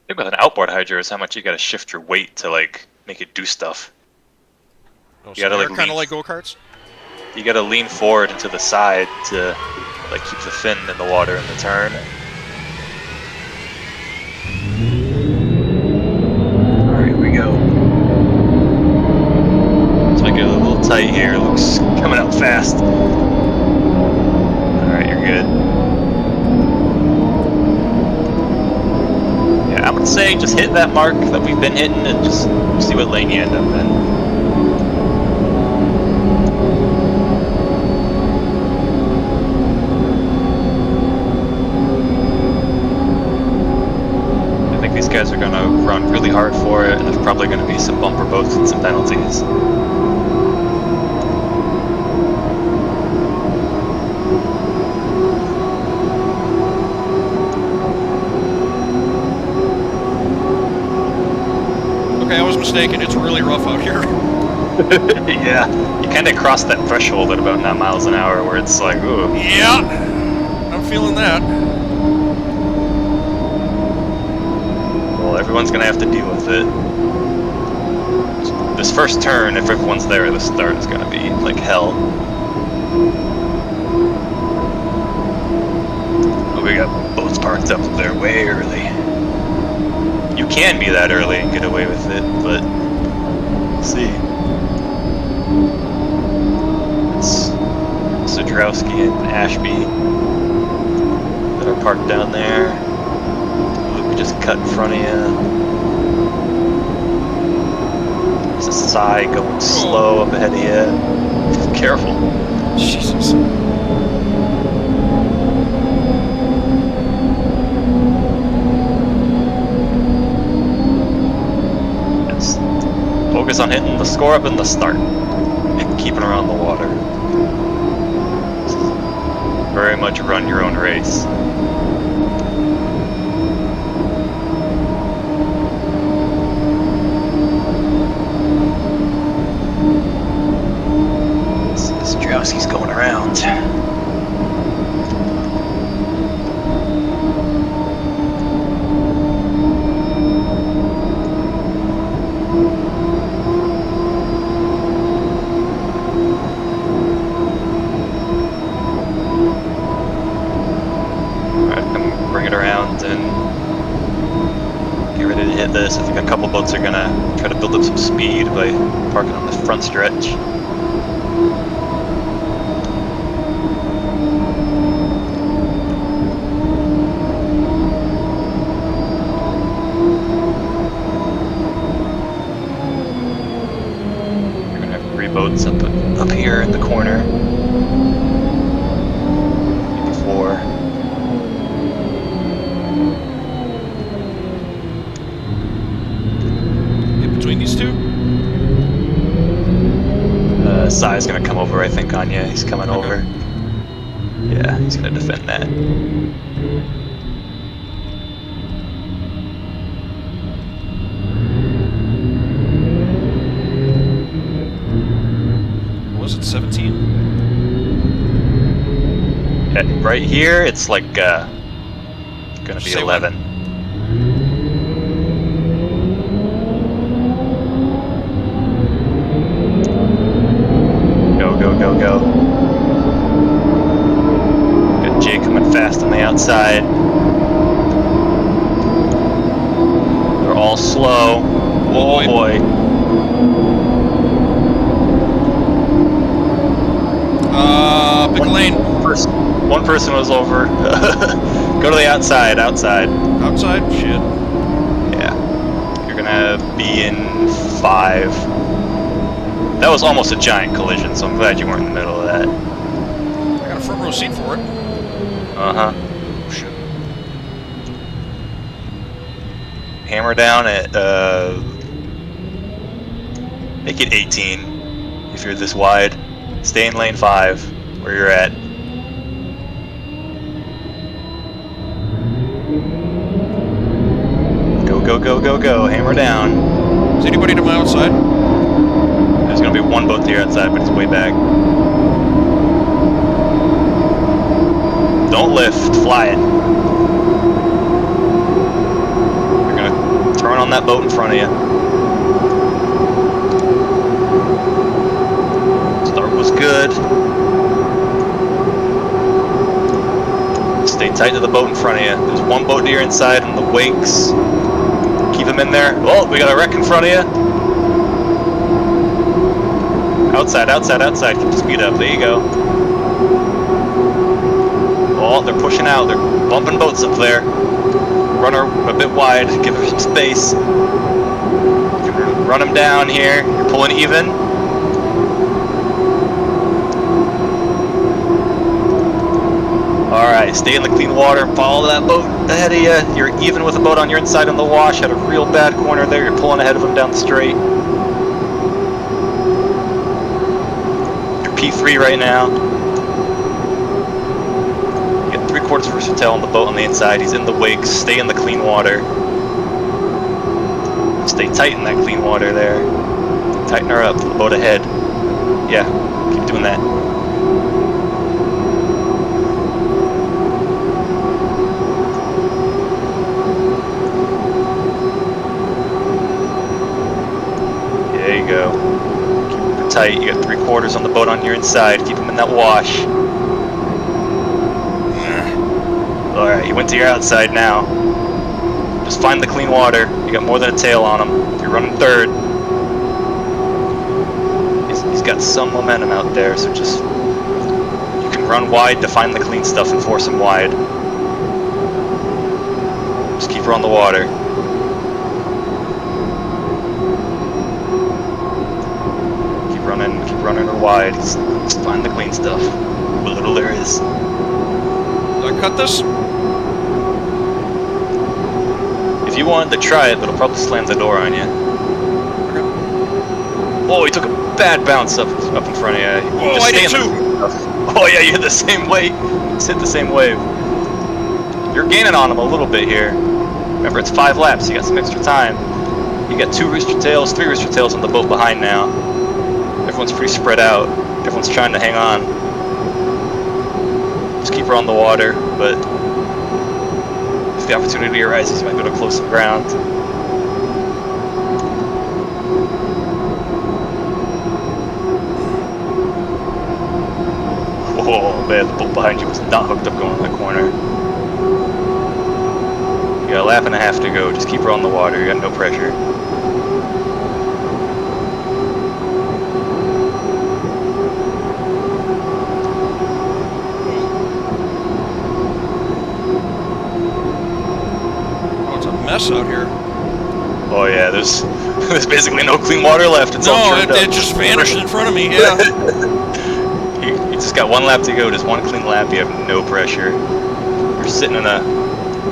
Speaker 15: The thing with an outboard hydro is how much you gotta shift your weight to like make it do stuff.
Speaker 10: Oh,
Speaker 15: You
Speaker 10: so
Speaker 15: gotta
Speaker 10: they're
Speaker 15: like
Speaker 10: kind of
Speaker 15: lean,
Speaker 10: like go-karts?
Speaker 15: you gotta lean forward and to the side to like keep the fin in the water in the turn. Alright, here we go. Let's make it a little tight here. Looks coming out fast. Alright, you're good. Yeah, I'm gonna say just hit that mark that we've been hitting and just see what lane you end up in. I think these guys are gonna run really hard for it, and there's probably gonna be some bumper boats and some penalties.
Speaker 10: Okay, I was mistaken. It's really rough out here.
Speaker 15: Yeah, you kind of cross that threshold at about 9 miles an hour where it's like, ooh.
Speaker 10: Yeah, I'm feeling that.
Speaker 15: Well, everyone's gonna have to deal with it. This first turn, if everyone's there at the start, is gonna be like hell. Oh, we got boats parked up there way early. You can be that early and get away with it, but we'll see. It's Zadrowski and Ashby that are parked down there. Luke just cut in front of you. There's a Psy going slow up ahead of you. Careful.
Speaker 10: Jesus.
Speaker 15: Just focus on hitting the score up in the start and keeping around the water. Very much run your own race. This Drowsy's going around. This. I think a couple boats are gonna try to build up some speed by parking on the front stretch. You're gonna have 3 boats up here in the corner. Maybe 4.
Speaker 10: Between these two?
Speaker 15: Sai's gonna come over, I think, on you. He's coming over. Yeah, he's gonna defend that.
Speaker 10: Was it 17?
Speaker 15: Right here, it's like gonna be 11. outside. They're all slow. Oh boy.
Speaker 10: Pick a lane.
Speaker 15: One person was over. Go to the outside. Outside.
Speaker 10: Outside? Shit.
Speaker 15: Yeah. You're gonna be in 5. That was almost a giant collision, so I'm glad you weren't in the middle of that.
Speaker 10: I got a front row seat for it.
Speaker 15: Uh-huh.
Speaker 10: Shit.
Speaker 15: Hammer down at, make it 18 if you're this wide. Stay in lane 5 where you're at. Go, go, go, go, go. Hammer down.
Speaker 10: Is anybody to my outside?
Speaker 15: There's gonna be one boat to your outside, but it's way back. Don't lift, fly it. You're gonna turn on that boat in front of you. Start was good. Stay tight to the boat in front of you. There's one boat to your inside in the wakes. Keep him in there. Oh, we got a wreck in front of you. Outside, outside, outside. Keep the speed up. There you go. Oh, they're pushing out. They're bumping boats up there. Run her a bit wide. Give her some space. Run them down here. You're pulling even. Alright, stay in the clean water. Follow that boat ahead of you. You're even with the boat on your inside in the wash. Had a real bad corner there. You're pulling ahead of them down the straight. You're P3 right now. You got 3/4 versatile on the boat on the inside. He's in the wakes. Stay in the clean water. Stay tight in that clean water there. Tighten her up to the boat ahead. Yeah, keep doing that. There you go. Keep it tight. You got 3/4 on the boat on your inside. Keep him in that wash. Alright, you went to your outside now. Just find the clean water. You got more than a tail on him. You're running 3rd. He's got some momentum out there, so just... You can run wide to find the clean stuff and force him wide. Just keep her on the water. Keep running her wide. Just find the clean stuff. What little there is.
Speaker 10: Do I cut this?
Speaker 15: If you wanted to try it, it'll probably slam the door on you. Oh, he took a bad bounce up in front of you.
Speaker 10: Oh, I did too!
Speaker 15: Oh yeah, you hit the same wave. Just hit the same wave. You're gaining on him a little bit here. Remember, it's 5 laps. You got some extra time. You got 2 rooster tails, 3 rooster tails on the boat behind now. Everyone's pretty spread out. Everyone's trying to hang on. Just keep her on the water, but if the opportunity arises, you might be able to close some ground. Oh man, the boat behind you was not hooked up going in that corner. You got a lap and a half to go. Just keep her on the water. You got no pressure.
Speaker 10: Mess out here.
Speaker 15: Oh yeah, there's basically no clean water left. It's all turned up.
Speaker 10: It just vanished in front of me. Yeah.
Speaker 15: you just got 1 lap to go. Just 1 clean lap. You have no pressure. You're sitting in a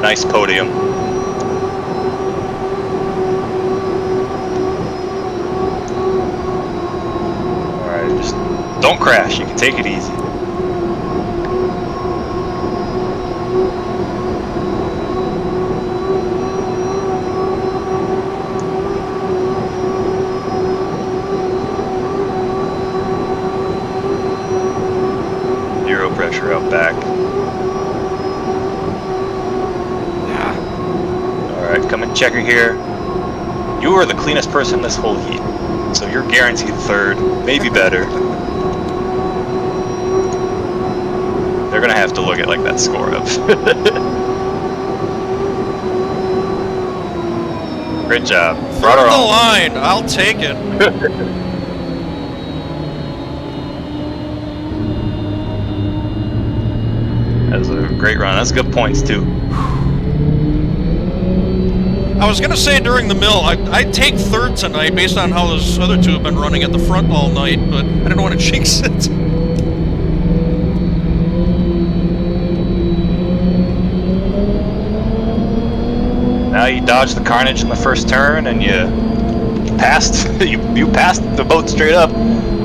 Speaker 15: nice podium. All right, just don't crash. You can take it easy. Pressure out back. Yeah. Alright, come and checker here. You are the cleanest person in this whole heat. So you're guaranteed 3rd, maybe better. They're gonna have to look at like that score up. Great job. Brought her
Speaker 10: Third the
Speaker 15: home.
Speaker 10: line. I'll take it.
Speaker 15: That was a great run. That's good points too.
Speaker 10: I was gonna say during the mill, I'd take third tonight based on how those other two have been running at the front all night, but I didn't want to jinx it.
Speaker 15: Now you dodged the carnage in the first turn, and you passed. you passed the boat straight up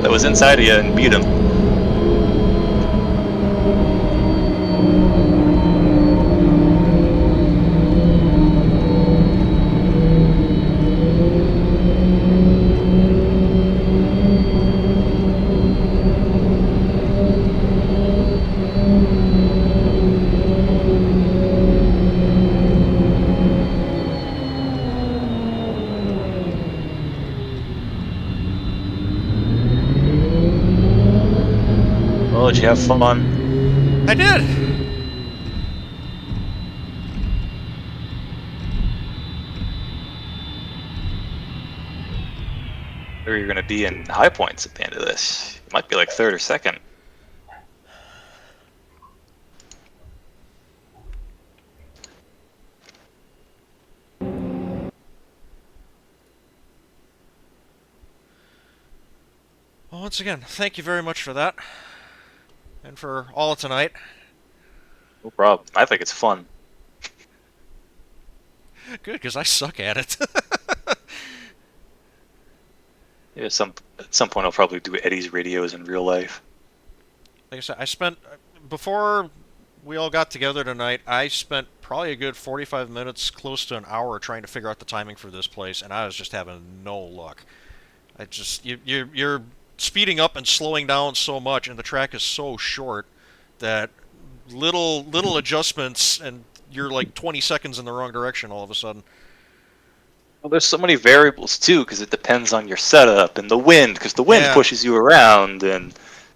Speaker 15: that was inside of you and beat him. Oh, did you have fun?
Speaker 10: I did.
Speaker 15: Or you're going to be in high points at the end of this. You might be like third or second.
Speaker 10: Well, once again, thank you very much for that. And for all of tonight.
Speaker 15: No problem. I think it's fun.
Speaker 10: Good, because I suck at it.
Speaker 15: Yeah, at some point I'll probably do Eddie's radios in real life.
Speaker 10: Like I said, before we all got together tonight, I spent probably a good 45 minutes, close to an hour, trying to figure out the timing for this place, and I was just having no luck. You're speeding up and slowing down so much, and the track is so short that little adjustments, and you're like 20 seconds in the wrong direction all of a sudden.
Speaker 15: Well, there's so many variables too, because it depends on your setup and the wind, because the wind pushes you around, and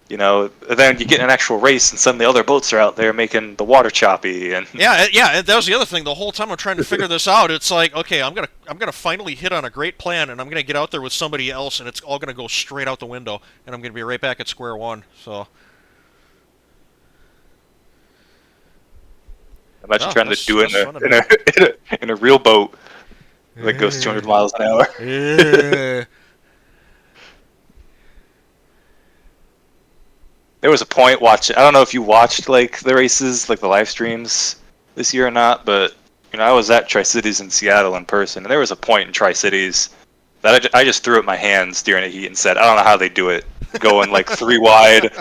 Speaker 15: you know, then you get in an actual race, and suddenly other boats are out there making the water choppy, and
Speaker 10: yeah, that was the other thing. The whole time I'm trying to figure this out, it's like, okay, I'm gonna finally hit on a great plan, and I'm gonna get out there with somebody else, and it's all gonna go straight out the window, and I'm gonna be right back at square one. So.
Speaker 15: Imagine trying to do it in a real boat that goes 200 miles an hour. There was a point watching. I don't know if you watched like the races, like the live streams this year or not, but you know I was at Tri-Cities in Seattle in person, and there was a point in Tri-Cities that I just threw up my hands during a heat and said, I don't know how they do it, going like 3 wide,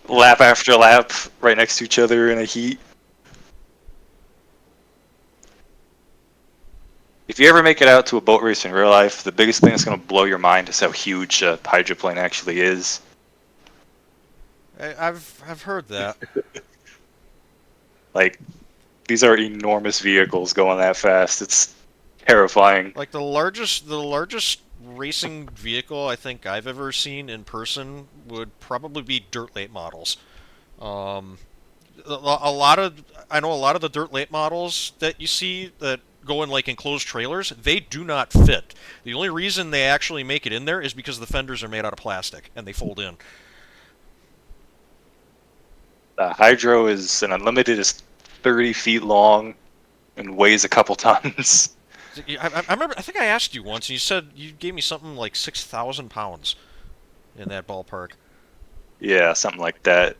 Speaker 15: lap after lap, right next to each other in a heat. If you ever make it out to a boat race in real life, the biggest thing that's going to blow your mind is how huge a hydroplane actually is.
Speaker 10: I've heard that.
Speaker 15: Like, these are enormous vehicles going that fast. It's terrifying.
Speaker 10: Like the largest racing vehicle I think I've ever seen in person would probably be dirt late models. I know a lot of the dirt late models that you see that go in like enclosed trailers, they do not fit. The only reason they actually make it in there is because the fenders are made out of plastic and they fold in.
Speaker 15: Hydro is an unlimited, is 30 feet long and weighs a couple tons.
Speaker 10: I remember, I think I asked you once, and you said you gave me something like 6,000 pounds in that ballpark.
Speaker 15: Yeah, something like that.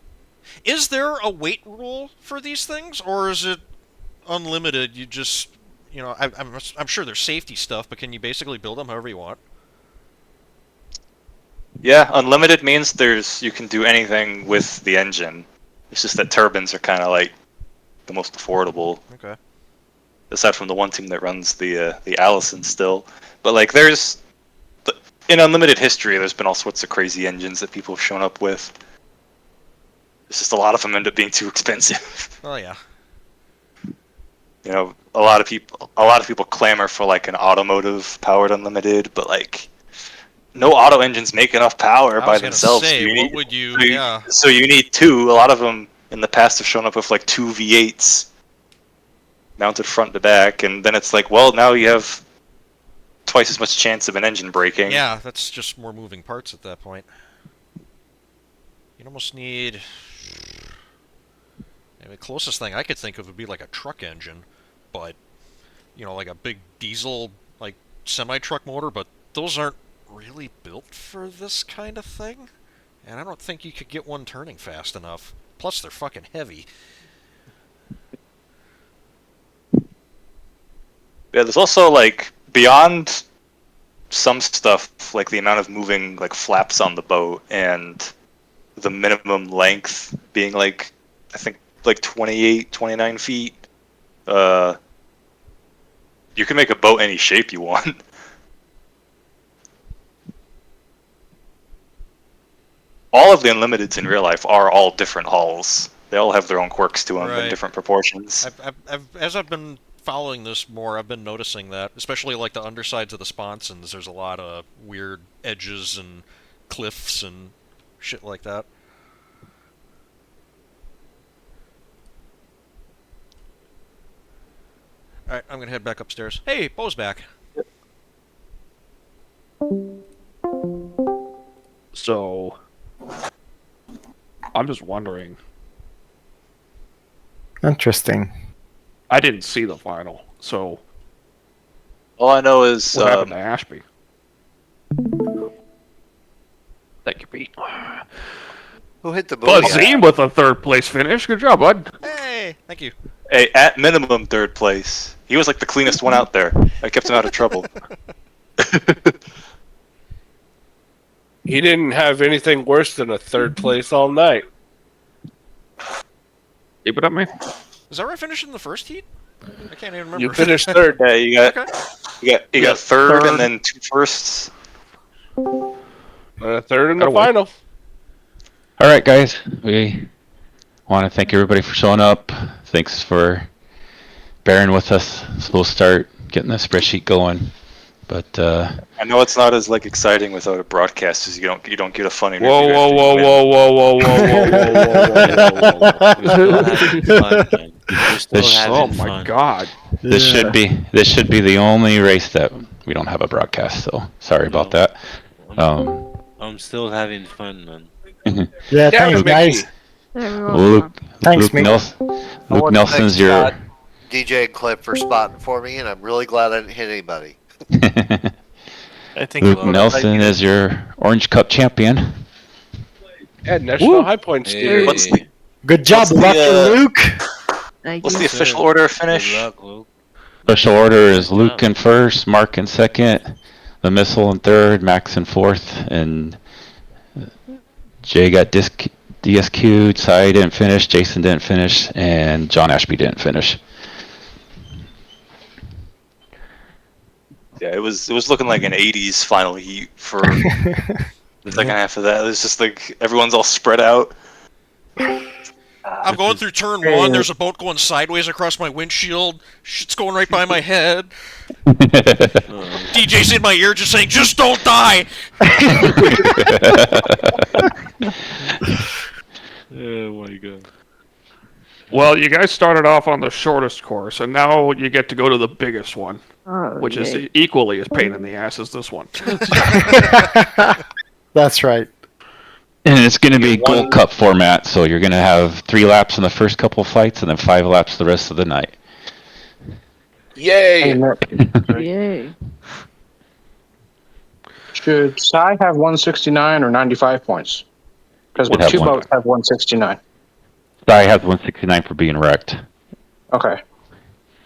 Speaker 10: Is there a weight rule for these things, or is it unlimited? You just, you know, I'm sure there's safety stuff, but can you basically build them however you want?
Speaker 15: Yeah, unlimited means you can do anything with the engine. It's just that turbines are kind of like the most affordable.
Speaker 10: Okay.
Speaker 15: Aside from the one team that runs the Allison still, but like in unlimited history, there's been all sorts of crazy engines that people have shown up with. It's just a lot of them end up being too expensive.
Speaker 10: Oh yeah.
Speaker 15: You know, a lot of people clamor for like an automotive powered unlimited, but like no auto engines make enough power by themselves.
Speaker 10: Say, what would you?
Speaker 15: So you need 2. A lot of them, in the past have shown up with like 2 V8s mounted front to back, and then it's like, well, now you have twice as much chance of an engine breaking.
Speaker 10: Yeah, that's just more moving parts at that point. You'd almost need... I mean, the closest thing I could think of would be like a truck engine, but, you know, like a big diesel, like, semi-truck motor, but those aren't really built for this kind of thing, and I don't think you could get one turning fast enough. Plus, they're fucking heavy.
Speaker 15: Yeah, there's also, like, beyond some stuff, like the amount of moving, like, flaps on the boat and the minimum length being, like, I think, like 28, 29 feet. You can make a boat any shape you want. All of the Unlimiteds in real life are all different hulls. They all have their own quirks to them in different proportions.
Speaker 10: As I've been following this more, I've been noticing that, especially like the undersides of the sponsons, there's a lot of weird edges and cliffs and shit like that. Alright, I'm gonna head back upstairs. Hey, Bo's back.
Speaker 6: So, I'm just wondering.
Speaker 3: Interesting.
Speaker 6: I didn't see the final, so
Speaker 15: all I know is
Speaker 6: what happened to Ashby.
Speaker 21: Thank you, Pete.
Speaker 15: Who hit the
Speaker 6: Buzz
Speaker 15: booty?
Speaker 6: Zine with a 3rd place finish. Good job, bud.
Speaker 10: Hey, thank you.
Speaker 15: Hey, at minimum 3rd place. He was like the cleanest one out there. I kept him out of trouble.
Speaker 5: He didn't have anything worse than a 3rd place all night.
Speaker 6: Keep it up, man.
Speaker 10: Is that where I finished in the first heat? I can't even remember.
Speaker 15: You finished 3rd. Yeah, you got
Speaker 10: Okay.
Speaker 15: you got 3rd and then 2 firsts.
Speaker 5: And a 3rd in the final.
Speaker 22: All right, guys. We want to thank everybody for showing up. Thanks for bearing with us. Slow start, getting the spreadsheet going. But
Speaker 15: I know it's not as like exciting without a broadcast, as you don't get a fun interview.
Speaker 5: Whoa, whoa, whoa, whoa, whoa, whoa, whoa, whoa, whoa. Oh my God!
Speaker 22: This should be the only race that we don't have a broadcast. So sorry about that.
Speaker 8: I'm still having fun, man.
Speaker 3: Yeah, thanks, guys.
Speaker 22: Luke
Speaker 3: Thanks, Mick.
Speaker 22: Luke Nelson's your.
Speaker 11: DJ and Clip for spotting for me, and I'm really glad I didn't hit anybody.
Speaker 21: I think
Speaker 22: Luke Nelson is your Orange Cup champion.
Speaker 5: Yeah, national high points.
Speaker 22: Hey.
Speaker 15: What's the,
Speaker 3: Good job, Lucky Luke.
Speaker 15: what's the official order of finish?
Speaker 22: Special order is Luke in 1st, Mark in 2nd, the Missile in 3rd, Max in 4th, and Jay got DSQ'd, Cy didn't finish, Jason didn't finish, and John Ashby didn't finish.
Speaker 15: Yeah, it was looking like an '80s final heat for the second half of that. It was just like everyone's all spread out.
Speaker 10: I'm going through turn 1, there's a boat going sideways across my windshield, shit's going right by my head. DJ's in my ear just saying, just don't die!
Speaker 8: Oh my God.
Speaker 6: Well, you guys started off on the shortest course, and now you get to go to the biggest one, which is equally as pain in the ass as this one.
Speaker 3: That's right.
Speaker 22: And it's going to be Gold Cup format, so you're going to have 3 laps in the first couple of flights, and then 5 laps the rest of the night.
Speaker 5: Yay!
Speaker 7: Yay. Should Cy have 169 or 95 points? Because
Speaker 22: We'll have
Speaker 7: 2
Speaker 22: one.
Speaker 7: boats have 169.
Speaker 22: Cy has 169 for being wrecked.
Speaker 7: Okay.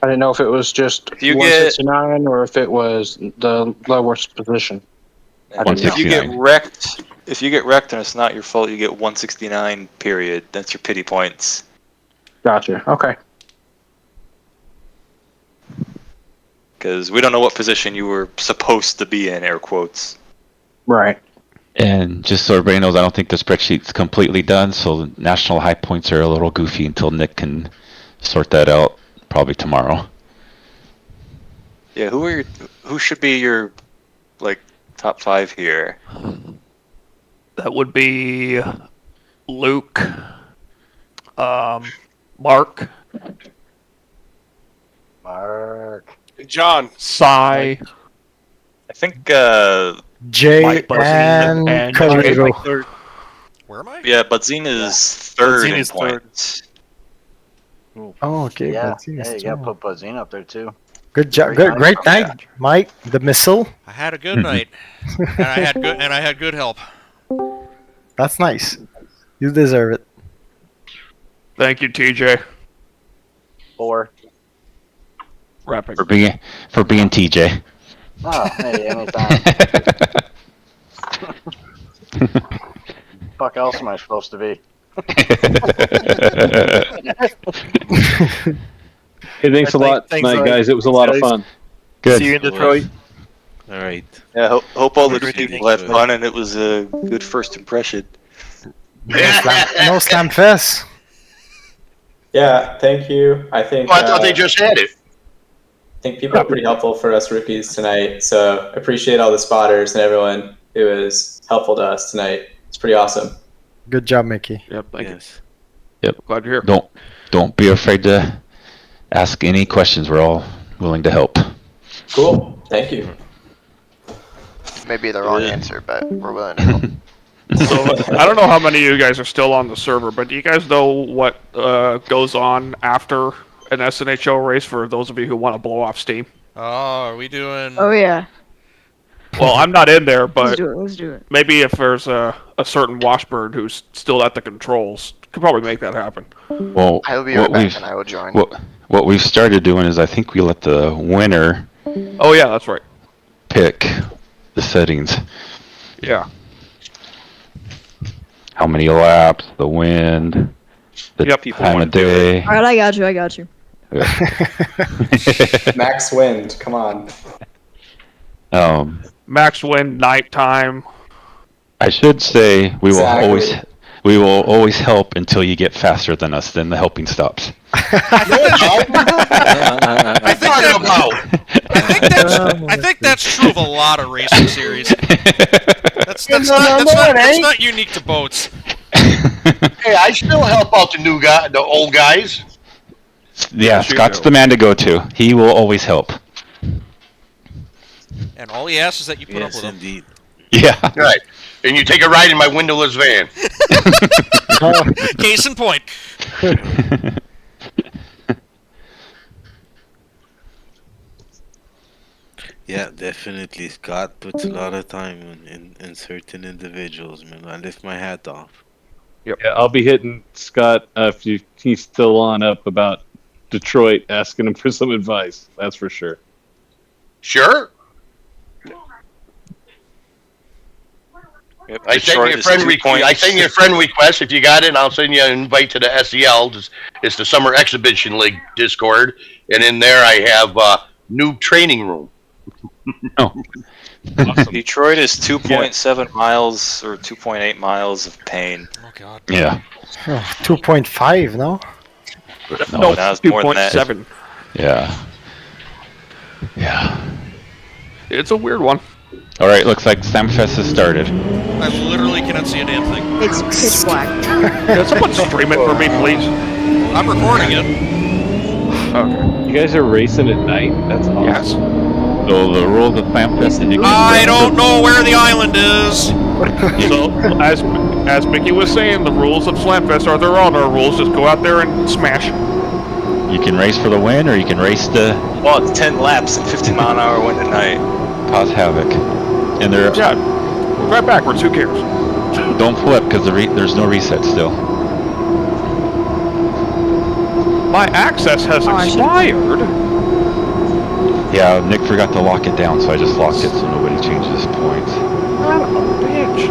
Speaker 7: I didn't know if it was just
Speaker 15: you
Speaker 7: 169 or if it was the lowest position.
Speaker 15: If you get wrecked, and it's not your fault, you get 169. Period. That's your pity points.
Speaker 7: Gotcha. Okay.
Speaker 15: Because we don't know what position you were supposed to be in, air quotes.
Speaker 7: Right.
Speaker 22: And just so everybody knows, I don't think the spreadsheet's completely done, so the national high points are a little goofy until Nick can sort that out, probably tomorrow.
Speaker 15: Yeah, who should be your like top 5 here?
Speaker 6: That would be Luke, Mark,
Speaker 21: John.
Speaker 6: Cy,
Speaker 15: I think
Speaker 3: Jay
Speaker 6: Mike Buzzine
Speaker 3: and Carrigo.
Speaker 10: Where am I?
Speaker 15: yeah, Buzzine is third
Speaker 21: Buzzine
Speaker 15: in
Speaker 21: is
Speaker 15: points.
Speaker 3: Oh, okay.
Speaker 2: Yeah,
Speaker 3: Buzzine is
Speaker 2: yeah, you gotta
Speaker 3: two.
Speaker 2: put Buzzine up there too.
Speaker 3: Good job.
Speaker 2: Great
Speaker 3: Great
Speaker 2: night.
Speaker 3: night, Mike. The missile.
Speaker 10: I had a good night, and I had good help.
Speaker 3: That's nice. You deserve it.
Speaker 6: thank you, TJ.
Speaker 2: 4.
Speaker 6: Wrapping.
Speaker 22: For being TJ.
Speaker 2: Oh, hey, anytime. Fuck else am I supposed to be?
Speaker 19: Hey, thanks a lot
Speaker 21: Thanks,
Speaker 19: tonight, guys. It was a lot of fun.
Speaker 22: Good.
Speaker 21: See you in Detroit.
Speaker 8: All right.
Speaker 15: Yeah, hope all the
Speaker 8: Everything
Speaker 15: people had
Speaker 8: good.
Speaker 15: fun and it was a good first impression.
Speaker 3: No SlamFest.
Speaker 13: Yeah, thank you. I think.
Speaker 21: Oh, I thought they just had it.
Speaker 13: I think people are pretty helpful for us rookies tonight. So appreciate all the spotters and everyone who was helpful to us tonight. It's pretty awesome.
Speaker 3: Good job, Mickey.
Speaker 6: Yep, thank you.
Speaker 22: Yep.
Speaker 6: Glad you're here.
Speaker 22: Don't be afraid to ask any questions. We're all willing to help.
Speaker 13: Cool. Thank you.
Speaker 11: Maybe the wrong answer, but we're willing to help.
Speaker 6: So I don't know how many of you guys are still on the server, but do you guys know what goes on after an SNHL race for those of you who want to blow off steam?
Speaker 10: Oh, are we doing?
Speaker 9: Oh yeah.
Speaker 6: Well, I'm not in there, but
Speaker 9: Let's do it.
Speaker 6: maybe if there's a certain washbird who's still at the controls, could probably make that happen.
Speaker 22: Well,
Speaker 11: I will be right back and I will join.
Speaker 22: What we've started doing is I think we let the winner
Speaker 6: Oh yeah, that's right.
Speaker 22: pick the settings.
Speaker 6: Yeah.
Speaker 22: How many laps, the wind, the time of day.
Speaker 9: All right, I got you.
Speaker 13: Max wind. Come on.
Speaker 6: Max wind, nighttime.
Speaker 22: I should say we will
Speaker 13: Exactly.
Speaker 22: always help until you get faster than us. Then the helping stops.
Speaker 10: I think that's true of a lot of racing series. That's not unique to boats.
Speaker 21: Hey, I still help out the old guys.
Speaker 22: Yeah, Scott's the man to go to. He will always help.
Speaker 10: And all he asks is that you put up with him.
Speaker 8: Indeed.
Speaker 22: Yeah.
Speaker 21: Right. And you take a ride in my windowless van.
Speaker 10: Case in point.
Speaker 8: Yeah, definitely. Scott puts a lot of time in certain individuals, man. I lift my hat off.
Speaker 19: Yeah, I'll be hitting Scott if he's still on up about Detroit, asking him for some advice. That's for sure.
Speaker 21: Sure.
Speaker 15: Yep,
Speaker 21: I send you a friend request. I send you a friend request. If you got it, I'll send you an invite to the SEL. It's the Summer Exhibition League Discord, and in there I have noob training room.
Speaker 15: Awesome. Detroit is 2.7 miles or 2.8 miles of pain.
Speaker 10: Oh God.
Speaker 22: Yeah.
Speaker 3: 2.5, no?
Speaker 6: No,
Speaker 15: now it's more than that.
Speaker 6: 2.7.
Speaker 22: Yeah. Yeah.
Speaker 6: It's a weird one.
Speaker 22: All right. Looks like SlamFest has started.
Speaker 10: I literally cannot see a damn thing.
Speaker 9: It's pitch black.
Speaker 6: Can someone stream it for me, please?
Speaker 10: I'm recording it.
Speaker 6: Okay.
Speaker 19: You guys are racing at night? That's awesome.
Speaker 6: Yes.
Speaker 22: So the rules of SlamFest.
Speaker 10: I don't know where the island is.
Speaker 6: So as Mickey was saying, the rules of SlamFest are their own rules. Just go out there and smash.
Speaker 22: You can race for the win, or you can race the
Speaker 15: Well, it's 10 laps and 50-mile-an-hour wind at night.
Speaker 22: cause havoc. And they're
Speaker 6: Right backwards. Who cares?
Speaker 22: don't flip because there's no reset still.
Speaker 6: My access has expired.
Speaker 22: Yeah, Nick forgot to lock it down, so I just locked it so nobody changes points.
Speaker 6: Son of a bitch.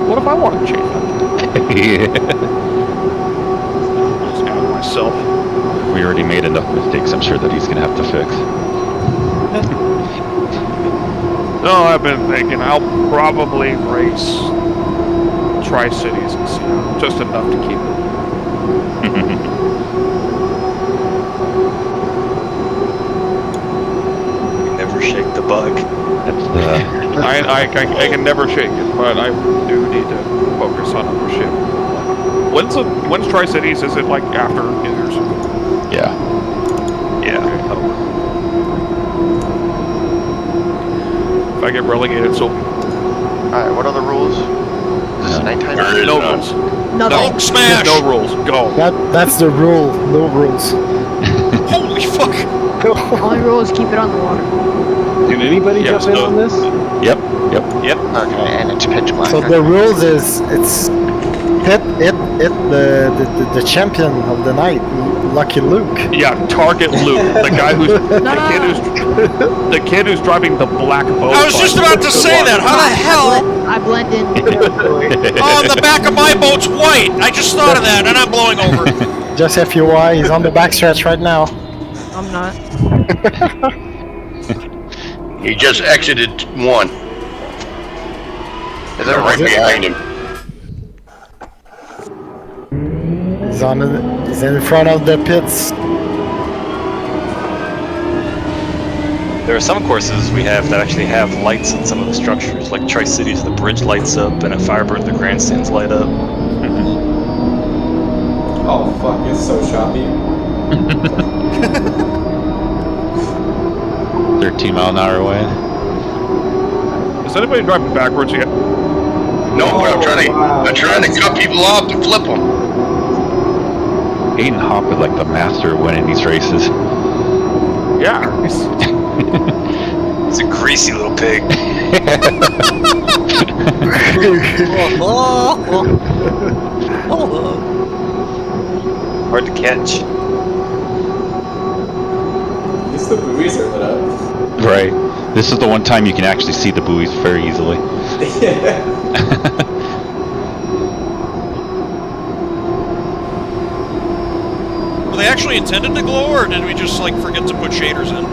Speaker 6: What if I want to change that? Just add myself.
Speaker 22: We already made enough mistakes. I'm sure that he's gonna have to fix.
Speaker 6: No, I've been thinking I'll probably race Tri-Cities and Seattle, just enough to keep it.
Speaker 15: Never shake the bug.
Speaker 6: I can never shake it, but I do need to focus on other shit. When's Tri-Cities? Is it like after New Year's?
Speaker 22: Yeah.
Speaker 15: Yeah.
Speaker 6: If I get relegated, so.
Speaker 1: Alright, what are the rules? Is this nighttime?
Speaker 6: No rules.
Speaker 9: Nothing.
Speaker 10: Smash!
Speaker 6: No rules. Go.
Speaker 3: That's the rule. No rules.
Speaker 10: Holy fuck!
Speaker 9: Only rule is keep it on the water.
Speaker 19: Can anybody jump in on this?
Speaker 22: Yep.
Speaker 1: Okay, and it's pitch black.
Speaker 3: So the rules is it's hit the champion of the night, Lucky Luke.
Speaker 6: Yeah, target Luke, the guy who's the kid who's driving the black boat.
Speaker 10: I was just about to say that. How the hell?
Speaker 9: I blend in.
Speaker 10: Oh, the back of my boat's white. I just thought of that, and I'm blowing over.
Speaker 3: Just FUI, he's on the backstretch right now.
Speaker 9: I'm not.
Speaker 21: He just exited one.
Speaker 1: Is that
Speaker 21: right behind him?
Speaker 3: He's in front of the pits.
Speaker 15: There are some courses we have that actually have lights in some of the structures, like Tri-Cities, the bridge lights up, and at Firebird, the grandstands light up.
Speaker 13: Oh fuck, it's so choppy.
Speaker 22: 13-mile-an-hour wind.
Speaker 6: Is anybody driving backwards yet?
Speaker 21: No, but I'm trying to cut people off to flip them.
Speaker 22: Aiden Hop is like the master of winning these races.
Speaker 6: Yeah.
Speaker 15: He's a greasy little pig. Hard to catch.
Speaker 13: At least the buoys are lit up.
Speaker 22: Right. This is the one time you can actually see the buoys very easily.
Speaker 10: Were they actually intended to glow, or did we just like forget to put shaders in?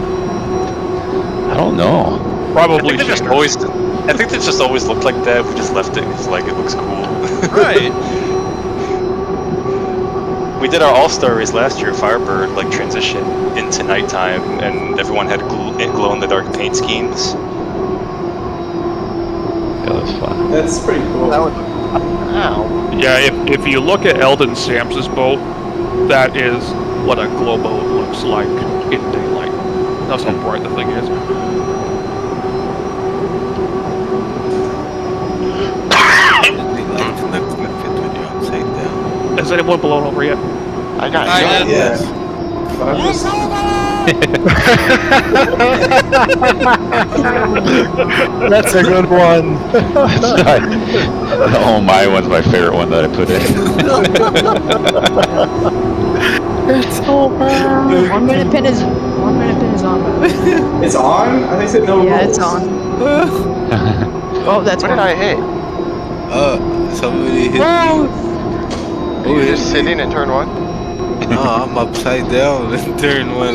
Speaker 22: I don't know.
Speaker 6: Probably.
Speaker 15: I think they just always looked like that. We just left it because like it looks cool.
Speaker 10: Right.
Speaker 15: We did our All-Star race last year, Firebird, like transition into nighttime, and everyone had glow-in-the-dark paint schemes.
Speaker 22: That was fun.
Speaker 13: That's pretty cool.
Speaker 6: Yeah, if you look at Eldon Sam's boat, that is what a glow boat looks like in daylight. That's how bright the thing is. Has anyone blown over yet?
Speaker 1: I got
Speaker 10: I
Speaker 1: it.
Speaker 10: did.
Speaker 1: Yes.
Speaker 3: That's a good one.
Speaker 22: The oh my one's my favorite one that I put in.
Speaker 3: It's over.
Speaker 9: 1 minute pin is on.
Speaker 13: It's on? I think said no rules.
Speaker 9: Yeah, it's on. Oh, that's
Speaker 1: What did I hit?
Speaker 8: Somebody hit me.
Speaker 1: Are you just sitting in turn one?
Speaker 8: No, I'm upside down in turn one.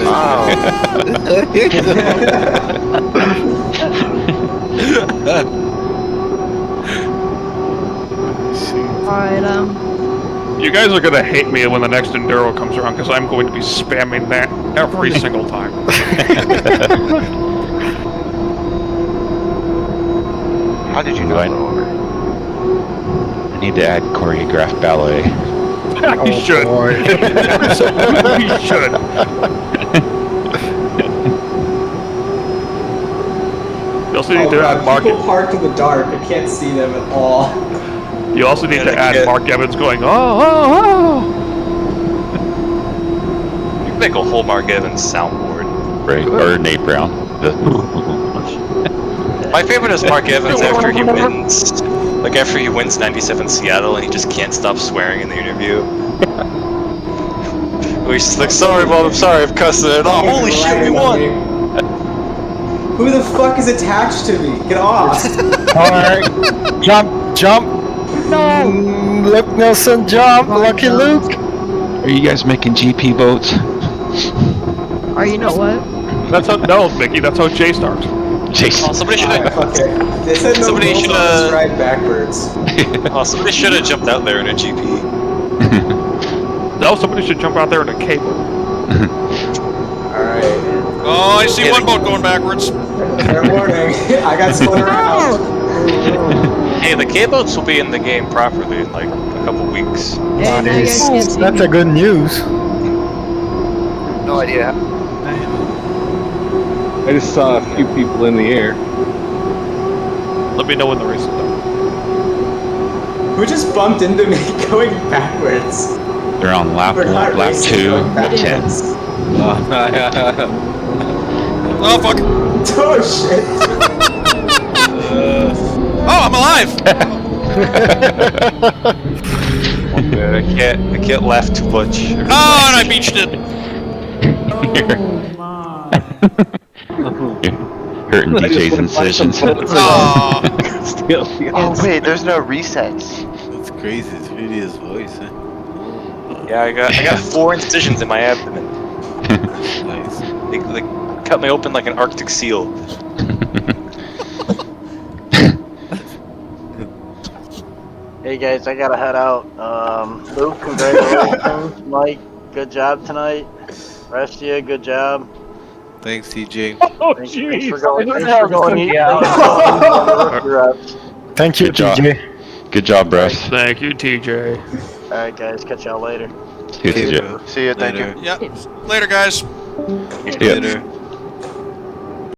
Speaker 9: Alright,
Speaker 6: You guys are gonna hate me when the next Enduro comes around because I'm going to be spamming that every single time.
Speaker 1: How did you know over?
Speaker 22: I need to add choreographed ballet.
Speaker 6: You should. Absolutely you should. You also need to add Mark.
Speaker 13: People parked in the dark. I can't see them at all.
Speaker 6: You also need to add Mark Evans going, oh.
Speaker 15: You can make a whole Mark Evans soundboard.
Speaker 22: Right, or Nate Brown.
Speaker 15: My favorite is Mark Evans after he wins. Like after he wins 97 Seattle and he just can't stop swearing in the interview. He's just like, sorry, Mom, I'm sorry, I'm cussing it. Oh, holy shit, we won!
Speaker 13: Who the fuck is attached to me? Get off!
Speaker 3: Alright. Jump. No. Luke Nelson, jump. Lucky Luke.
Speaker 22: Are you guys making GP boats?
Speaker 9: or you know what?
Speaker 6: That's how, no, Mickey, that's how Jay starts.
Speaker 15: Oh, somebody should have.
Speaker 13: Okay. They said no
Speaker 15: Somebody
Speaker 13: rules
Speaker 15: should
Speaker 13: on ride backwards.
Speaker 15: Oh, somebody should have jumped out there in a GP.
Speaker 6: No, somebody should jump out there in a cable.
Speaker 13: Alright.
Speaker 10: Oh, I see one boat going backwards.
Speaker 13: Fair warning. I got spun around.
Speaker 15: Hey, the K-boats will be in the game properly in like couple weeks.
Speaker 9: Yeah, now you guys can't see
Speaker 3: That's
Speaker 9: me.
Speaker 3: a good news.
Speaker 11: No idea.
Speaker 19: I just saw a few people in the air.
Speaker 6: Let me know when the race is done.
Speaker 13: Who just bumped into me going backwards?
Speaker 22: They're on lap
Speaker 13: We're not
Speaker 22: 1, lap
Speaker 13: racing,
Speaker 22: 2,
Speaker 13: going
Speaker 22: 10.
Speaker 13: backwards.
Speaker 10: Oh fuck!
Speaker 13: Oh shit!
Speaker 10: Oh, I'm alive!
Speaker 15: Good. I can't laugh too much.
Speaker 10: Oh, and I beached it.
Speaker 22: Hurting DJ's incisions.
Speaker 10: Oh.
Speaker 1: Oh wait, there's no resets.
Speaker 8: That's crazy. It's really his voice, eh?
Speaker 15: Yeah, I got 4 incisions in my abdomen.
Speaker 8: Nice.
Speaker 15: They cut me open like an Arctic seal.
Speaker 2: Hey guys, I gotta head out. Luke, congratulations. Mike, good job tonight. Rest of you, good job.
Speaker 8: Thanks, TJ.
Speaker 3: Oh,
Speaker 2: Thanks
Speaker 3: jeez.
Speaker 2: for going. Thanks for going.
Speaker 3: Thank you,
Speaker 22: Good job.
Speaker 3: TJ.
Speaker 22: Good job, bros.
Speaker 6: Thank you, TJ.
Speaker 2: All right, guys, catch y'all later.
Speaker 22: See you, TJ.
Speaker 1: See ya, thank you.
Speaker 10: Yep. Later, guys.
Speaker 22: See ya.
Speaker 8: Later.